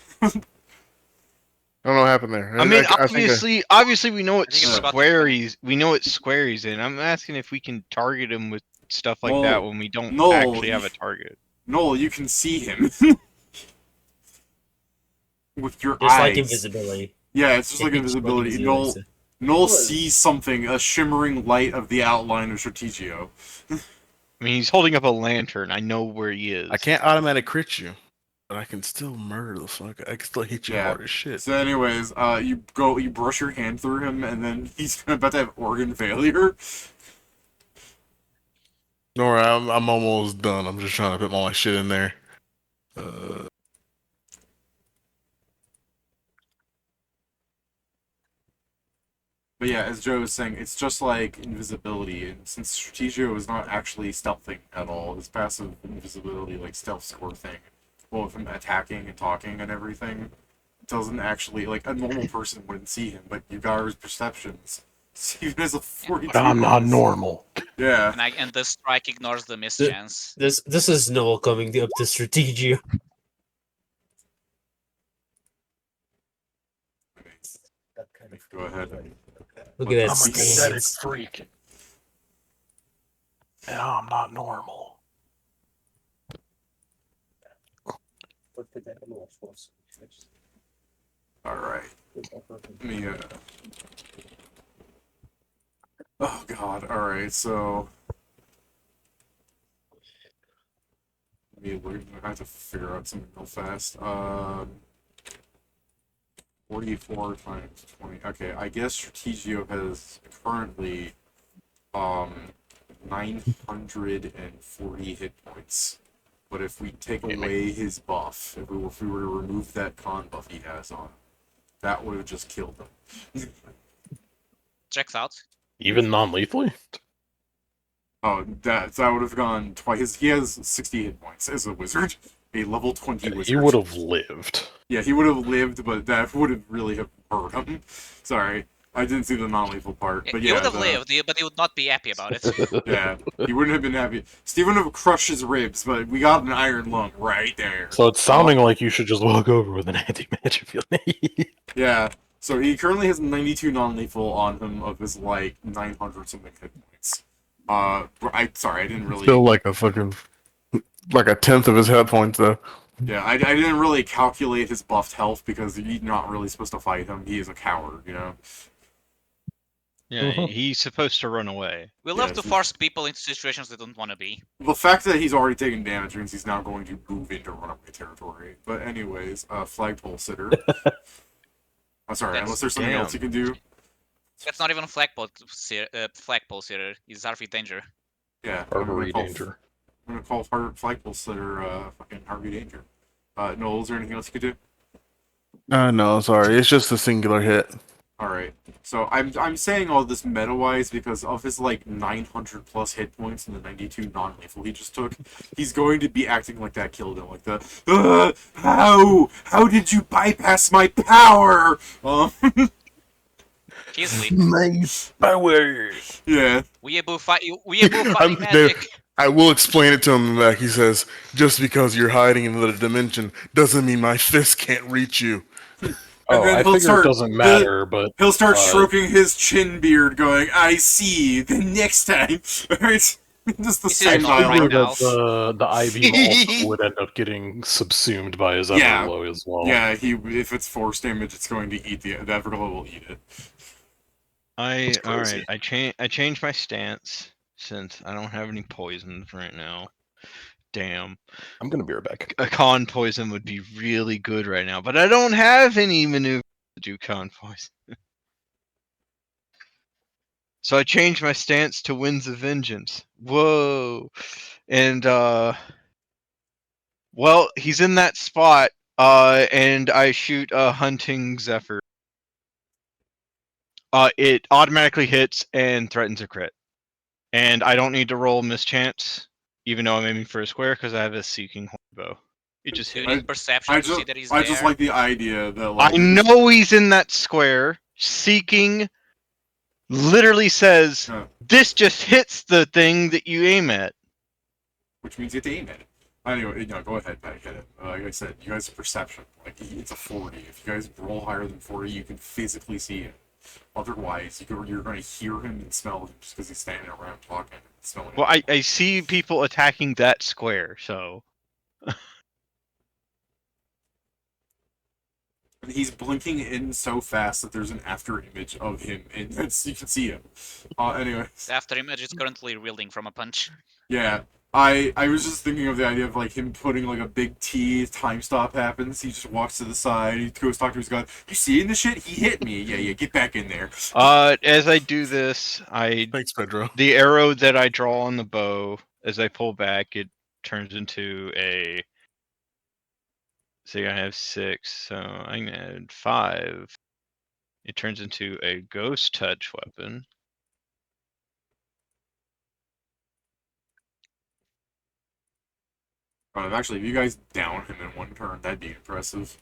D: I don't know what happened there.
G: I mean,
D: I think
G: obviously, we know what
A: I think it's about to
G: square he's in. I'm asking if we can target him with stuff like that when we don't actually have a target.
E: Noel, you can see him with your
C: Just
E: eyes.
C: like invisibility.
E: Yeah, it's just like
C: Just like
E: invisibility.
C: invisibility.
E: Noel sees something, a shimmering light of the outline of Stratego.
G: I mean, he's holding up a lantern. I know where he is.
D: I can't automatic crit you, but I can still murder the fuck. I can still hit you hard as shit.
E: So, anyways, you brush your hand through him, and then he's about to have organ failure.
D: Don't worry, I'm almost done. I'm just trying to put all my shit in there.
E: But yeah, as Joe was saying, it's just like invisibility, and since Stratego is not actually stealthing at all, his passive invisibility, like stealth score thing, well, from attacking and talking and everything, doesn't actually, like, a normal person wouldn't see him, but Yugaru's perceptions see him as a 42.
B: But I'm not normal.
E: Yeah.
A: And the strike ignores the mischance.
C: This is Noel coming up to Stratego.
E: Go ahead.
C: Look at that
B: I'm a
C: stance.
B: genetic freak. And I'm not normal.
E: Alright. Let me, oh god, alright, so... I have to figure out something real fast. 44 times 20. Okay, I guess Stratego has currently 940 hit points. But if we take away his buff, if we were to remove that con buff he has on, that would have just killed him.
A: Checks out.
B: Even non-lethally?
E: Oh, that would have gone twice. He has 60 hit points as a wizard, a level 20 wizard.
B: He would have lived.
E: Yeah, he would have lived, but that would have really have hurt him. Sorry, I didn't see the non-lethal part. But
A: he
E: yeah,
A: would have lived, but he would not be happy about it.
E: Yeah, he wouldn't have been happy. Steve would have crushed his ribs, but we got an iron lung right there.
B: So it's sounding like you should just walk over with an anti-match if you need.
E: Yeah, so he currently has 92 non-lethal on him of his, like, 900 something hit points. Sorry, I didn't really...
D: Still like a fucking... like a tenth of his hit points, though.
E: Yeah, I didn't really calculate his buffed health because you're not really supposed to fight him. He is a coward, you know?
G: Yeah, he's supposed to run away.
A: We love to force people into situations they don't want to be.
E: The fact that he's already taken damage means he's now going to move into runaway territory. But anyways, flagpole sitter. I'm sorry, unless there's something else you can do.
A: That's not even a flagpole sitter. He's Harvey Danger.
E: Yeah.
B: Harvey Danger.
E: I'm gonna call flagpole sitter fucking Harvey Danger. Noel, is there anything else you could do?
D: No, sorry. It's just a singular hit.
E: Alright. So I'm saying all this meta-wise because of his like 900 plus hit points and the 92 non-lethal he just took. He's going to be acting like that killed him, like the how did you bypass my power?
A: Easily.
B: Nice power.
E: Yeah.
A: Weeaboo fighting magic.
D: I will explain it to him back. He says, just because you're hiding in another dimension doesn't mean my fist can't reach you.
B: Oh, I figure it doesn't matter, but...
E: He'll start stroking his chin beard going, I see, the next time. Right? Just the same
B: dialogue.
A: Right
B: the IV also would end up getting subsumed by his Everglow as well.
E: Yeah, if it's force damage, it's going to eat the Everglow will eat it.
G: Alright, I changed my stance since I don't have any poisons right now. Damn.
B: I'm gonna be right back.
G: A con poison would be really good right now, but I don't have any maneuver to do con poison. So I changed my stance to Winds of Vengeance. Whoa. And well, he's in that spot, and I shoot a Hunting Zephyr. It automatically hits and threatens a crit. And I don't need to roll mischance, even though I'm aiming for a square, because I have a Seeking Hornbow. It just hit.
A: Perception to see that he's there.
E: I just like the idea that like...
G: I know he's in that square. Seeking literally says, this just hits the thing that you aim at.
E: Which means you have to aim at it. Anyway, go ahead, Pat, hit it. Like I said, you guys' perception, like, it's a 40. If you guys roll higher than 40, you can physically see him. Otherwise, you're going to hear him and smell him just because he's standing around talking and smelling
G: Well,
E: him.
G: I see people attacking that square, so
E: He's blinking in so fast that there's an after image of him, and you can see him. Anyway.
A: The after image is currently reeling from a punch.
E: Yeah. I was just thinking of the idea of, like, him putting, like, a big T, time stop happens, he just walks to the side, he goes talk to his gun, you seeing the shit? He hit me! Yeah, get back in there.
G: as I do this,
D: Thanks, Pedro.
G: the arrow that I draw on the bow, as I pull back, it turns into a. See, I have 6, so I can add 5. It turns into a ghost touch weapon.
E: Actually, if you guys down him in one turn, that'd be impressive.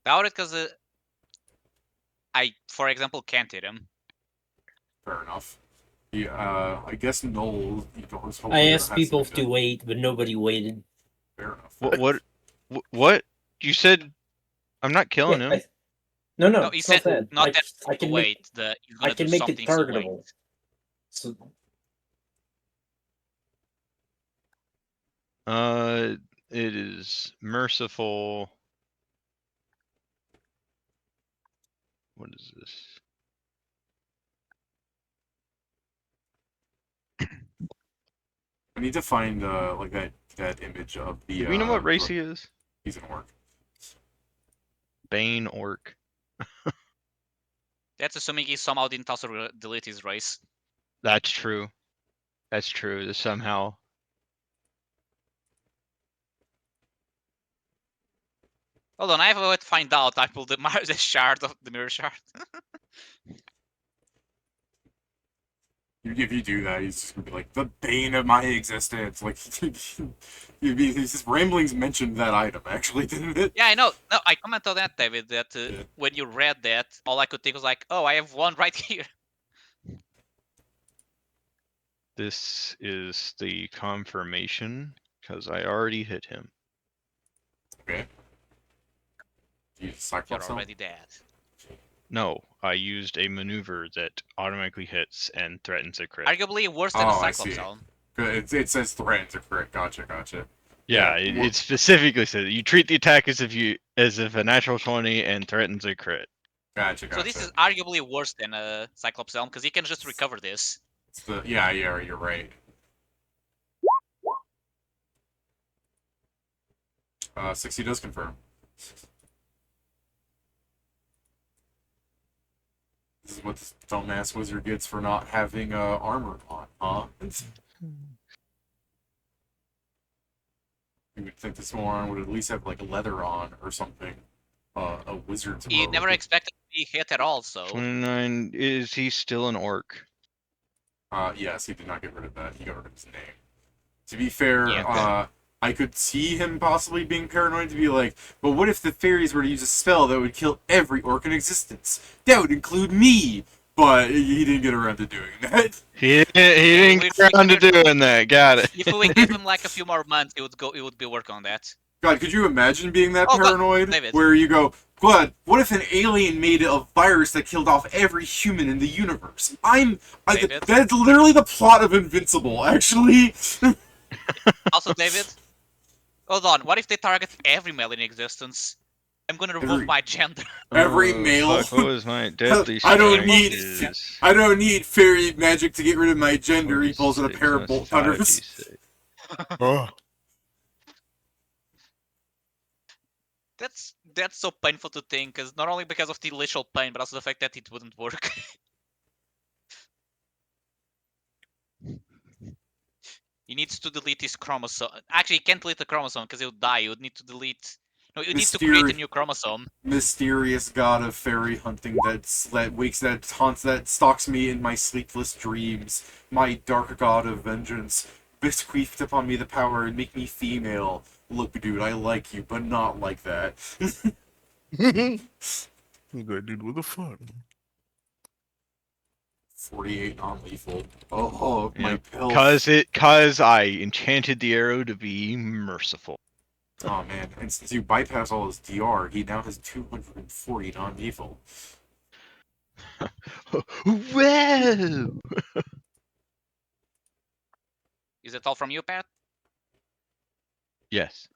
A: Doubt it, because I, for example, can't hit him.
E: Fair enough. Yeah, I guess Noel, you don't.
C: I asked people to wait, but nobody waited.
E: Fair enough.
G: What? You said I'm not killing him.
C: No,
A: No, he
C: it's
A: said
C: not that.
A: not that
C: I can
A: wait. He's gonna do something.
C: it targetable. So
G: It is merciful. What is this?
E: I need to find like that image of the.
G: Do we know what race he is?
E: He's an orc.
G: Bane orc.
A: That's assuming he somehow didn't also delete his race.
G: That's true. That's true. Somehow.
A: Hold on, I have a way to find out. I pulled the shard of the mirror shard.
E: If you do that, he's just gonna be like the bane of my existence. Like, his ramblings mentioned that item, actually, didn't it?
A: Yeah, I know. No, I commented on that, David. That when you read that, all I could think was like, "Oh, I have one right here."
G: This is the confirmation because I already hit him.
E: Okay. You
A: You're already dead.
G: No, I used a maneuver that automatically hits and threatens a crit.
A: Arguably worse than a Cyclops zone.
E: It says threatens a crit. Gotcha.
G: Yeah, it specifically says you treat the attack as if a natural 20 and threatens a crit.
E: Gotcha.
A: So this is arguably worse than a Cyclops Helm because you can just recover this.
E: Yeah, you're right. 60 does confirm. This is what this dumbass wizard gets for not having armor on, huh? You would think this moron would at least have like leather on or something. A wizard's
A: He
E: robe.
A: never expected to be hit at all, so.
G: 29. Is he still an orc?
E: Yes, he did not get rid of that. He got rid of his name. To be fair,
A: Yeah.
E: I could see him possibly being paranoid to be like, but what if the fairies were to use a spell that would kill every orc in existence? That would include me! But he didn't get around to doing that.
G: He didn't get around to doing that. Got it.
A: If we give him like a few more months, he would be working on that.
E: God, could you imagine being that
A: Oh, but,
E: paranoid?
A: David.
E: Where you go, God, what if an alien made a virus that killed off every human in the universe?
A: David.
E: That's literally the plot of Invincible, actually.
A: Also, David, hold on. What if they target every male in existence? I'm gonna remove my gender.
E: Every male.
G: Fuck, what was my deadly
E: I don't
G: strike
E: need.
G: is
E: I don't need fairy magic to get rid of my gender. He pulls out a
G: 46
E: pair of
G: plus
E: bolt
G: 5
E: cutters.
G: D6.
D: Oh.
A: That's so painful to think, because not only because of the literal pain, but also the fact that it wouldn't work. He needs to delete his chromosome. Actually, he can't delete the chromosome because he'll die. You would need to delete. No, you need to create a new chromosome.
E: Mysterious god of fairy hunting that stalks me in my sleepless dreams. My dark god of vengeance, bequeathed upon me the power and make me female. Look, dude, I like you, but not like that.
D: Good dude with a fun.
E: 48 non-lethal. Oh, my
G: Yep.
E: pill.
G: Cause I enchanted the arrow to be merciful.
E: Oh man, and since you bypass all his DR, he now has 240 non-lethal.
G: Whoa!
A: Is it all from you, Pat?
G: Yes.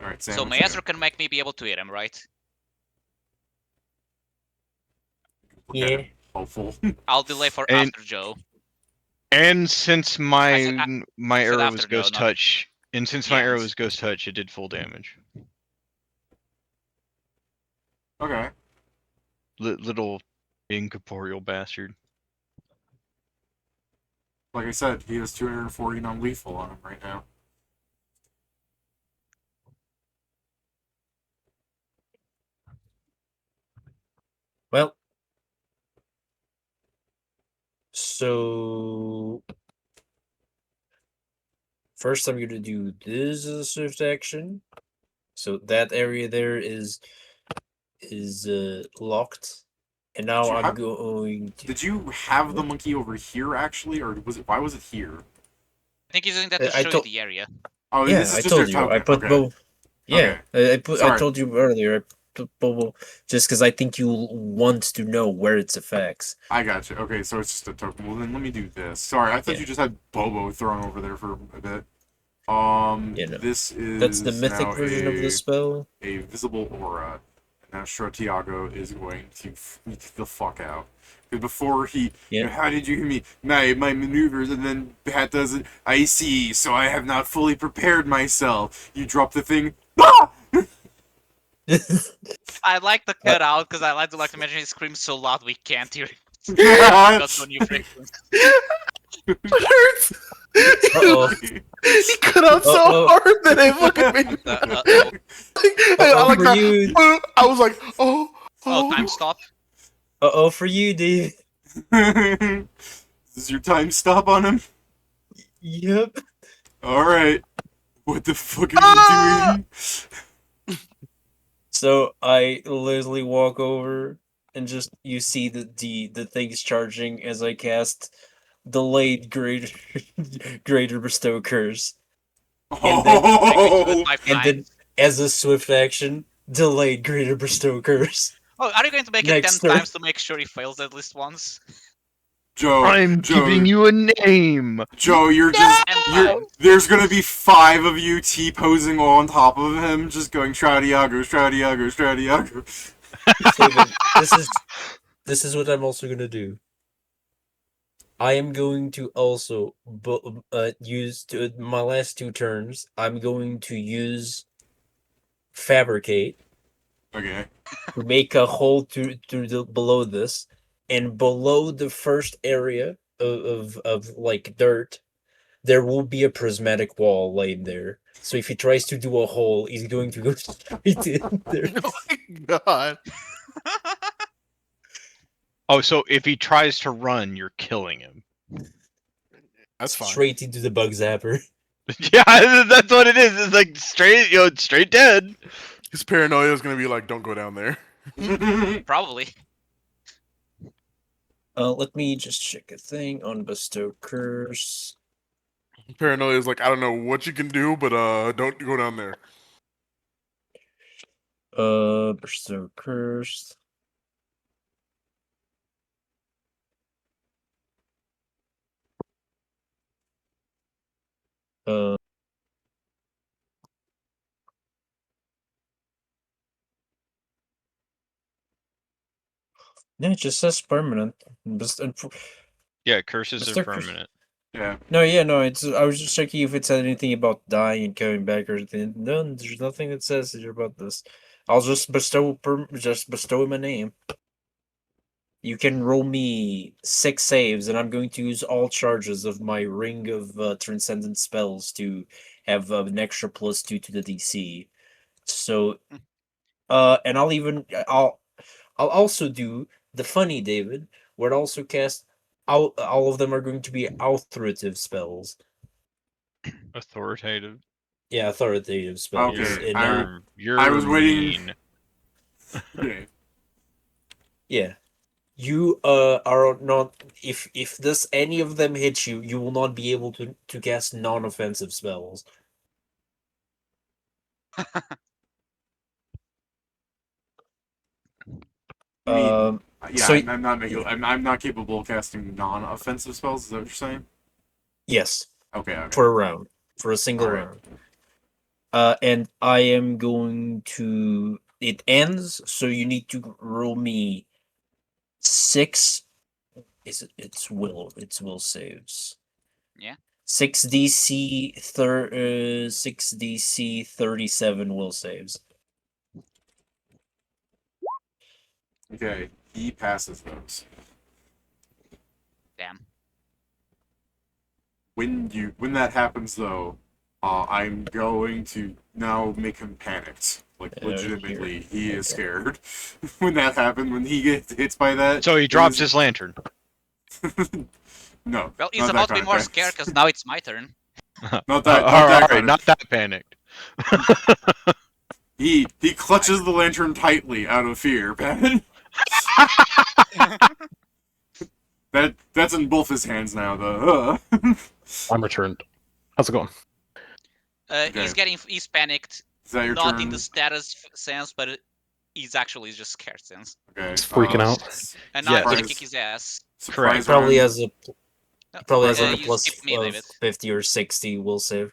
E: Alright, Sam,
A: So
E: what you
A: Maestro
E: got?
A: can make me be able to hit him, right?
E: Look at
H: Yeah.
E: him, hopeful.
A: I'll delay for
G: And-
A: after Joe.
G: And since my
A: I said
G: arrow
A: after
G: was
A: Joe,
G: ghost
A: not
G: touch, and since
A: the
G: my arrow
A: end.
G: was ghost touch, it did full damage.
E: Okay.
G: Little incorporeal bastard.
E: Like I said, he has 240 non-lethal on him right now.
H: Well, so first I'm going to do this as a swift action. So that area there is locked, and now
E: Did you
H: I'm
E: have-
H: going to.
E: Did you have the monkey over here actually, or was it? Why was it here?
A: I think he's doing that to
H: I
A: show you
H: told-
A: the area.
E: Oh,
H: Yeah,
E: this is
H: I
E: just
H: told
E: your
H: you. I
E: token.
H: put
E: Okay.
H: both. Yeah, I
E: Sorry.
H: told you earlier. I put both just because I think you want to know where its effects.
E: I got you. Okay, so it's just a token. Well, then let me do this. Sorry, I thought
H: Yeah.
E: you just had Bobo thrown over there for a bit.
H: Yeah, no.
E: This is
H: That's the mythic
E: now
H: version of the spell.
E: a visible aura. And now Stratego is going to freak the fuck out. Because before he,
H: Yeah.
E: how did you hear me? My maneuvers, and then Pat does it. I see, so I have not fully prepared myself. You drop the thing. Ah!
A: I like the cutout because I like to imagine he screams so loud we can't hear it.
E: Yeah.
A: That's when you frequency.
D: It hurts.
H: Uh-oh.
D: He cut out so
H: Uh-oh.
D: hard that it fucking made me.
A: Uh-oh.
D: I like
H: for
D: that.
H: you.
D: I was like, oh,
A: Oh, time stop.
H: Uh-oh for you, dude.
E: This is your time stop on him?
H: Yep.
E: Alright. What the fuck are
D: Ah!
E: you doing?
H: So I literally walk over and just you see the things charging as I cast delayed greater bestow curse. And then-
E: Oh!
H: And then as a swift action, delayed greater bestow curse.
A: Oh, are you going to make it
H: Next
A: 10
H: turn.
A: times to make sure he fails at least once?
E: Joe,
G: I'm
E: Joe,
G: giving you a name.
E: Joe, you're just.
A: 10
E: You're,
A: times.
E: there's gonna be 5 of you T-posing on top of him, just going Stratego, Stratego, Stratego.
H: David, this is what I'm also gonna do. I am going to also use my last 2 turns. I'm going to use fabricate
E: Okay.
H: to make a hole through the below this, and below the first area of like dirt, there will be a prismatic wall laid there. So if he tries to do a hole, he's going to go straight in there.
D: Oh my god.
G: Oh, so if he tries to run, you're killing him.
D: That's fine.
H: Straight into the bug zapper.
G: Yeah, that's what it is. It's like straight, straight dead.
D: His paranoia is gonna be like, don't go down there.
A: Probably.
H: Let me just check a thing on bestow curse.
D: Paranoia is like, I don't know what you can do, but don't go down there.
H: Bestow curse. No, it just says permanent.
G: Yeah, curses
H: Mr.
G: are
H: Curse-
G: permanent.
E: Yeah.
H: No, yeah, no. It's. I was just checking if it said anything about dying and coming back or anything. No, there's nothing that says about this. I'll just bestow him a name. You can roll me 6 saves, and I'm going to use all charges of my ring of transcendent spells to have an extra +2 to the DC. So, and I'll also do the funny David, where it also cast all of them are going to be authoritative spells.
G: Authoritative.
H: Yeah, authoritative spells.
E: Okay,
H: And,
G: You're
E: I was waiting-
G: mean.
E: Okay.
H: yeah. You are not if this any of them hits you, you will not be able to cast non-offensive spells.
E: I mean, yeah,
H: so
E: I'm not capable of casting non-offensive spells. Is that what you're saying?
H: yes,
E: Okay.
H: for a round, for a single
E: Alright.
H: round. And I am going to. It ends, so you need to roll me 6. It's will saves.
A: Yeah.
H: 6 DC 37 will saves.
E: Okay, he passes those.
A: Damn.
E: When that happens though, I'm going to now make him panicked. Like legitimately, he is scared. When that happens, when he gets hit by that,
G: So he drops his lantern.
E: No.
A: Well, he's about to be more scared because now it's my turn.
E: Not that.
G: Not that panicked.
E: He clutches the lantern tightly out of fear, Pat. That's in both his hands now, though.
B: I'm returned. How's it going?
A: He's panicked.
E: Is that your
A: Not
E: turn?
A: in the status sense, but he's actually just scared sense.
E: Okay.
B: He's freaking out.
A: And now I'm gonna
E: Surprise.
A: kick his ass.
E: Surprise
H: Probably
E: round.
H: has like a
A: you
H: plus
A: skipped me,
H: of
A: David.
H: 50 or 60 will save.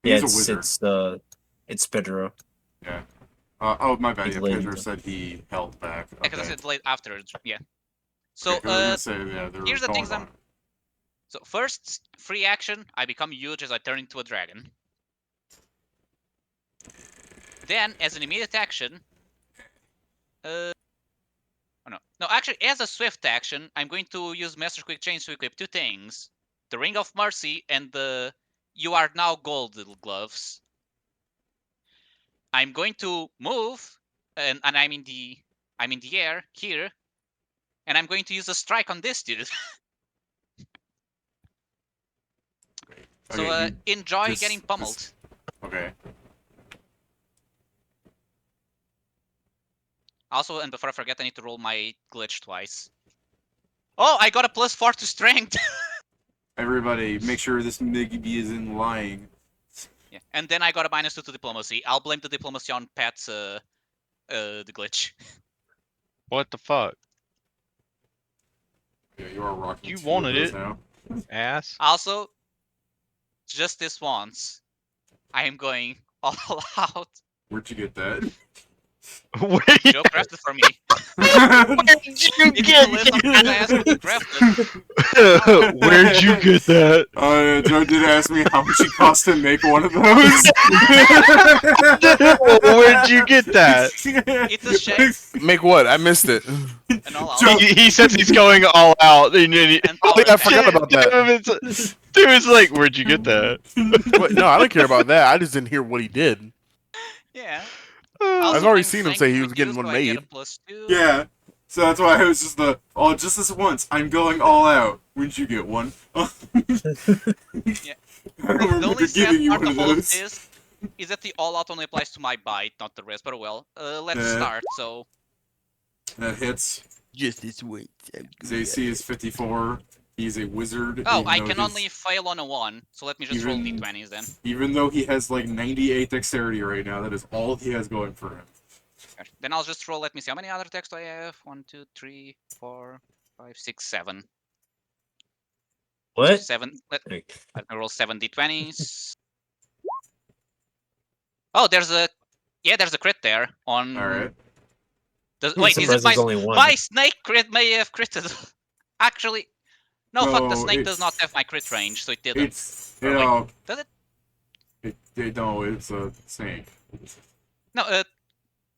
E: He's
H: Yeah,
E: a wizard.
H: it's Pedro.
E: Yeah. Oh, my bad.
H: He
E: Yeah,
H: delayed
E: Pedro
H: it.
E: said he held back.
A: Yeah, because I
E: Okay.
A: said late after. Yeah. So
E: Okay, 'cause I was gonna say, yeah, they're
A: here's the
E: going
A: things
E: on.
A: So first, free action, I become huge as I turn into a dragon. Then, as an immediate action, oh no, actually, as a swift action, I'm going to use Master Quick Change to equip 2 things: the Ring of Mercy and the You Are Now Gold little gloves. I'm going to move, and I'm in the air here, and I'm going to use a strike on this dude. So
E: Okay,
A: enjoy getting pummeled.
E: Okay.
A: Also, and before I forget, I need to roll my glitch twice. Oh, I got a +4 to strength.
E: Everybody, make sure this Miggy isn't lying.
A: Yeah, and then I got a -2 to diplomacy. I'll blame the diplomacy on Pat's the glitch.
G: What the fuck?
E: Yeah, you are rocking.
G: You
E: 2
G: wanted
E: of those
G: it.
E: now.
G: Ass.
A: Also, just this once, I am going all out.
E: Where'd you get that?
A: Joe crafted for me.
G: Where'd you
A: It's the list of things I asked him to craft it.
G: Where'd you get that?
E: Joe did ask me how much it cost to make one of those.
G: Where'd you get that?
A: It's a shame.
D: Make what? I missed it.
A: And all out.
G: He says he's going all out. And
A: And
D: Oh,
A: power
D: yeah, I
A: attack.
D: forgot about that.
G: David's like, where'd you get that?
D: What? No, I don't care about that. I just didn't hear what he did.
A: Yeah.
D: I've already seen him say he was getting one
A: so I get
D: made.
A: a +2.
E: Yeah. So that's why I was just just this once, I'm going all out. When'd you get one?
A: Yeah.
E: I remember
A: The only sad
E: giving you
A: part
E: one
A: of
E: of
A: all of
E: those.
A: this is that the all out only applies to my bite, not the rest. But well, let's
E: Yeah.
A: start. So
E: That hits.
D: Just this way.
E: His AC is 54. He's a wizard.
A: oh,
E: even
A: I
E: though
A: can
E: his-
A: only fail on a 1. So let me just roll
E: Even-
A: d20s then.
E: Even though he has like 98 dexterity right now, that is all he has going for him.
A: Okay. Then I'll just roll. Let me see how many other attacks do I have. 1, 2, 3, 4, 5, 6, 7.
H: What?
A: 7. Let me roll 7 d20s. Oh, there's a crit there on.
E: All right.
A: Wait, is it
H: surprised there's only one.
A: my snake crit may have critted? Actually, no, fuck. The
E: No,
A: snake does
E: it's-
A: not have my crit range, so it didn't.
E: It's
A: Or, like, does it?
E: no, it's a snake.
A: No,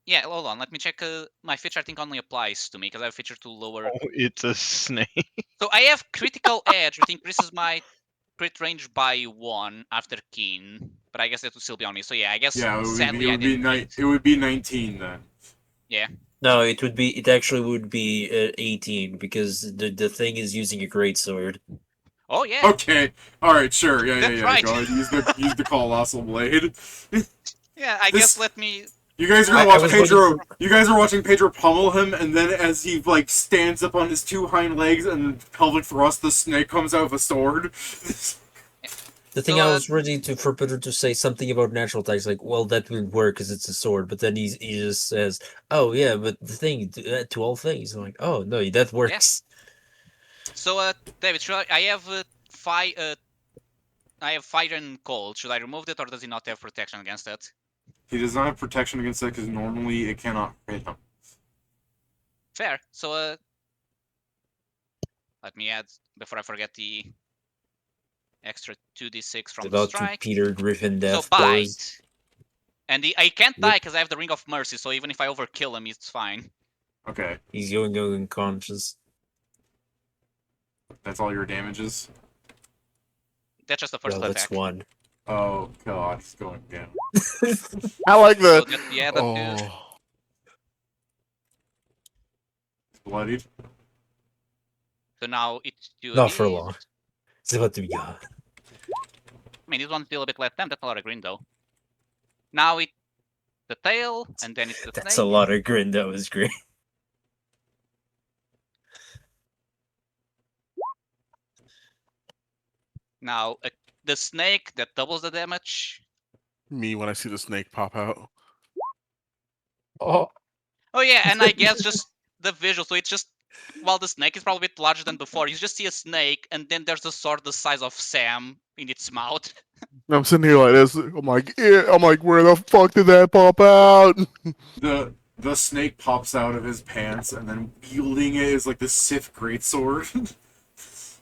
A: yeah, hold on. Let me check. My feature I think only applies to me because I have feature to lower.
G: Oh, it's a snake.
A: So I have critical edge, which increases my crit range by 1 after keen, but I guess that would still be on me. So yeah, I guess
E: Yeah,
A: sadly I didn't.
E: it would be 19 then.
A: Yeah.
H: No, it actually would be 18 because the thing is using a greatsword.
A: Oh yeah.
E: Okay. All right. Sure. Yeah.
A: That's right.
E: Go ahead. Use the colossal blade.
A: Yeah, I
E: This-
A: guess let me.
E: You guys are gonna
I: I
E: watch
I: was
E: Pedro. You guys are watching Pedro pummel him, and then as he like stands up on his two hind legs and pelvic thrust, the snake comes out with a sword.
H: The thing
A: So,
H: I was ready to for Pedro to say something about natural attacks, like, well, that wouldn't work because it's a sword. But then he just says, "Oh yeah, but the thing to all things." I'm like, "Oh no, that works."
A: So, David, I have fire. I have fire and cold. Should I remove it, or does he not have protection against it?
E: He does not have protection against that because normally it cannot hit him.
A: Fair. So, let me add before I forget the extra 2d6 from the
H: About to
A: strike.
H: Peter Griffin death
A: So bite.
H: blows.
A: And I can't
H: Yep.
A: die because I have the Ring of Mercy, so even if I overkill him, it's fine.
E: Okay,
H: He's going unconscious.
E: that's all your damages.
A: That's just the first
H: Well,
A: attack.
H: that's one.
E: Oh god, he's going down.
D: I like
A: So
D: the.
A: that's the added two.
D: Oh,
E: He's bloodied.
A: So now it's two.
H: Not for long. It's about to be gone.
A: I mean, this one's still a bit less. Damn, that's a lot of green though. Now it's the tail, and then it's the
H: That's
A: snake.
H: a lot of grin. That was great.
A: Now the snake that doubles the damage.
D: me when I see the snake pop out.
H: Oh,
A: Oh yeah, and I guess just the visual. So it's just while the snake is probably a bit larger than before, you just see a snake, and then there's a sword the size of Sam in its mouth.
D: I'm sitting here like this. I'm like, yeah. I'm like, where the fuck did that pop out?
E: The snake pops out of his pants, and then wielding it is like the Sith greatsword.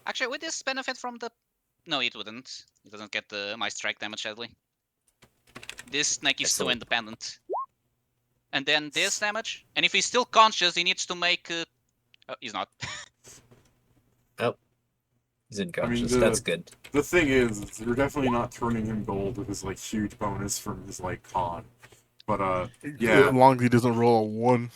A: Actually, would this benefit from the? No, it wouldn't. It doesn't get my strike damage, sadly. This snake is too independent. And then this damage. And if he's still conscious, he needs to make. Oh, he's not.
H: he's unconscious.
E: the-
H: That's good.
E: The thing is you're definitely not turning him gold with his like huge bonus from his like con. But yeah.
D: As long as he doesn't roll a 1.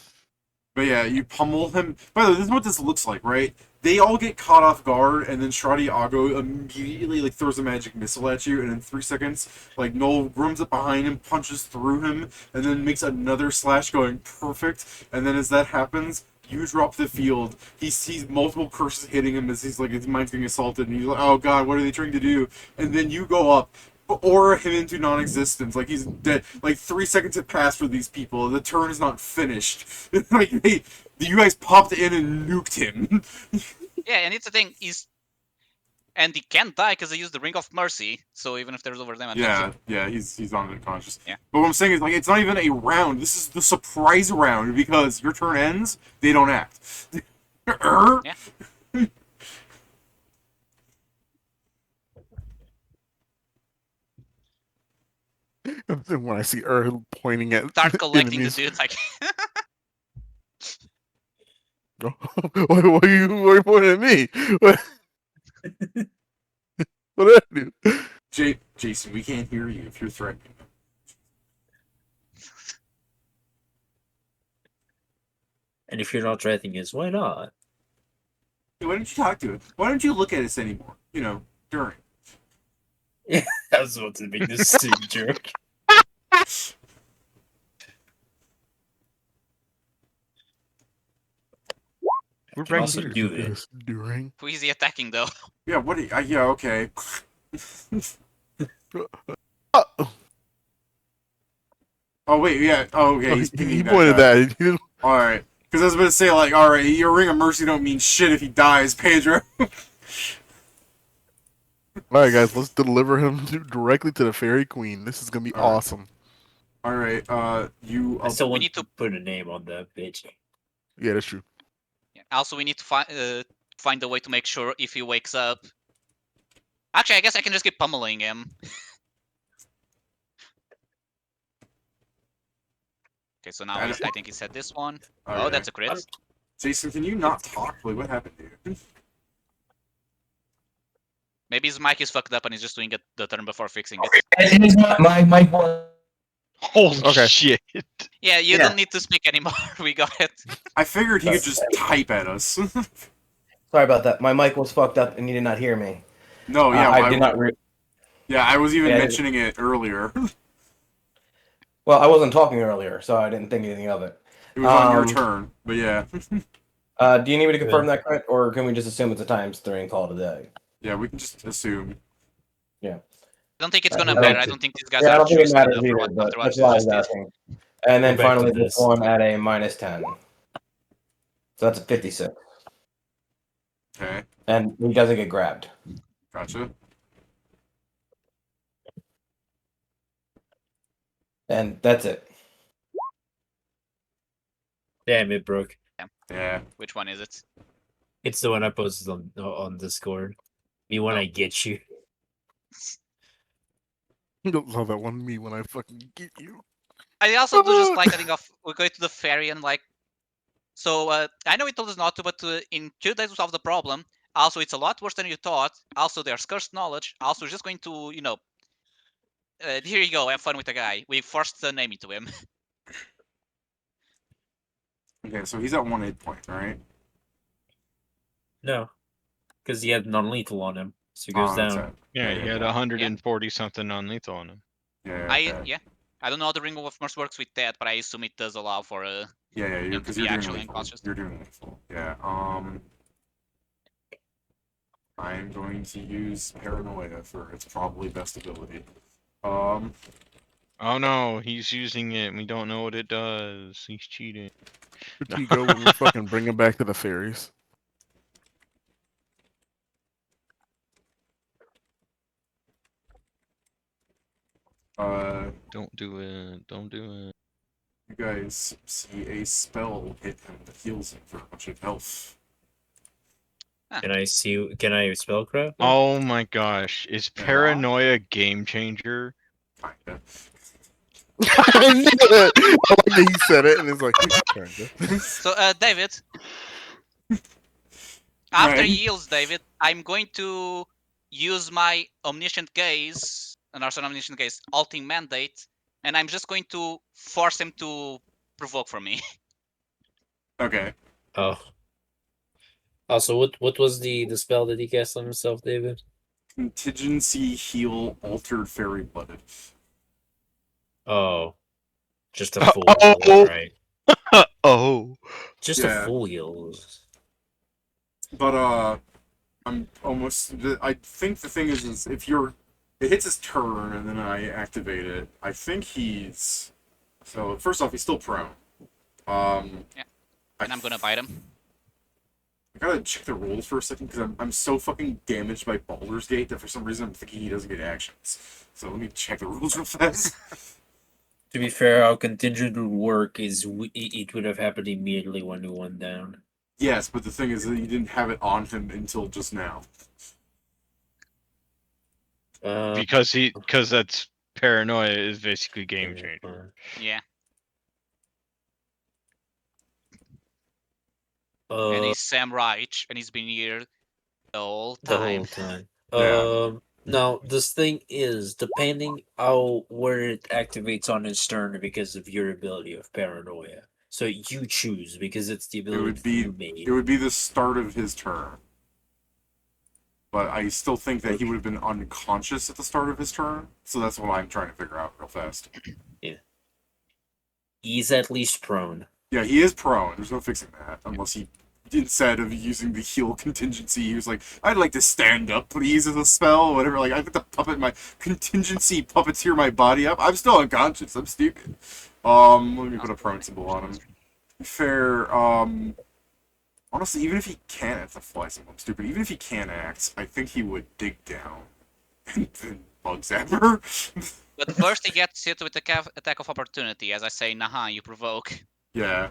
E: But yeah, you pummel him. By the way, this is what this looks like, right? They all get caught off guard, and then Stratego immediately like throws a magic missile at you, and in 3 seconds, like Noel runs up behind him, punches through him, and then makes another slash going perfect. And then as that happens, you drop the field. He sees multiple curses hitting him as he's like his mind's getting assaulted, and he's like, "Oh God, what are they trying to do?" And then you go up, aura him into non-existence, like he's dead. Like 3 seconds have passed for these people. The turn is not finished. Like you guys popped in and nuked him.
A: Yeah, and it's the thing. And he can't die because he used the Ring of Mercy. So even if there's over damage.
E: Yeah, he's unconscious.
A: Yeah.
E: But what I'm saying is, like, it's not even a round. This is the surprise round because your turn ends, they don't act.
A: Yeah.
D: When I see pointing at
A: Start collecting
D: enemies.
A: the dudes. Like.
D: Why are you pointing at me? What did I do?
E: Jason, we can't hear you if you're threatening.
H: And if you're not threatening us, why not?
E: Hey, why don't you talk to it? Why don't you look at us anymore? You know, during.
H: I was about to make this sick joke.
D: We're
H: can also do it.
D: During.
A: Who is he attacking though?
E: Yeah, what? Yeah, okay. Oh wait, yeah. Oh, okay. He's pinging
D: He
E: that
D: pointed
E: guy.
D: that. He didn't-
E: All right, because I was about to say, like, all right, your Ring of Mercy don't mean shit if he dies, Pedro.
D: All right, guys, let's deliver him directly to the Fairy Queen. This is gonna be
E: All right.
D: awesome.
E: All right, you.
H: I still want
A: need
H: to
A: to-
H: put a name on that bitch.
D: Yeah, that's true.
A: Yeah. Also, we need to find a way to make sure if he wakes up. Actually, I guess I can just keep pummeling him. Okay, so now I think he said this one.
E: All
A: Oh,
E: right.
A: that's a crit.
E: Jason, can you not talk? Like, what happened to you?
A: Maybe his mic is fucked up and he's just doing it the turn before fixing it.
I: My mic was.
G: Holy
D: Okay.
G: shit.
A: Yeah, you
I: Yeah.
A: don't need to speak anymore. We got it.
E: I figured he could just type at us.
I: Sorry about that. My mic was fucked up and you did not hear me.
E: No, yeah,
I: I did not.
E: yeah, I was even
I: Yeah.
E: mentioning it earlier.
I: Well, I wasn't talking earlier, so I didn't think anything of it.
E: It was on your turn, but yeah.
I: Do you need me to confirm that crit, or can we just assume it's a ×3 and call it a day?
E: Yeah, we can just assume.
I: Yeah.
A: I don't think it's gonna
I: I don't
A: matter. I
I: think-
A: don't think these guys
I: Yeah, I
A: are
I: don't think it
A: choosing
I: matters
A: after
I: either,
A: what
I: but
A: after what
I: that's why I was
A: this.
I: asking. And then
H: Go back to
I: finally, this
H: this.
I: one at a -10. So that's a 56.
E: Okay,
I: And he doesn't get grabbed.
E: gotcha.
I: And that's it.
H: Damn, it broke.
E: Yeah.
A: Which one is it?
H: It's the one I posted on Discord. Me when I get you.
D: You don't love that one. Me when I fucking get you.
A: I also do just like, I think of we go to the ferry and like. So I know he told us not to, but in 2 days we solve the problem. Also, it's a lot worse than you thought. Also, there's cursed knowledge. Also, we're just going to, here you go, have fun with the guy. We forced the name into him.
E: Okay, so he's at 1 hit point, right?
H: No, because he had non-lethal on him, so he goes
E: That's
H: down.
E: it.
G: Yeah, he had 140 something non-lethal on him.
E: Yeah.
A: I don't know how the Ring of Mercy works with that, but I assume it does allow for
E: Yeah,
A: him to
E: because
A: be
E: you're doing
A: actually
E: lethal.
A: unconscious.
E: You're doing lethal. Yeah. I'm going to use Paranoia for its probably best ability.
G: Oh no, he's using it. We don't know what it does. He's cheating.
D: Where do you go when we fucking bring him back to the fairies?
G: Don't do it. Don't do it.
E: You guys see a spell hit him that heals him for a bunch of health.
H: Can I spellcraft?
G: Oh my gosh, is Paranoia game changer?
E: Kinda.
D: I knew it. I like that he said it, and it's like, kinda.
A: So, David, after
E: Right.
A: he heals David, I'm going to use my Omniscient Gaze, and also Omniscient Gaze, Alting Mandate, and I'm just going to force him to provoke for me.
E: Okay.
H: Oh. Also, what was the spell that he cast on himself, David?
E: Contingency heal altered fairy blooded.
H: Oh, just a full heal, right?
G: Oh.
H: Just a full heal.
E: But I'm almost. I think the thing is if it hits his turn and then I activate it. I think he's. So first off, he's still prone.
A: Yeah. And I'm gonna bite him.
E: I gotta check the rules for a second because I'm so fucking damaged by Baldur's Gate that for some reason I'm thinking he doesn't get actions. So let me check the rules real fast.
H: To be fair, how contingent would work is it would have happened immediately when we went down.
E: Yes, but the thing is that you didn't have it on him until just now.
G: Because that's Paranoia is basically game changer.
A: Yeah. And he's Sam Reich, and he's been here the whole time.
H: Now this thing is depending where it activates on his turn because of your ability of Paranoia. So you choose because it's the ability you made.
E: It would be the start of his turn. But I still think that he would have been unconscious at the start of his turn, so that's what I'm trying to figure out real fast.
H: Yeah. He's at least prone.
E: Yeah, he is prone. There's no fixing that. Unless he, instead of using the heal contingency, he was like, I'd like to stand up, please, as a spell, or whatever. Like, I have to puppet my contingency puppeteer my body up. I'm still unconscious. I'm stupid. Let me put a prone symbol on him. Fair, honestly, even if he can't, it's a fly symbol, I'm stupid. Even if he can't act, I think he would dig down and then bug zapper.
A: But first he gets hit with the attack of opportunity, as I say, naha, you provoke.
E: Yeah.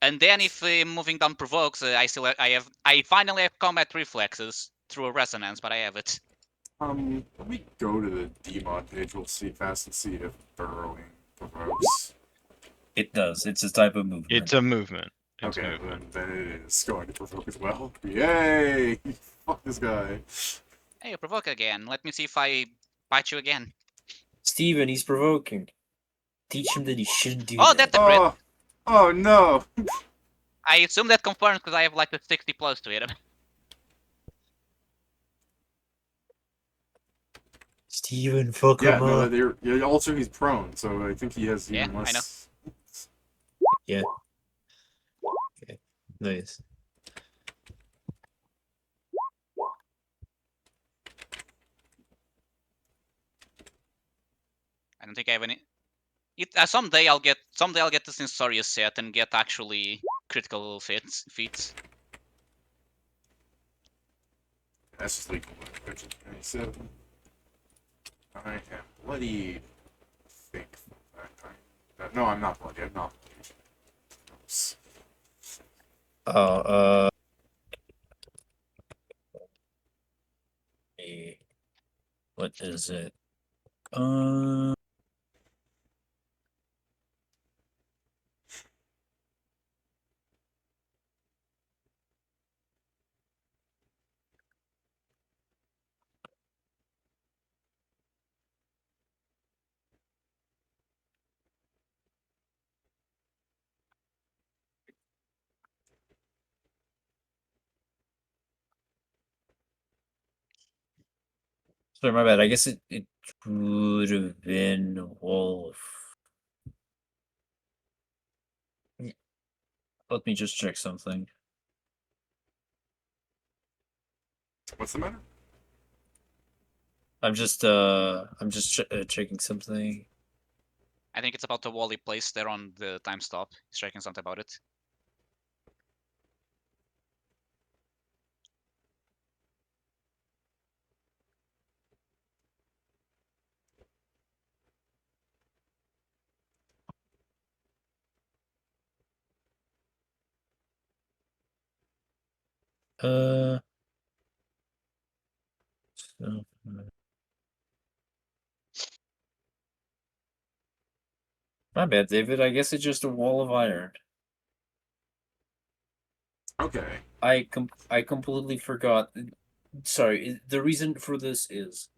A: And then if moving down provokes, I finally have combat reflexes through a resonance, but I have it.
E: Let me go to the Demon page. We'll see fast and see if burrowing provokes.
H: It does. It's a type of movement.
G: It's a movement.
E: Okay, then it is going to provoke as well. Yay! Fuck this guy.
A: Hey, you provoke again. Let me see if I bite you again.
H: Steven, he's provoking. Teach him that he shouldn't do
A: Oh,
H: that.
A: that's a crit.
E: Oh no!
A: I assume that confirms because I have like a 60 plus to hit him.
H: Steven, fuck
E: Yeah,
H: him
E: no,
H: up.
E: yeah, also he's prone, so I think he has even
A: Yeah, I know.
E: less.
H: Yeah. Okay. Nice.
A: I don't think I have any. Someday I'll get the Sensorius set and get actually critical feats.
E: That's just legal. 27. I am bloody. Think no, I'm not bloody. I'm not bloody.
H: Oh, what is it? Sorry, my bad. I guess it would have been Wolf. Let me just check something.
E: What's the matter?
H: I'm just checking something.
A: I think it's about the wall he placed there on the time stop. He's checking something about it.
H: So, my bad, David. I guess it's just a wall of iron.
E: Okay.
H: I completely forgot. Sorry, the reason for this is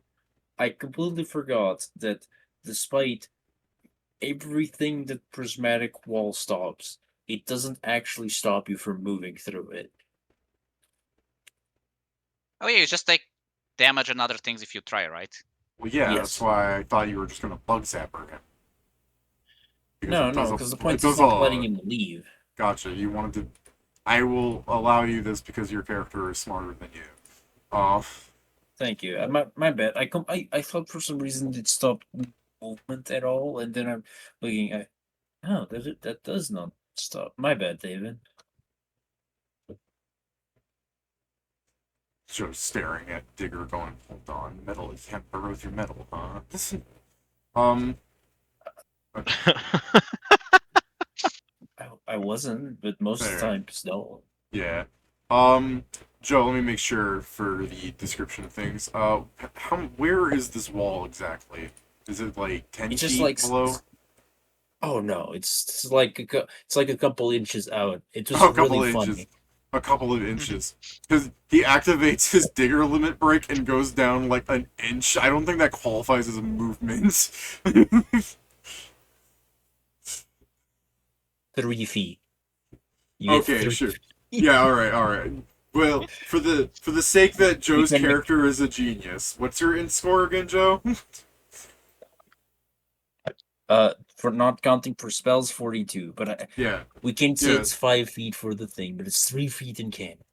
H: I completely forgot that despite everything that prismatic wall stops, it doesn't actually stop you from moving through it.
A: Oh yeah, you just take damage and other things if you try, right?
E: Well, yeah,
H: Yes.
E: that's why I thought you were just gonna bug zapper him.
H: No, because the point is not letting him leave.
E: Gotcha. You wanted to. I will allow you this because your character is smarter than you.
H: Thank you. My bad. I thought for some reason it stopped movement at all, and then I'm looking at. Oh, that does not stop. My bad, David.
E: Just staring at Digger, going, "Hold on, metal. You can't burrow through metal, huh?"
H: I wasn't, but most of the
E: There.
H: time, no.
E: Yeah. Joe, let me make sure for the description of things. Where is this wall exactly? Is it like 10
H: It's just
E: feet
H: like
E: below?
H: Oh no, it's like it's like a couple inches out. It was
E: Oh, a couple
H: really
E: of inches.
H: funny.
E: A couple of inches. Because he activates his digger limit break and goes down like an inch. I don't think that qualifies as a movement.
H: 3 feet. You get
E: Okay,
H: 3
E: sure.
H: feet.
E: Yeah, alright. Well, for the sake that Joe's
H: can make-
E: character is a genius, what's your int score again, Joe?
H: For not counting for spells, 42. But
E: Yeah.
H: we can say
E: Yeah.
H: it's 5 feet for the thing, but it's 3 feet in canon.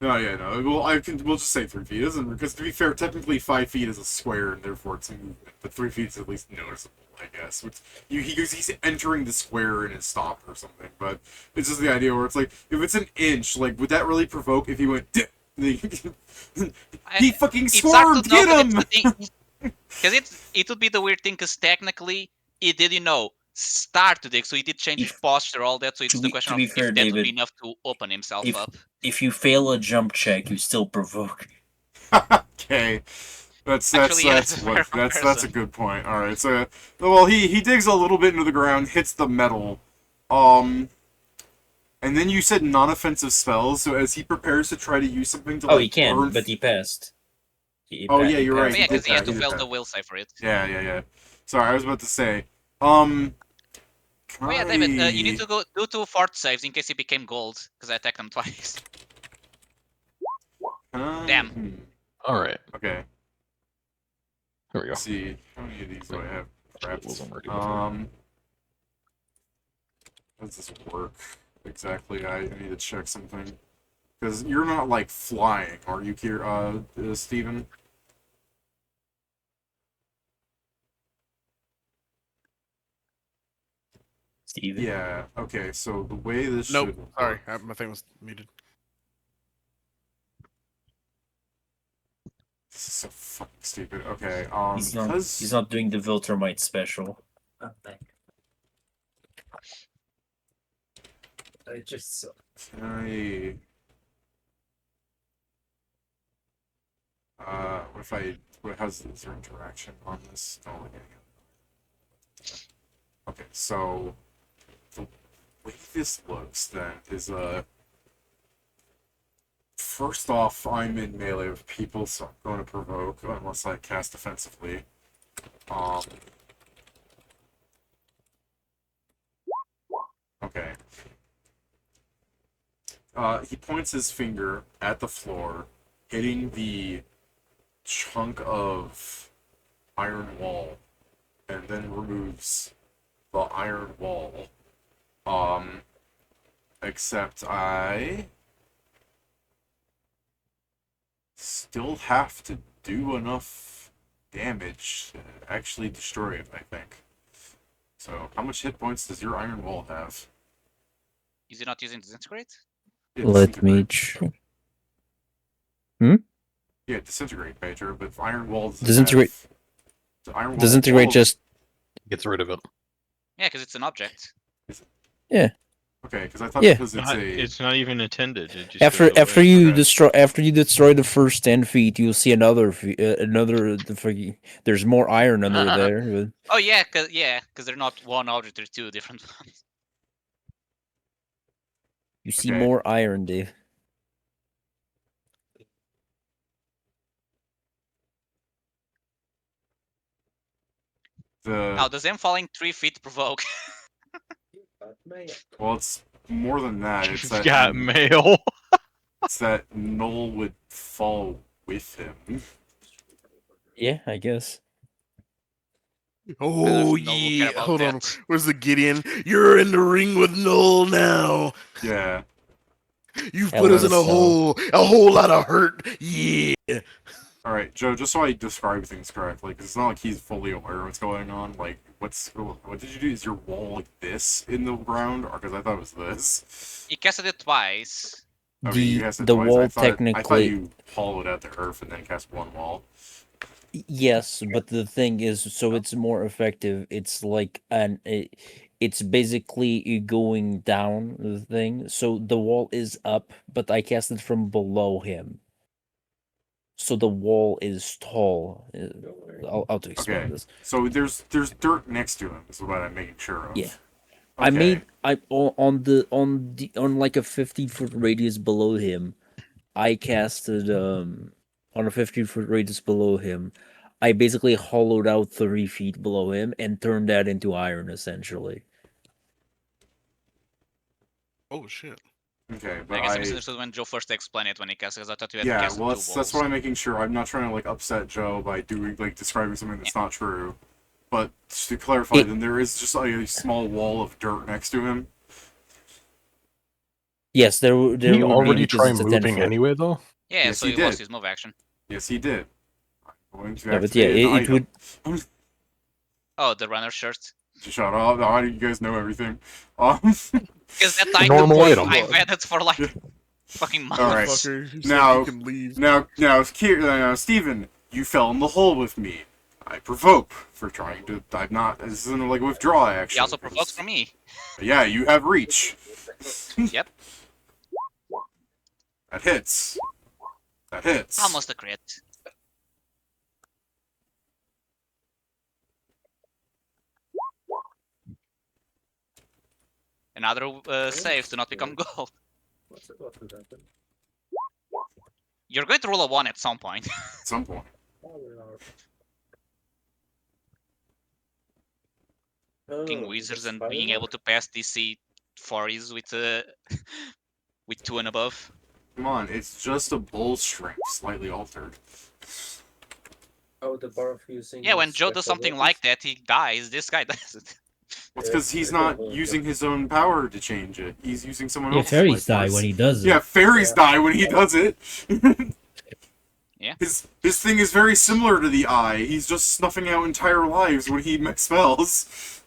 E: No, yeah, no. Well, we'll just say 3 feet, isn't? Because to be fair, technically 5 feet is a square, and therefore it's a movement. But 3 feet is at least noticeable, I guess. Which he's entering the square in his stop or something. But it's just the idea where it's like, if it's an inch, like, would that really provoke if he went? He fucking swarmed! Get him!
A: Because it would be the weird thing. Because technically, it did start to dig, so he did change posture, all that. So it's the question of if that would be enough to open himself up.
H: If you fail a jump check, you still provoke.
E: Okay, that's a good point. All right, so well he digs a little bit into the ground, hits the metal, and then you said non-offensive spells. So as he prepares to try to use something to
H: he can, but he passed.
E: Yeah, you're right.
A: Yeah, because he had to fail the will save for it.
E: Yeah. Sorry, I was about to say.
A: Oh yeah, David, you need to go do 2 fort saves in case he became gold, because I attacked him twice.
E: Damn.
A: Damn.
B: All right.
E: Okay.
B: There we go.
E: Let's see, how many of these do I have
B: It
E: prepped?
B: wasn't working before.
E: How does this work exactly? I need to check something. Because you're not, like, flying, are you, Steven?
H: Steven?
E: Yeah, okay, so the way this
D: Nope.
E: should work...
D: Sorry, my thing was muted.
E: This is so fucking stupid. Okay,
H: He's not doing the Viltrumite special. I just
E: Can what if I... How's there interaction on this? Oh, okay, so... The way this looks, then, is, first off, I'm in melee with people, so I'm going to provoke, unless I cast defensively. Okay. He points his finger at the floor, hitting the chunk of iron wall, and then removes the iron wall. Except I still have to do enough damage to actually destroy it, I think. So, how much hit points does your iron wall have?
A: Is he not using disintegrate?
E: Yeah,
F: Let me.
E: disintegrate. Yeah, disintegrate, Pedro, but iron wall doesn't
F: Disintegrate.
E: have... The iron wall,
F: Disintegrate
E: all of-
F: just.
B: Gets rid of it.
A: Yeah, because it's an object.
E: Okay, because I thought
F: Yeah.
E: because it's a...
G: It's not even intended. It just
F: After
G: goes away.
F: after you
E: Okay.
F: destroy the first 10 feet, you'll see another there's more iron under there. But
A: Oh yeah, because they're not one object; they're two different ones.
F: you see
E: Okay.
F: more iron, Dave.
A: Now, does them falling 3 feet provoke?
E: Well, it's more than that. It's
G: You've
E: that
G: got mail.
E: it's that Null would fall with him.
F: Yeah, I guess.
D: Oh
A: if Null will care
D: yeah.
A: about
D: Hold on.
A: that.
D: Where's the Gideon? You're in the ring with Null now.
E: Yeah.
D: You've
F: Hell
D: put us
F: of
D: in
F: a
D: a whole lot of hurt. Yeah.
E: All right, Joe. Just so I describe things correctly, because it's not like he's fully aware of what's going on. Like, what did you do? Is your wall like this in the ground, or because I thought it was this?
A: He casted it twice.
E: Okay, you cast it
F: The
E: twice.
F: wall
E: I thought
F: technically.
E: you hollowed out the earth and then cast one wall.
F: Yes, but the thing is, so it's more effective. It's like it's basically going down the thing. So the wall is up, but I cast it from below him. So the wall is tall. I'll have to explain
E: Okay.
F: this.
E: So there's dirt next to him. Is what I'm making sure of.
F: Yeah.
E: Okay.
F: On like a 50-foot radius below him, I casted on a 50-foot radius below him. I basically hollowed out 30 feet below him and turned that into iron essentially.
D: Oh shit.
E: Okay, but
A: I guess I misunderstood when Joe first explained it when he cast, because I thought you had
E: yeah,
A: casted
E: well,
A: two
E: that's
A: walls.
E: why I'm making sure. I'm not trying to like upset Joe by describing something that's not true. But to clarify, then there is just like a small wall of dirt next to him.
F: Yes, there
B: Did he
F: would be
B: already
F: because
B: try
F: it's a
B: moving
F: 10-foot.
B: anyway, though?
A: Yeah,
E: Yes,
A: so
E: he
A: he lost
E: did.
A: his move action.
E: Yes, he did. I'm going to
F: Yeah, but yeah,
E: activate an
F: it
E: item.
F: would.
A: Oh, the runner shirt.
E: Shut up! How do you guys know everything?
A: Because that item
B: normal
A: was,
B: item.
A: I've had it for like fucking months.
E: All right.
D: Fucker, you said
E: Now-
D: you can leave.
E: Now, Steven, you fell in the hole with me. I provoke for trying to. I'm not. This isn't like withdraw action.
A: He also provokes from me.
E: Yeah, you have reach.
A: Yep.
E: That hits. That hits.
A: Almost a crit. Another save to not become gold. You're going to roll a 1 at some point.
E: At some point.
A: King Wizards and being able to pass DC 40s with 2 and above.
E: Come on, it's just a bull strength, slightly altered.
C: Oh, the bar fusing.
A: Yeah, when Joe does something like that, he dies. This guy doesn't.
E: Well, it's because he's not using his own power to change it. He's using someone
H: Yeah,
E: else's
H: fairies
E: life
H: die
E: force.
H: when he does it.
E: Yeah, fairies die when he does it.
A: Yeah.
E: His thing is very similar to the eye. He's just snuffing out entire lives when he makes spells.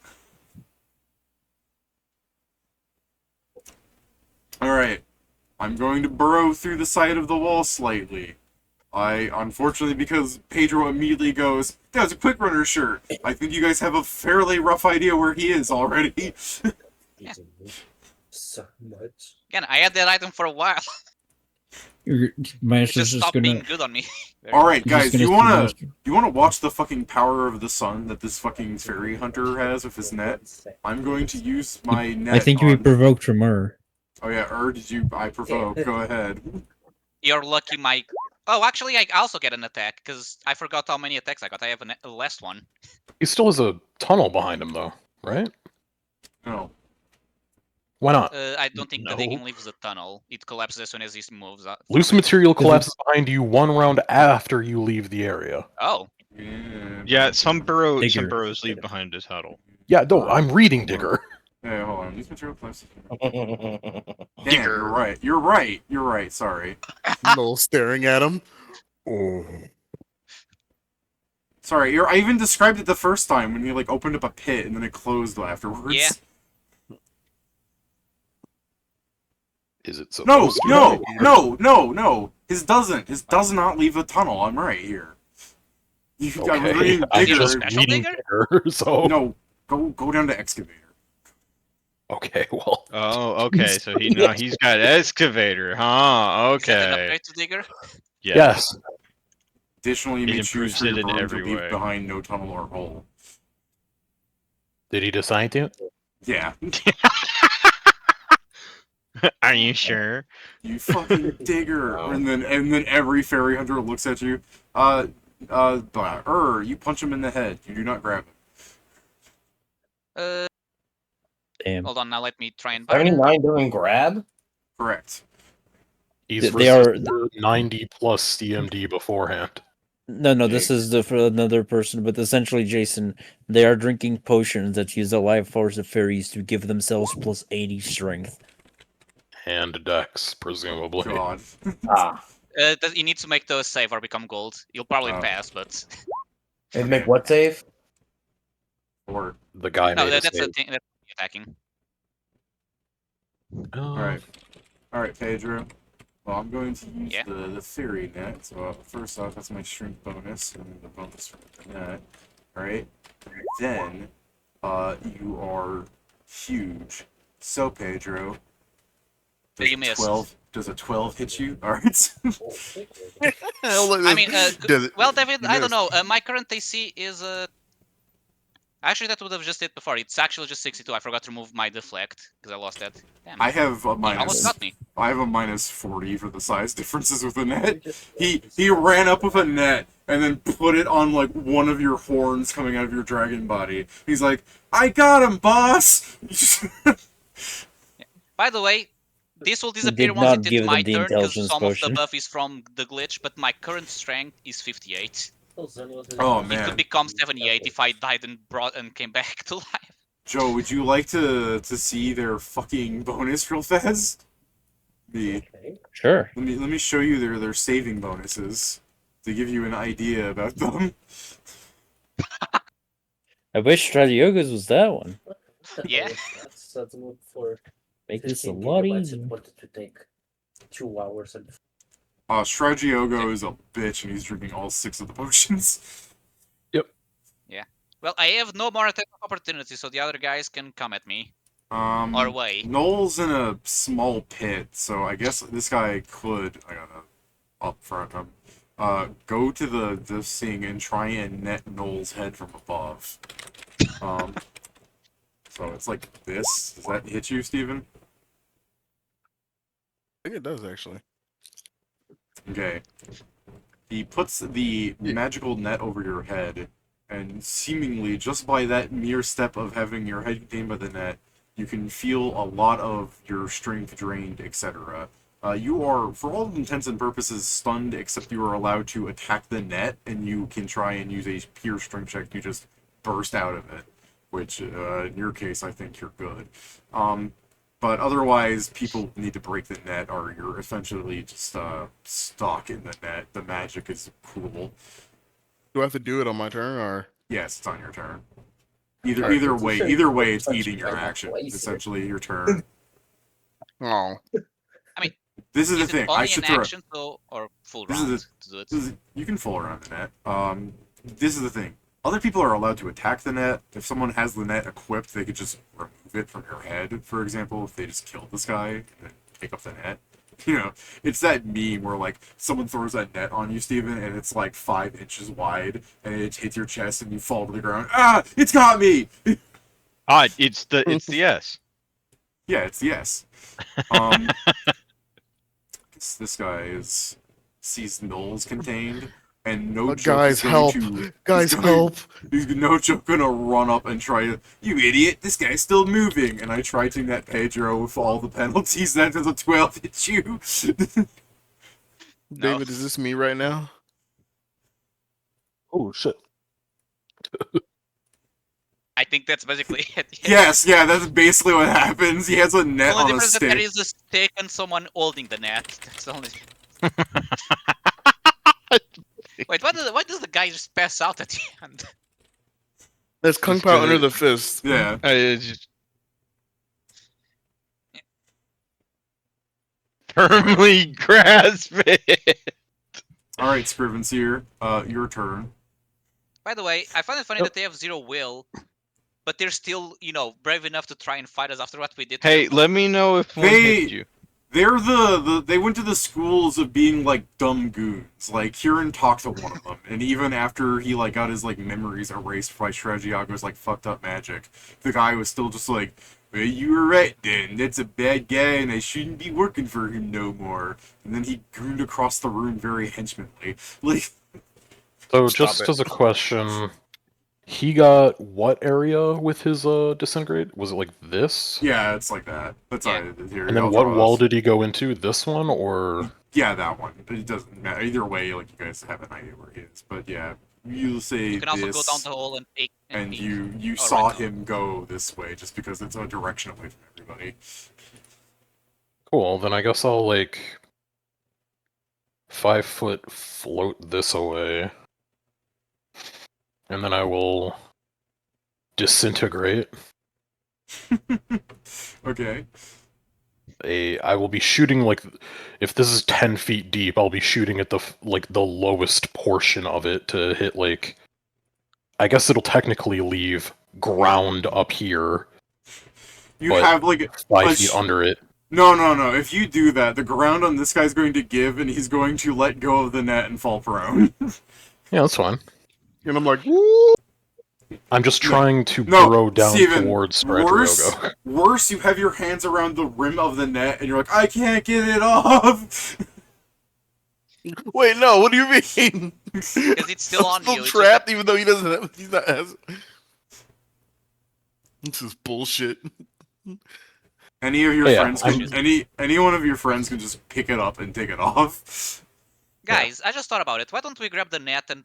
E: Alright. I'm going to burrow through the side of the wall slightly. Unfortunately, because Pedro immediately goes, "That's a quick runner shirt." I think you guys have a fairly rough idea where he is already.
A: Yeah.
C: So much.
A: Again, I had that item for a while.
H: Your
A: It
H: master's
A: just
H: just
A: stopped
H: gonna.
A: being good on me.
E: Alright,
H: You're
E: guys,
H: just gonna
E: you
H: see
E: wanna
H: master-
E: watch the fucking power of the sun that this fucking fairy hunter has with his net? I'm going to use my net
H: I think you
E: on...
H: provoked from her.
E: Oh yeah, did you... I provoke, go ahead.
A: You're lucky my... Oh, actually, I also get an attack, because I forgot how many attacks I got. I have a last one.
B: He still has a tunnel behind him, though, right?
E: No.
B: Why not?
A: I don't think the
G: No.
A: digging leaves the tunnel. It collapses as soon as he moves up.
B: Loose material collapses behind you 1 round after you leave the area.
A: Oh.
G: Yeah, some burrows
H: Digger.
G: leave behind a tunnle.
B: Yeah, no, I'm reading Digger.
E: Hey, hold on. These material collapses. Damn,
G: Digger.
E: you're right. You're right. You're right. Sorry.
D: Noel staring at him.
E: Sorry. I even described it the first time when you like opened up a pit and then it closed afterwards.
A: Yeah.
B: Is it so?
E: No. His doesn't. His does not leave the tunnel. I'm right here. You got
B: Okay,
E: reading
B: I'm
E: Digger.
B: just
A: Special
B: reading
A: Digger?
B: Digger, so...
E: No. Go down to excavator.
B: Okay, well...
G: Oh, okay. So he's got excavator, huh?
A: Is that an
G: Okay.
A: upgrade to Digger?
B: Yes.
E: Additionally, you
G: It
E: may choose
G: improves
E: for
G: it
E: your
G: in
E: burn to
G: every
E: leave
G: way.
E: behind no tunnel or hole.
B: Did he decide to?
E: Yeah.
G: Are you sure?
E: You fucking digger.
B: Oh.
E: And then every fairy hunter looks at you. You punch him in the head. You do not grab him.
H: Damn.
A: Hold on, now let me try and buy it.
I: 79 doing grab?
E: Correct.
B: He's
H: They are-
B: resisted 90 plus CMD beforehand.
H: No, this is for another person, but essentially, Jason, they are drinking potions that use the life force of fairies to give themselves plus 80 strength.
B: And Dex, presumably.
E: God.
I: Ah.
A: You need to make those save or become gold. You'll probably
E: Oh.
A: pass, but...
I: They make what save?
E: Or
B: The guy
A: No,
B: made
A: that's
B: a
A: the
B: save.
A: thing. That's attacking.
E: Alright, Pedro. Well, I'm going to use
A: Yeah.
E: the fairy net. So first off, that's my strength bonus and the bonus from the net. Alright. Then, you are huge. So Pedro.
A: You missed.
E: Does a 12 hit you? Alright.
A: I mean,
D: Does it-
A: well, David,
D: you
A: I don't
D: missed.
A: know. My current AC is actually, that would have just hit before. It's actually just 62. I forgot to remove my deflect because I lost that. Damn.
E: I have a
A: He almost
E: minus.
A: got me.
E: I have a minus 40 for the size differences with the net. He ran up with a net and then put it on like one of your horns coming out of your dragon body. He's like, "I got him, boss."
A: By the way, this will
H: did
A: disappear once
H: not
A: it
H: give
A: hits
H: them
A: my
H: the
A: turn because
H: intelligence
A: some
H: potion.
A: of the buff is from the glitch, but my current strength is 58.
E: Oh
A: It
E: man,
A: could become 78 if I died and came back to life.
E: Joe, would you like to see their fucking bonus real fast?
H: Sure.
E: Let me show you their saving bonuses to give you an idea about them.
H: I wish Stradivarius was that one.
A: Yeah.
C: That's one for
H: Make this a
C: 15
H: lot
C: gigabytes.
H: easier.
C: It wanted to take 2 hours and
E: Stratego is a bitch and he's drinking all 6 of the potions.
A: Well, I have no more attack opportunity, so the other guys can come at me. Or away.
E: Noel's in a small pit, so I guess this guy could. I gotta up front him. Go to this thing and try and net Noel's head from above. So it's like this. Does that hit you, Steven?
D: I think it does actually.
E: Okay. He puts the magical net over your head, and seemingly just by that mere step of having your head contained by the net, you can feel a lot of your strength drained, etc. you are, for all intents and purposes, stunned, except you are allowed to attack the net, and you can try and use a pure strength check to just burst out of it, which, in your case, I think you're good. But otherwise, people need to break the net, or you're essentially just stuck in the net. The magic is cruel.
D: Do I have to do it on my turn, or?
E: Yes, it's on your turn. Either way, it's eating your action. Essentially, your turn.
D: Oh.
A: I mean,
E: This is the
A: it
E: thing.
A: only
E: I should
A: an
E: throw.
A: action or full
E: This
A: round
E: is
A: to do it?
E: You can fool around the net. This is the thing. Other people are allowed to attack the net. If someone has the net equipped, they could just remove it from your head, for example, if they just kill this guy and then pick up the net. You know, it's that meme where, like, someone throws that net on you, Steven, and it's, like, 5 inches wide, and it hits your chest, and you fall to the ground. Ah! It's got me!
G: It's the S.
E: Yeah, it's the S. This guy sees Knowles contained, and no joke
D: guys,
E: is going
D: help!
E: to...
D: Guys, help!
E: He's no joke gonna run up and try to... You idiot! This guy's still moving! And I tried to net Pedro with all the penalties. That does a 12 hit you!
A: No.
D: David, is this me right now?
B: Oh shit.
A: I think that's basically it.
E: Yes, yeah, that's basically what happens. He has a net
A: The only
E: on a
A: difference is that there
E: stick.
A: is a stick and someone holding the net. That's the only. Wait, why does the guy just pass out at the end?
D: There's Kung
G: Just
D: Pao
G: gonna-
D: under the fist.
E: Yeah.
G: It's just firmly grasp it.
E: Alright, Scrivenseer, your turn.
A: By the way, I find it funny that they have 0 will, but they're still, brave enough to try and fight us after what we did. to
G: Hey,
A: them.
G: let me know if one
E: They-
G: hit you.
E: They're they went to the schools of being, like, dumb goons. Like, Kieran talked to one of them, and even after he, like, got his, like, memories erased by Stratego like, fucked up magic, the guy was still just like, well, you were right then, that's a bad guy, and I shouldn't be working for him no more. And then he gooned across the room very henchmanly. Like...
B: So
C: Stop
B: just
C: it.
B: as a question, he got what area with his disintegrate? Was it like this?
E: Yeah, it's like that. That's all
A: Yeah.
E: it is here.
B: And then
E: I'll
B: what
E: draw
B: wall
E: us.
B: did he go into? This one or?
E: Yeah, that one. It doesn't matter. Either way, like, you guys have an idea where he is. But yeah, you say
A: You can also
E: this,
A: go down the hole and take.
E: and
A: peek.
E: you
A: Oh,
E: saw
A: right.
E: him go this way just because it's a direction away from everybody.
B: Cool. Then I guess I'll like 5-foot float this away, and then I will disintegrate.
E: Okay.
B: I will be shooting like, if this is 10 feet deep, I'll be shooting at the lowest portion of it to hit like, I guess it'll technically leave ground up here,
E: You
B: But
E: have like
B: 5 feet under it.
E: No. If you do that, the ground on this guy's going to give, and he's going to let go of the net and fall prone.
B: Yeah, that's fine.
D: And I'm like, woo!
B: I'm just trying to
E: No,
B: burrow down
E: Steven,
B: towards
E: worse,
B: Stratego.
E: worse, you have your hands around the rim of the net, and you're like, I can't get it off.
D: Wait, no, what do you mean?
A: Because it's still on
D: I'm still
A: you. it's just
D: trapped, even though he doesn't have. He's not. This is bullshit.
E: Any of your
B: Yeah,
E: friends can, any one of your friends can just pick it up and take it off.
A: Guys, I just thought about it. Why don't we grab the net and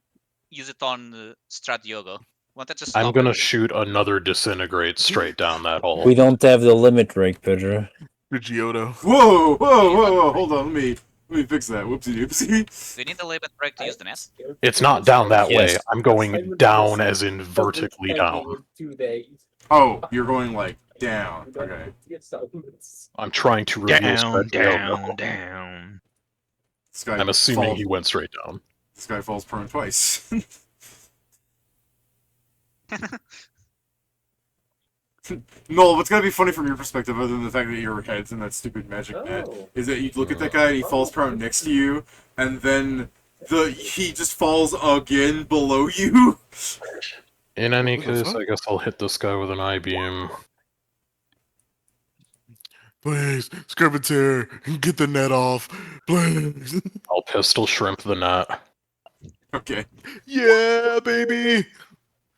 A: use it on Stradiogo? Won't that just
B: I'm
A: stop
B: gonna
A: him?
B: shoot another disintegrate straight down that hole.
H: We don't have the limit break, Pedro.
D: For Giotto.
E: Whoa! Hold on, let me fix that. Whoopsie doopsie.
A: Do you need the limit break to use the net?
B: It's not down that way.
H: Yes.
B: I'm going down as in vertically down.
E: Oh, you're going like down. Okay.
B: I'm trying to reveal
G: Down,
B: Stratego.
G: down.
E: This guy
B: I'm assuming
E: falls,
B: he went straight down.
E: This guy falls prone twice. No, what's gonna be funny from your perspective, other than the fact that your head's in that stupid magic net, is that you look at that guy and he falls prone next to you, and then he just falls again below you.
B: In any
D: What the
B: case,
D: fuck?
B: I guess I'll hit this guy with an I-beam.
D: Please, Scrivener, get the net off. Please.
B: I'll pistol shrimp the net.
E: Okay.
D: Yeah, baby.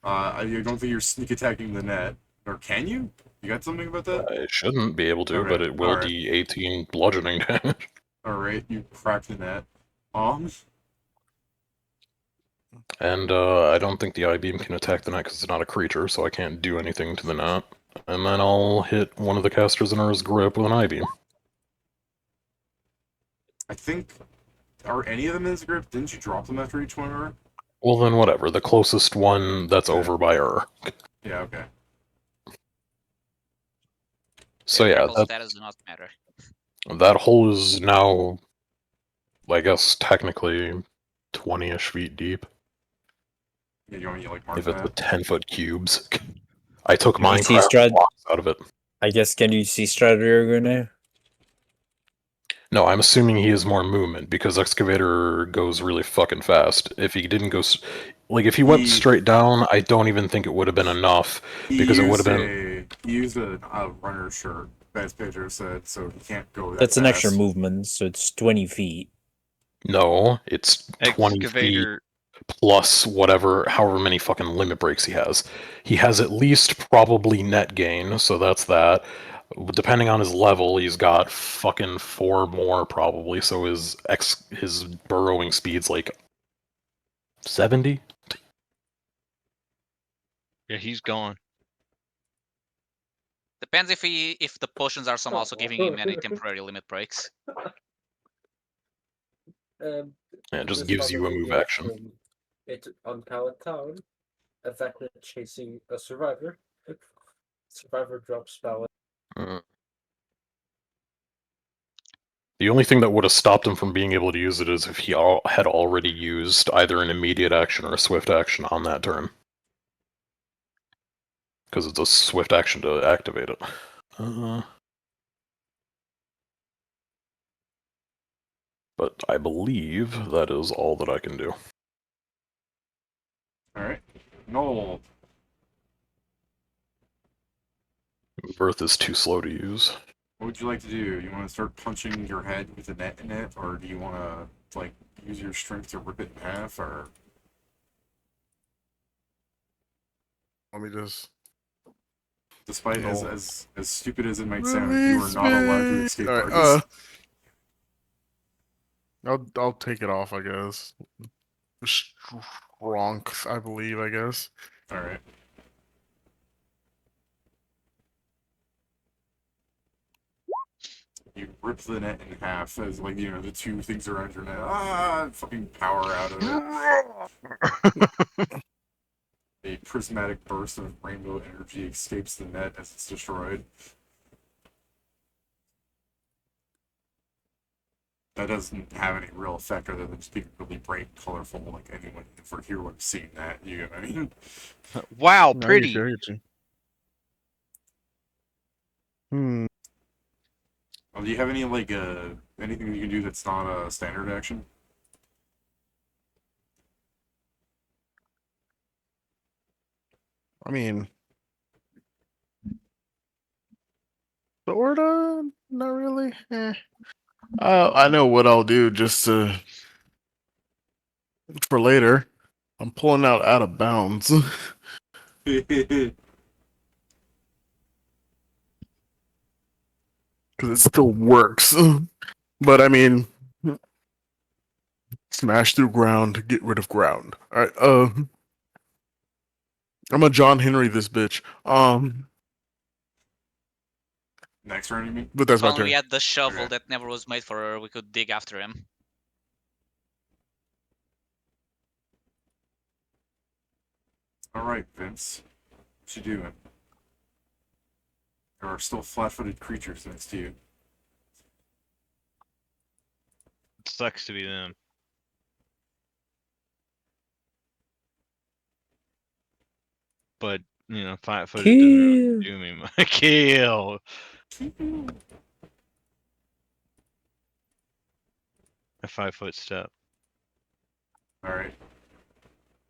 E: I don't think you're sneak attacking the net, or can you? You got something about that?
B: I shouldn't be able to,
E: Okay,
B: but it will
E: alright.
B: be 18 bludgeoning damage.
E: Alright, you crack the net.
B: And I don't think the I-beam can attack the net because it's not a creature, so I can't do anything to the net. And then I'll hit one of the casters in his grip with an I-beam.
E: I think... Are any of them in his grip? Didn't you drop them after each one, or?
B: Well then whatever, the closest one that's
E: Okay.
B: over by her.
E: Yeah, okay.
B: So yeah,
A: Grapple status does not matter.
B: that hole is now, I guess, technically 20-ish feet deep.
E: Yeah, you want me to, like, mark
B: If it's
E: that?
B: a 10-foot cubes. I took
H: Can you see
B: Minecraft blocks out of it.
H: I guess, can you see Stradivarius now?
B: No, I'm assuming he has more movement, because Excavator goes really fucking fast. If he didn't go... Like, if he went straight down, I don't even think it would have been enough, because it would have been...
E: He used a runner shirt, as Pedro said, so he can't go that
H: That's an extra
E: fast.
H: movement, so it's 20 feet.
B: No, it's 20 feet
G: Excavator.
B: plus whatever, however many fucking limit breaks he has. He has at least probably net gain, so that's that. Depending on his level, he's got fucking 4 more probably, so his burrowing speed's like 70?
G: Yeah, he's gone.
A: Depends if the potions are somehow also giving him any temporary limit breaks.
B: Yeah, it just gives you a move action.
C: It's on Pallet Town. Effective chasing a survivor. Survivor drops spell.
B: The only thing that would have stopped him from being able to use it is if he had already used either an immediate action or a swift action on that turn. Because it's a swift action to activate it. But I believe that is all that I can do.
E: Alright. No.
B: Birth is too slow to use.
E: What would you like to do? You want to start punching your head with a net in it, or do you want to, like, use your strength to rip it in half, or...
D: Let me just.
E: Despite
D: No.
E: as stupid as it might sound, you are not allowed to escape
D: Alright,
E: targets.
D: I'll take it off, I guess. Strong, I believe, I guess.
E: Alright. You rip the net in half as, like, you know, the two things around your net, fucking power out of it. A prismatic burst of rainbow energy escapes the net as it's destroyed. That doesn't have any real effect other than just being really bright and colorful, like anyone for here would have seen that, you know what I mean?
G: Wow,
D: No,
G: pretty.
D: I get you.
E: Oh, do you have any, like, anything you can do that's not a standard action?
D: I mean, sort not really. I know what I'll do just for later. I'm pulling out of bounds. Because it still works. But I mean, smash through ground, get rid of ground. Alright, I'm a John Henry this bitch.
E: Next round, you mean?
D: But that's
A: If
D: my
A: only we
D: turn.
A: had the shovel
E: Okay.
A: that never was made for her, we could dig after him.
E: Alright, Vince. What you doing? There are still flat-footed creatures next to you.
G: It sucks to be them. But, you know, 5-footed doesn't really do me much. Kill! A 5-foot step.
E: Alright.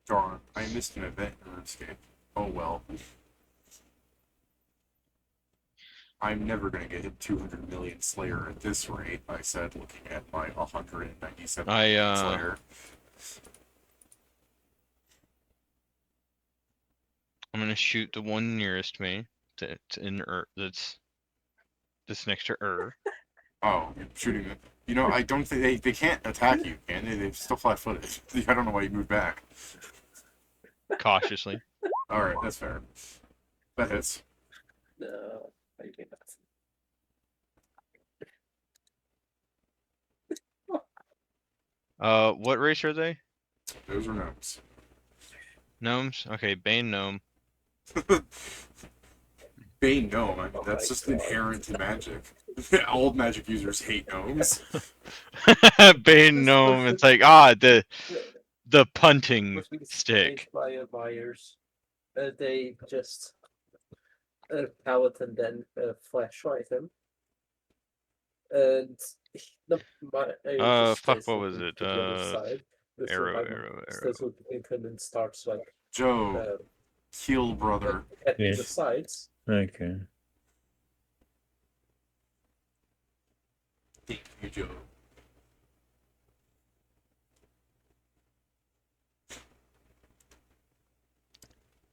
E: Darn, I missed an event in RuneScape. Oh well. I'm never gonna get hit 200 million Slayer at this rate, I said, looking at my 197 million Slayer.
G: I'm gonna shoot the one nearest me that's next to
E: Oh, you're shooting it. You know, I don't think they can't attack you, can they? They're still flat-footed. I don't know why you moved back.
G: Cautiously.
E: All right, that's fair. That hits.
C: No, I can't.
G: What race are they?
E: Those are gnomes.
G: Gnomes? Okay, Bane gnome.
E: Bane gnome. I mean, that's just inherent to magic. All magic users hate gnomes.
G: Bane gnome. It's like the punting stick.
C: By buyers, they just pallet and then flashlight him. And
G: fuck, what was it? Arrow.
C: Starts looking at him and starts like
E: Joe, heal brother.
C: at the
H: Yes.
C: sides.
H: Okay.
E: Thank you, Joe.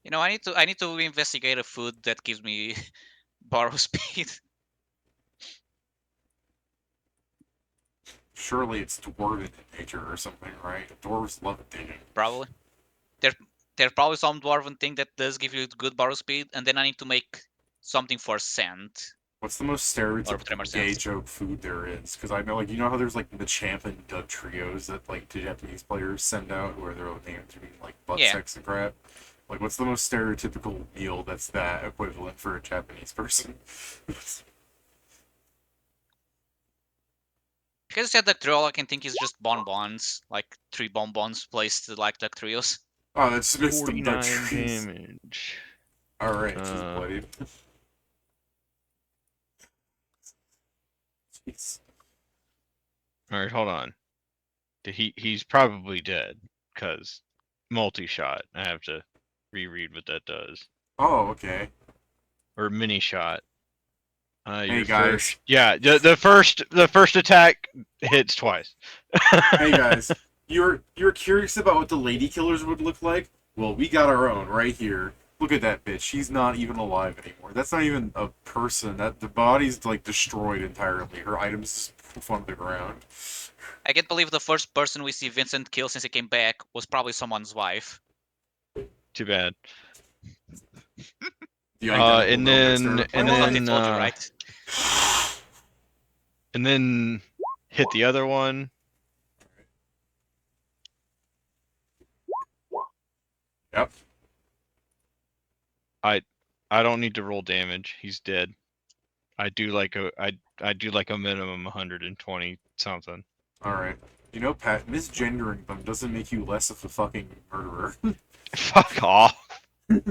A: You know, I need to investigate a food that gives me borrow speed.
E: Surely it's dwarven in nature or something, right? Dwarves love digging.
A: Probably. There's probably some dwarven thing that does give you good borrow speed, and then I need to make something for sand.
E: What's the most stereotypical gay joke food there is? Because I know, like, you know how there's like the Champ and Doug trios that like the Japanese players send out, where they're named to be like butt sex and crap. Like, what's the most stereotypical meal that's that equivalent for a Japanese person?
A: Because you said Duck Trio, all I can think is just bonbons, like 3 bonbons placed like Duck Trios.
E: Oh, that's mixed
G: 49 damage.
E: Alright, just blade. Jeez.
G: Alright, hold on. He's probably dead, because multi-shot. I have to reread what that does.
E: Oh, okay.
G: Or mini-shot.
E: Hey guys.
G: The first attack hits twice.
E: Hey guys, you're curious about what the lady killers would look like? Well, we got our own right here. Look at that bitch. She's not even alive anymore. That's not even a person. That the body's like destroyed entirely. Her items just poof on the ground.
A: I can't believe the first person we see Vincent kill since he came back was probably someone's wife.
G: Too bad.
A: And
G: then hit the other one.
E: Yep.
G: I don't need to roll damage. He's dead. I do like a minimum 120 something.
E: All right. You know, Pat, misgendering them doesn't make you less of a fucking murderer.
G: Fuck off.
A: Oh,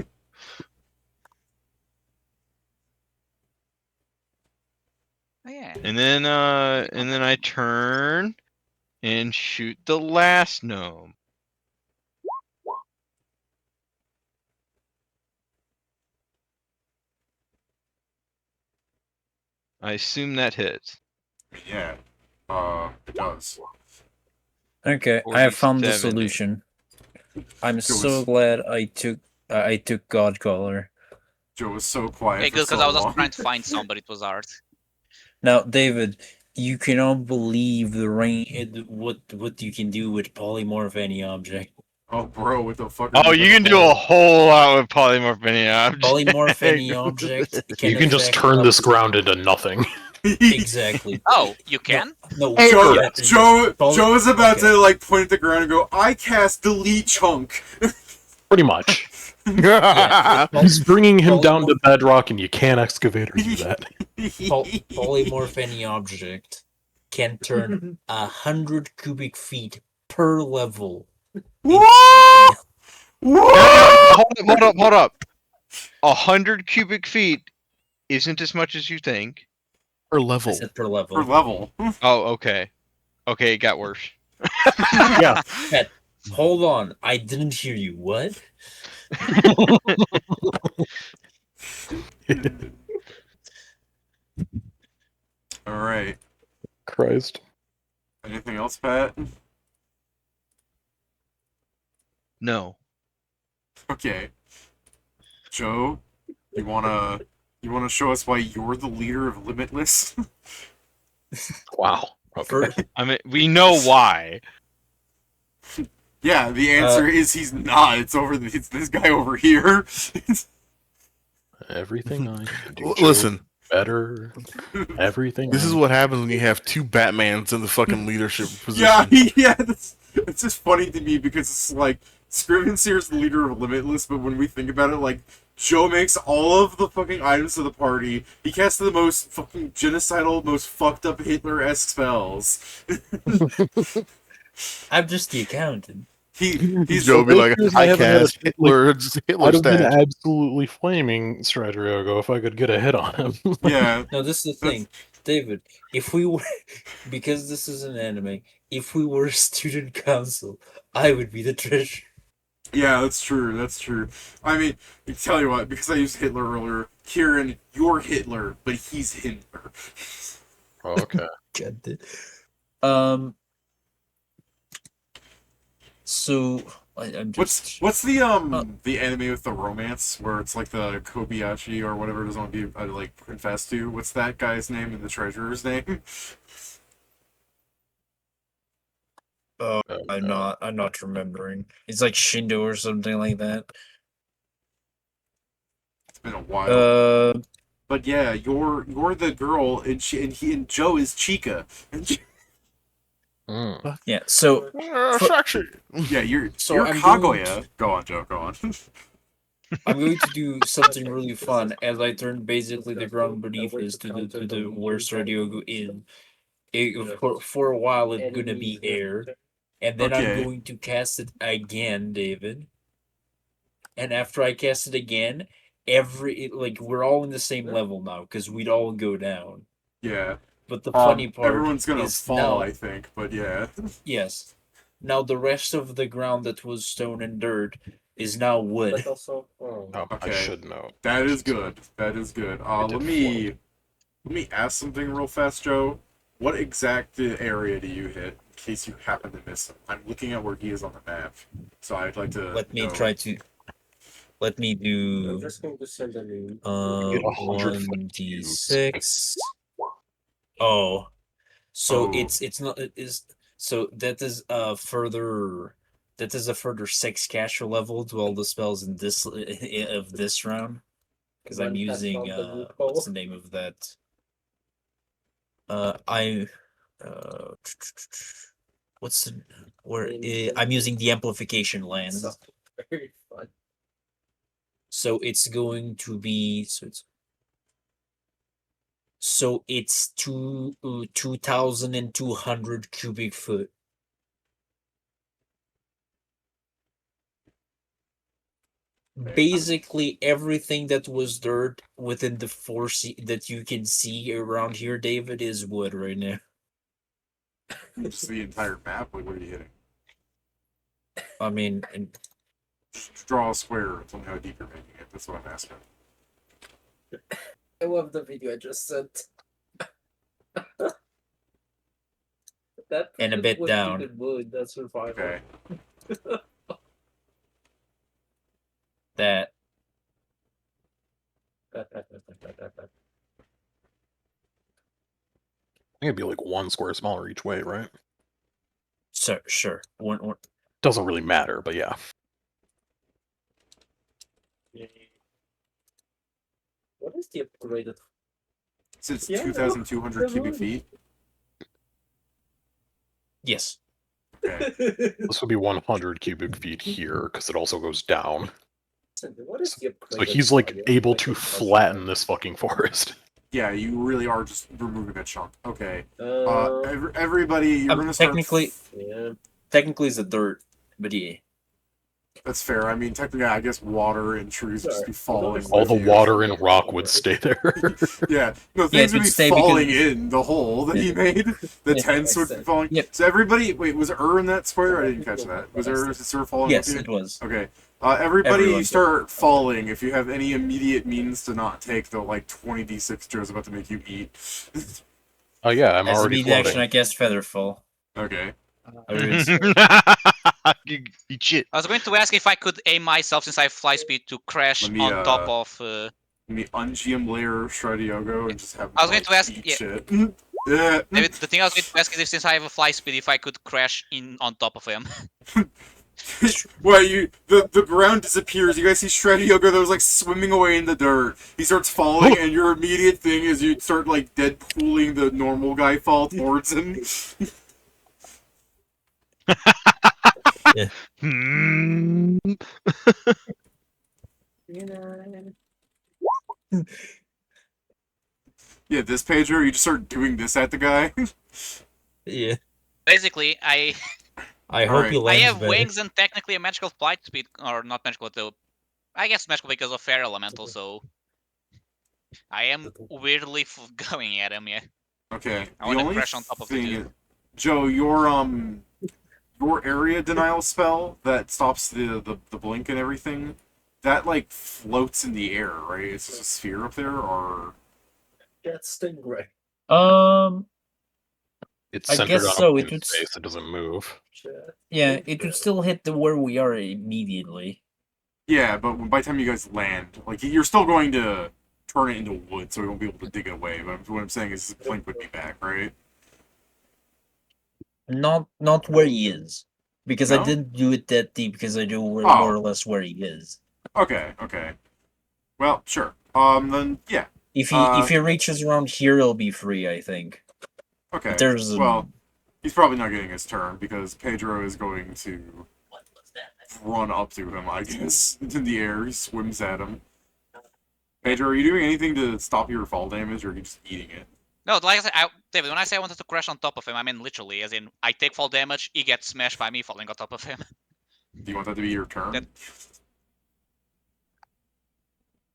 A: yeah.
G: And then I turn and shoot the last gnome. I assume that hits.
E: Yeah. It does.
H: Okay, I have found the
G: 47.
H: solution. I'm so glad I took Godcaller.
E: Joe was so quiet.
A: Okay, good, because I was just trying to find somebody. It was hard.
H: Now, David, you cannot believe the what you can do with polymorph any object.
E: Oh, bro, what the fuck?
G: Oh, you can do a whole lot with polymorph any object.
H: Polymorph any object.
B: You can just turn this ground into nothing.
H: Exactly.
A: Oh, you can?
H: No.
E: Hey,
H: yeah,
E: Joe is about to like point at the ground and go, "I cast delete chunk."
B: Pretty much.
H: Yeah.
B: He's bringing him down to bedrock, and you can't excavate or do that.
H: Polymorph any object can turn 100 cubic feet per level.
E: What?
G: Hold up. 100 cubic feet isn't as much as you think.
D: Per
H: I
D: level.
H: said per level.
E: Per level.
G: Oh, okay. Okay, it got worse.
B: Yeah.
H: Pet, hold on. I didn't hear you. What?
E: All right.
B: Christ.
E: Anything else, Pat?
G: No.
E: Okay. Joe, you wanna show us why you're the leader of Limitless?
B: Wow. Okay.
G: I mean, we know why.
E: Yeah, the answer is he's not. It's this guy over here.
B: Everything I can do.
D: Listen,
B: better. Everything.
D: this is what happens when you have two Batmans in the fucking leadership
E: Yeah,
D: position.
E: yeah. It's just funny to me because it's like Scriven's here is the leader of Limitless, but when we think about it, like Joe makes all of the fucking items of the party. He casts the most fucking genocidal, most fucked up Hitler-esque spells.
H: I'm just the accountant.
E: He's
D: Joe be like,
B: I
D: I
B: haven't had a
D: cast
B: hit, like,
D: Hitler
B: I'd have been
D: stat.
B: absolutely flaming Stradivarius if I could get a hit on him.
E: yeah.
H: No, this is the thing, David. If we were, because this is an anime, if we were a student council, I would be the treasurer.
E: Yeah, that's true. That's true. I mean, I tell you what, because I used Hitler earlier, Kieran, you're Hitler, but he's Hitler.
B: Oh, okay.
H: Get it. So I'm just.
E: What's the anime with the romance where it's like the Kobayashi or whatever it doesn't want to be like confessed to? What's that guy's name and the treasurer's name?
H: I'm not remembering. It's like Shindo or something like that.
E: It's been a while.
H: Uh,
E: But yeah, you're the girl, and Joe is Chica. And
H: yeah. So
E: yeah, you're
H: I'm
E: Kaguya.
H: going to-
E: Go on, Joe. Go on.
H: I'm going to do something really fun as I turn basically the ground beneath is to the where Stratego in. For a while, it's gonna be air, and then
E: Okay.
H: I'm going to cast it again, David. And after I cast it again, we're all in the same level now because we'd all go down.
E: Yeah.
H: But the funny part
E: everyone's gonna
H: is
E: fall,
H: now,
E: I think. But yeah.
H: yes. Now the rest of the ground that was stone and dirt is now wood.
B: Oh, I
E: Okay.
B: should know.
E: That is good. That is good. Let me ask something real fast, Joe. What exact area do you hit? In case you happen to miss him. I'm looking at where he is on the map, so I'd like to.
H: Let me
E: know.
H: try to. Let me do.
C: I'm just going to send a new.
B: 100-foot
H: 1d6. Oh, so
E: Oh.
H: it's not it is so that is a further 6 caster level to all the spells in this of this round because I'm using what's the name of that? What's the where I'm using the amplification lens.
C: Very fun.
H: So it's going to be so it's 2,200 cubic foot. Basically, everything that was dirt within the that you can see around here, David, is wood right now.
E: Just the entire map. Like, what are you hitting?
H: I mean, and
E: Just draw a square. Tell me how deep you're making it. That's what I'm asking.
C: I love the video I just sent. That
H: And a bit
C: was
H: down.
C: even wood, that's survival.
E: Okay.
H: that
B: I think it'd be like 1 square smaller each way, right?
H: sure. One.
B: Doesn't really matter, but yeah.
C: What is the upgraded?
E: So it's
C: Yeah,
E: 2,200 cubic feet.
H: Yes.
E: Okay.
B: This would be 100 cubic feet here, because it also goes down.
C: What is the upgraded?
B: So he's like
C: value?
B: able
C: Like
B: to
C: a
B: flatten this fucking forest.
E: Yeah, you really are just removing a chunk. Okay.
C: Uh,
E: Everybody, you're gonna start.
C: yeah.
H: Technically, it's a dirt, but yeah.
E: That's fair. I mean, technically, I guess water and trees would just be falling.
B: All
E: with
B: the
E: you.
B: water and rock would stay there.
E: Yeah, no,
H: Yeah,
E: things
H: it
E: would
H: would
E: be
H: stay
E: falling
H: because-
E: in the hole that he made. The
H: Yeah,
E: tents would be falling.
H: Yep.
E: So everybody, wait, was in that square? I didn't catch that. Was there falling?
H: Yes,
E: with you?
H: it was.
E: Okay. Everybody
H: Everyone.
E: start falling if you have any immediate means to not take the like 20d6 Joe's about to make you eat.
B: Oh yeah, I'm
H: As a
B: already
H: immediate
B: floating.
H: action, I cast Featherfall.
E: Okay.
G: Eat shit.
A: I was going to ask if I could aim myself since I have fly speed to crash
E: Let me,
A: on top of.
E: Let me un-GM layer Stratego and just have
A: I was going to ask-
E: eat
A: yeah.
E: shit.
A: Maybe the thing I was going to ask is, since I have a fly speed, if I could crash in on top of him.
E: Well, the ground disappears. You guys see Stratego that was like swimming away in the dirt. He starts falling, and your immediate thing is you start like Deadpooling the normal guy fall towards him.
G: Hmm.
E: Yeah, this Pedro, you just start doing this at the guy.
H: Yeah.
A: Basically,
H: I hope
E: Alright.
H: you
A: I
H: land
A: have
H: better.
A: wings and technically a magical flight speed, or not magical, though. I guess magical because of air elemental, so I am weirdly going at him. Yeah.
E: Okay.
A: I want to crash on top of the
E: thing
A: dude.
E: is, Joe, your area denial spell that stops the blink and everything, that like floats in the air, right? It's just a sphere up there, or
C: That's Stingray.
B: It's
H: I
B: centered
H: guess
B: on
H: so,
B: a
H: it
B: blue
H: would
B: space. It doesn't move.
H: yeah, it would still hit the where we are immediately.
E: yeah, but by the time you guys land, like you're still going to turn it into wood, so we won't be able to dig it away. But what I'm saying is, the blink would be back, right?
H: Not where he is. Because I
E: No?
H: didn't do it that deep because I know where,
E: Oh.
H: more or less where he is.
E: Okay. Well, sure. Then yeah.
H: If he reaches around here, he'll be free, I think.
E: Okay.
H: But there's
E: Well, he's probably not getting his turn because Pedro is going to run up to him, I guess. It's in the air, he swims at him. Pedro, are you doing anything to stop your fall damage, or are you just eating it?
A: No, like I said, David, when I say I wanted to crash on top of him, I mean literally, as in I take fall damage, he gets smashed by me falling on top of him.
E: Do you want that to be your turn?
A: That-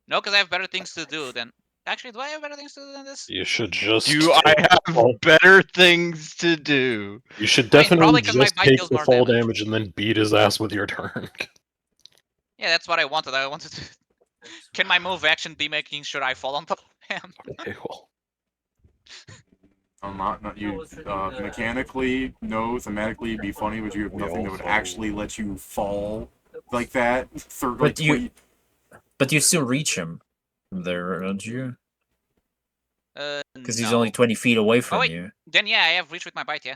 A: No, because I have better things to do than. Actually, do I have better things to do than this?
B: You should just.
G: Do I have better things to do?
B: You should
A: I mean,
B: definitely
A: probably 'cause my
B: just
A: bite
B: take
A: deals
B: the
A: more
B: fall
A: damage.
B: damage and then beat his ass with your turn.
A: Yeah, that's what I wanted. I wanted to. Can my move action be making sure I fall on top of him?
B: Okay, well.
E: Not you. Mechanically, no. Thematically, it'd be funny, but you have
B: We
E: nothing that would
B: also-
E: actually let you fall like that. Third,
H: But
E: like,
H: you- But you still reach him from there, don't you? Because he's
A: No.
H: only 20 feet away from
A: wait.
H: you.
A: Then yeah, I have reach with my bite. Yeah.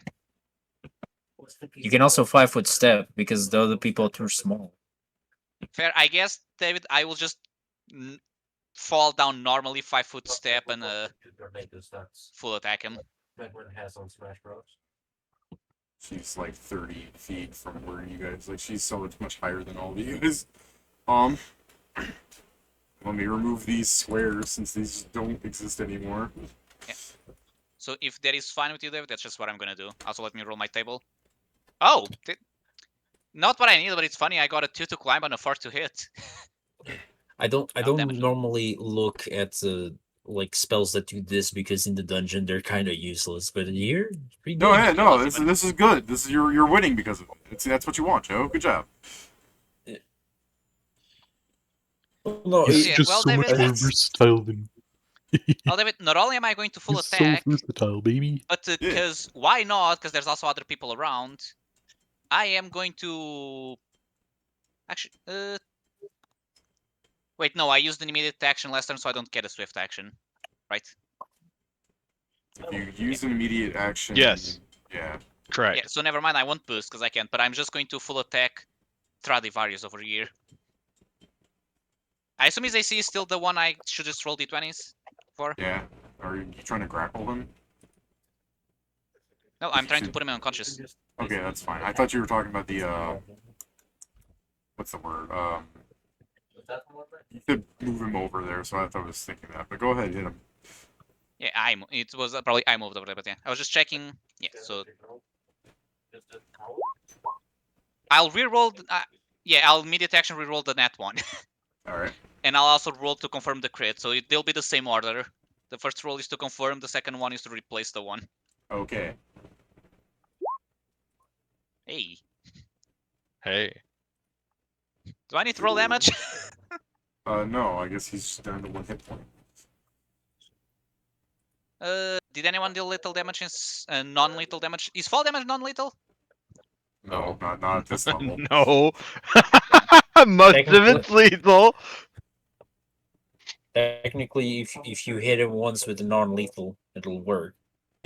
H: You can also 5-foot step because the other people are too small.
A: Fair. I guess, David, I will just fall down normally, 5-foot step, and full attack him.
C: Has on Smash Bros.
E: she's like 30 feet from where you guys. Like, she's so much higher than all of you guys. Let me remove these squares since these don't exist anymore.
A: So if that is fine with you, David, that's just what I'm gonna do. Also, let me roll my table. Oh, not what I need, but it's funny. I got a 2 to climb and a 4 to hit.
H: I don't
A: damage.
H: normally look at like spells that do this because in the dungeon they're kind of useless, but here, pretty
E: No,
H: good.
E: yeah, no, this is good. This is you're winning because of it. That's what you want, Joe. Good job.
H: No,
B: He's
A: yeah,
B: just
A: well,
B: so much
A: David,
B: more
A: that's-
B: versatile than.
A: Oh, David, not only am I going to full
B: He's
A: attack,
B: so versatile, baby.
A: but because why not? Because there's also other people around. I am going to actually. Wait, no, I used an immediate action last turn, so I don't get a swift action, right?
E: If you use an immediate action.
G: Yes.
E: Yeah.
G: Correct.
A: Yeah. So never mind. I won't boost because I can't. But I'm just going to full attack Stradivarius over here. I assume his AC is still the one I should just roll d20s for.
E: Yeah. Are you trying to grapple him?
A: No, I'm trying to put him unconscious.
E: Okay, that's fine. I thought you were talking about the what's the word? You could move him over there, so I thought I was thinking that. But go ahead, hit him.
A: Yeah, it was probably I moved over there, but yeah, I was just checking. Yeah, so I'll reroll. Yeah, I'll immediate action reroll the net one,
E: All right.
A: and I'll also roll to confirm the crit. So they'll be the same order. The first roll is to confirm. The second one is to replace the one.
E: Okay.
A: Hey,
G: Hey.
A: do I need to roll damage?
E: No, I guess he's just down to 1 hit point.
A: Did anyone deal lethal damage in non-lethal damage? Is fall damage non-lethal?
E: No, not at this level.
G: No. Most of it's lethal.
H: Technically, if you hit him once with a non-lethal, it'll work.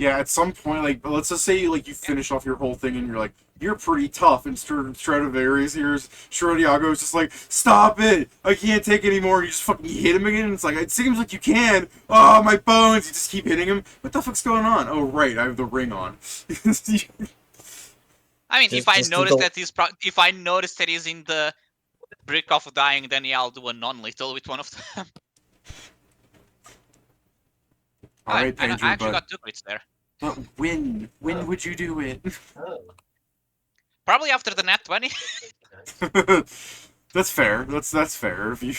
E: Yeah, at some point, like, let's just say, like, you finish off your whole thing and you're like, you're pretty tough, and Stradivarius here's Stradivarius just like, stop it! I can't take anymore. And you just fucking hit him again, and it's like, it seems like you can. Oh, my bones! You just keep hitting him. What the fuck's going on? Oh, right, I have the ring on.
A: I mean, if I notice that he's in the brick of dying, then yeah, I'll do a non-lethal with one of them.
E: Alright,
A: I
E: Pedro,
A: actually
E: but
A: got 2 crits there.
E: when would you do it?
A: Probably after the nat 20.
E: That's fair. That's fair. If you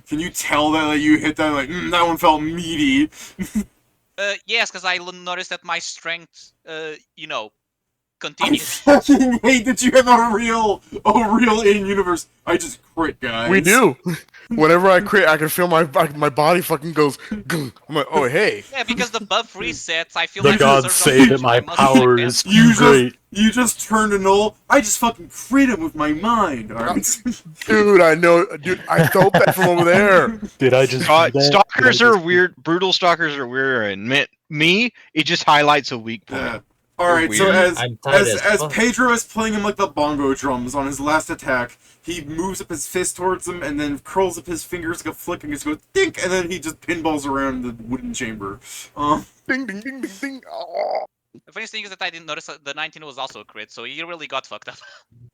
E: can you tell that you hit that like that one felt meaty.
A: Yes, because I noticed that my strength, you know,
E: I
A: continues.
E: fucking hate that you have a real in-universe. I just crit, guys.
D: We do. Whenever I crit, I can feel my body fucking goes. I'm like, oh hey.
A: Yeah, because the buff resets, I feel
B: The
A: like
B: gods say that my power is great.
E: You just turned a null. I just fucking crit him with my mind. All right.
D: Dude, I know. Dude, I felt that from over there.
B: Did I just do that?
G: Stalkers are weird. Brutal stalkers are weird. And me, it just highlights a weak point.
E: Yeah. All right. So
G: Weird.
E: as Pedro is playing him like the bongo drums on his last attack, he moves up his fist towards him and then curls up his fingers like a flick and just goes dink, and then he just pinballs around the wooden chamber.
D: Ding ding ding ding ding. Oh.
A: The funniest thing is that I didn't notice that the 19 was also a crit, so he really got fucked up.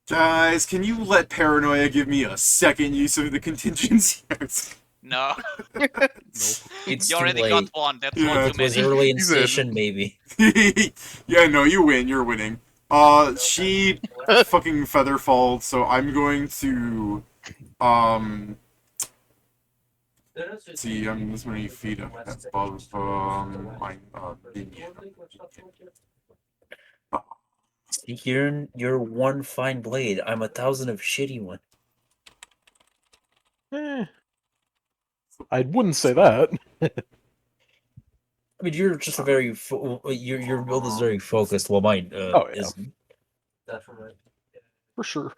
E: Guys, can you let Paranoia give me a second use of the contingency?
A: No.
H: It's
A: You
H: too
A: already
H: late.
A: got one. That's
E: Yeah,
A: one
H: It
A: too
H: was
A: many.
H: early in
D: He said-
H: session, maybe.
E: Yeah, no, you win. You're winning. She fucking featherfalled, so I'm going to see. I'm this many feet above my minion.
H: You're one fine blade. I'm 1,000 of shitty one.
B: I wouldn't say that.
H: I mean, you're just a very your build is very focused. Well, mine
B: Oh, yeah.
H: isn't.
B: For sure.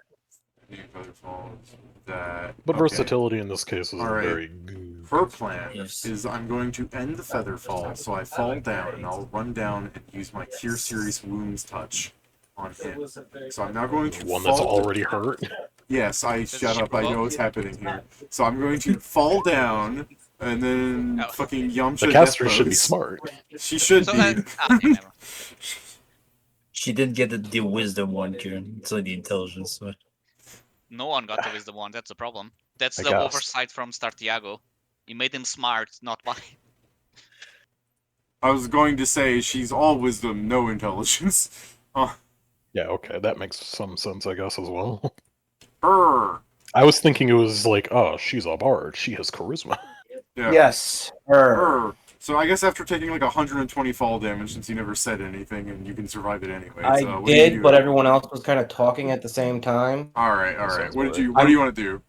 E: That.
B: But
E: okay.
B: versatility in this case is
E: Alright.
B: very good.
E: Her plan
H: Yes.
E: is I'm going to end the feather fall, so I fall down and I'll run down and use my Cure Serious Wounds touch on him. So I'm now going to
B: One
E: fall
B: that's already hurt.
E: Yes, shut up. I know what's happening here. So I'm going to fall down and then
A: Oh.
E: fucking Yamcha
B: The caster
E: death
B: should be
E: pose.
B: smart.
E: She should
A: So,
E: be.
A: okay, never.
H: She didn't get the wisdom one, Kieran. It's only the intelligence one.
A: No one got the wisdom one. That's the problem. That's
B: I
A: the
B: guess.
A: oversight from Stratego. You made him smart, not wise.
E: I was going to say she's all wisdom, no intelligence.
B: Yeah, okay, that makes some sense, I guess, as well.
E: Her.
B: I was thinking it was like, oh, she's a bard. She has charisma.
E: Yeah.
I: Yes, her.
E: Her. So I guess after taking like 120 fall damage, since you never said anything and you can survive it anyway.
I: I
E: so what do you
I: did,
E: do?
I: but everyone else was kind of talking at the same time.
E: All right.
B: Sounds
E: What do
B: right.
E: you want to do?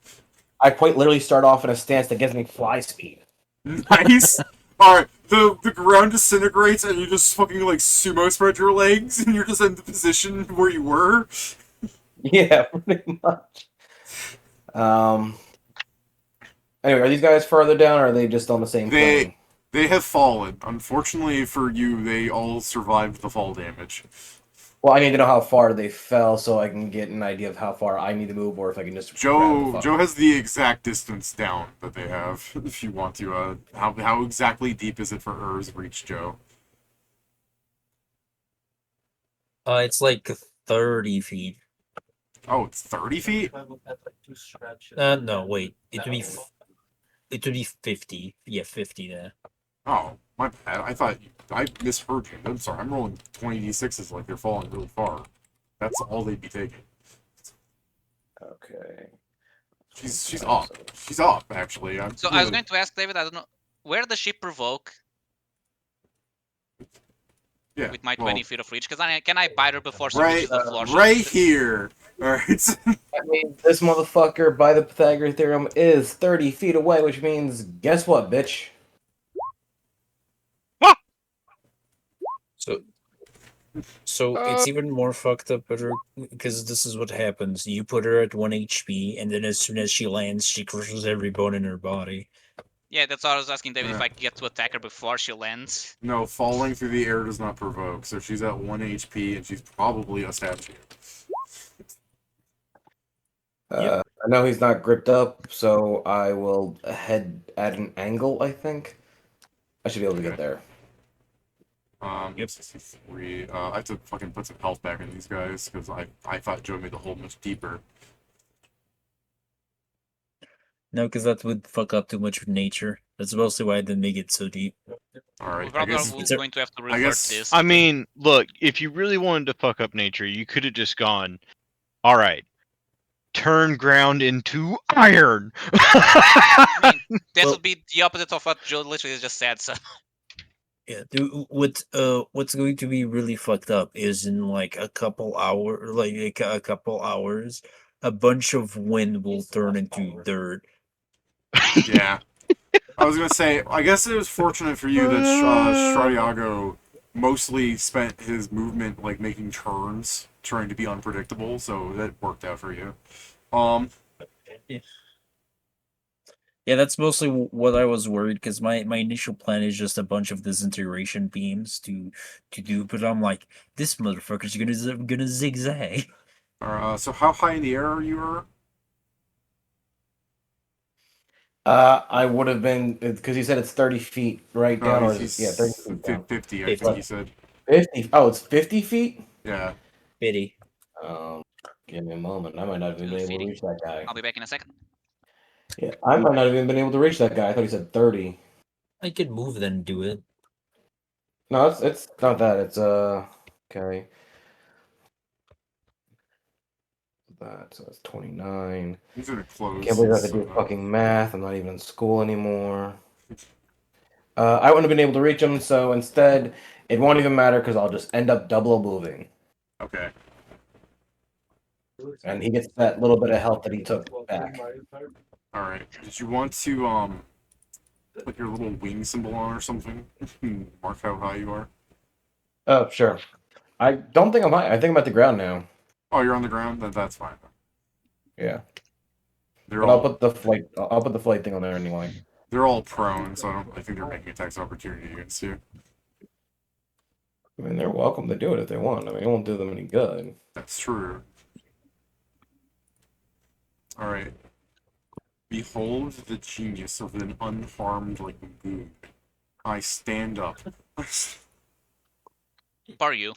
I: I quite literally start off in a stance that gives me fly speed.
E: Nice. All right. The ground disintegrates and you just fucking like sumo spread your legs and you're just in the position where you were.
I: Yeah, pretty much. Anyway, are these guys further down, or are they just on the same plane?
E: They have fallen. Unfortunately for you, they all survived the fall damage.
I: Well, I need to know how far they fell so I can get an idea of how far I need to move, or if I can just. grab the fuck.
E: Joe has the exact distance down that they have. If you want to, how exactly deep is it for Ur's reach, Joe?
H: It's like 30 feet.
E: Oh, it's 30 feet.
H: No, wait. It would be 50. Yeah, 50 there.
E: Oh, my bad. I thought I misheard you. I'm sorry. I'm rolling 20d6s like they're falling really far. That's all they'd be taking.
I: Okay.
E: She's up. She's up, actually.
A: So I was going to ask David, I don't know, where does she provoke
E: Yeah,
A: with my
E: well,
A: 20 feet of reach? Because can I bite her before she
E: right,
A: reaches the floor?
E: right here. All right.
I: I mean, this motherfucker, by the Pythagorean theorem, is 30 feet away, which means, guess what, bitch?
H: So it's even more fucked up, Pedro, because this is what happens. You put her at 1 HP, and then as soon as she lands, she crushes every bone in her body.
A: Yeah, that's what I was asking David if
E: Yeah.
A: I get to attack her before she lands.
E: No, falling through the air does not provoke, so she's at 1 HP and she's probably a statue.
I: I know he's not gripped up, so I will head at an angle, I think. I should be able to get there.
E: 63. I have to fucking put some health back in these guys, because I thought Joe made the hole much deeper.
H: No, because that would fuck up too much with nature. That's mostly why I didn't make it so deep.
E: Alright,
A: We're
E: I
A: probably
E: guess...
A: going to have to revert
E: guess-
A: this.
G: I mean, look, if you really wanted to fuck up nature, you could have just gone, alright, turn ground into iron!
A: I mean, that
H: Well-
A: would be the opposite of what Joe literally just said, so...
H: Yeah, dude, what's going to be really fucked up is in like a couple hours, a bunch of wind will turn into dirt.
E: Yeah. I was gonna say, I guess it was fortunate for you that Stratego mostly spent his movement like making turns, trying to be unpredictable, so that worked out for you.
H: Yeah, that's mostly what I was worried because my initial plan is just a bunch of disintegration beams to do, but I'm like, this motherfucker's gonna zigzag.
E: So how high in the air are you?
I: I would have been, because he said it's 30 feet right down, or is it, yeah, 30 feet down.
E: 50, I think he said.
I: 50? Oh, it's 50 feet?
E: Yeah.
H: Pity.
I: Give me a moment. I might not have even been able to reach that guy.
A: I'll be back in a second.
I: Yeah, I might not have even been able to reach that guy. I thought he said 30.
H: I could move then do it.
I: No, it's not that. It's okay. So that's 29.
E: He's gonna close.
I: Can't believe I have to do fucking math. I'm not even in school anymore. I wouldn't have been able to reach him, so instead, it won't even matter because I'll just end up double moving.
E: Okay.
I: And he gets that little bit of health that he took back.
E: Alright. Did you want to, put your little wing symbol on or something? Mark how high you are?
I: Oh, sure. I don't think I'm high. I think I'm at the ground now.
E: Oh, you're on the ground? Then that's fine.
I: Yeah.
E: They're
I: But
E: all,
I: I'll put the flight thing on there anyway.
E: they're all prone, so I think they're making attacks opportunity against you.
I: I mean, they're welcome to do it if they want. I mean, it won't do them any good.
E: That's true. Alright. Behold the genius of an unharmed, like, mood. I stand up.
A: Bar you.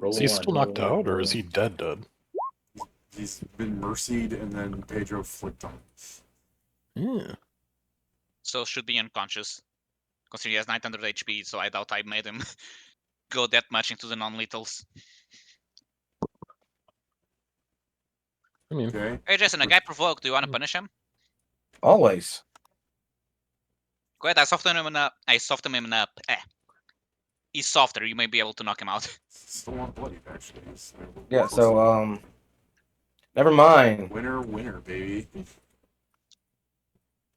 B: Is he still knocked out, or is he dead?
E: He's been mercied, and then Pedro flicked him.
B: Yeah.
A: So should be unconscious. Considering he has 900 HP, so I doubt I made him go that much into the non-lethals.
B: I mean,
E: Okay.
A: Hey Jason, a guy provoked, do you want to punish him?
I: Always.
A: Go ahead, I soften him up. He's softer, you may be able to knock him out.
E: Still not bloodied, actually.
I: Yeah, so, never mind.
E: Winner, winner, baby.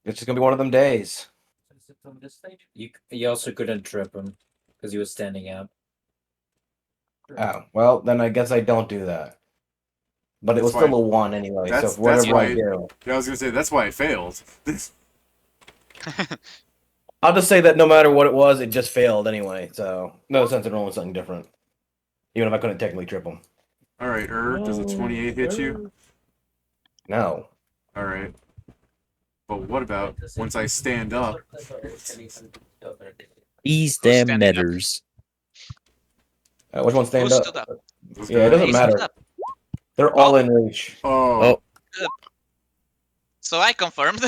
I: It's just gonna be one of them days.
H: You also couldn't trip him because he was standing up.
I: Oh, well, then I guess I don't do that. But it was
E: That's
I: still a 1 anyway, so
E: that's
I: whatever
E: why
I: I do.
E: Yeah, I was gonna say, that's why it failed.
I: I'll just say that no matter what it was, it just failed anyway, so no sense in rolling something different. Even if I couldn't technically trip him.
E: Alright, does a 28 hit you?
I: No.
E: Alright. But what about once I stand up?
H: These
A: Who's
H: damn
A: standing up?
H: medders.
I: Which one stand
A: Who's
I: up?
A: stood up?
I: Yeah, it doesn't
A: He
I: matter.
A: stood up.
I: They're all in reach.
E: Oh.
A: So I confirmed.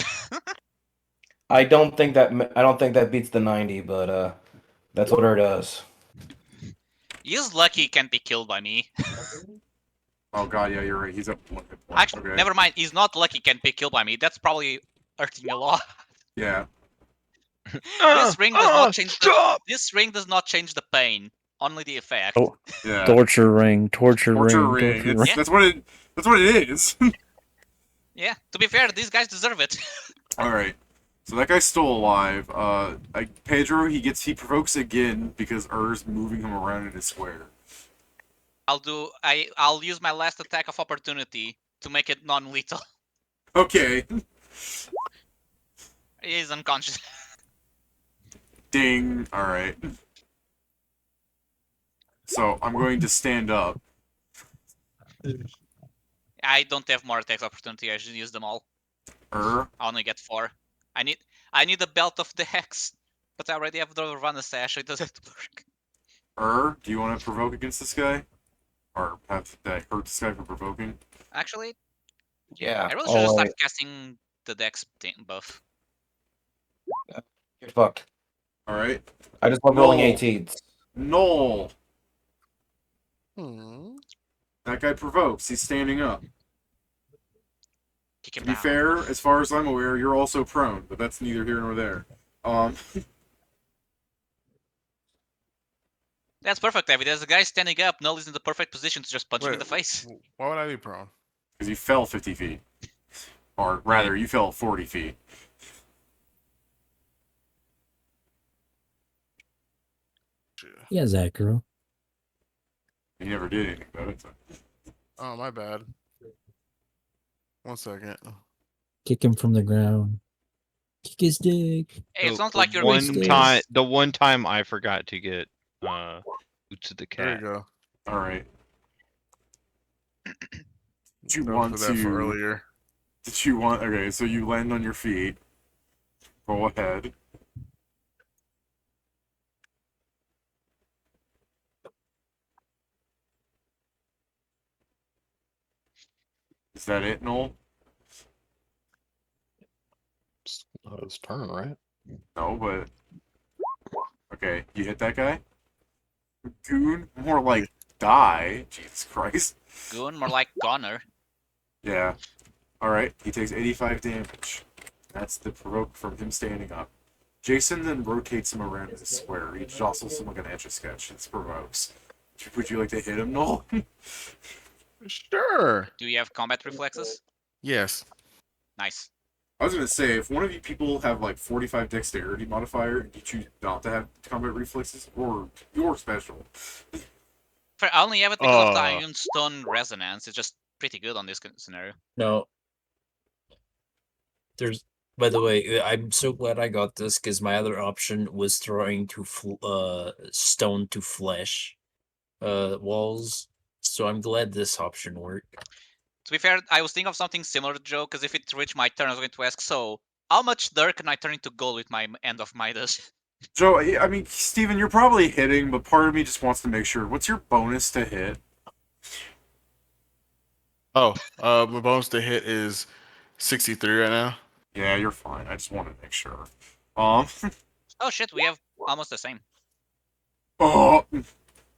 I: I don't think that beats the 90, but that's what her does.
A: He's lucky he can't be killed by me.
E: Oh god, yeah, you're right. He's up 1 hit point.
A: Actually,
E: Okay.
A: never mind. He's not lucky he can't be killed by me. That's probably hurting a lot.
E: Yeah.
A: This ring does not change the, this ring does not change the pain, only the effect.
H: Oh.
E: Yeah.
H: Torture ring.
E: Torture ring. That's what it is.
A: Yeah, to be fair, these guys deserve it.
E: Alright. So that guy's still alive. Pedro, he provokes again because Ur's moving him around in a square.
A: I'll use my last attack of opportunity to make it non-lethal.
E: Okay.
A: He is unconscious.
E: Ding. Alright. So, I'm going to stand up.
A: I don't have more attack opportunity. I should use them all.
E: Er.
A: I only get 4. I need the belt of the hex, but I already have the Ravana sash, so it doesn't work.
E: Do you want to provoke against this guy? Or have that hurt this guy for provoking?
A: Actually,
I: Yeah.
A: I really should just start
I: Alright.
A: casting the dex buff.
I: Get fucked.
E: Alright.
I: I just love rolling
E: No.
I: 18s.
E: No!
D: Hmm.
E: That guy provokes. He's standing up.
A: Kick
E: To
A: him
E: be
A: down.
E: fair, as far as I'm aware, you're also prone, but that's neither here nor there.
A: That's perfect, David. There's a guy standing up. Null is in the perfect position to just punch him in the
D: Wait,
A: face.
D: Why would I be prone?
E: Because you fell 50 feet. Or rather, you fell 40 feet.
H: Yeah, Zachary.
E: You never did anything about it. So.
D: Oh, my bad. 1 second.
H: Kick him from the ground. Kick his dick.
A: Hey, it's
G: The-
A: not like you're
G: one
A: making
G: time. The one time I forgot to get Boots of the
D: There you
G: Cat.
D: go.
E: Alright. Did you
D: Don't
E: want
D: put that for
E: to...
D: earlier.
E: Did you want... Okay, so you land on your feet. Go ahead. Is that it, Noel?
B: It's not his turn, right?
E: No, but... Okay, you hit that guy? Goon? More like die. Jesus Christ.
A: Goon, more like goner.
E: Yeah. Alright, he takes 85 damage. That's the provoke from him standing up. Jason then rotates him around in a square. He jostles him like an Etch-a-Sketch. It's provokes. Would you like to hit him, Noel?
D: Sure.
A: Do you have combat reflexes?
D: Yes.
A: Nice.
E: I was gonna say, if one of you people have like 45 dexterity modifier, and you choose not to have combat reflexes, or you're special.
A: I only have it because of the Iron Stone Resonance. It's just pretty good on this scenario.
H: No. There's. By the way, I'm so glad I got this because my other option was throwing to stone to flesh walls. So I'm glad this option worked.
A: To be fair, I was thinking of something similar to Joe, because if it reached my turn, I was going to ask, so, how much dirt can I turn into gold with my End of Midas?
E: Joe, I mean, Steven, you're probably hitting, but part of me just wants to make sure. What's your bonus to hit?
D: Oh, my bonus to hit is 63 right now.
E: Yeah, you're fine. I just wanted to make sure.
A: Oh shit, we have almost the same.
E: Oh,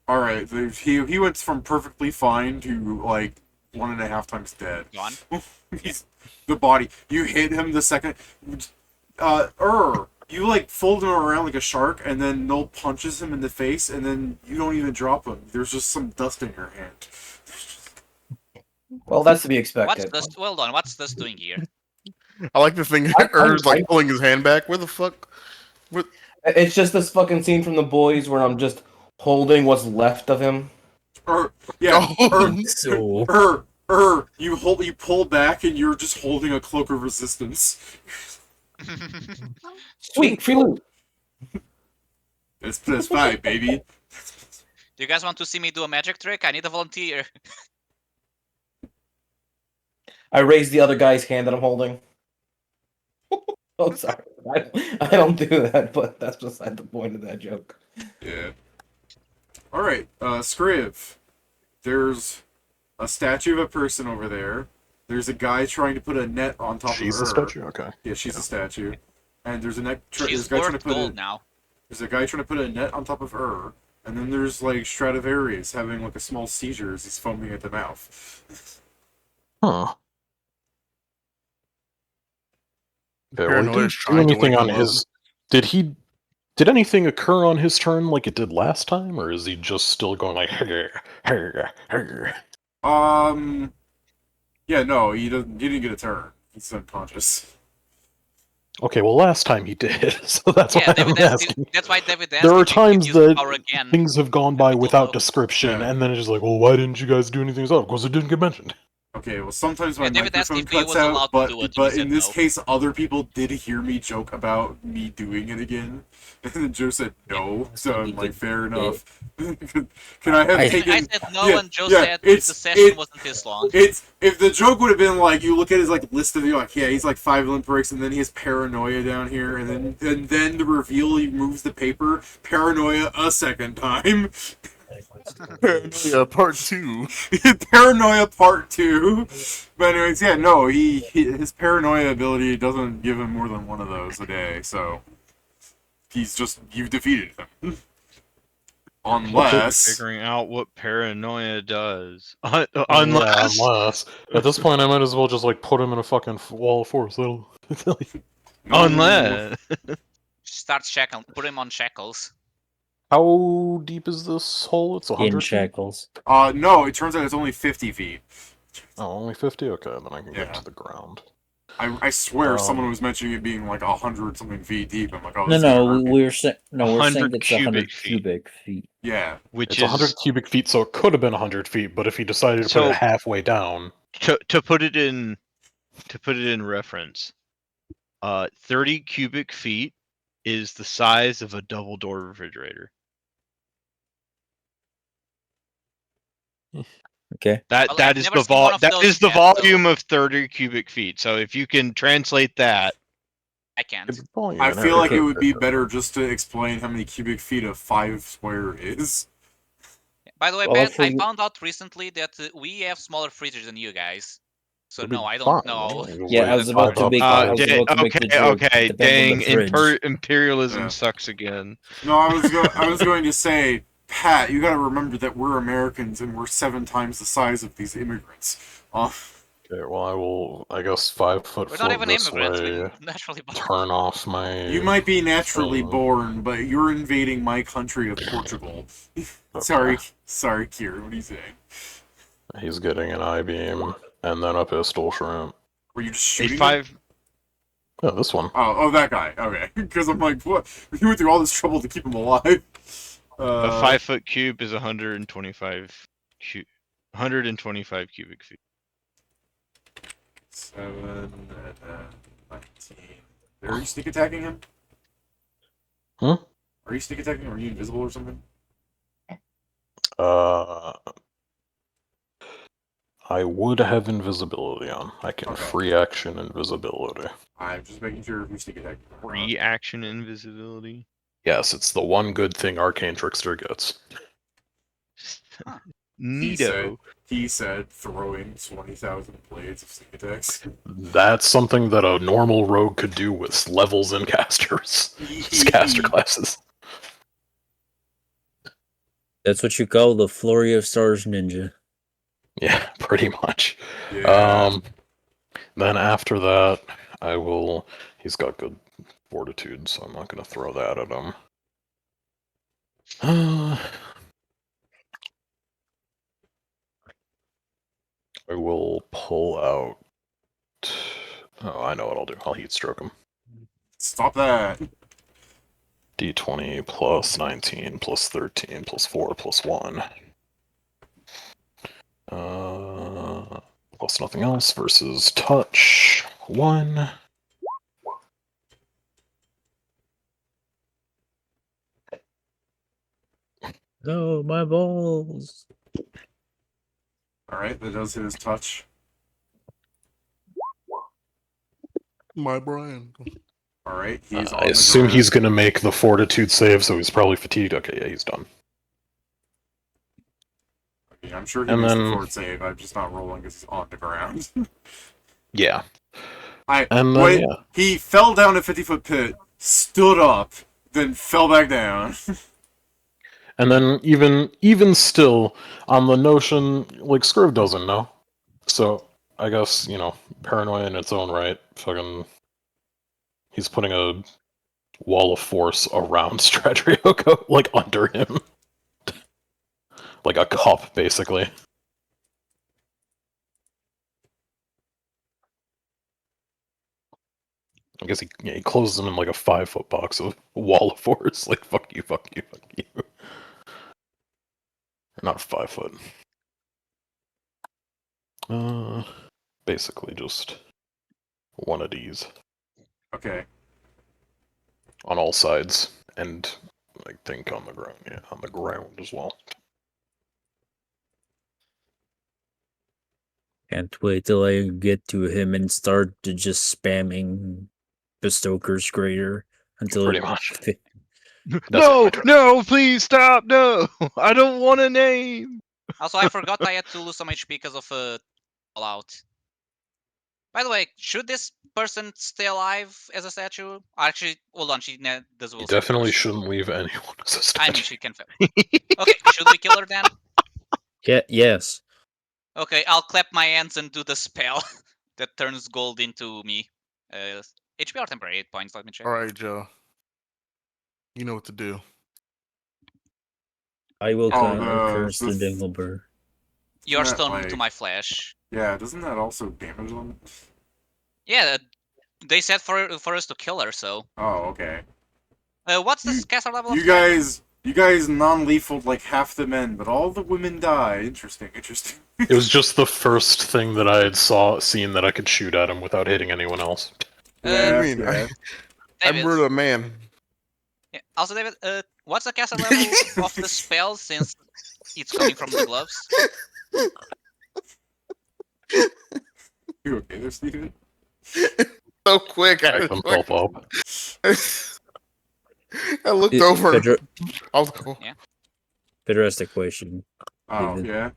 E: all right. He went from perfectly fine to like 1.5 times dead.
A: Gone.
E: He's the body. You hit him the second. You like fold him around like a shark, and then Noel punches him in the face, and then you don't even drop him. There's just some dust in your hand.
I: Well, that's to be
A: What's
I: expected.
A: this? Well done. What's this doing here?
D: I like the thing
I: I-
D: Ur's like pulling his hand back. Where the fuck?
I: It's just this fucking scene from The Boys where I'm just holding what's left of him.
E: Yeah.
H: So
E: You pull back, and you're just holding a cloak of resistance.
I: Sweet, free loot.
E: It's +5, baby.
A: Do you guys want to see me do a magic trick? I need a volunteer.
I: I raise the other guy's hand that I'm holding. Oh, sorry. I don't do that, but that's beside the point of that joke.
E: Yeah. Alright, Scriv. There's a statue of a person over there. There's a guy trying to put a net on top
B: She's
E: of
B: the
E: her.
B: statue? Okay.
E: Yeah, she's a statue. And there's a
A: She's
E: guy trying to
A: worth
E: put
A: gold now.
E: There's a guy trying to put a net on top of her. And then there's like Stradivarius having like a small seizure as he's foaming at the mouth.
B: Huh. Okay, well,
D: Paranoia
B: he didn't
D: is
B: do
D: trying to
B: anything
D: wake
B: on
D: him
B: his... Did anything occur on his turn like it did last time, or is he just still going like...
E: Yeah, no, he didn't get a turn. He's unconscious.
B: Okay, well, last time he did, so that's
A: Yeah,
B: why
A: David
B: I'm
A: asked
B: asking.
A: that's why David asked
B: There are
A: if he could
B: times
A: use the
B: that
A: power again.
B: things have gone by
A: don't
B: without
A: know.
B: description,
E: Yeah.
B: and then it's just like, well, why didn't you guys do anything else? Because it didn't get mentioned.
E: Okay, well, sometimes my
A: David asked
E: microphone
A: if he
E: cuts
A: was
E: out,
A: allowed to
E: but
A: do it, and we
E: in
A: said
E: this
A: no.
E: case, other people did hear me joke about me doing it again, and then Joe said no. So I'm like, fair enough. Can I have taken?
A: I said no, and Joe said the
E: it's
A: session wasn't this long.
E: It's if the joke would have been like you look at his like list of like yeah he's like 5 limp breaks and then he has paranoia down here and then the reveal he moves the paper paranoia a second time.
D: Paranoia Part 2.
E: Paranoia Part 2. But anyways, yeah, no, his paranoia ability doesn't give him more than one of those a day, so you've defeated him. Unless
G: Figuring out what paranoia does.
B: Yeah, unless at this point I might as well just like put him in a fucking wall of force.
G: Unless
A: Start shackling. Put him on shackles.
B: How deep is this hole? It's 100
H: In
B: feet?
H: shackles.
E: No, it turns out it's only 50 feet.
B: Oh, only 50? Okay, then I can
E: Yeah.
B: get to the ground.
E: I swear
B: Um,
E: someone was mentioning it being like 100 something feet deep. I'm like, oh,
H: No,
E: this
H: no,
E: can't hurt
H: we're saying
G: 100
H: it's 100
G: cubic feet.
H: cubic feet.
E: Yeah.
G: which
B: It's
G: is
B: 100 cubic feet, so it could have been 100 feet, but if he decided to put
G: So-
B: it halfway down...
G: to put it in reference. 30 cubic feet is the size of a double door refrigerator.
H: Okay.
A: Well,
G: That
A: I've
G: is
A: never
G: the
A: seen one of those
G: is the
A: yet, so-
G: volume of 30 cubic feet. So if you can translate that,
A: I can't.
B: It's volume
E: I
B: and
E: feel like it
B: everything.
E: would be better just to explain how many cubic feet a 5 square is.
A: By the way,
H: Well,
A: Ben,
H: for
A: I
H: you-
A: found out recently that we have smaller freezers than you guys. So
B: It'd be
A: no, I
B: fine,
A: don't know.
B: right?
H: Yeah, I
A: That's
H: was about to
A: fine.
H: make. I was
G: okay,
H: about to make the joke.
G: okay,
H: It depends on
G: dang,
H: the fridge.
G: imperialism
E: Yeah.
G: sucks again.
E: No, I was going to say, Pat, you gotta remember that we're Americans and we're 7 times the size of these immigrants.
B: Okay, well I guess 5 foot
A: We're not
B: float
A: even
B: this
A: immigrants.
B: way.
A: We're naturally born.
B: Turn off my...
E: You might be naturally
B: thing.
E: born, but you're invading my country of Portugal.
B: Okay.
E: Sorry, Kieran, what are you saying?
B: He's getting an I-beam, and then a pistol shrimp.
E: Were you just
G: A
E: shooting him?
G: 5
B: Yeah, this one.
E: Oh, that guy. Okay, because I'm like, what? You went through all this trouble to keep him alive.
G: a 5 foot cube is 125 cubic feet.
E: 7, 19. Are you sneak attacking him?
B: Hmm?
E: Are you sneak attacking him? Are you invisible or something?
B: I would have invisibility on. I can
E: Okay.
B: free action invisibility.
E: I'm just making sure if you sneak attacking him. or not.
G: Reaction invisibility.
B: Yes, it's the one good thing Arcane Trickster gets.
G: Neato.
E: He said throwing 20,000 blades of sneak attacks.
B: That's something that a normal rogue could do with levels and casters. It's caster classes.
H: That's what you call the Flurry of Stars ninja.
B: Yeah, pretty much.
E: Yeah.
B: Then after that, I will... He's got good fortitude, so I'm not going to throw that at him. I will pull out... Oh, I know what I'll do. I'll heat stroke him.
E: Stop that.
B: D20 plus 19 plus 13 plus 4 plus 1. Plus nothing else versus touch. 1.
H: No, my balls.
E: Alright, that does hit his touch.
D: My Brian.
E: Alright, he's on
B: I
E: the
B: assume
E: ground.
B: he's going to make the fortitude save, so he's probably fatigued. Okay, yeah, he's done.
E: I mean, I'm sure he
B: And
E: makes
B: then-
E: the fort save. I'm just not rolling because he's on the ground.
B: Yeah.
E: And
B: then,
E: wait,
B: yeah.
E: he fell down a 50-foot pit, stood up, then fell back down.
B: And then even still, on the notion, like, Scriv doesn't know. So, I guess, paranoia in its own right. Fucking... He's putting a wall of force around Stratego, like, under him. Like a cup, basically. I guess he closes him in like a 5-foot box of wall of force. Like, fuck you, fuck you, fuck you. Not 5 foot. Basically, just one of these
E: Okay.
B: on all sides, and I think on the ground. Yeah, on the ground as well.
H: Can't wait till I get to him and start to just spamming the Stoker's Grader until
B: Pretty
H: it
B: much.
H: fi-
G: No, no, please stop. No, I don't want a name.
A: Also, I forgot I had to lose some HP because of fallout. By the way, should this person stay alive as a statue? Actually, hold on, she does
B: You
A: will
B: definitely shouldn't leave anyone as a statue.
A: I mean, she can fail. Okay, should we kill her then?
H: yes.
A: Okay, I'll clap my hands and do the spell that turns gold into me. HP or temporary 8 points, let me check.
D: All right, Joe. You know what to do.
H: I will
E: Oh,
H: curse the Dingleberg.
A: You're
E: Isn't that,
A: stunned to
E: like-
A: my flesh.
E: Yeah, doesn't that also damage them?
A: Yeah, they said for us to kill her, so.
E: Oh, okay.
A: What's the caster level?
E: You guys non-lethal like half the men, but all the women die. Interesting.
B: It was just the first thing that I had seen that I could shoot at him without hitting anyone else.
D: What do you mean?
E: yeah.
D: I
A: David.
D: murdered a man.
A: Yeah. Also, David, what's the caster level of the spell since it's coming from the gloves?
E: You okay there, Steven?
D: So quick.
B: Back himself up.
D: I looked over.
H: Pedro,
D: I was like, oh.
H: Pedro asked a question.
E: Oh,
H: David.
E: yeah?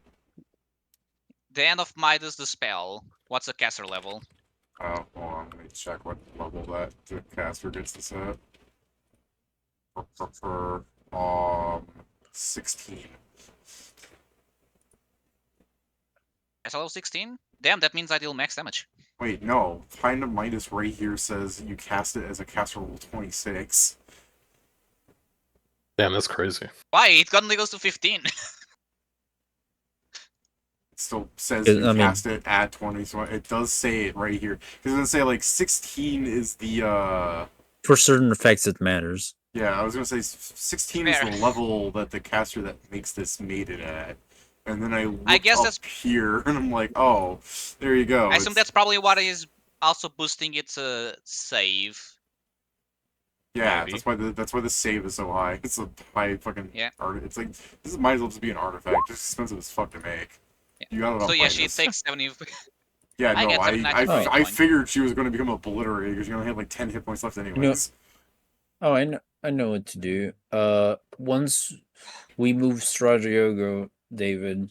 A: The end of Midas the spell. What's the caster level?
E: Oh, hold on. Let me check what level that the caster gets to set. 16.
A: Caster level 16? Damn, that means I deal max damage.
E: Wait, no. Kind of Midas right here says you cast it as a caster level 26.
B: Damn, that's crazy.
A: Why? It only goes to 15.
E: It still says
H: It-
E: you
H: I mean-
E: cast it at 20, so it does say it right here. Because it doesn't say, like, 16 is the,
H: For certain effects, it matters.
E: Yeah, I was gonna say 16
A: Fair.
E: is the level that the caster that makes this made it at. And then I looked
A: guess
E: up
A: that's-
E: here, and I'm like, oh, there you go.
A: I assume that's probably what is also boosting its save.
E: Yeah,
A: maybe.
E: that's why the save is so high. It's a high fucking
A: Yeah.
E: art. It's like this might as well just be an artifact. It's expensive as fuck to make.
A: Yeah.
E: You got it
A: So
E: off
A: yeah, she
E: Midas.
A: takes 70.
E: Yeah,
A: I
E: no,
A: get 79
H: points.
E: I figured she was going to become obliterated because you only had like 10 hit points left anyways.
H: Oh, I know what to do. Once we move Stratego, David,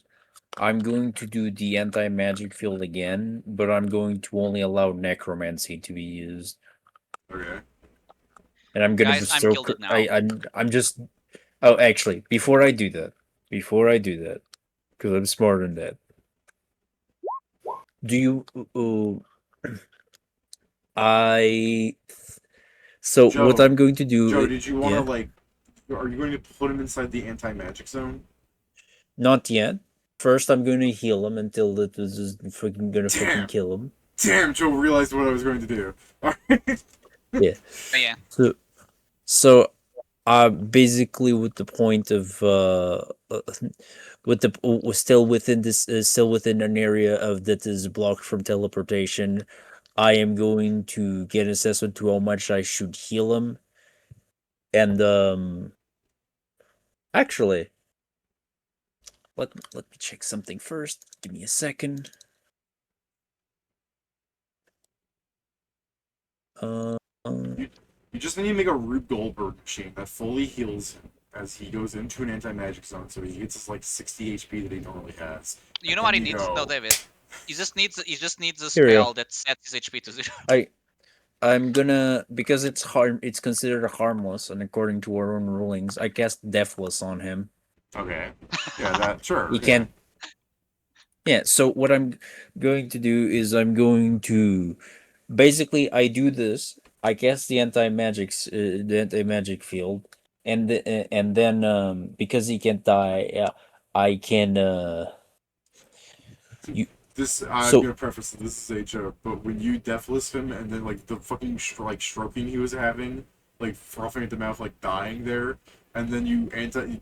H: I'm going to do the anti-magic field again, but I'm going to only allow necromancy to be used.
E: Okay.
H: And I'm gonna
A: Guys, I'm
H: bestow.
A: killed it now.
H: I'm just. Oh, actually, before I do that, because I'm smarter than that. Do you? So
E: Joe,
H: what I'm going to do?
E: Joe, did you want to
H: yeah?
E: like? Are you going to put him inside the anti-magic zone?
H: Not yet. First, I'm going to heal him until that is freaking gonna
E: Damn.
H: fucking kill him.
E: Damn, Joe realized what I was going to do.
H: Yeah.
A: But yeah.
H: So, basically, with the point of still within an area of that is blocked from teleportation, I am going to get an assessment to how much I should heal him, and actually, let me check something first. Give me a second.
E: You just need to make a Rube Goldberg machine that fully heals him as he goes into an anti-magic zone, so he gets his like 60 HP that he normally has.
A: You know what he
E: There you
A: needs?
E: go.
A: No, David. He just needs a
H: Here we go.
A: spell that sets his HP to 0.
H: I'm gonna, because it's considered harmless, and according to our own rulings, I cast Deathless on him.
E: Okay. Yeah, that sure.
H: He
E: yeah.
H: can't. Yeah. So what I'm going to do is I'm going to, basically, I do this. I cast the anti-magic field, and then because he can't die, I can
E: This I'm
H: So-
E: gonna preface this is a joke, but when you deathless him and then like the fucking stroking he was having, like frothing at the mouth, like dying there, and then you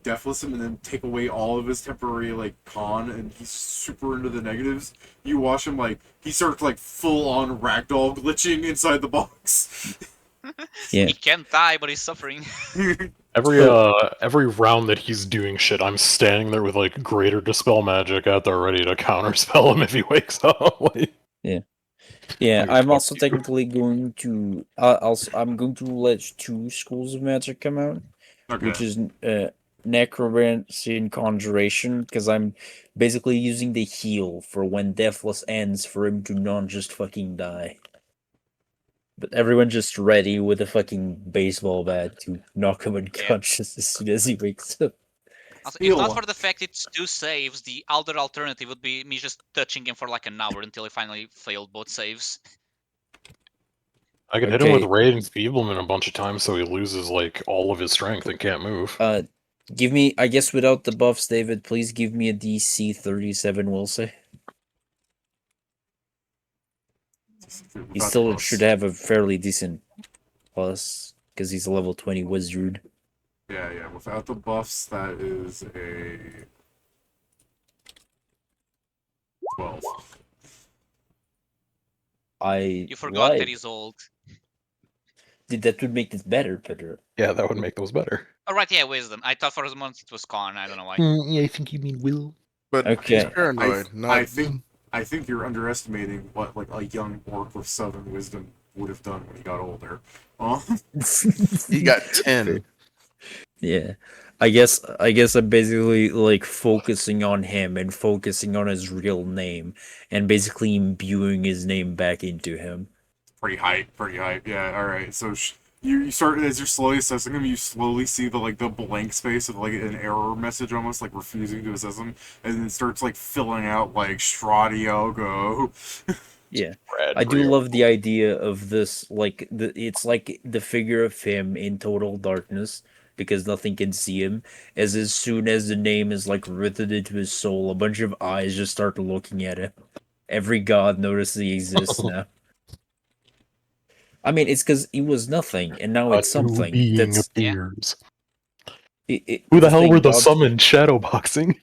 E: deathless him, and then take away all of his temporary like con, and he's super into the negatives. You watch him like he starts like full on ragdoll glitching inside the box.
F: Yeah.
A: He can't die, but he's suffering.
B: Every round that he's doing shit, I'm standing there with like greater dispel magic out there ready to counterspell him if he wakes up. Like,
F: Yeah,
B: Like,
F: I'm
B: fuck
F: also
B: you.
F: technically going to. I'm going to let 2 schools of magic come out, which is necromancy and conjuration, because I'm basically using the heal for when deathless ends for him to not just fucking die. But everyone just ready with a fucking baseball bat to knock him unconscious as soon as he wakes up.
A: Also, if not for the fact it's 2 saves, the other alternative would be me just touching him for like an hour until he finally failed both saves.
B: I could hit him with Raid and Feeblement a bunch of times so he loses like all of his strength and can't move.
F: Give me, I guess without the buffs, David, please give me a DC 37, we'll say. He still should have a fairly decent plus, because he's a level 20 wizard.
E: Yeah, without the buffs, that is a 12.
A: You forgot that he's old.
F: That would make this better, Pedro.
B: Yeah, that would make those better.
A: Alright, yeah, wisdom. I thought for a moment it was con, I don't know why.
B: Yeah, I think you mean will.
D: But he's paranoid.
E: I think you're underestimating what like a young orc with 7 wisdom would have done when he got older.
D: He got 10.
F: Yeah. I guess I'm basically like focusing on him and focusing on his real name and basically imbuing his name back into him.
E: Pretty hype. Yeah, alright. So you start, as you're slowly assessing him, you slowly see the blank space of like an error message, almost like refusing to assess him, and then it starts like filling out like Stratego.
F: Yeah, I do love the idea of this. Like it's like the figure of him in total darkness because nothing can see him. As soon as the name is like written into his soul, a bunch of eyes just start looking at him. Every god notices he exists now. I mean, it's because he was nothing, and now it's something.
B: Being
F: That's
B: appears.
F: Who
B: the hell were the summoned shadowboxing?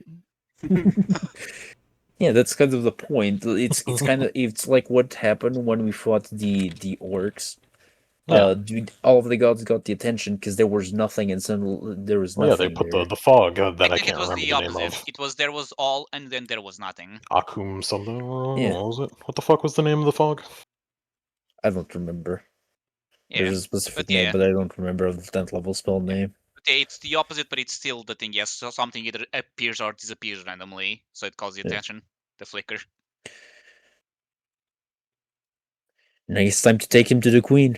F: Yeah, that's kind of the point. It's kind of it's like what happened when we fought the orcs.
B: Yeah.
F: Dude, all of the gods got the attention because there was nothing, and suddenly there was nothing.
B: Yeah, they put the fog that I
A: think
B: can't
A: it was
B: remember
A: the
B: the name
A: opposite.
B: of.
A: It was there was all, and then there was nothing.
B: Akum something.
F: Yeah.
B: What was it? What the fuck was the name of the fog?
F: I don't remember.
A: Yeah.
F: There's a specific
A: But
F: name,
A: yeah.
F: but I don't remember the 10th level spell name.
A: Okay, it's the opposite, but it's still the thing. Yes, so something either appears or disappears randomly, so it calls the attention. The flicker.
F: Now it's time to take him to the queen.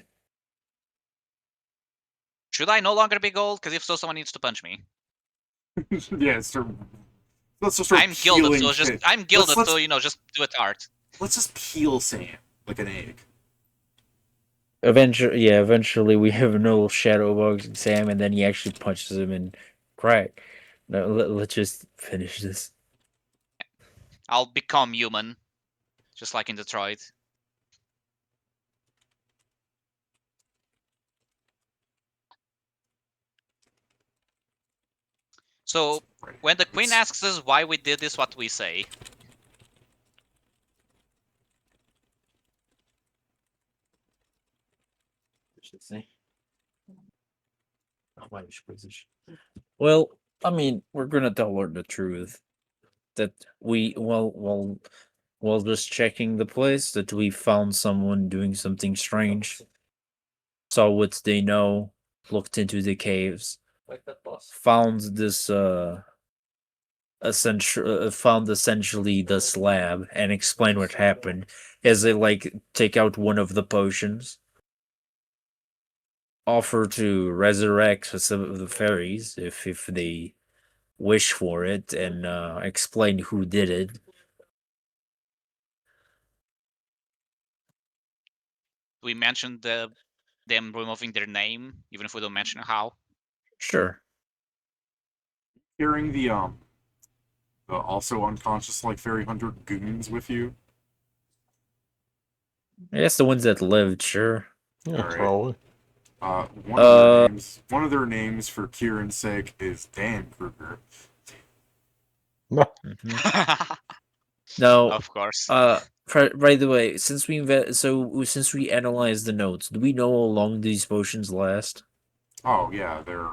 A: Should I no longer be gold? Because if so, someone needs to punch me.
E: Yeah, let's just start
A: I'm gilded, so
E: peeling shit.
A: I'm gilded, so just do it art.
E: Let's just peel sand like an egg.
F: Eventually we have no shadow boxing Sam, and then he actually punches him and crack. No, let's just finish this.
A: I'll become human, just like in Detroit. So, when the queen asks us why we did this, what we say?
F: Well, I mean, we're gonna tell her the truth. That we, while just checking the place, that we found someone doing something strange. Saw what they know, looked into the caves, found this, essentially the slab, and explained what happened as they, like, take out one of the potions. Offer to resurrect some of the fairies if they wish for it, and explain who did it.
A: We mentioned them removing their name, even if we don't mention how.
F: Sure.
E: Hearing the also unconscious like fairy hunter goons with you.
F: I guess the ones that lived, sure.
B: Yeah,
E: Alright.
B: probably.
E: One of their names for Kieran's sake is Dan Kruger.
H: Mhm. Now,
A: Of course.
H: by the way, since since we analyzed the notes, do we know how long these potions last?
E: Oh yeah, they're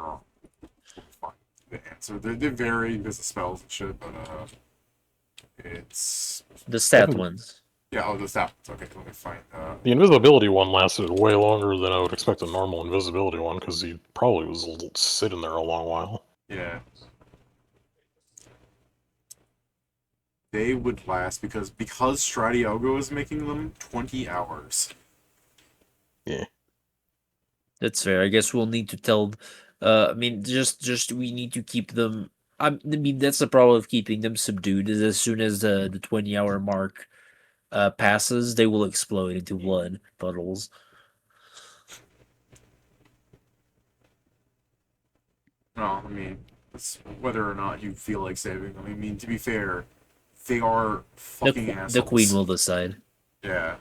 E: fine. The answer they vary because of spells and shit, but it's
H: The stat
B: think-
H: ones.
E: yeah. Oh, the stats. Okay, let me find.
B: The invisibility one lasted way longer than I would expect a normal invisibility one, because he probably was sitting there a long while.
E: Yeah. They would last because Stratego is making them 20 hours.
B: Yeah.
H: That's fair. I guess we'll need to tell. I mean, just we need to keep them. I mean, that's the problem of keeping them subdued. Is as soon as the 20-hour mark passes, they will explode into blood puddles.
E: No, I mean, it's whether or not you feel like saving them. I mean, to be fair, they are fucking assholes.
H: The queen will decide.
E: Yeah.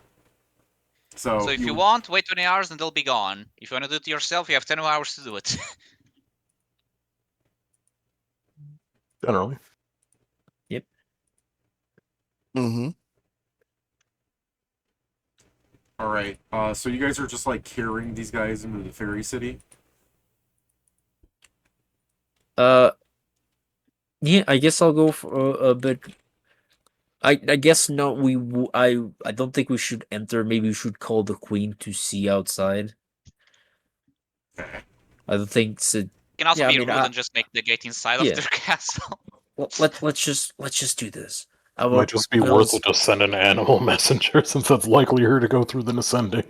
E: So,
A: So if you want, wait 20 hours and they'll be gone. If you want to do it yourself, you have 10 hours to do it.
B: Generally.
H: Yep.
D: Mm-hmm.
E: All right. So you guys are just like carrying these guys into the fairy city.
H: Yeah, I guess I'll go for a bit. I guess no. I don't think we should enter. Maybe we should call the queen to see outside.
E: Okay.
H: I don't think so.
A: You can also
H: Yeah, I
A: be
H: mean,
A: rude and just make the gate inside
H: yeah.
A: of their castle.
H: Let's just do this.
B: Might just be worth it to send an animal messenger, since that's likelier to go through than ascending.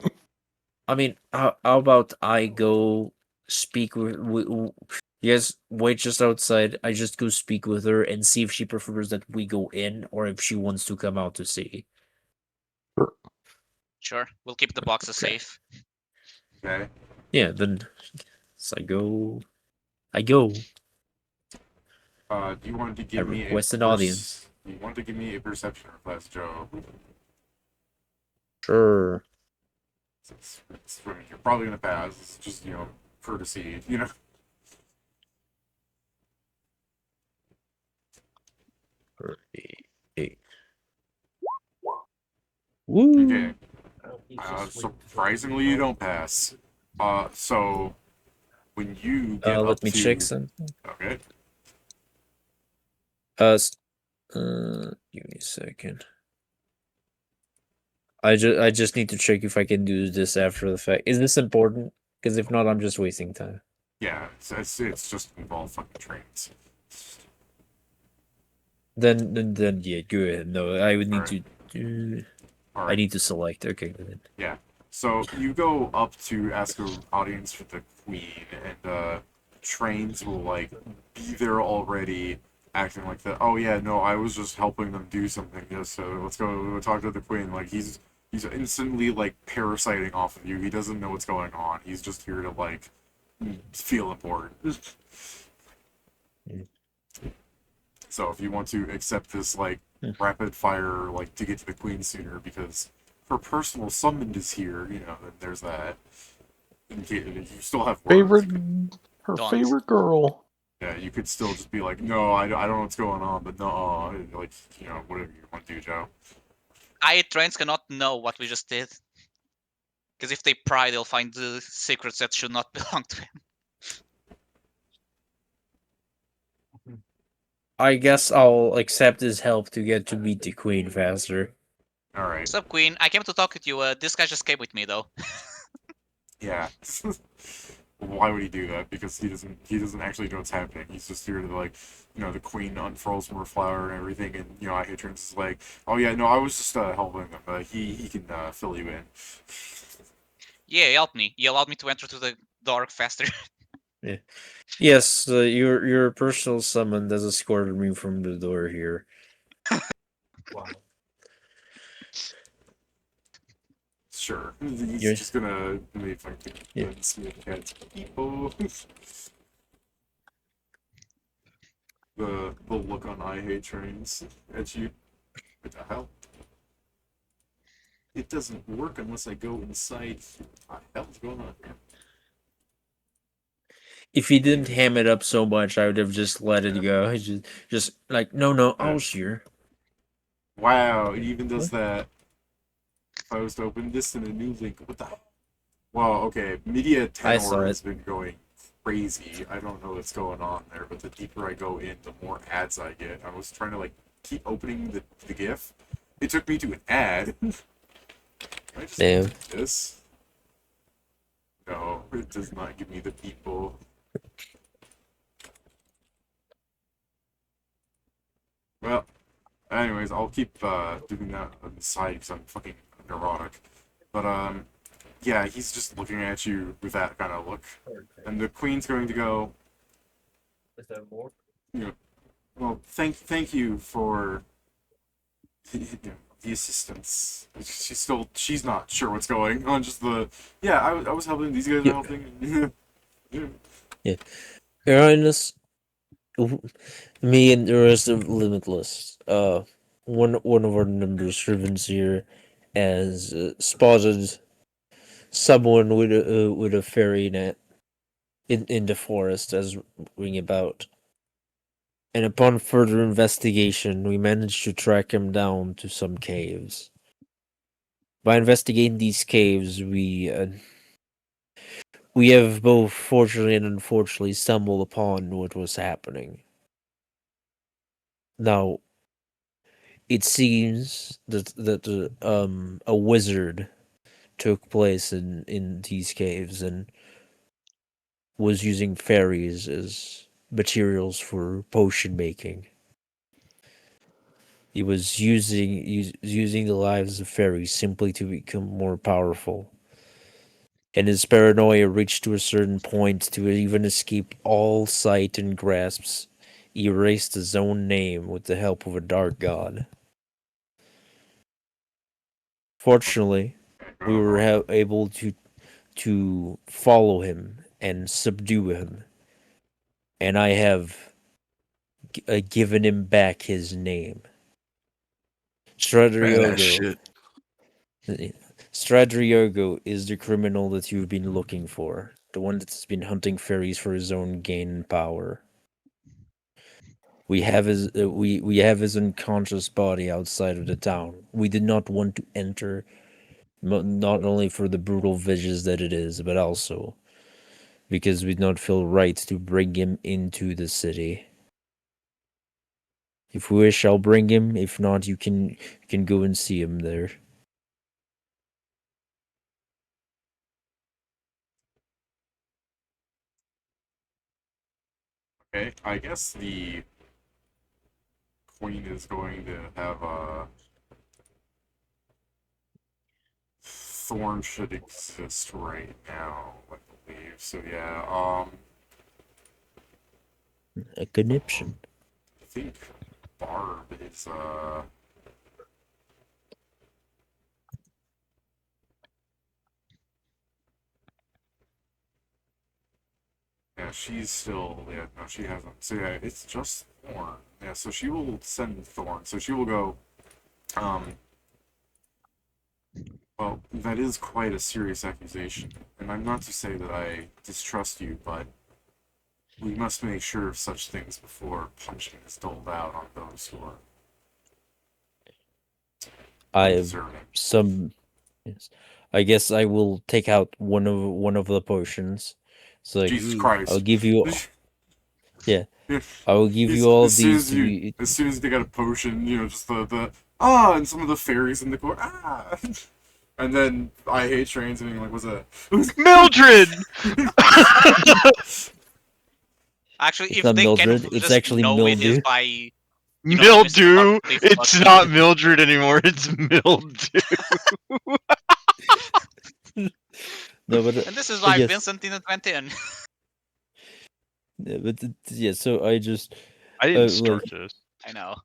H: I mean, how about I go speak with you guys wait just outside. I just go speak with her and see if she prefers that we go in or if she wants to come out to see.
A: Sure, we'll keep the boxes
H: Okay.
A: safe.
E: Okay.
H: Yeah, then so I go. I go.
E: Do you want to give me
H: request an audience.
E: Do you want to give me a perception or class, Joe?
H: Sure.
E: I mean, you're probably gonna pass. It's just courtesy,
H: Eight. Woo.
E: Okay. Surprisingly, you don't pass. So when you get up
H: Let me
E: to
H: check something.
E: okay,
H: Give me a second. I just need to check if I can do this after the fact. Is this important? Because if not, I'm just wasting time.
E: yeah, it's just involved fucking trains.
H: Then yeah, go ahead. No, I would need
E: Alright.
H: to.
E: All
H: I need to select. Okay, go ahead.
E: Yeah. So you go up to ask an audience for the queen, and trains will like be there already, acting like that. Oh yeah, no, I was just helping them do something. Yeah, so let's go talk to the queen. Like he's instantly like parasiting off of you. He doesn't know what's going on. He's just here to like feel important. So if you want to accept this like rapid fire, like to get to the queen sooner, because her personal summoned is here, then there's that. In case you still have words.
B: Her
A: Don't.
B: favorite girl.
E: Yeah, you could still just be like, no, I don't know what's going on, but no, like whatever you want to do, Joe.
A: Trains cannot know what we just did. Because if they pry, they'll find the secrets that should not belong to him.
H: I guess I'll accept his help to get to meet the queen faster.
E: All right.
A: What's up, Queen? I came to talk with you. This guy just came with me, though.
E: Yeah. Why would he do that? Because he doesn't actually know what's happening. He's just here to like, the queen unfurls more flower and everything, and I hate turns is like, oh yeah, no, I was just helping him. He can fill you in.
A: Yeah, he helped me. He allowed me to enter to the dark faster.
H: Yeah. Yes, your personal summon does escorted me from the door here.
C: Wow.
E: Sure. He's
H: You're-
E: just gonna leave like
H: Yeah.
E: smooth cat people. The look on I hate trains at you. What the hell? It doesn't work unless I go inside. What the hell's going on here?
H: if he didn't ham it up so much, I would have just let it go. Just like, no, I'll share.
E: Wow, it even does that. If I was to open this in a new link, what the? Well, okay, media
H: I
E: tenor
H: saw
E: has
H: it.
E: been going crazy. I don't know what's going on there, but the deeper I go in, the more ads I get. I was trying to like keep opening the GIF. It took me to an ad. I just
H: Damn.
E: this. No, it does not give me the people. Well, anyways, I'll keep doing that on the side because I'm fucking neurotic. But yeah, he's just looking at you with that kind of look, and the queen's going to go.
C: Is there more?
E: You know, well, thank you for the assistance. She's not sure what's going on. Just yeah, I was helping. These guys are helping.
H: Yeah. Your Highness, me and the rest of Limitless, one of our number servants here has spotted someone with a fairy net in the forest as ring about. And upon further investigation, we managed to track him down to some caves. By investigating these caves, we have both fortunately and unfortunately stumbled upon what was happening. Now, it seems that a wizard took place in these caves and was using fairies as materials for potion making. He was using the lives of fairies simply to become more powerful. And his paranoia reached to a certain point to even escape all sight and grasps. He erased his own name with the help of a dark god. Fortunately, we were able to follow him and subdue him, and I have given him back his name.
B: Badass
H: Stradivarius.
B: shit.
H: Stradivarius is the criminal that you've been looking for, the one that's been hunting fairies for his own gain and power. We have his unconscious body outside of the town. We did not want to enter, not only for the brutal visions that it is, but also because we did not feel right to bring him into the city. If you wish, I'll bring him. If not, you can go and see him there.
E: Okay, I guess the queen is going to have a thorn should exist right now, I believe. So yeah,
H: A conniption.
E: I think Barb is yeah, she's still yeah, no, she hasn't. So yeah, it's just Thorn. Yeah, so she will send Thorn. So she will go, um well, that is quite a serious accusation, and I'm not to say that I distrust you, but we must make sure of such things before punishment is doled out on those who are
H: I have
E: undeserving.
H: some. Yes. I guess I will take out one of the potions. So like,
E: Jesus
H: I'll
E: Christ.
H: give you. Yeah, I will give you all of these to be.
E: As soon as they got a potion, you know, just the and some of the fairies in the court, and then I hate trains being like, what's that?
G: Mildred!
A: Actually,
H: It's
A: if
H: not
A: they
H: Mildred,
A: can
H: it's
A: just
H: actually
A: know it is
H: Mildew.
A: by you know,
G: Mildew!
A: they
G: It's
A: fucking-
G: not Mildred anymore, it's Mildew.
H: No, but
A: And this is why
H: yes.
A: Vincent didn't went in.
H: Yeah, but yeah. So I just.
G: I didn't
H: well,
G: start this.
A: I know.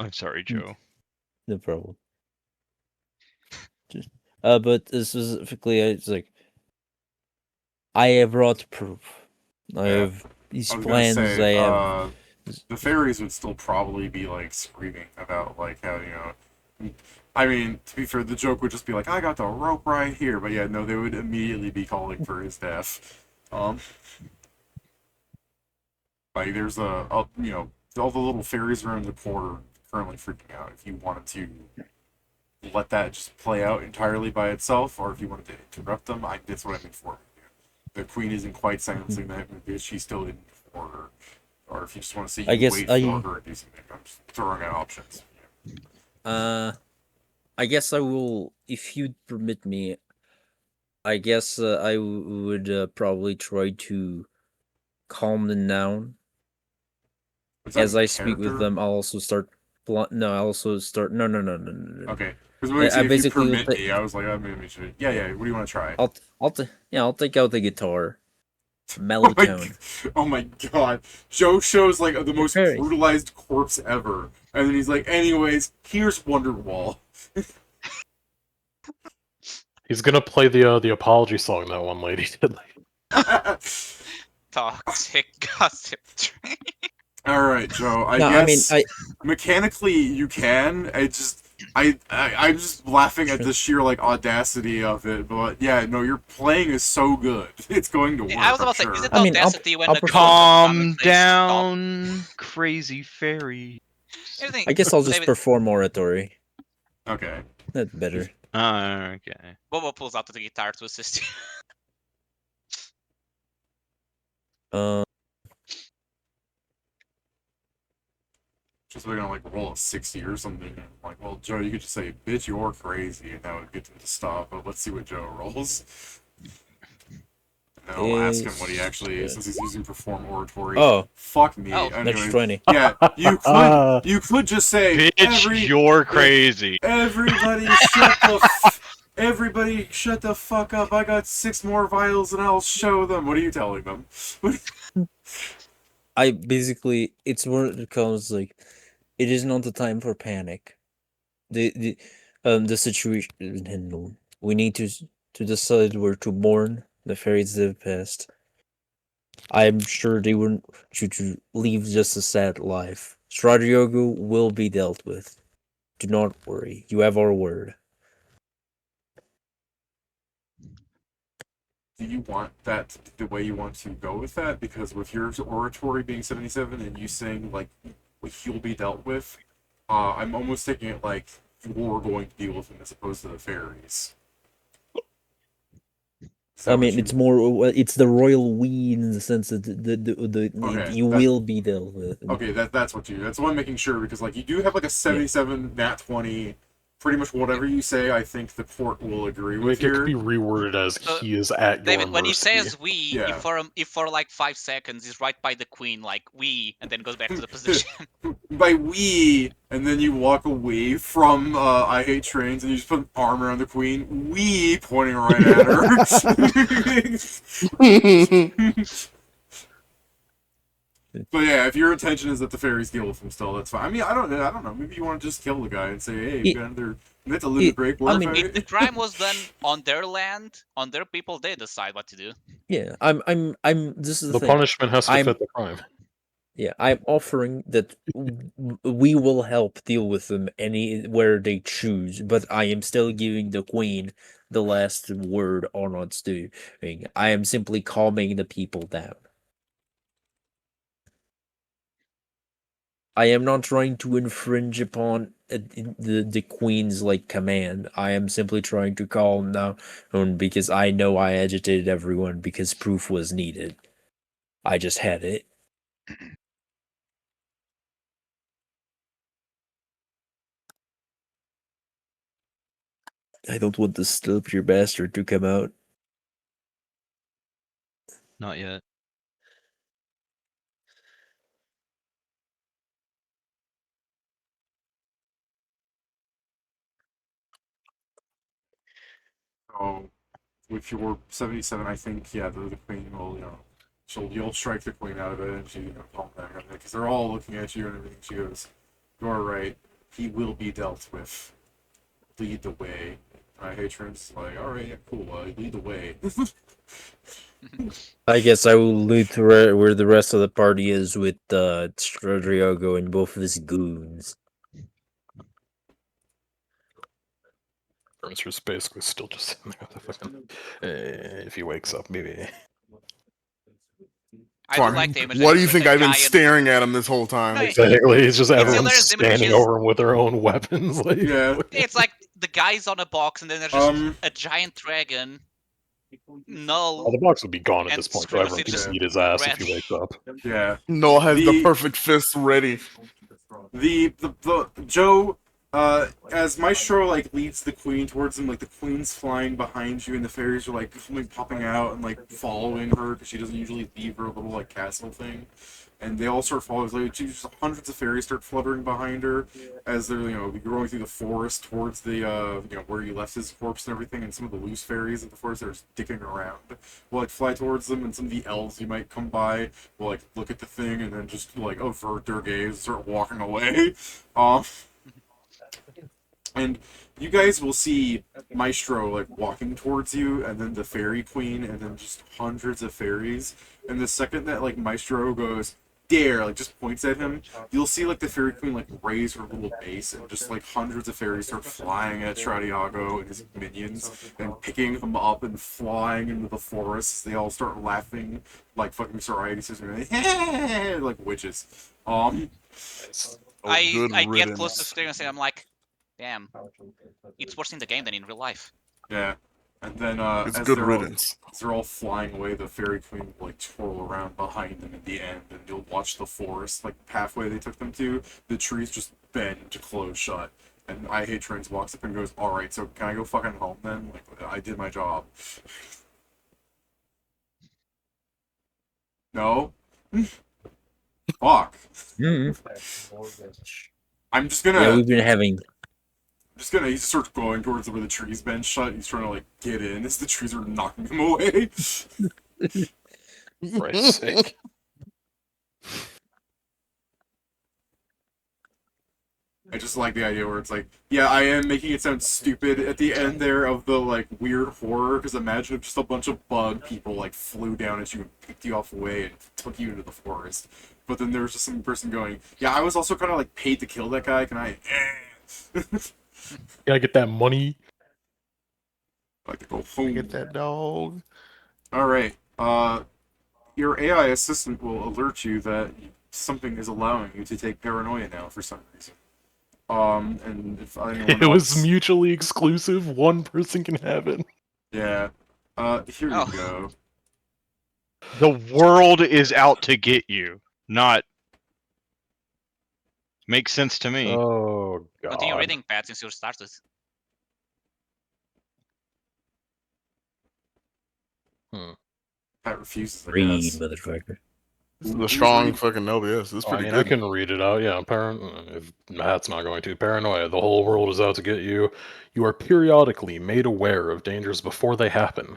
G: I'm sorry, Joe.
H: No problem. Just, but specifically, it's like I have brought proof. I
E: Yeah.
H: have these
E: I was gonna
H: plans.
E: say,
H: I have.
E: the fairies would still probably be like screaming about like how, you know, I mean, to be fair, the joke would just be like, I got the rope right here, but yeah, no, they would immediately be calling for his death. Like there's you know, all the little fairies around the corner currently freaking out. If you wanted to let that just play out entirely by itself, or if you wanted to interrupt them, that's what I meant for. The queen isn't quite silencing them because she's still in for her. Or if you just want to see
H: I guess
E: wait for her and do something, I'm just throwing out options.
H: I guess I will, if you permit me. I guess I would probably try to calm them down. As I speak with them, I'll also start. No, I'll also start. No.
E: Okay, because when you say
H: I
E: if you
H: basically will
E: permit me, I was like, maybe we should. Yeah. What do you want to try?
H: I'll take out the guitar.
E: Oh
H: Mellow
E: my,
H: tone.
E: oh my god. Joe shows like the most
H: Very.
E: brutalized corpse ever. And then he's like, anyways, here's Wonderwall.
B: He's gonna play the apology song that one lady did.
A: Toxic gossip train.
E: Alright, Joe, I
H: No,
E: guess
H: I mean,
E: mechanically you can. I'm just laughing at the sheer like audacity of it, but yeah, no, your playing is so good. It's going to work.
A: I was about to say,
E: I'm
A: is
E: sure.
A: it
H: I mean,
A: audacity when
H: I'll
A: the
H: prefer-
A: gods come
G: Calm
A: and say, "Stop"?
G: down, crazy fairy.
A: Here's the thing,
H: I guess I'll just
A: David,
H: perform oratory.
E: Okay.
H: That's better.
G: Okay.
A: Bobo pulls out the guitar to assist you.
E: Just we're gonna like roll a 60 or something. And like, well, Joe, you could just say, "Bitch, you're crazy," and that would get them to stop. But let's see what Joe rolls. And I'll ask him what he actually, since he's using perform oratory.
H: Oh.
E: Fuck me.
A: Oh.
H: That's
E: Anyways,
H: 20.
E: yeah, you could just say,
G: Bitch, you're crazy.
E: Everybody shut the fuck up. I got 6 more vials and I'll show them. What are you telling them?
H: I basically, it's where it comes like, it is not the time for panic. The situation. We need to decide where to mourn the fairies that have passed. I'm sure they wouldn't want you to leave just a sad life. Stradivarius will be dealt with. Do not worry. You have our word.
E: Do you want that the way you want to go with that? Because with your oratory being 77 and you saying like he'll be dealt with, I'm almost taking it like you're going to deal with him as opposed to the fairies.
H: I mean, it's more. It's the royal we in the sense that you will be dealt with.
E: Okay, that's what you. That's what I'm making sure because like you do have like a 77 nat 20. Pretty much whatever you say, I think the court will agree with
B: It
E: here.
B: could be reworded as he is at your
A: David, when he
B: mercy.
A: says we, if for like 5 seconds he's right by the queen, like we, and then goes back to the position.
E: By we, and then you walk away from I Hate Trains, and you just put an arm around the queen. We pointing right at her. But yeah, if your intention is that the fairies deal with him still, that's fine. I mean, I don't know. Maybe you want to just kill the guy and say, "Hey, you have to live a great war."
H: I mean,
A: if the crime was done on their land, on their people, they decide what to do.
H: Yeah, I'm. This is
B: the
H: thing.
B: punishment has to fit the crime.
H: Yeah, I'm offering that we will help deal with them anywhere they choose, but I am still giving the queen the last word on what's doing. I am simply calming the people down. I am not trying to infringe upon the queen's like command. I am simply trying to calm down because I know I agitated everyone because proof was needed. I just had it. I don't want the stupid bastard to come out.
G: Not yet.
E: So, with your 77, I think the queen will you'll strike the queen out of it, and she calm down because they're all looking at you and everything. She goes, "You're right. He will be dealt with. Lead the way." My Hatron's like, "All right, yeah, cool. Lead the way."
H: I guess I will lead to where the rest of the party is with Stratego and both of his goons.
B: Burns basically still just sitting there with the fucking. If he wakes up, maybe.
A: I do like the image. that
D: Why do
A: it's
D: you
A: just
D: think
A: a
D: I've been
A: giant-
D: staring at him this whole time?
A: No,
B: Exactly. It's just everyone
A: hilarious. The image
B: standing
A: is-
B: over him with their own weapons. Like,
E: Yeah.
A: It's like the guy's on a box, and then there's just a giant dragon. Null.
B: well, the box would be gone at
A: And
B: this point, so
A: Scream
B: everyone can
A: just
B: just eat his ass if
A: ready.
B: he wakes up.
E: Yeah.
D: Noah has the
E: The-
D: perfect fist ready.
E: The Joe, as Maestro like leads the queen towards him, like the queen's flying behind you, and the fairies are like popping out and like following her because she doesn't usually leave her little like castle thing, and they all start following. Like, just hundreds of fairies start fluttering behind her as they're going through the forest towards the where you left his corpse and everything, and some of the loose fairies in the forest that are just dicking around will like fly towards them, and some of the elves you might come by will like look at the thing and then just like avert their gaze and start walking away. And you guys will see Maestro like walking towards you, and then the fairy queen, and then just hundreds of fairies. And the second that like Maestro goes dare, like just points at him, you'll see like the fairy queen like raise her little base, and just like hundreds of fairies start flying at Stratego and his minions, and picking him up and flying into the forest. They all start laughing like fucking Sorority sisters, like witches.
A: I
D: good
A: get
D: riddance.
A: close to Stratego and I'm like, damn, it's worse in the game than in real life.
E: Yeah. And then
D: It's
E: as
D: good
E: they're
D: riddance.
E: As they're all flying away, the fairy queen will like twirl around behind them at the end, and you'll watch the forest, like pathway they took them to, the trees just bend to close shut. And I Hate Trains walks up and goes, "Alright, so can I go fucking home then? Like, I did my job." No? Fuck. I'm just gonna...
H: Yeah, we've been having.
E: he starts going towards where the trees bend shut. He's trying to like get in as the trees are knocking him away.
B: For Christ's sake.
E: I just like the idea where it's like, yeah, I am making it sound stupid at the end there of the like weird horror, because imagine if just a bunch of bug people like flew down at you and picked you off away and took you into the forest. But then there was just some person going, yeah, I was also kind of like paid to kill that guy. Can I?
B: Gotta get that money.
E: I like to go home.
D: Get that dog.
E: All right. Your AI assistant will alert you that something is allowing you to take paranoia now for some reason. And if anyone
B: It was
E: else-
B: mutually exclusive. One person can have it.
E: Yeah. Here
A: Oh.
E: you go.
G: The world is out to get you, not. Makes sense to me.
B: Oh god.
A: Continue reading, Pat, since you started.
E: Pat refuses. I
H: Read,
E: guess.
H: motherfucker.
D: This is the strong fucking Nobius. This is
B: I
D: pretty
B: mean,
D: good.
B: I can read it out. Yeah, if Matt's not going to. Paranoia. The whole world is out to get you. You are periodically made aware of dangers before they happen.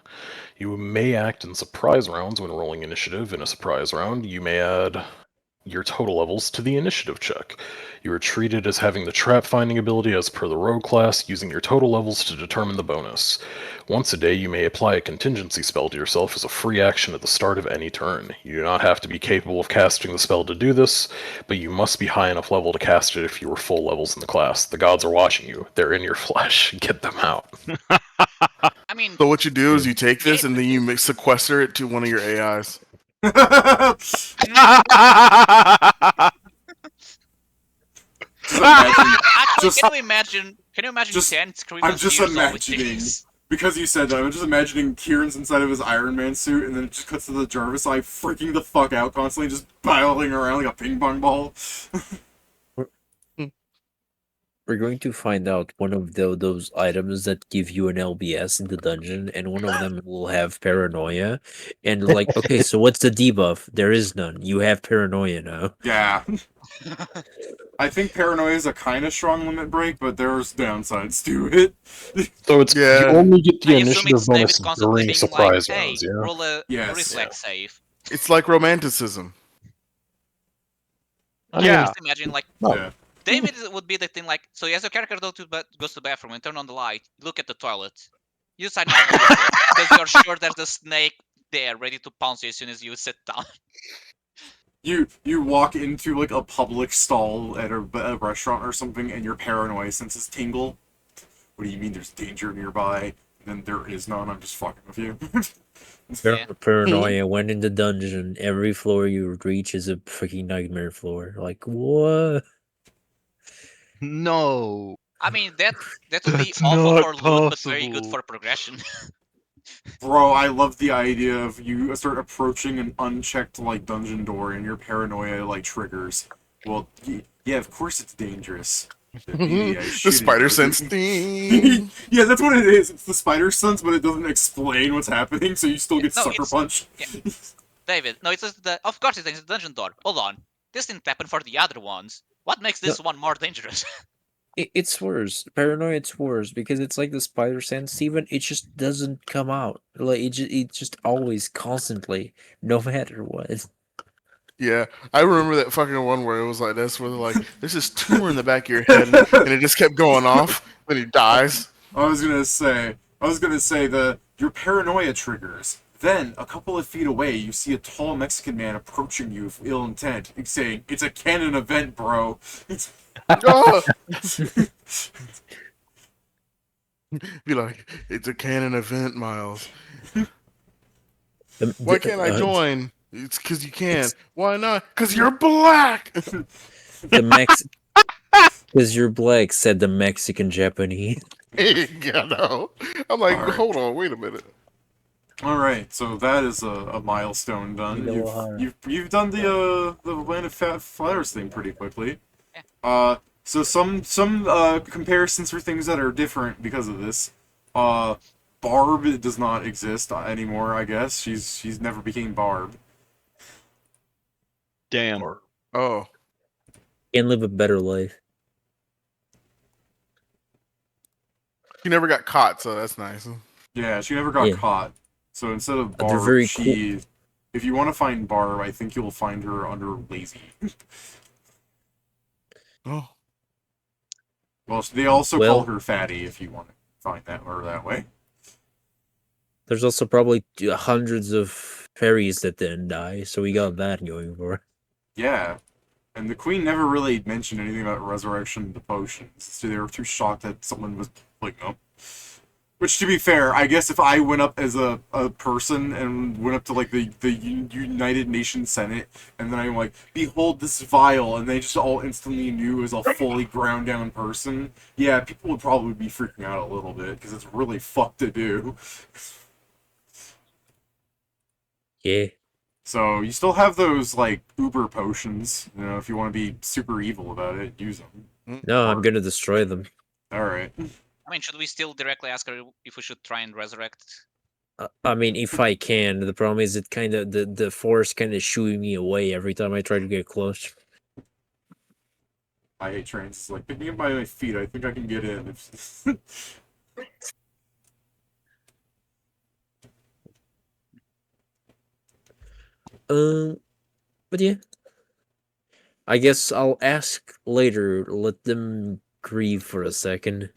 B: You may act in surprise rounds when rolling initiative. In a surprise round, you may add your total levels to the initiative check. You are treated as having the trap finding ability as per the rogue class, using your total levels to determine the bonus. Once a day, you may apply a contingency spell to yourself as a free action at the start of any turn. You do not have to be capable of casting the spell to do this, but you must be high enough level to cast it if you were full levels in the class. The gods are watching you. They're in your flesh. Get them out.
A: I mean,
D: So what you do is you take this and then you sequester it to one of your AIs.
E: Just imagine,
A: actually,
E: just-
A: can you imagine
E: just-
A: 10 screaming
E: I'm just
A: years old with
E: imagining-
A: things?
E: because you said that, I'm just imagining Kieran's inside of his Iron Man suit, and then it just cuts to the Jarvis eye freaking the fuck out constantly, just battling around like a ping pong ball.
H: We're going to find out one of those items that give you an LBS in the dungeon, and one of them will have paranoia. And like, okay, so what's the debuff? There is none. You have paranoia now.
E: Yeah. I think paranoia is a kind of strong limit break, but there's downsides to it.
B: So it's
D: Yeah.
B: you only get the
A: I assume
B: initiative
A: it's David
B: bonus
A: constantly
B: during
A: being
B: surprise
A: like, hey,
B: rounds, yeah?
A: roll a
E: Yes.
A: reflex save.
D: It's like romanticism.
B: I mean,
G: Yeah.
A: Just imagine, like,
B: no.
E: Yeah.
A: David would be the thing, like, so as your character goes to the bathroom and turn on the light, look at the toilet. You decide not to because you're sure there's a snake there ready to pounce you as soon as you sit down.
E: You walk into like a public stall at a restaurant or something, and your paranoia senses tingle. What do you mean? There's danger nearby? And then there is none. I'm just fucking with you.
A: Yeah.
H: Paranoia went in the dungeon. Every floor you reach is a freaking nightmare floor. Like what?
G: No,
A: I mean that would be
G: that's
A: awful
G: not
A: for loot, but very good
G: possible.
A: for progression.
E: Bro, I love the idea of you start approaching an unchecked like dungeon door and your paranoia like triggers. Well, yeah, of course it's dangerous. But maybe I
D: The
E: shouldn't.
D: spider sense thing.
E: Yeah, that's what it is. It's the spider sense, but it doesn't explain what's happening, so you still get
A: No,
E: sucker
A: it's-
E: punched.
A: yeah. David, no, it's just the. Of course, it's the dungeon door. Hold on, this didn't happen for the other ones. What makes this one more dangerous?
H: It's worse. Paranoia, it's worse because it's like the spider sense, Steven. It just doesn't come out. Like it just always, constantly, no matter what.
D: Yeah, I remember that fucking one where it was like this, where they're like, "There's this tumor in the back of your head," and it just kept going off. Then he dies.
E: I was gonna say your paranoia triggers. Then, a couple of feet away, you see a tall Mexican man approaching you with ill intent, saying, "It's a canon event, bro."
D: Oh! Be like, "It's a canon event, Miles. Why can't I join?" It's because you can. Why not? Because you're black.
H: Because you're black," said the Mexican Japanese.
D: Yeah, no. I'm like,
E: All right.
D: hold on, wait a minute.
E: All right, so that is a milestone done. You've done the Land of Flowers thing pretty quickly. So some comparisons for things that are different because of this. Barb does not exist anymore. I guess she's never became Barb.
G: Damn.
D: Oh,
H: Can live a better life.
D: he never got caught, so that's nice.
E: Yeah, she never got
H: Yeah.
E: caught. So instead of
H: They're
E: Barb,
H: very
E: if you want to find Barb, I think you'll find her under Lazy.
D: Oh,
E: Well, they also call
H: Well-
E: her Fatty if you want to find her that way.
H: There's also probably hundreds of fairies that didn't die, so we got that going for.
E: Yeah. And the Queen never really mentioned anything about resurrection of the potions, so they were too shocked that someone was pulling them. Which, to be fair, I guess if I went up as a person and went up to, like, the United Nations Senate, and then I'm like, behold this vial, and they just all instantly knew as a fully ground down person, yeah, people would probably be freaking out a little bit, because it's really fucked to do.
H: Yeah.
E: So, you still have those, like, uber potions, you know, if you want to be super evil about it, use them.
H: No, I'm gonna destroy them.
E: Alright.
A: I mean, should we still directly ask her if we should try and resurrect?
H: I mean, if I can. The problem is it kind of the force kind of shooing me away every time I try to get close.
E: I hate trains. It's like, picking up by my feet, I think I can get in.
H: But yeah, I guess I'll ask later. Let them grieve for a second.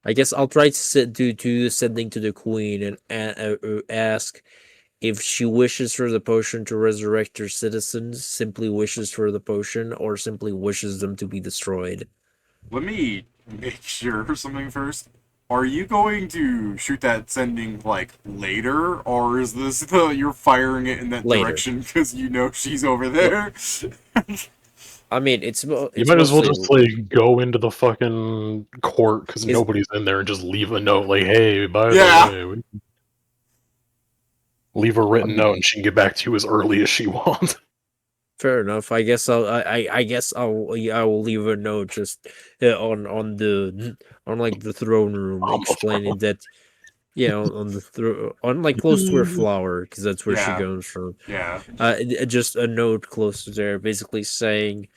H: I guess I'll try to sending to the queen and ask if she wishes for the potion to resurrect her citizens, simply wishes for the potion, or simply wishes them to be destroyed.
E: Let me make sure of something first. Are you going to shoot that sending, like, later? Or is this you're firing it in that
H: Later.
E: direction because you know she's over there?
H: I mean, it's
B: You might as well just like go into the fucking court because
H: Is-
B: nobody's in there and just leave a note like, "Hey, by
E: Yeah.
B: the way," leave a written note and she can get back to you as early as she wants.
H: Fair enough. I guess I guess I will leave a note just on like the throne room
B: On the
H: explaining
B: throne.
H: that on like close to her flower because that's where
E: Yeah.
H: she comes from.
E: Yeah.
H: Just a note close to there, basically saying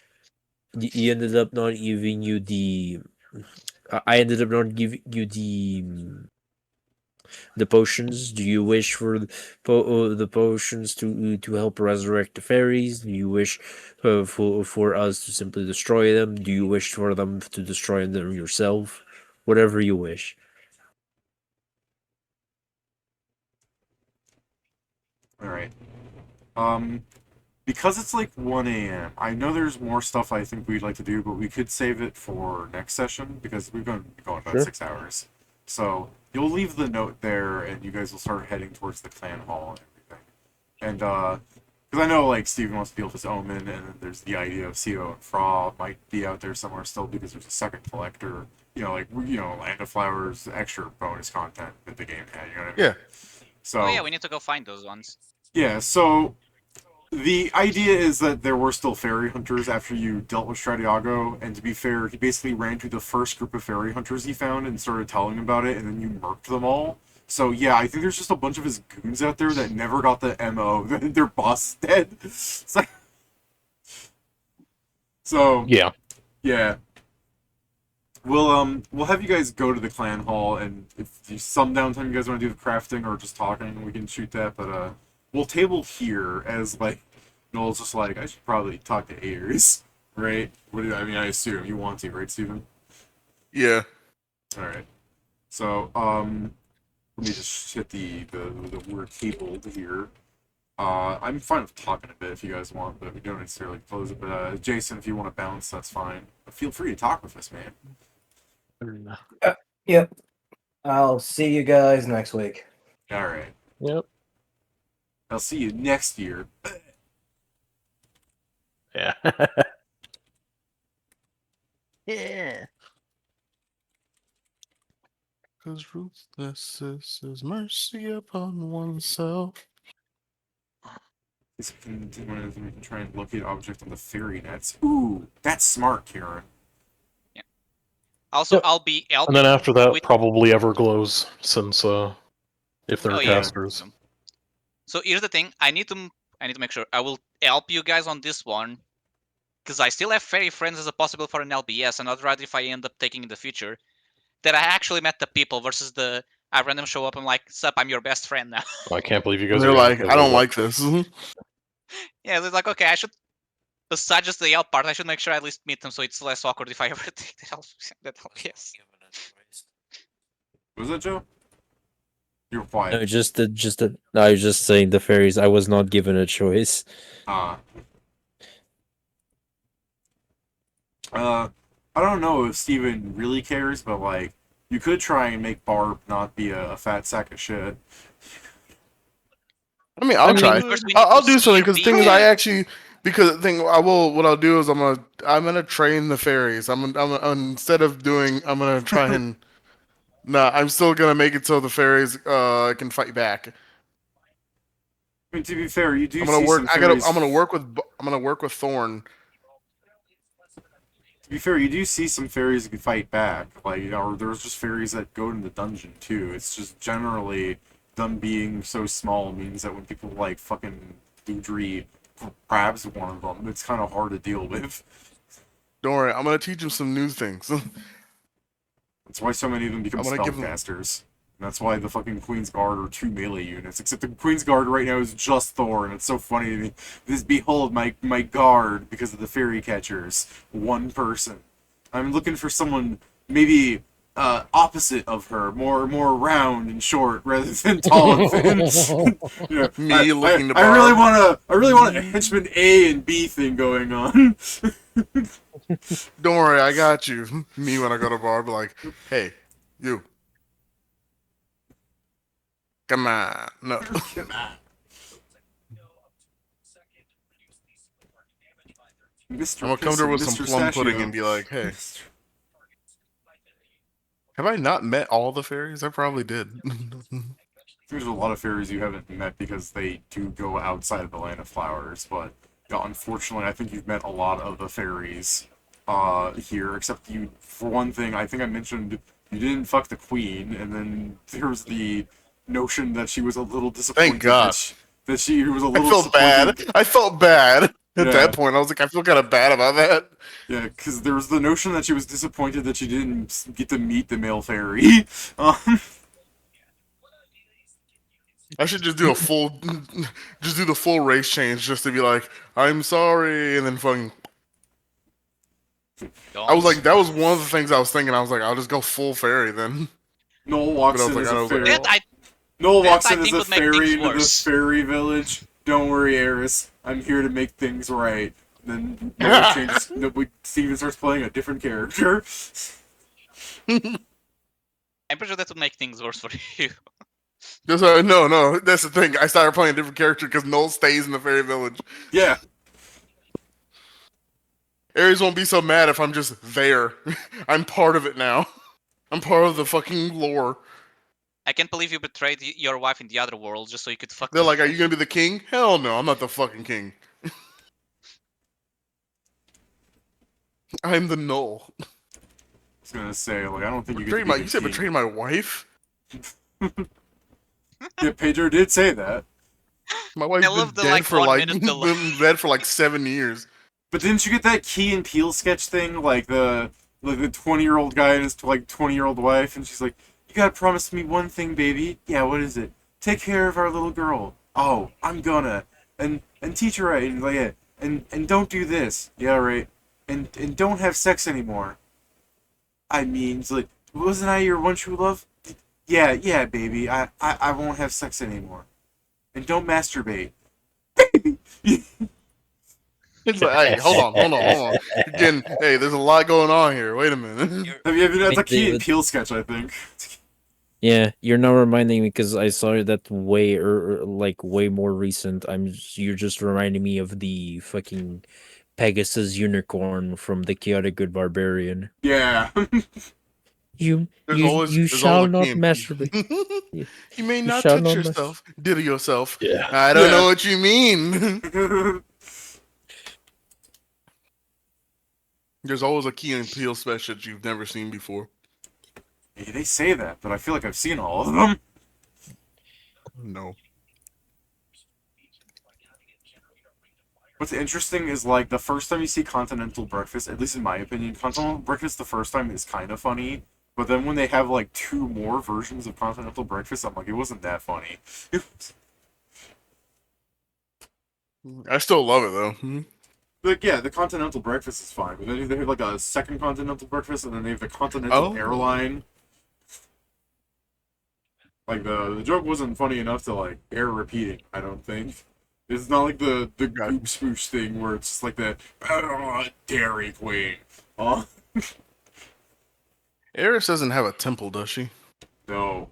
H: you ended up not giving you the. I ended up not giving you the potions. Do you wish for the potions to help resurrect the fairies? Do you wish for us to simply destroy them? Do you wish for them to destroy them yourself? Whatever you wish.
E: Alright. Because it's like 1 a.m., I know there's more stuff I think we'd like to do, but we could save it for next session, because we've been going about
H: Sure.
E: 6 hours. So, you'll leave the note there, and you guys will start heading towards the clan hall and everything. And because I know like Steven wants to deal with his omen, and then there's the idea of CO and Fra might be out there somewhere still because there's a second collector. Land of Flowers extra bonus content that the game had. You know what I mean?
D: Yeah.
E: So.
A: Oh yeah, we need to go find those ones.
E: Yeah. So. The idea is that there were still fairy hunters after you dealt with Stratego, and to be fair, he basically ran to the first group of fairy hunters he found and started telling them about it, and then you murked them all. So yeah, I think there's just a bunch of his goons out there that never got the MO. Their boss is dead. So
B: Yeah.
E: Yeah. We'll have you guys go to the clan hall, and if some downtime you guys want to do the crafting or just talking, we can shoot that, but we'll table here as, like, Noel's just like, I should probably talk to Ayers, right? I assume you want to, right, Steven?
D: Yeah.
E: Alright. So, let me just hit the word tabled here. I'm fine with talking a bit if you guys want, but we don't necessarily close it. But, Jason, if you want to bounce, that's fine. But feel free to talk with us, man.
I: Yep. I'll see you guys next week.
E: Alright.
B: Yep.
E: I'll see you next year.
B: Yeah. Yeah.
D: Because ruthless is mercy upon oneself.
E: We can try and locate object on the fairy nets. Ooh, that's smart, Karen.
A: Yeah. Also,
B: Yep.
A: I'll be helping.
B: And then after that,
A: with...
B: probably Everglows, since if they're
A: Oh, yeah.
B: casters.
A: So here's the thing: I need to make sure I will help you guys on this one, because I still have fairy friends as a possible for an LBS, and I'd rather if I end up taking in the future that I actually met the people versus the I random show up. I'm like, "Sup, I'm your best friend now."
B: I can't believe you guys.
D: They're like, I don't like this.
A: Yeah, it's like, okay, I should. Besides just the help part, I should make sure I at least meet them, so it's less awkward if I ever take that help. Yes.
E: Was that Joe? You're quiet.
H: No, I was just saying the fairies. I was not given a choice.
E: I don't know if Steven really cares, but like, you could try and make Barb not be a fat sack of shit.
D: I mean, I'll try.
A: First we need
D: I'll
A: to
D: do
A: see
D: something
A: you
D: because the
A: be
D: thing is,
A: there.
D: I actually what I'll do is I'm gonna train the fairies. Instead of doing, I'm gonna try and. Nah, I'm still gonna make it so the fairies can fight back.
E: I mean, to be fair, you do
D: I'm gonna
E: see
D: work.
E: some fairies.
D: I'm gonna work with Thorn.
E: To be fair, you do see some fairies that can fight back. Like, or there's just fairies that go in the dungeon too. It's just generally them being so small means that when people like fucking Doodry grabs one of them, it's kind of hard to deal with.
D: Don't worry, I'm gonna teach them some new things.
E: That's why so many of them become
D: I'm gonna give them-
E: spellcasters. And that's why the fucking Queen's Guard are 2 melee units. Except the Queen's Guard right now is just Thor, and it's so funny to me. Behold my guard because of the fairy catchers. One person. I'm looking for someone maybe opposite of her, more round and short rather than tall and thin. Yeah,
D: Me looking to
E: I really
D: Barb.
E: want a henchman A and B thing going on.
D: Don't worry, I got you. Me when I go to bar, be like, hey, you. Come on. No.
E: Come on. Mr.
D: I'm gonna come to her with some
E: Mr.
D: plum pudding
E: Sashio.
D: and be like, hey. Have I not met all the fairies? I probably did.
E: There's a lot of fairies you haven't met because they do go outside of the Land of Flowers, but unfortunately, I think you've met a lot of the fairies here, except you, for one thing, I think I mentioned you didn't fuck the queen, and then there's the notion that she was a little disappointed.
D: Thank God.
E: That she was a
D: I
E: little
D: felt bad. I felt bad at
E: Yeah.
D: that point. I was like, I feel kind of bad about that.
E: Yeah, because there was the notion that she was disappointed that she didn't get to meet the male fairy.
D: I should just do a full, just do the full race change just to be like, I'm sorry, and then fucking. I was like, that was one of the things I was thinking. I was like, I'll just go full fairy then.
E: Noel walks
D: But I was
E: in
D: like,
E: as
D: I
E: a
D: was like,
E: fairy.
A: That
E: Noel
A: that
E: walks
A: I
E: in as
A: think
E: a
A: would make
E: fairy
A: things
E: into the
A: worse.
E: fairy village. Don't worry, Eris. I'm here to make things right. Then Noel changes. Steven starts playing a different character.
A: I'm pretty sure that would make things worse for you.
D: No, that's the thing. I started playing a different character because Noel stays in the fairy village.
E: Yeah.
D: Ares won't be so mad if I'm just there. I'm part of it now. I'm part of the fucking lore.
A: I can't believe you betrayed your wife in the other world just so you could fuck
D: They're
A: them.
D: like, are you gonna be the king? Hell no, I'm not the fucking king. I'm the Null.
E: I was gonna say, like, I don't think you
D: Betrayed
E: get to be
D: you
E: the
D: said
E: king.
D: betrayed my wife?
E: Yeah, Pedro did say that.
D: My wife's
A: I love
D: been
A: the,
D: dead for
A: 1
D: like
A: minute delay.
D: been dead for like 7 years.
E: But didn't you get that Key and Peele sketch thing? Like the 20-year-old guy and his like 20-year-old wife, and she's like, "You gotta promise me one thing, baby." Yeah, what is it? Take care of our little girl. Oh, I'm gonna. And teach her right. And like, yeah. And don't do this. Yeah, right. And don't have sex anymore. I mean, it's like, wasn't I your one true love? Yeah, baby. I won't have sex anymore. And don't masturbate.
D: It's like, hey, hold on. Again, hey, there's a lot going on here. Wait a minute.
E: Have you ever that's a
F: Think
E: Key and
F: David-
E: Peele sketch, I think.
F: Yeah, you're now reminding me because I saw that way like way more recent. You're just reminding me of the fucking Pegasus unicorn from the Chaotic Good Barbarian.
E: Yeah.
F: You
D: There's
F: shall
D: always a
F: not
D: king.
F: masturbate.
D: You may
F: You
D: not
F: shall
D: touch
F: not
D: yourself. Diddle yourself.
B: Yeah.
D: I don't
E: Yeah.
D: know what you mean. There's always a Key and Peele special that you've never seen before.
E: Hey, they say that, but I feel like I've seen all of them.
D: No.
E: What's interesting is, like, the first time you see Continental Breakfast, at least in my opinion, Continental Breakfast the first time is kind of funny, but then when they have, like, 2 more versions of Continental Breakfast, I'm like, it wasn't that funny.
D: I still love it though.
E: Like, yeah, the Continental Breakfast is fine, but then they have, like, a second Continental Breakfast, and then they have the Continental
D: Oh.
E: Airline. Like, the joke wasn't funny enough to, like, bear repeating, I don't think. It's not like the Goop Spoosh thing where it's just like that, Dairy Queen. Oh,
D: Eris doesn't have a temple, does she?
E: no.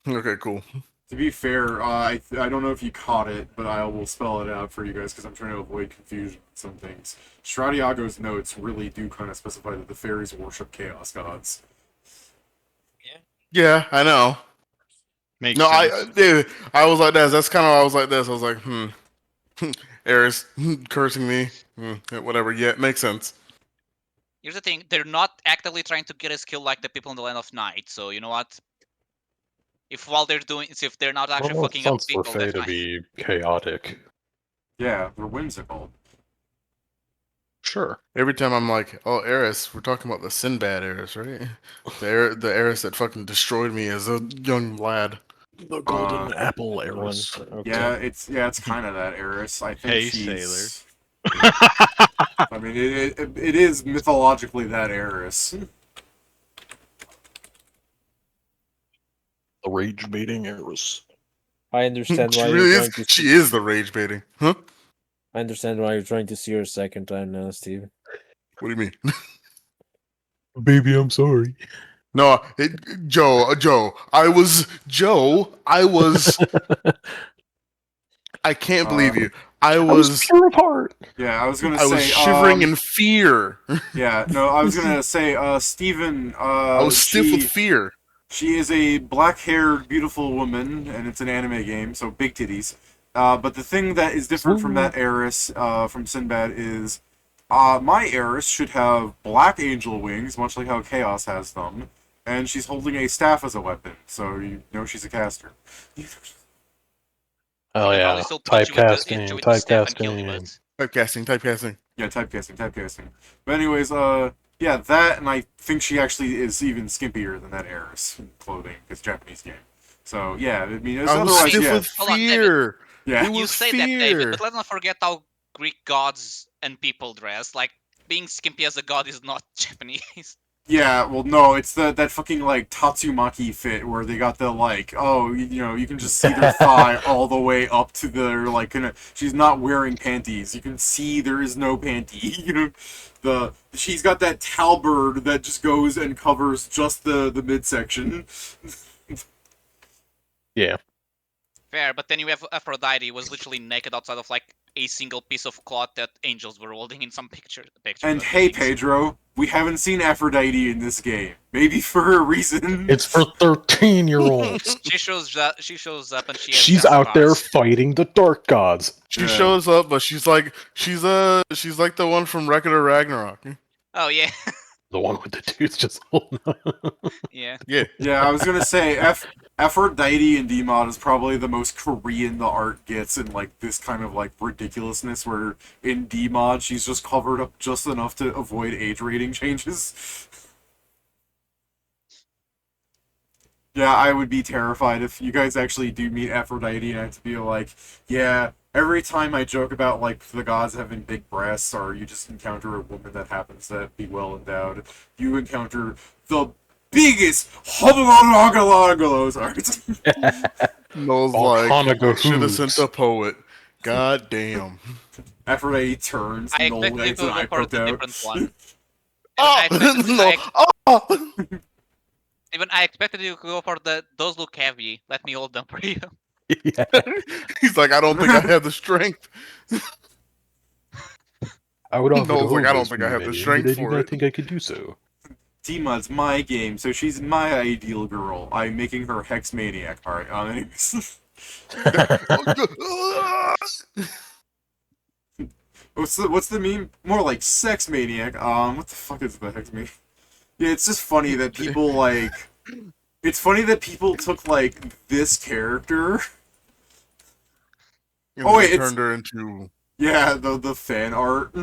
D: Okay, cool.
E: To be fair, I don't know if you caught it, but I will spell it out for you guys because I'm trying to avoid confusion with some things. Stratiego's notes really do kind of specify that the fairies worship chaos gods.
D: Yeah, I know.
G: Makes
D: No,
G: sense.
D: I was like this. That's kind of why I was like this. I was like, Eris cursing me. Whatever. Yeah, it makes sense.
A: Here's the thing, they're not actively trying to get a skill like the people in the Land of Night, so you know what? If they're not actually
B: Well, it
A: fucking up
B: makes sense for
A: people,
B: Fae
A: that's
B: to
A: fine.
B: be chaotic.
E: Yeah, they're whimsical.
B: Sure.
D: Every time I'm like, oh, Eris, we're talking about the Sinbad Eris, right? The Eris that fucking destroyed me as a young lad.
B: The golden apple Eris.
F: Okay.
E: Yeah, it's kind of that Eris. I think
G: Hey,
E: she's... I mean, it is mythologically that Eris.
B: The rage baiting Eris.
F: I understand
D: She
F: why
D: really
F: you're
D: is.
F: trying to.
D: She is the rage baiting, huh?
F: I understand why you're trying to see her a second time now, Steve.
D: What do you mean?
B: Baby, I'm sorry.
D: No, Joe. I was. I can't believe you. I was
B: pure of heart.
E: Yeah, I was gonna
D: I was
E: say,
D: shivering in fear.
E: yeah, no, I was gonna say, Steven,
D: I was stiff with fear.
E: She is a black-haired, beautiful woman, and it's an anime game, so big titties. But the thing that is different from that Eris, from Sinbad, is my Eris should have black angel wings, much like how Chaos has them, and she's holding a staff as a weapon, so you know she's a caster.
B: Oh
A: I'll
B: yeah.
A: still punch you with the staff and kill you,
B: Typecasting.
A: but
D: Typecasting.
E: Yeah, typecasting. But anyways, yeah, that, and I think she actually is even skimpier than that Eris in clothing. It's a Japanese game. So, yeah, I mean, it's
D: I was
E: otherwise,
D: stiff
E: yeah.
D: with
A: Hold on, David.
D: fear.
E: Yeah.
D: It
A: you
D: was
A: say
D: fear.
A: that, David, but let's not forget how Greek gods and people dress. Like, being skimpy as a god is not Japanese.
E: Yeah, well, no, it's that fucking like Tatsumaki fit where they got the like, oh, you can just see their thigh all the way up to their like, she's not wearing panties. You can see there is no panty. She's got that talberd that just goes and covers just the midsection.
B: Yeah.
A: Fair, but then you have Aphrodite was literally naked outside of like a single piece of cloth that angels were holding in some picture.
E: And hey, Pedro, we haven't seen Aphrodite in this game. Maybe for a reason.
B: It's for 13-year-olds.
A: She shows up and she has
B: She's
A: got
B: out there
A: scars.
B: fighting the dark gods.
D: She shows up, but she's like the one from Record of Ragnarok.
A: Oh yeah,
B: The one with the dudes just holding on.
A: yeah.
E: Yeah, I was gonna say Aphrodite in DMod is probably the most Korean the art gets in like this kind of like ridiculousness. Where in DMod she's just covered up just enough to avoid age rating changes. Yeah, I would be terrified if you guys actually do meet Aphrodite and I have to be like, yeah, every time I joke about like the gods having big breasts or you just encounter a woman that happens to be well endowed, you encounter the biggest hobblogalogalos art.
D: Noel's
B: Oh,
D: like,
B: Hanaga
D: should have
B: hooves.
D: sent the poet. God damn.
E: Aphrodite turns,
A: I
E: Noel
A: expected you
E: gets
A: to
E: an eye
A: go for a
E: poked out.
A: different one.
D: Oh, no. Oh!
A: Even I expected you to go for those look heavy. Let me hold them for you.
B: Yeah.
D: He's like, I don't think I have the strength.
B: I would offer
D: Noel's
B: to
D: like, I
B: hold
D: don't
B: this
D: think I have the
B: maiden,
D: strength
B: but I do
D: for
B: not
D: it.
B: think I could do so.
E: DMod's my game, so she's my ideal girl. I'm making her Hex Maniac. Alright, anyways. What's the meme? More like Sex Maniac. What the fuck is the Hex Maniac? Yeah, it's just funny that people like. It's funny that people took like this character.
D: And
E: Oh
D: then
E: wait, it's
D: turned her into
E: yeah the fan art.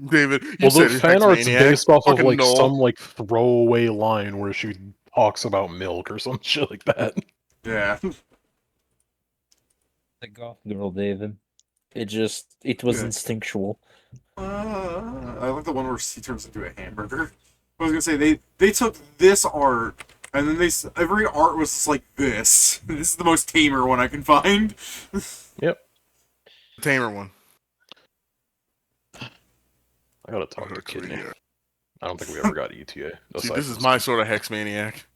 D: David. You
B: Well,
D: said
B: the
D: it,
B: fan
D: Hex
B: art's
D: Maniac.
B: based off of
D: Fucking
B: like
D: Noel.
B: some like throwaway line where she talks about milk or some shit like that.
E: Yeah.
H: The goth girl, David. It was
E: Yeah.
H: instinctual.
E: I like the one where she turns into a hamburger. I was gonna say they took this art and then every art was just like this. This is the most tamer one I can find.
B: Yep.
D: Tamer one.
B: I gotta talk to
D: Hex
B: Kidney.
D: Maniac.
B: I don't think we ever got ETA.
D: See,
B: aside
D: this
B: from
D: is my sort of Hex Maniac.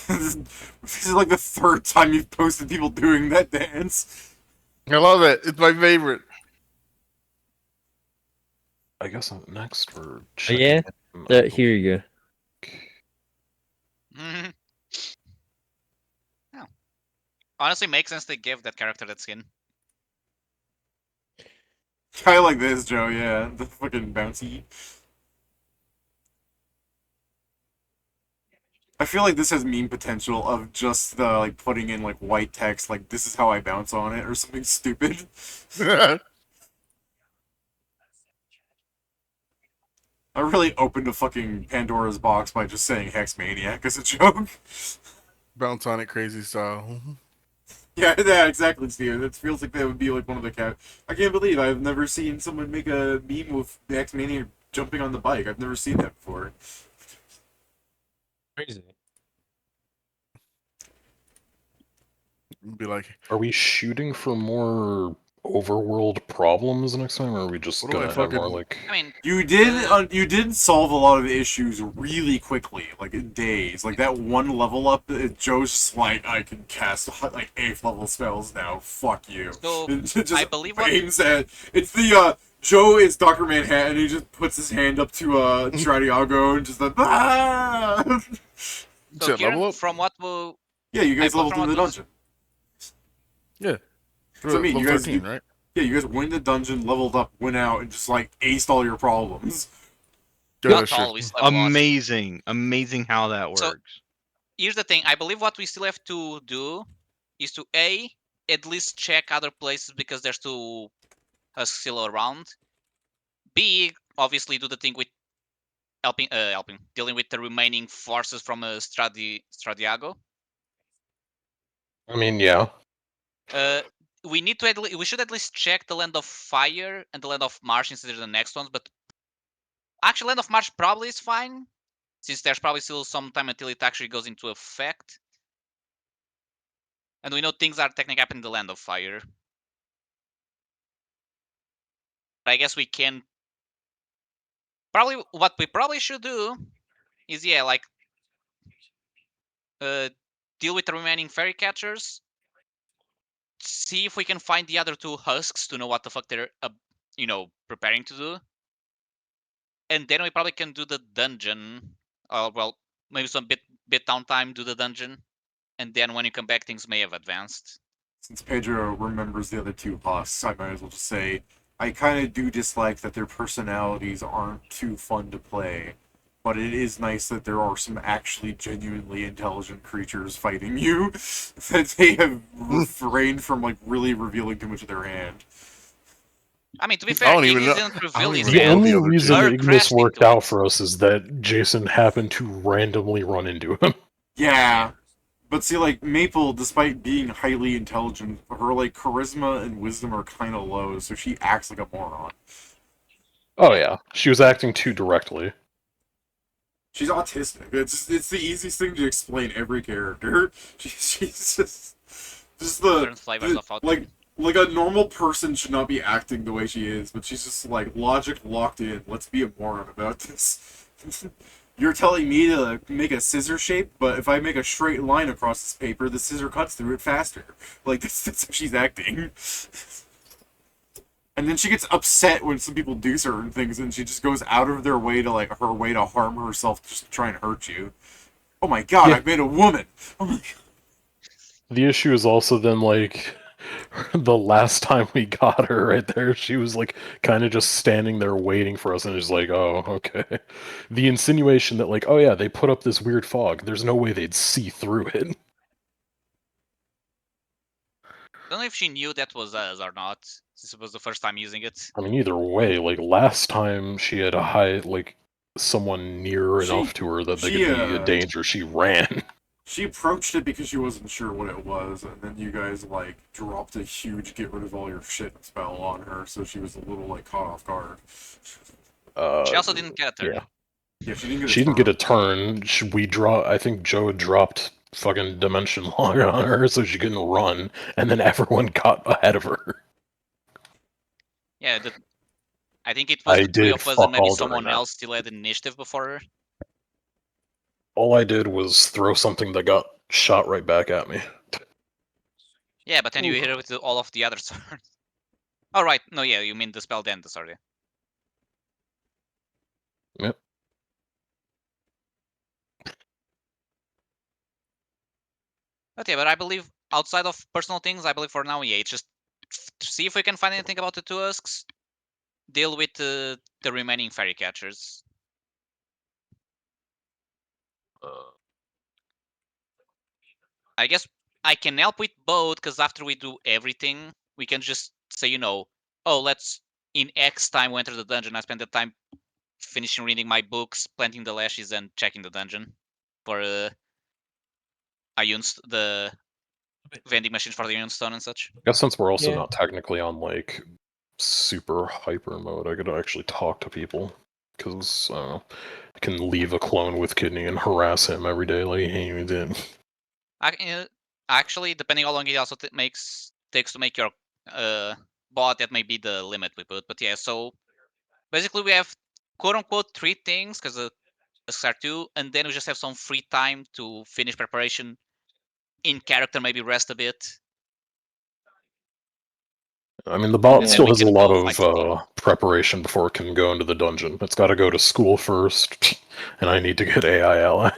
E: This is like the third time you've posted people doing that dance.
D: I love it. It's my favorite.
B: I guess next we're
H: yeah?
B: checking.
H: Here you go.
A: Mhm. Oh. Honestly, makes sense to give that character that skin.
E: I like this, Joe. Yeah, the fucking bouncy. I feel like this has meme potential of just like putting in like white text, like this is how I bounce on it or something stupid. I really opened a fucking Pandora's box by just saying Hex Maniac as a joke.
D: Bounce on it crazy style.
E: Yeah, exactly, Steve. It feels like that would be like one of the cat. I can't believe I've never seen someone make a meme with the Hex Maniac jumping on the bike. I've never seen that before.
H: Crazy.
D: Be like,
B: Are we shooting for more overworld problems next time, or are we just
D: What do I
B: gonna have more
D: fucking-
B: like?
A: I mean,
E: You did solve a lot of the issues really quickly, like in days. Like that one level up, Joe's just like, I can cast like 8th level spells now. Fuck you.
A: So,
E: It just
A: I believe what-
E: aims at it's the Joe is Dr. Manhattan. And he just puts his hand up to Stratego and just ah!
A: so
D: Shit,
A: Kieran,
D: level up?
A: from what we
E: Yeah, you guys
A: I
E: leveled
A: from
E: in the
A: what was-
E: dungeon.
D: For
E: I mean,
D: level
E: you guys-
D: 13, right?
E: Yeah, you guys went the dungeon, leveled up, went out, and just like aced all your problems.
A: not
D: Sure.
A: always level up.
G: Amazing how that works.
A: So- Here's the thing. I believe what we still have to do is to at least check other places because there's two husks still around. B, obviously do the thing with dealing with the remaining forces from Stratego.
B: I mean, yeah.
A: We need to we should at least check the Land of Fire and the Land of Marsh instead of the next ones, but Actually, Land of March probably is fine, since there's probably still some time until it actually goes into effect. And we know things are technically happening in the Land of Fire. But I guess we can... Probably, what we probably should do is, yeah, like... deal with the remaining fairy catchers. See if we can find the other 2 husks to know what the fuck they're, preparing to do. And then we probably can do the dungeon. Well, maybe some bit downtime, do the dungeon. And then when you come back, things may have advanced.
E: Since Pedro remembers the other 2 husks, I might as well just say I kind of do dislike that their personalities aren't too fun to play. But it is nice that there are some actually genuinely intelligent creatures fighting you that they have refrained from like really revealing too much of their hand.
A: I mean, to be
D: I
A: fair,
D: don't even
A: Ignis
D: know-
A: didn't
D: I
A: reveal
D: don't
A: his
D: even
B: The
D: know
A: hand.
B: only
D: the other
B: reason
A: two.
B: Ignis
A: Crashed
B: worked
A: into
B: out
A: it.
B: for us is that Jason happened to randomly run into him.
E: Yeah. But see, like, Maple, despite being highly intelligent, her, like, charisma and wisdom are kind of low, so she acts like a moron.
B: Oh yeah, she was acting too directly.
E: She's autistic. It's the easiest thing to explain every character. She's just
A: Certain flavors of autism.
E: like a normal person should not be acting the way she is, but she's just like logic locked in. Let's be a moron about this. You're telling me to make a scissor shape, but if I make a straight line across this paper, the scissor cuts through it faster. Like that's how she's acting. And then she gets upset when some people do certain things, and she just goes out of their way to like her way to harm herself, just to try and hurt you. Oh my god,
B: Yeah.
E: I've made a woman. Oh my god.
B: The issue is also then like the last time we got her right there, she was like kind of just standing there waiting for us, and it's like, oh, okay. The insinuation that like, oh yeah, they put up this weird fog. There's no way they'd see through it.
A: Don't know if she knew that was us or not, since it was the first time using it.
B: I mean, either way, like last time she had a high like someone near enough to her that they could be a danger. She ran.
E: She approached it because she wasn't sure what it was, and then you guys like dropped a huge get rid of all your shit spell on her, so she was a little like caught off guard.
A: She also didn't get a turn.
B: Yeah.
E: Yeah, she didn't get.
B: She didn't get a turn. I think Joe dropped fucking Dimension Log on her so she couldn't run, and then everyone got ahead of her.
A: Yeah, I think it was
B: I
A: the 3
B: did
A: of us
B: fuck
A: and maybe
B: all during
A: someone
B: that.
A: else still had initiative before her.
B: All I did was throw something that got shot right back at me.
A: Yeah, but then you hit her with all of the other swords. Oh, right. No, yeah, you mean the spell then, sorry.
B: Yep.
A: But yeah, but I believe outside of personal things, I believe for now, yeah, it's just see if we can find anything about the 2 husks. Deal with the remaining fairy catchers. I guess I can help with both, because after we do everything, we can just say, oh, let's in X time we enter the dungeon. I spend the time finishing reading my books, planting the lashes, and checking the dungeon for the vending machines for the Ironstone and such.
B: I guess since we're also
I: Yeah.
B: not technically on like super hyper mode, I could actually talk to people because I can leave a clone with Kidney and harass him every day like he did.
A: Actually, depending how long it also takes to make your bot, that may be the limit we put. But yeah, so basically we have quote unquote 3 things because the start 2, and then we just have some free time to finish preparation in character, maybe rest a bit.
B: I mean, the bot
A: And then
B: still
A: we
B: has a
A: can
B: lot
A: go fight
B: of preparation before it can go into the dungeon. It's got to go to school first, and I need to get AI ally,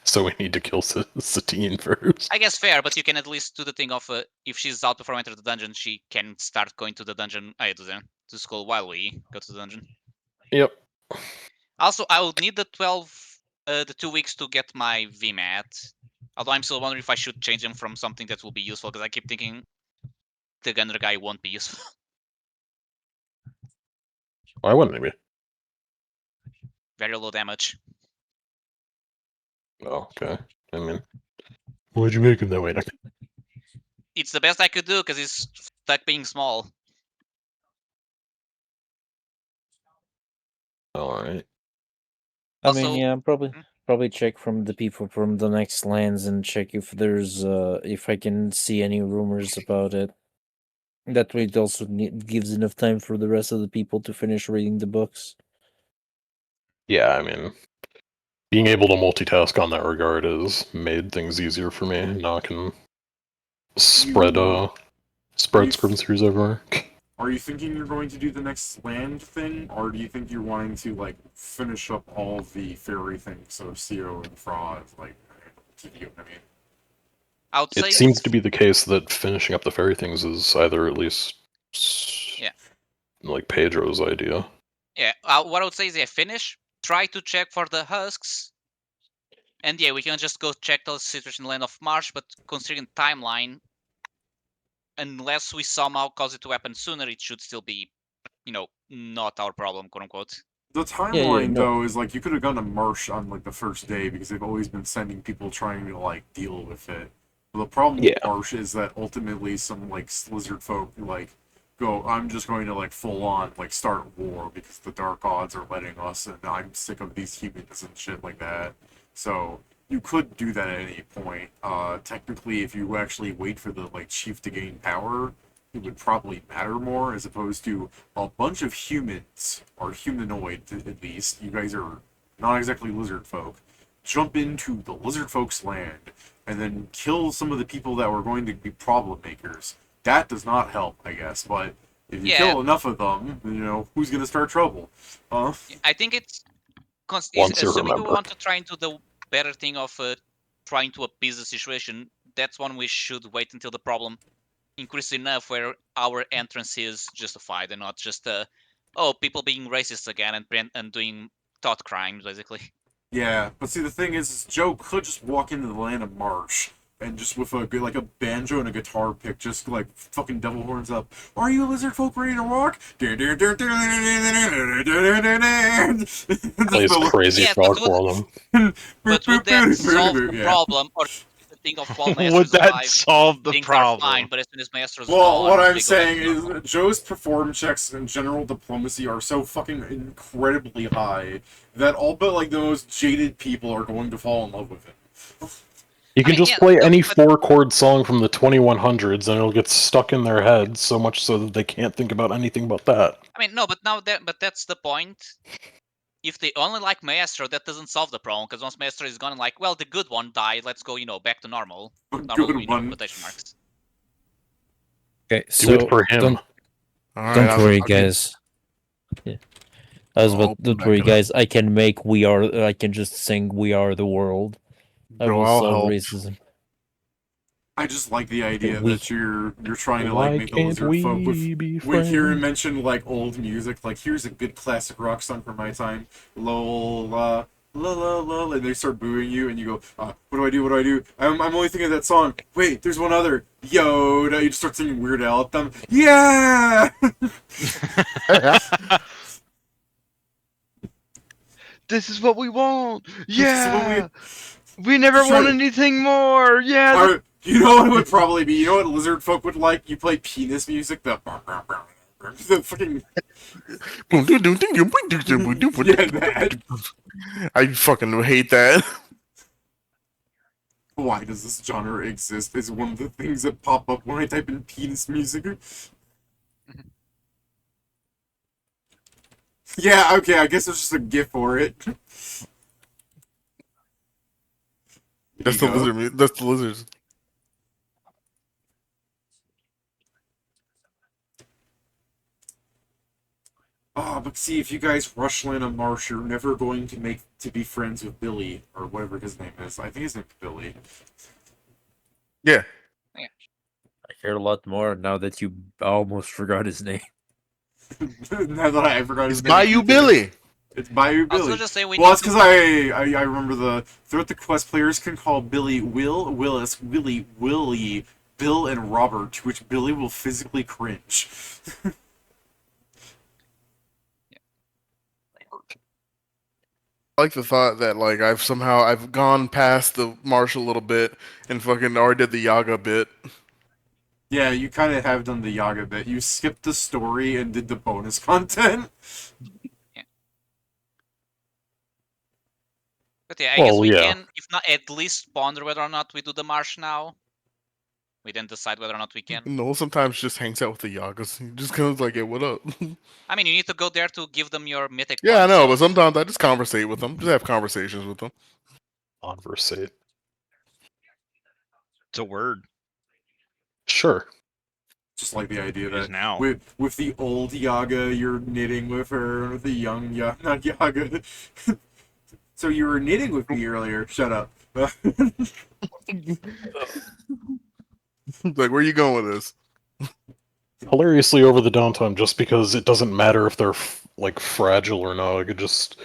B: so we need to kill Satine first.
A: I guess fair, but you can at least do the thing of if she's out before we enter the dungeon, she can start going to the dungeon, to school while we go to the dungeon.
B: Yep.
A: Also, I would need the 2 weeks to get my VMAT. Although I'm still wondering if I should change them from something that will be useful, because I keep thinking the gunner guy won't be useful.
B: Why wouldn't it be?
A: Very low damage.
B: Oh, okay. I mean, why'd you make him that way?
A: It's the best I could do because he's stuck being small.
B: Alright.
F: I mean,
A: Also-
F: yeah,
A: Hmm?
F: probably check from the people from the next lands and check if there's if I can see any rumors about it. That way, it also gives enough time for the rest of the people to finish reading the books.
B: Yeah, I mean, being able to multitask on that regard has made things easier for me. Now I can spread scrim series everywhere.
E: Are you thinking you're going to do the next land thing, or do you think you're wanting to like finish up all the fairy things, so CO and Fraud, like TVO? I mean,
A: I would say
B: It seems to be the case that finishing up the fairy things is either at least like Pedro's idea.
A: Yeah, what I would say is, finish. Try to check for the husks. And yeah, we can just go check the situation in Land of March, but considering timeline, unless we somehow cause it to happen sooner, it should still be, not our problem, quote unquote.
E: the timeline though is like you could have gone to Marsh on like the first day because they've always been sending people trying to like deal with it. But the problem with Marsh is that ultimately some like lizard folk like go, I'm just going to like full on like start war because the dark gods are letting us, and I'm sick of these humans and shit like that. So you could do that at any point. Technically, if you actually wait for the like chief to gain power, it would probably matter more as opposed to a bunch of humans, or humanoid at least. You guys are not exactly lizard folk. Jump into the lizard folk's land and then kill some of the people that were going to be problem makers. That does not help, I guess, but if you kill enough of them, who's going to start trouble?
A: I think it's
B: Once you
A: assuming we
B: remember.
A: want to try and do the better thing of trying to appease the situation. That's when we should wait until the problem increases enough where our entrance is justified and not just people being racist again and doing thought crimes, basically.
E: Yeah, but see, the thing is Joe could just walk into the land of Marsh and just with a like a banjo and a guitar pick, just like fucking devil horns up. Are you lizard folk ready to rock?
B: Plays crazy frog for them.
A: But would that solve the problem, or the thing of while Maestro
G: Would
A: is
G: that
A: alive,
G: solve the
A: things are
G: problem?
A: fine, but as soon as Maestro's
E: Well,
A: gone,
E: what I'm
A: we go
E: saying
A: back to normal.
E: is Joe's perform checks and general diplomacy are so fucking incredibly high that all but like the most jaded people are going to fall in love with him.
B: You can just play any 4-chord song from the 2100s and it'll get stuck in their heads so much so that they can't think about anything but that.
A: I mean, no, but that's the point. If they only like Maestro, that doesn't solve the problem, because once Maestro is gone, like, well, the good one died, let's go, back to normal.
E: Good one.
A: Quotation marks.
F: Okay,
B: Do
F: so
B: it for him.
F: Don't worry, guys. Yeah. Don't worry, guys. I can just sing "We Are the World." I will solve racism.
E: I just like the idea
F: We-
E: that you're trying to
B: Why
E: like make the
B: can't
E: lizard folk
B: we be
E: we hear him
B: friends?
E: mention like old music, like here's a good classic rock song from my time, lol la la la la, and they start booing you, and you go, what do I do? What do I do? I'm only thinking of that song. Wait, there's one other. Yoda. You just start singing Weird Al at them. Yeah.
G: This is what we want.
E: This is
G: Yeah.
E: what
G: We never
E: Just
G: want
E: try-
G: anything more. Yeah.
E: Or, you know what it would probably be? You know what lizard folk would like? You play penis music. The fucking. Yeah, that.
D: I fucking hate that.
E: Why does this genre exist? Is one of the things that pop up when I type in penis music. Yeah, okay, I guess there's just a GIF for it.
D: That's the lizard. That's the lizards.
E: But see, if you guys rush Lana Marsh, you're never going to be friends with Billy, or whatever his name is. I think his name is Billy.
D: Yeah.
F: I care a lot more now that you almost forgot his name.
E: Now that I forgot his
D: It's
E: name.
D: Bayou Billy.
E: It's Bayou Billy.
A: Also, just say we
E: Well,
A: need
E: that's because I remember throughout the quest, players can call Billy Will, Willis, Willie, Willie, Bill, and Robert, to which Billy will physically cringe.
D: I like the thought that like I've gone past the marsh a little bit and fucking already did the Yaga bit.
E: Yeah, you kind of have done the Yaga bit. You skipped the story and did the bonus content.
A: But yeah, I guess
B: Well,
A: we
B: yeah.
A: can, if not, at least ponder whether or not we do the marsh now. We then decide whether or not we can.
D: Noel sometimes just hangs out with the Yagas. He just comes like, "Hey, what up?"
A: I mean, you need to go there to give them your mythic
D: Yeah, I
A: points,
D: know,
A: so-
D: but sometimes I just conversate with them. Just have conversations with them.
B: Conversate.
G: It's a word.
B: Sure.
E: Just like the idea
G: It is
E: that
G: now.
E: with the old Yaga, you're knitting with her, and with the young Yaga, not Yaga. So you were knitting with me earlier. Shut up.
D: Like, where you going with this?
B: Hilariously over the downtime, just because it doesn't matter if they're like fragile or not. I could just,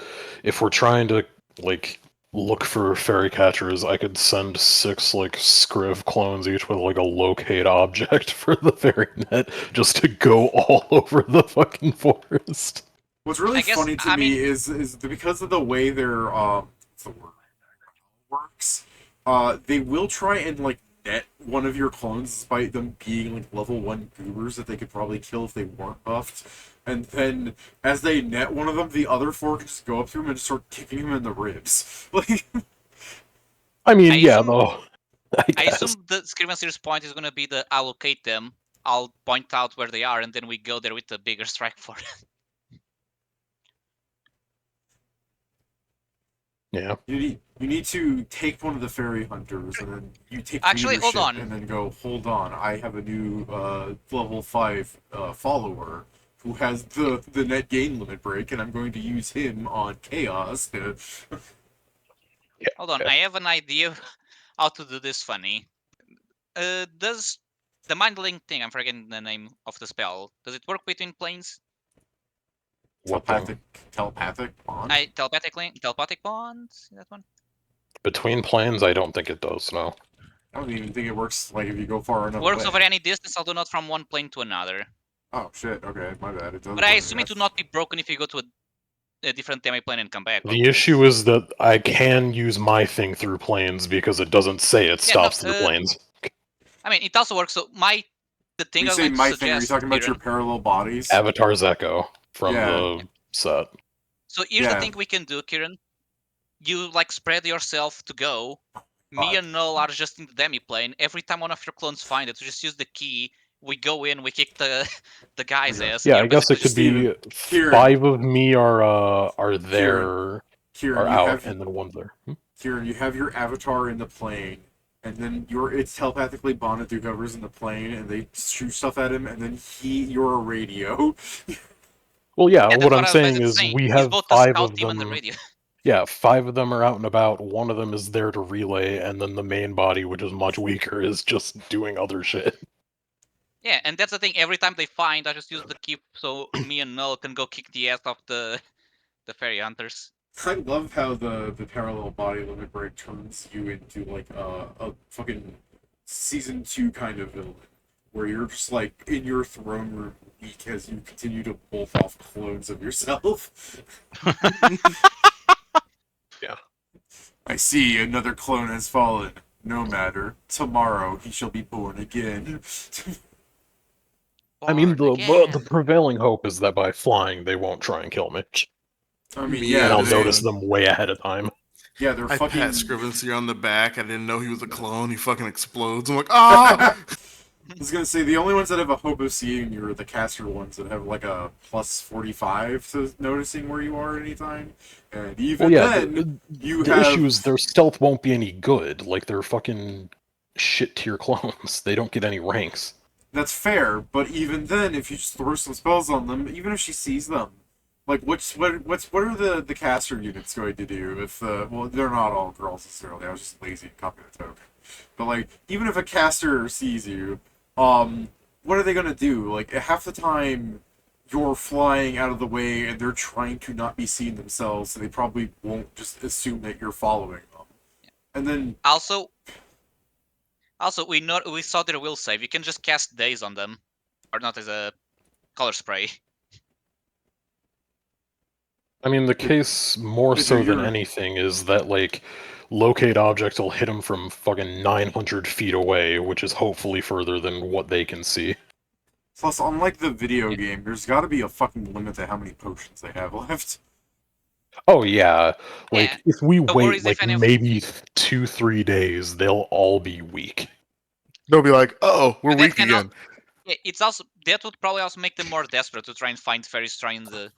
B: if we're trying to like look for fairy catchers, I could send 6 like Scriv clones each with like a locate object for the fairy net, just to go all over the fucking forest.
E: What's really
A: I guess-
E: funny to
A: I
E: me
A: mean-
E: is because of the way their what's the word? Works. They will try and like net one of your clones despite them being like level 1 goobers that they could probably kill if they weren't buffed. And then as they net one of them, the other 4 can just go up to him and just start kicking him in the ribs. Like,
B: I mean,
A: I
B: yeah,
A: assume-
B: though. I
A: I
B: guess.
A: assume the Scrivener's point is gonna be the allocate them. I'll point out where they are, and then we go there with a bigger strike force.
B: Yeah.
E: you need to take one of the fairy hunters, and then you take
A: Actually, hold
E: leadership,
A: on.
E: and then go, hold on, I have a new level 5 follower who has the net gain limit break, and I'm going to use him on Chaos to...
A: Hold on, I have an idea how to do this funny. Does the mind link thing, I'm forgetting the name of the spell, does it work between planes?
B: What thing?
E: Telepathic bond?
A: Telepathic bonds? That one?
B: Between planes, I don't think it does, no.
E: I don't even think it works like if you go far enough
A: Works
E: away.
A: over any distance, although not from one plane to another.
E: Oh shit, okay, my bad. It does
A: But I
E: work,
A: assume it
E: yes.
A: would not be broken if you go to a different demi-plane and come back.
B: The issue is that I can use my thing through planes because it doesn't say it stops through planes.
A: I mean, it also works, so the thing
E: When you
A: I was
E: say
A: going to
E: my
A: suggest,
E: thing, are you talking about your
A: Kieran-
E: parallel bodies?
B: Avatar's Echo from
E: Yeah.
B: the set.
A: So here's
E: Yeah.
A: the thing we can do, Kieran. You like spread yourself to go. Me
E: God.
A: and Null are just in the demi-plane. Every time one of your clones find it, we just use the key. We go in, we kick the guy's
E: Okay.
A: ass.
B: Yeah,
A: and
B: I guess it could
A: basically
B: be
E: Kieran.
B: 5 of me are there,
E: Kieran,
B: are
E: you
B: out,
E: have
B: and then 1's there.
E: Kieran, you have your avatar in the plane, and then it's telepathically bonded to whoever's in the plane, and they shoot stuff at him, and then you're a radio.
B: Well, yeah,
A: that's
B: what I'm
A: I was
B: saying
A: basically
B: is
A: saying.
B: we
A: He's
B: have
A: both the
B: 5
A: scout
B: of
A: team and the
B: them.
A: radio.
B: Yeah, 5 of them are out and about. 1 of them is there to relay, and then the main body, which is much weaker, is just doing other shit.
A: Yeah, and that's the thing. Every time they find, I just use the key so me and Null can go kick the ass of the fairy hunters.
E: I love how the parallel body limit break turns you into like a fucking season 2 kind of villain, where you're just like in your throne room weak as you continue to wolf off clones of yourself.
B: Yeah.
E: I see another clone has fallen. No matter. Tomorrow he shall be born again.
B: I mean,
A: Born
B: the
A: again.
B: prevailing hope is that by flying, they won't try and kill me.
E: I mean,
D: Yeah,
B: And I'll
D: they-
B: notice them way ahead of time.
E: Yeah, they're
D: I
E: fucking.
D: pat Scrivener on the back. I didn't know he was a clone. He fucking explodes. I'm like, ah!
E: I was gonna say the only ones that have a hope of seeing you are the caster ones that have like a plus 45 to noticing where you are at any time. And even
B: Well, yeah,
E: then, you
B: the
E: have.
B: issue is their stealth won't be any good. Like, they're fucking shit tier clones. They don't get any ranks.
E: That's fair, but even then, if you just throw some spells on them, even if she sees them, like what are the caster units going to do if well, they're not all girls necessarily. I was just lazy and copied the token. But like, even if a caster sees you, what are they gonna do? Like half the time, you're flying out of the way, and they're trying to not be seen themselves, so they probably won't just assume that you're following them. And then
A: Also, we saw their will save. You can just cast Daze on them, or not as a color spray.
B: I mean, the case more
E: Pedro,
B: so than
E: you're-
B: anything is that, like, locate objects will hit them from fucking 900 feet away, which is hopefully further than what they can see.
E: plus, unlike the video game, there's got to be a fucking limit to how many potions they have left.
B: Oh yeah, like
A: Yeah.
B: if we
A: The
B: wait
A: worries
B: like
A: if any of
B: maybe 2-3 days, they'll all be weak.
D: They'll be like, "Oh, we're
A: But that
D: weak
A: can
D: again."
A: it's also that would probably also make them more desperate to try and find fairies trying to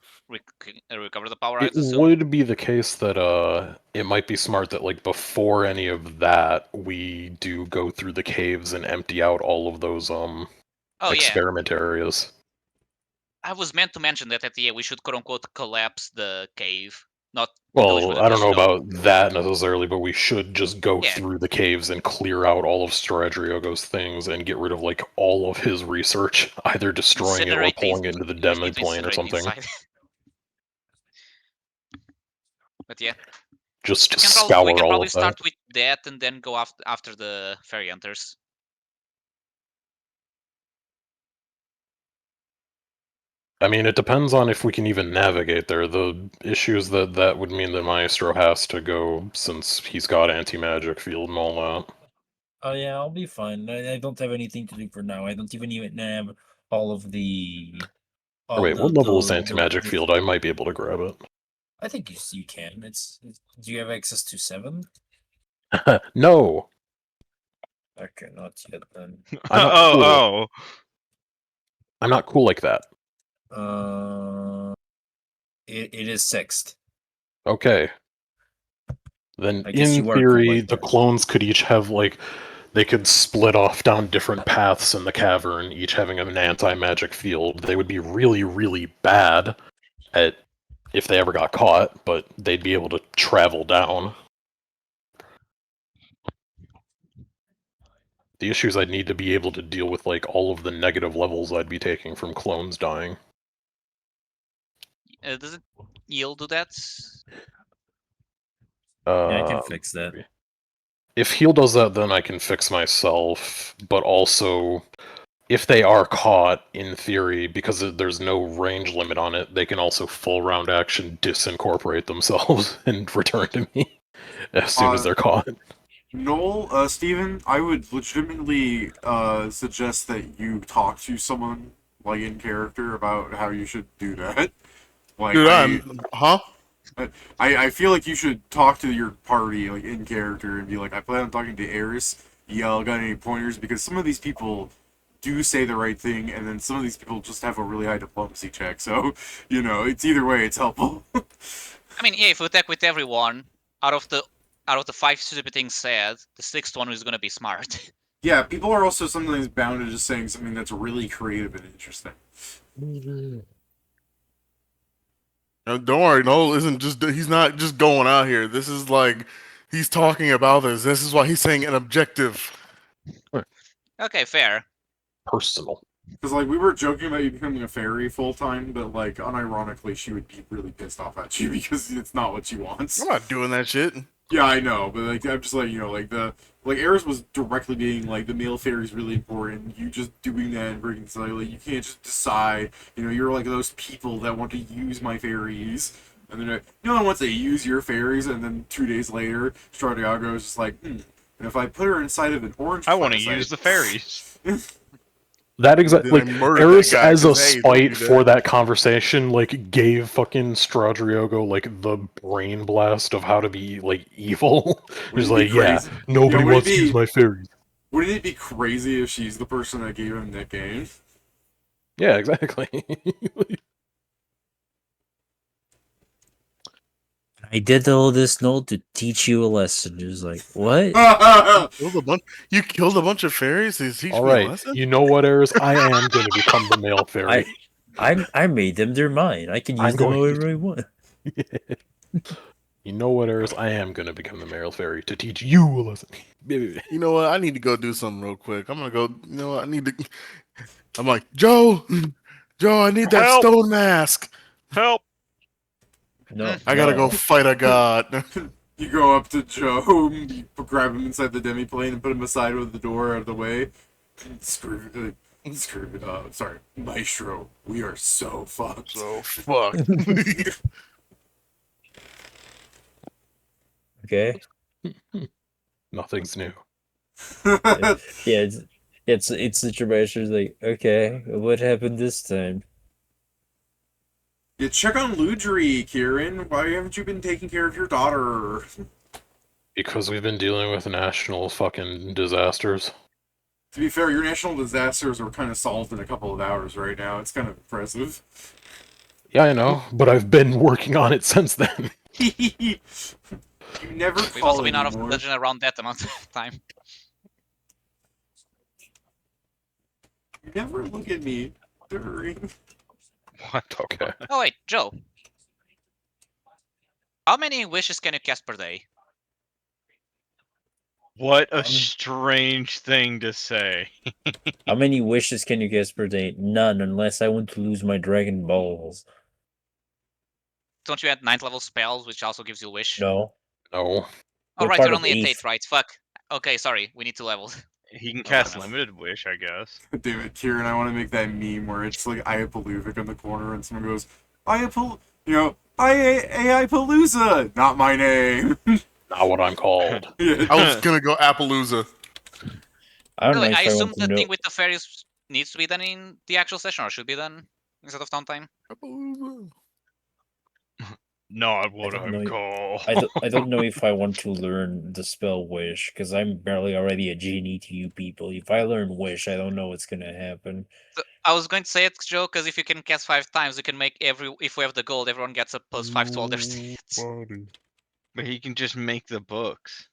A: recover the power.
B: It
A: I'd assume.
B: would be the case that it might be smart that like before any of that, we do go through the caves and empty out all of those
A: Oh yeah.
B: experiment areas.
A: I was meant to mention that at the end we should quote unquote collapse the cave. Not
B: Well, I don't know
A: though.
B: about that necessarily, but we should just go
A: Yeah.
B: through the caves and clear out all of Stradriogo's things and get rid of like all of his research, either destroying it or
A: Incinerate
B: pulling
A: these-
B: it into the
A: we
B: demo
A: need to
B: plane or
A: incinerate
B: something.
A: inside. But yeah,
B: Just
A: we can
B: scour all
A: probably
B: of
A: start
B: that.
A: with that and then go after the fairy hunters.
B: I mean, it depends on if we can even navigate there. The issues that would mean that Maestro has to go since he's got anti-magic field and all that.
H: Oh yeah, I'll be fine. I don't have anything to do for now. I don't even have all of the.
B: Oh, wait, what level is anti-magic field? I might be able to grab it.
H: I think you can. Do you have access to 7?
B: No!
H: Okay, not yet then.
B: I'm not cool.
G: Oh,
B: I'm not cool like that.
H: It is 6th.
B: Okay. Then,
H: I guess
B: in
H: you are cool
B: theory,
H: like
B: the
H: that.
B: clones could each have, like, they could split off down different paths in the cavern, each having an anti-magic field. They would be really, really bad at if they ever got caught, but they'd be able to travel down. The issue is I'd need to be able to deal with, like, all of the negative levels I'd be taking from clones dying.
A: Does it yield to that?
H: Yeah, I can fix that.
B: If heal does that, then I can fix myself, but also, if they are caught, in theory, because there's no range limit on it, they can also full round action disincorporate themselves and return to me as soon as they're caught.
E: Noel, Steven, I would legitimately suggest that you talk to someone, like, in character about how you should do that. Like,
D: Dude,
E: I feel like you should talk to your party, like, in character and be like, I plan on talking to Eris. Y'all got any pointers? Because some of these people do say the right thing, and then some of these people just have a really high diplomacy check. So, you know, it's either way, it's helpful.
A: I mean, yeah, if we attack with everyone, out of the 5 stupid things said, the 6th one is gonna be smart.
E: Yeah, people are also sometimes bound to just saying something that's really creative and interesting.
D: Don't worry, Noel isn't just. He's not just going out here. This is like he's talking about this. This is why he's saying an objective.
A: Okay, fair.
B: Personal.
E: Because, like, we were joking about you becoming a fairy full-time, but, like, unironically, she would be really pissed off at you because it's not what she wants.
D: I'm not doing that shit.
E: Yeah, I know, but, like, I'm just like, you know, like, Eris was directly being, like, the male fairy is really important, you just doing that and breaking the like, you can't just decide, you know, you're like those people that want to use my fairies, and then, no one wants to use your fairies, and then 2 days later, Stratego is just like, and if I put her inside of an orange
G: I want to
E: flashlight-
G: use the fairies.
B: That exactly,
D: Then I
B: like,
D: murdered
B: Eris,
D: that guy
B: as a
D: 'cause, hey, don't
B: spite
D: do
B: for
D: that.
B: that conversation, like, gave fucking Stradriogo, like, the brain blast of how to be, like, evil. He's
E: Wouldn't it be
B: like, yeah,
E: crazy?
B: nobody
E: Yeah,
B: wants to use my fairies.
E: Wouldn't it be crazy if she's the person that gave him that game?
B: Yeah, exactly.
H: I did all this, Noel, to teach you a lesson. It was like, what?
D: You killed a bunch of fairies to teach me a
B: Alright,
D: lesson?
B: you know what, Eris? I am going to become the male fairy.
H: I made them. They're mine. I can use
B: I'm
H: them
B: going
H: however I want.
B: You know what, Eris? I am going to become the male fairy to teach you a lesson.
D: You know what? I need to go do something real quick. I'm gonna go. You know what? I need to. I'm like, Joe, I need that
G: Help!
D: stone mask.
G: Help!
H: No,
D: I gotta go fight a god.
E: You go up to Joe, you grab him inside the demi-plane and put him aside with the door out of the way. Sorry, Maestro, we are so fucked.
D: So fuck.
H: Okay.
B: Nothing's new.
H: Yeah, it's the Tribasher's like, okay, what happened this time?
E: Yeah, check on Ludri, Kieran. Why haven't you been taking care of your daughter?
B: Because we've been dealing with national fucking disasters.
E: To be fair, your national disasters are kind of solved in a couple of hours right now. It's kind of impressive.
B: Yeah, I know, but I've been working on it since then.
E: You never
A: We've
E: call
A: also been out of the
E: anymore.
A: dungeon around that amount of time.
E: You never look at me during.
B: What? Okay.
A: Oh wait, Joe. How many wishes can you cast per day?
G: What a strange thing to say.
H: How many wishes can you cast per day? None, unless I want to lose my Dragon Balls.
A: Don't you add 9th level spells, which also gives you a wish?
H: No.
B: No.
A: Oh,
H: We're
A: right,
H: part
A: you're
H: of
A: only at 8,
H: eighth.
A: right? Fuck. Okay, sorry, we need to level.
G: He can
A: Oh,
G: cast
A: enough.
G: limited wish, I guess.
E: Damn it, Kieran, I want to make that meme where it's like Ayapalooza in the corner and someone goes, AI Palooza! Not my name!
B: Not what I'm called.
E: Yeah.
D: I was gonna go Appalooza.
H: I don't know
A: Wait,
H: if
A: I
H: I
A: assume
H: want to
A: the
H: know.
A: thing with the fairies needs to be done in the actual session, or should be done instead of downtime.
D: Appalooza.
G: Not what
H: don't
G: I'm
H: know.
G: called.
H: I don't know if I want to learn the spell Wish, because I'm barely already a genie to you people. If I learn Wish, I don't know what's gonna happen.
A: So, I was going to say it, Joe, because if you can cast 5 times, you can make if we have the gold, everyone gets a +5 to all their stats.
G: But he can just make the books.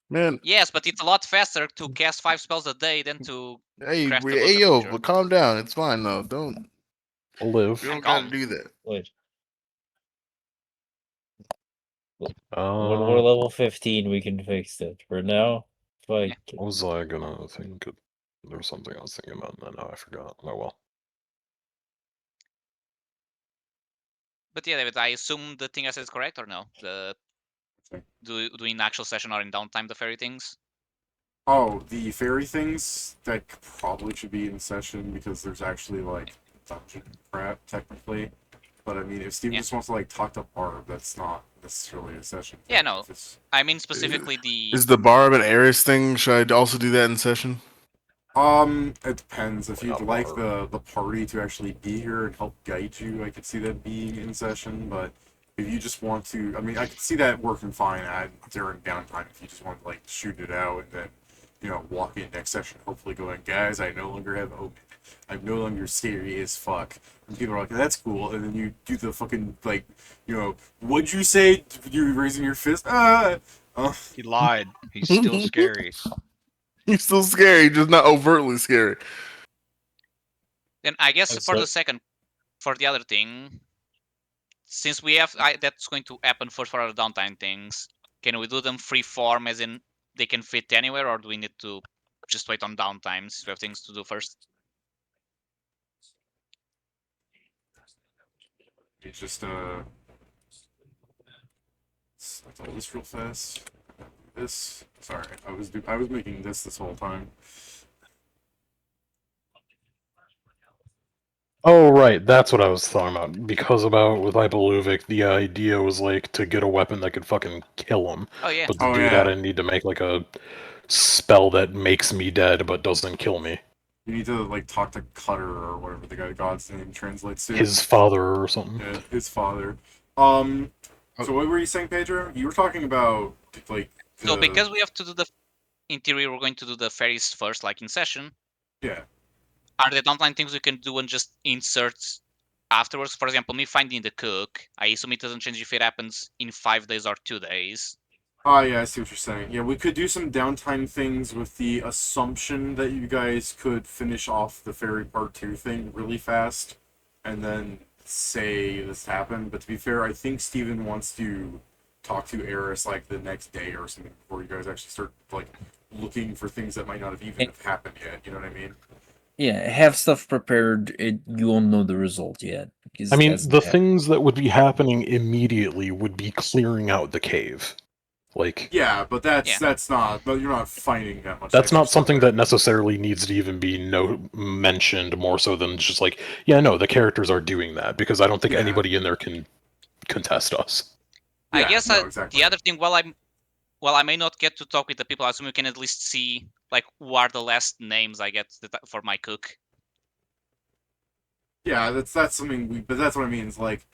D: Man,
A: Yes, but it's a lot faster to cast 5 spells a day than to
D: hey,
A: craft the book
D: hey,
A: of
D: yo,
A: future.
D: but calm down. It's fine though. Don't
B: I'll live.
D: you don't
A: calm.
D: gotta do that.
H: Wait, when we're
B: Uh,
H: level 15, we can fix it. For now, like,
B: what was I gonna think? There was something I was thinking about, and then now I forgot. Oh well.
A: But yeah, David, I assume the thing I said is correct or no? The doing actual session or in downtime the fairy things.
E: Oh, the fairy things that probably should be in session because there's actually like dungeon prep technically. But I mean, if Steven
A: Yeah.
E: just wants to like talk to Barb, that's not necessarily a session.
A: Yeah, no.
E: It's-
A: I mean specifically the
D: Is the Barb and Ares thing? Should I also do that in session?
E: It depends. If you'd like the party to actually be here and help guide you, I could see that being in session. But if you just want to, I mean, I could see that working fine during downtime. If you just want to like shoot it out and then, walk in next session, hopefully going, guys, I no longer have open. I'm no longer scary as fuck. And people are like, that's cool. And then you do the fucking like, what'd you say? You raising your fist?
G: He lied. He's still scary.
D: He's still scary, just not overtly scary.
A: then I guess
H: I'm
A: for
H: so-
A: the second for the other thing, since we have that's going to happen for other downtime things, can we do them free form as in they can fit anywhere, or do we need to just wait on downtimes? We have things to do first.
E: It's just let's all this real fast. This, sorry, I was making this whole time.
B: Oh right, that's what I was talking about. Because with Hypaluvic, the idea was like to get a weapon that could fucking kill him.
A: Oh yeah.
B: But to do that, I need to make like a spell that makes me dead but doesn't kill me.
E: You need to like talk to Cutter or whatever the god's name translates to.
B: His father or something.
E: Yeah, his father. So what were you saying, Pedro? You were talking about like.
A: So because we have to do in theory, we're going to do the fairies first, like in session.
E: Yeah.
A: Are there downtime things we can do and just insert afterwards? For example, me finding the cook. I assume it doesn't change if it happens in 5 days or 2 days.
E: Oh, yeah, I see what you're saying. Yeah, we could do some downtime things with the assumption that you guys could finish off the Fairy Part 2 thing really fast, and then say this happened. But to be fair, I think Steven wants to talk to Eris, like, the next day or something before you guys actually start, like, looking for things that might not have even have happened yet. You know what I mean?
H: yeah, have stuff prepared. You won't know the result yet.
B: I mean, the things that would be happening immediately would be clearing out the cave. Like,
E: yeah, but that's not. But you're not finding that much.
B: That's not something that necessarily needs to even be mentioned more so than just like, yeah, no, the characters are doing that because I don't think anybody in there can contest us.
A: I guess the other thing, while I may not get to talk with the people, I assume you can at least see like who are the last names I get for my cook.
E: Yeah, that's something. But that's what I mean. Is like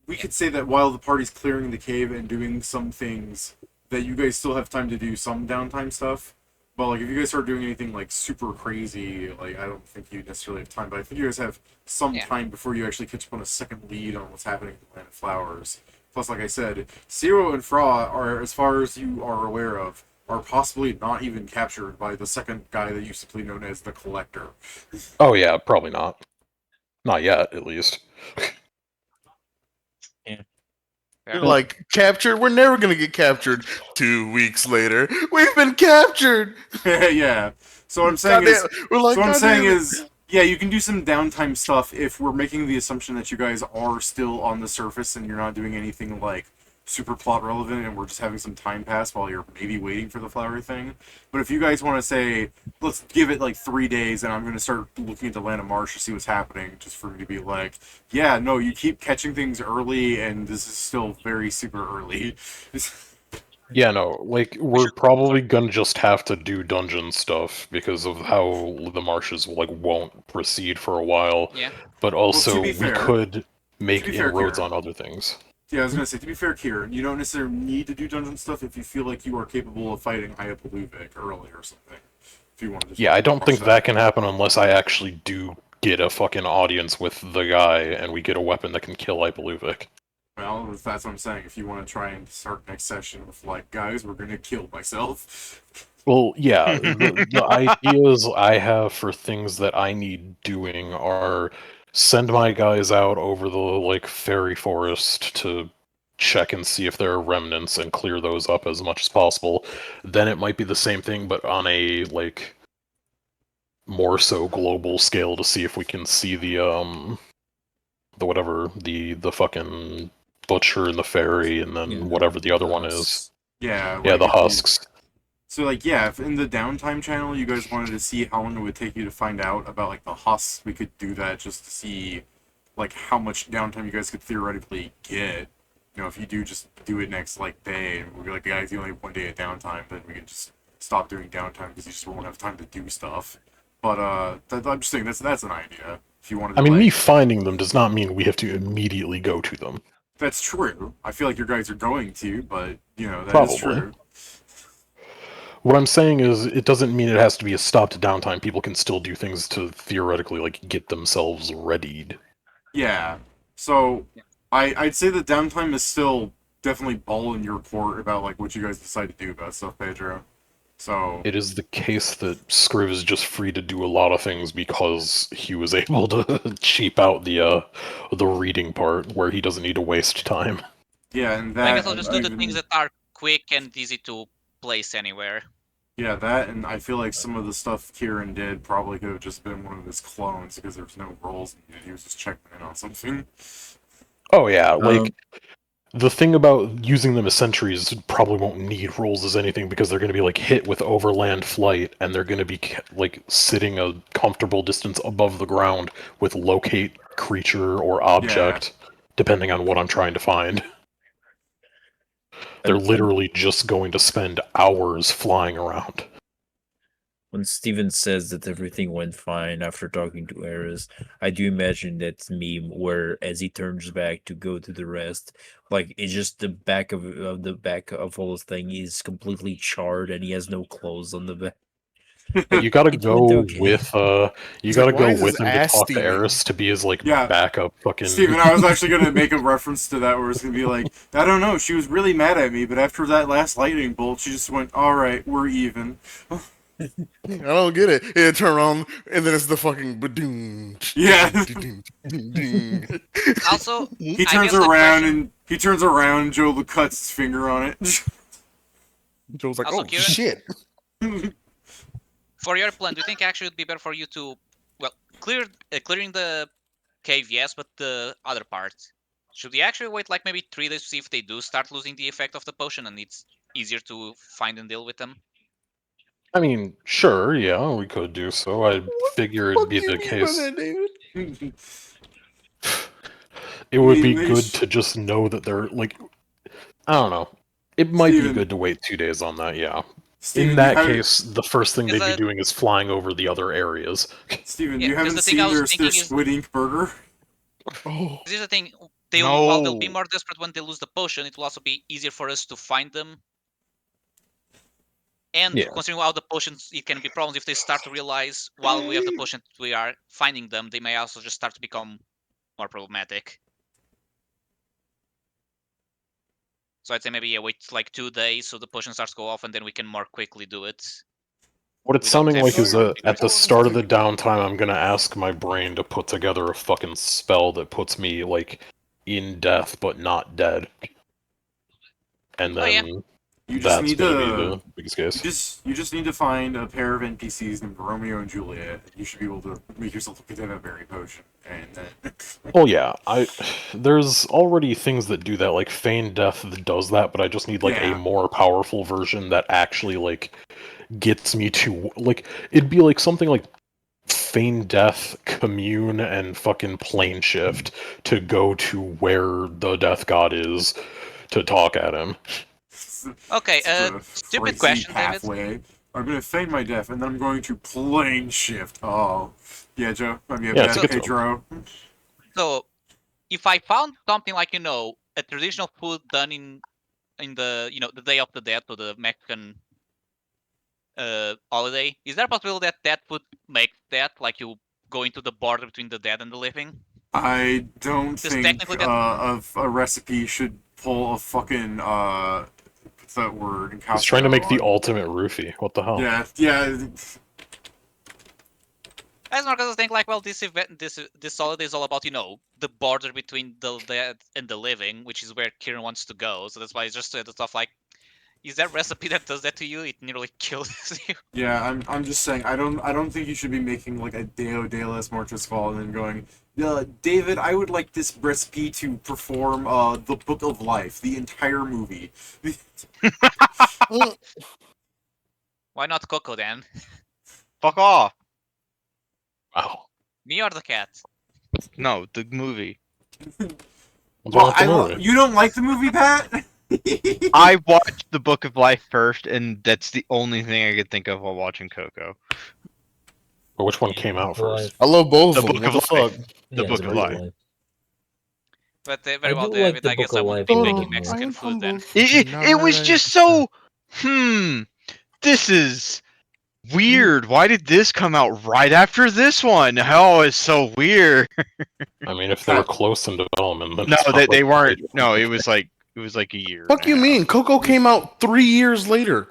E: we could say that while the party's clearing the cave and doing some things, that you guys still have time to do some downtime stuff. But like if you guys start doing anything like super crazy, like I don't think you necessarily have time. But I think you guys have some time before you actually catch up on a second lead on what's happening in the Land of Flowers. Plus, like I said, Zero and Fra are, as far as you are aware of, are possibly not even captured by the second guy that used to be known as the Collector.
B: Oh yeah, probably not. Not yet, at least.
D: You're like, captured? We're never gonna get captured. 2 weeks later, we've been captured!
E: Yeah. So what I'm saying is,
D: God
E: yeah, you can do some downtime stuff if we're making the assumption that you guys are still on the surface and you're not doing anything like super plot relevant and we're just having some time pass while you're maybe waiting for the flowery thing. But if you guys want to say, let's give it like 3 days and I'm going to start looking at the Land of Marsh to see what's happening, just for me to be like, yeah, no, you keep catching things early and this is still very super early.
B: Yeah, no, like, we're probably gonna just have to do dungeon stuff because of how the marshes, like, won't proceed for a while.
A: Yeah.
B: But also,
E: Well,
B: we could make inroads on other things.
E: Yeah, I was gonna say, to be fair, Kieran, you don't necessarily need to do dungeon stuff if you feel like you are capable of fighting Hayapaluvik early or something. If you want to just
B: Yeah, I don't think that can happen unless I actually do get a fucking audience with the guy and we get a weapon that can kill Hypaluvic.
E: Well, that's what I'm saying. If you want to try and start next session with, like, guys, we're gonna kill myself.
B: Well, yeah, the ideas I have for things that I need doing are send my guys out over the, like, fairy forest to check and see if there are remnants and clear those up as much as possible. Then it might be the same thing, but on a, like, more so global scale to see if we can see the fucking butcher and the fairy and then whatever the other one is.
E: Yeah,
B: Yeah, the husks.
E: So, like, yeah, if in the Downtime channel you guys wanted to see how long it would take you to find out about, like, the husks, we could do that just to see, like, how much downtime you guys could theoretically get. You know, if you do just do it next, like, day, and we'll be like, guys, you only have 1 day of downtime, then we can just stop doing downtime because you just won't have time to do stuff. But, I'm just saying, that's an idea. If you wanted to,
B: I mean,
E: like,
B: me finding them does not mean we have to immediately go to them.
E: That's true. I feel like your guys are going to, but, you know, that is true.
B: What I'm saying is, it doesn't mean it has to be a stopped downtime. People can still do things to theoretically, like, get themselves readied.
E: Yeah. So, I'd say the downtime is still definitely ball in your court about, like, what you guys decide to do about stuff, Pedro. So...
B: It is the case that Scriv is just free to do a lot of things because he was able to cheap out the reading part, where he doesn't need to waste time.
E: Yeah, and that...
A: I guess I'll just do the things that are quick and easy to place anywhere.
E: Yeah, that, and I feel like some of the stuff Kieran did probably could have just been one of his clones because there was no rolls needed. He was just checking in on something.
B: Oh yeah, like, the thing about using them as sentries probably won't need rolls as anything because they're going to be, like, hit with overland flight, and they're going to be, like, sitting a comfortable distance above the ground with locate creature or object, depending on what I'm trying to find. They're literally just going to spend hours flying around.
H: When Steven says that everything went fine after talking to Eris, I do imagine that meme where as he turns back to go to the rest, like it's just the back of all his thing is completely charred and he has no clothes on the back.
B: You gotta go with him to talk to Eris to be his, like, backup fucking...
E: Steven, I was actually gonna make a reference to that where it's gonna be like, I don't know, she was really mad at me, but after that last lightning bolt, she just went, alright, we're even.
D: I don't get it. It turn around and then it's the fucking badoom.
E: Yeah.
A: Also,
E: he turns around and Joe cuts his finger on it.
D: Joe's like,
A: also,
D: oh
A: Kieran,
D: shit.
A: For your plan, do you think actually it would be better for you to, well, clearing the cave, yes, but the other part, should we actually wait like maybe 3 days to see if they do start losing the effect of the potion and it's easier to find and deal with them?
B: I mean, sure, yeah, we could do so. I figure it'd be the case. It would be good to just know that they're, like... I don't know. It might be good to wait 2 days on that, yeah. In that case, the first thing they'd be doing is flying over the other areas.
E: Steven, you haven't seen their Squid Ink burger?
D: Oh,
A: This is the thing. While they'll be
G: No.
A: more desperate when they lose the potion, it will also be easier for us to find them. And
B: Yeah.
A: considering how the potions, it can be problems if they start to realize while we have the potion we are finding them, they may also just start to become more problematic. So I'd say maybe wait like 2 days so the potion starts to go off and then we can more quickly do it.
B: What it's
A: Without
B: sounding like is
A: having-
B: that at the start of the downtime, I'm gonna ask my brain to put together a fucking spell that puts me, like, in death but not dead. And
A: Oh, yeah.
B: then
E: You just
B: that's
E: need
B: gonna be
E: to.
B: the biggest case.
E: You just need to find a pair of NPCs named Romeo and Juliet. You should be able to make yourself a Stradivarius potion, and then.
B: Oh yeah, there's already things that do that, like Feign Death that does that, but I just need like a
E: Yeah.
B: more powerful version that actually like gets me to like it'd be like something like Feign Death, Commune, and fucking Plane Shift to go to where the Death God is to talk at him.
A: Okay,
E: It's a
A: stupid
E: crazy
A: question, David.
E: pathway. I'm gonna feign my death, and then I'm going to plane shift. Oh, yeah, Joe.
B: Yeah, it's a good
E: okay,
B: throw.
E: Drew.
A: So if I found something like, a traditional food done in the, the Day of the Dead or the Mexican holiday, is there a possibility that that would make that, like you go into the border between the dead and the living?
E: I don't
A: Because
E: think
A: technically that-
E: of a recipe should pull a fucking what's that word?
B: He's trying to make the
E: on.
B: ultimate roofie. What the hell?
E: Yeah.
A: As Marcus was thinking, like, well, this event, this holiday is all about, the border between the dead and the living, which is where Kieran wants to go. So that's why it's just the stuff like, is that recipe that does that to you? It nearly kills you.
E: Yeah, I'm just saying I don't think you should be making like a Deo de las Mortis fall and then going, David, I would like this recipe to perform the Book of Life, the entire movie.
A: Why not Coco then?
G: Fuck off.
B: Wow.
A: Me or the cat?
G: No, the movie.
B: What's wrong with the movie?
E: You don't like the movie, Pat?
G: I watched The Book of Life first, and that's the only thing I could think of while watching Coco.
B: But which one came out first?
D: I love both
G: The
D: of them.
G: Book
D: What
G: of
D: the
G: Life.
D: fuck?
G: The Book of Life.
A: But very
H: I
A: well,
H: do like
A: David.
H: the
A: I guess
H: Book
A: I
H: of
A: won't
H: Life
A: be
H: more
A: making
H: than
A: Mexican
D: am
A: food then.
G: It was just so, this is weird. Why did this come out right after this one? Oh, it's so weird.
B: I mean, if they were close in development, then
G: No,
B: it's not
G: they
B: like
G: weren't.
B: major.
G: No, it was like a year.
D: Fuck you mean? Coco came out 3 years later.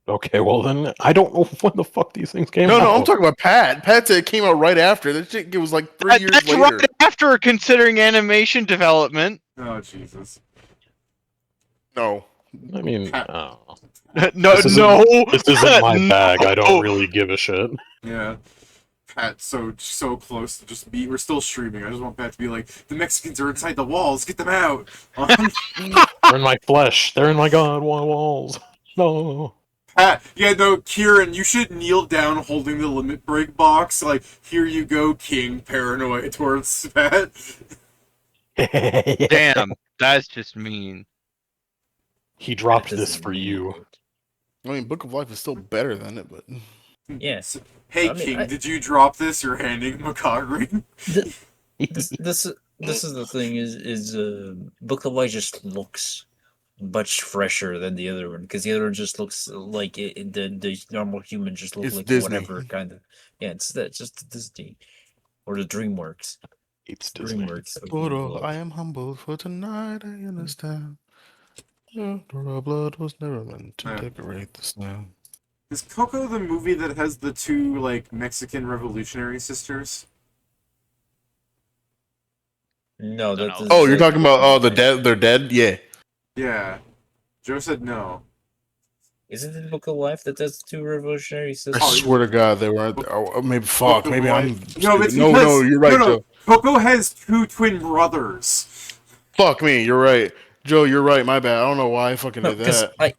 B: Okay, well then, I don't know when the fuck these things came out.
D: No, I'm talking about Pat. Pat said it came out right after. That shit was like 3 years
G: That's
D: later.
G: right after considering animation development.
E: Oh Jesus.
D: No.
B: I mean,
G: No,
B: this isn't my bag. I don't really give a shit.
E: Yeah. Pat, so close to just be. We're still streaming. I just want Pat to be like, the Mexicans are inside the walls. Get them out.
B: They're in my flesh. They're in my god walls. No.
E: Pat, yeah, no, Kieran, you should kneel down holding the limit break box. Like, here you go, King. Paranoid towards Pat.
G: Damn, that's just mean.
B: He dropped this for you.
D: I mean, Book of Life is still better than it, but
H: Yes.
E: Hey,
H: I mean,
E: King, did you drop this? You're handing him a cog ring.
H: This is the thing is Book of Life just looks much fresher than the other one because the other one just looks like the normal human just looks
D: It's
H: like
D: Disney.
H: whatever kind of it's just Disney or the DreamWorks.
B: It's Disney.
H: DreamWorks.
D: Photo, I am humbled for tonight. I understand. Your blood was never meant to
E: Yeah.
D: decorate the snow.
E: Is Coco the movie that has the two, like, Mexican revolutionary sisters?
H: No,
A: Don't
H: that's
A: know.
D: Oh, you're talking about the dead? They're dead. Yeah.
E: Yeah. Joe said no.
H: Isn't it the Book of Life that does two revolutionary
D: I
H: sisters?
D: swear to God, they weren't. Oh, maybe fuck.
E: Book of
D: Maybe I'm.
E: Life. No, it's
D: no,
E: because,
D: you're right,
E: no,
D: Joe.
E: Coco has two twin brothers.
D: Fuck me. You're right, Joe. You're right. My bad. I don't know why I fucking
H: No,
D: did
H: because
D: that.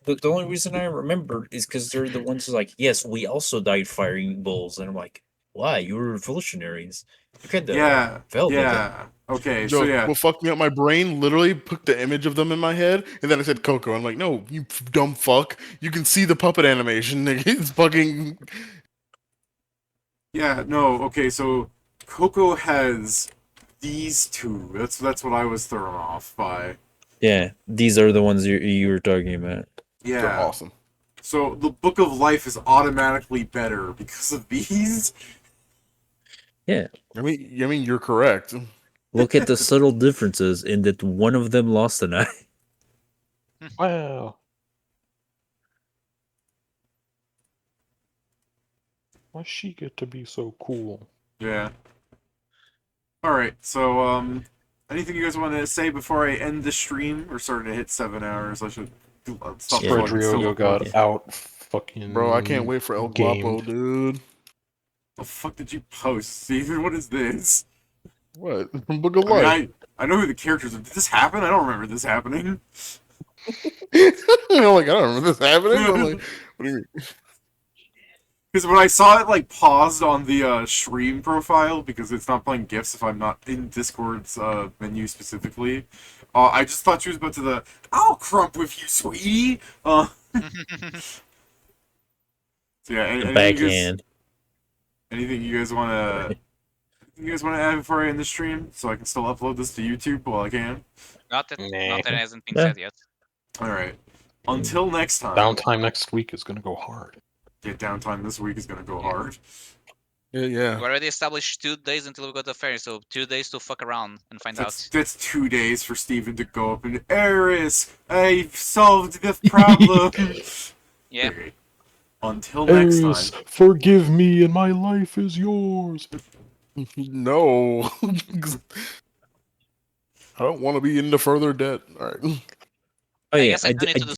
H: the only reason I remember is because they're the ones who's like, yes, we also died firing bulls, and I'm like, why? You were revolutionaries. You kind of
E: Yeah.
H: felt like that.
E: Yeah. Okay,
D: Joe,
E: so yeah.
D: what fucked me up? My brain literally put the image of them in my head, and then I said Coco. I'm like, no, you dumb fuck. You can see the puppet animation. It's fucking.
E: Yeah, no, okay, so Coco has these two. That's what I was thrown off by.
H: Yeah, these are the ones you were talking about.
E: Yeah.
D: They're awesome.
E: So the Book of Life is automatically better because of these.
H: Yeah.
D: I mean, you're correct.
H: Look at the subtle differences in that one of them lost an eye.
B: Wow. Why she get to be so cool?
E: Yeah. Alright, so, anything you guys want to say before I end the stream? We're starting to hit 7 hours. I should stop
H: Yeah.
E: plugging. Still
B: Stradivarius got
E: plugging.
B: out fucking.
D: Bro, I can't wait for El Guapo,
B: gamed.
D: dude.
E: The fuck did you post, Steven? What is this?
D: What? From Book of
E: I mean,
D: Life.
E: I know who the characters are. Did this happen? I don't remember this happening.
D: I'm like, I don't remember this happening. I'm like, what do you mean?
E: Because when I saw it, like, paused on the stream profile, because it's not playing GIFs if I'm not in Discord's menu specifically, I just thought she was about to I'll crump with you, sweetie! So yeah,
H: The backhand.
E: Anything you guys want to... You guys want to add before I end the stream, so I can still upload this to YouTube while I can?
A: Not that it hasn't been said yet.
E: Alright. Until next time.
B: Downtime next week is gonna go hard.
E: Yeah, downtime this week is gonna go hard.
D: Yeah.
A: We already established 2 days until we go to the ferry, so 2 days to fuck around and find out.
E: That's 2 days for Steven to go up and Eris, I've solved the problem.
A: Yeah.
E: Okay. Until next
B: Eris,
E: time.
B: forgive me and my life is yours.
D: No. I don't want to be into further debt. All right.
H: Oh
A: I
H: yeah,
A: guess I do need to do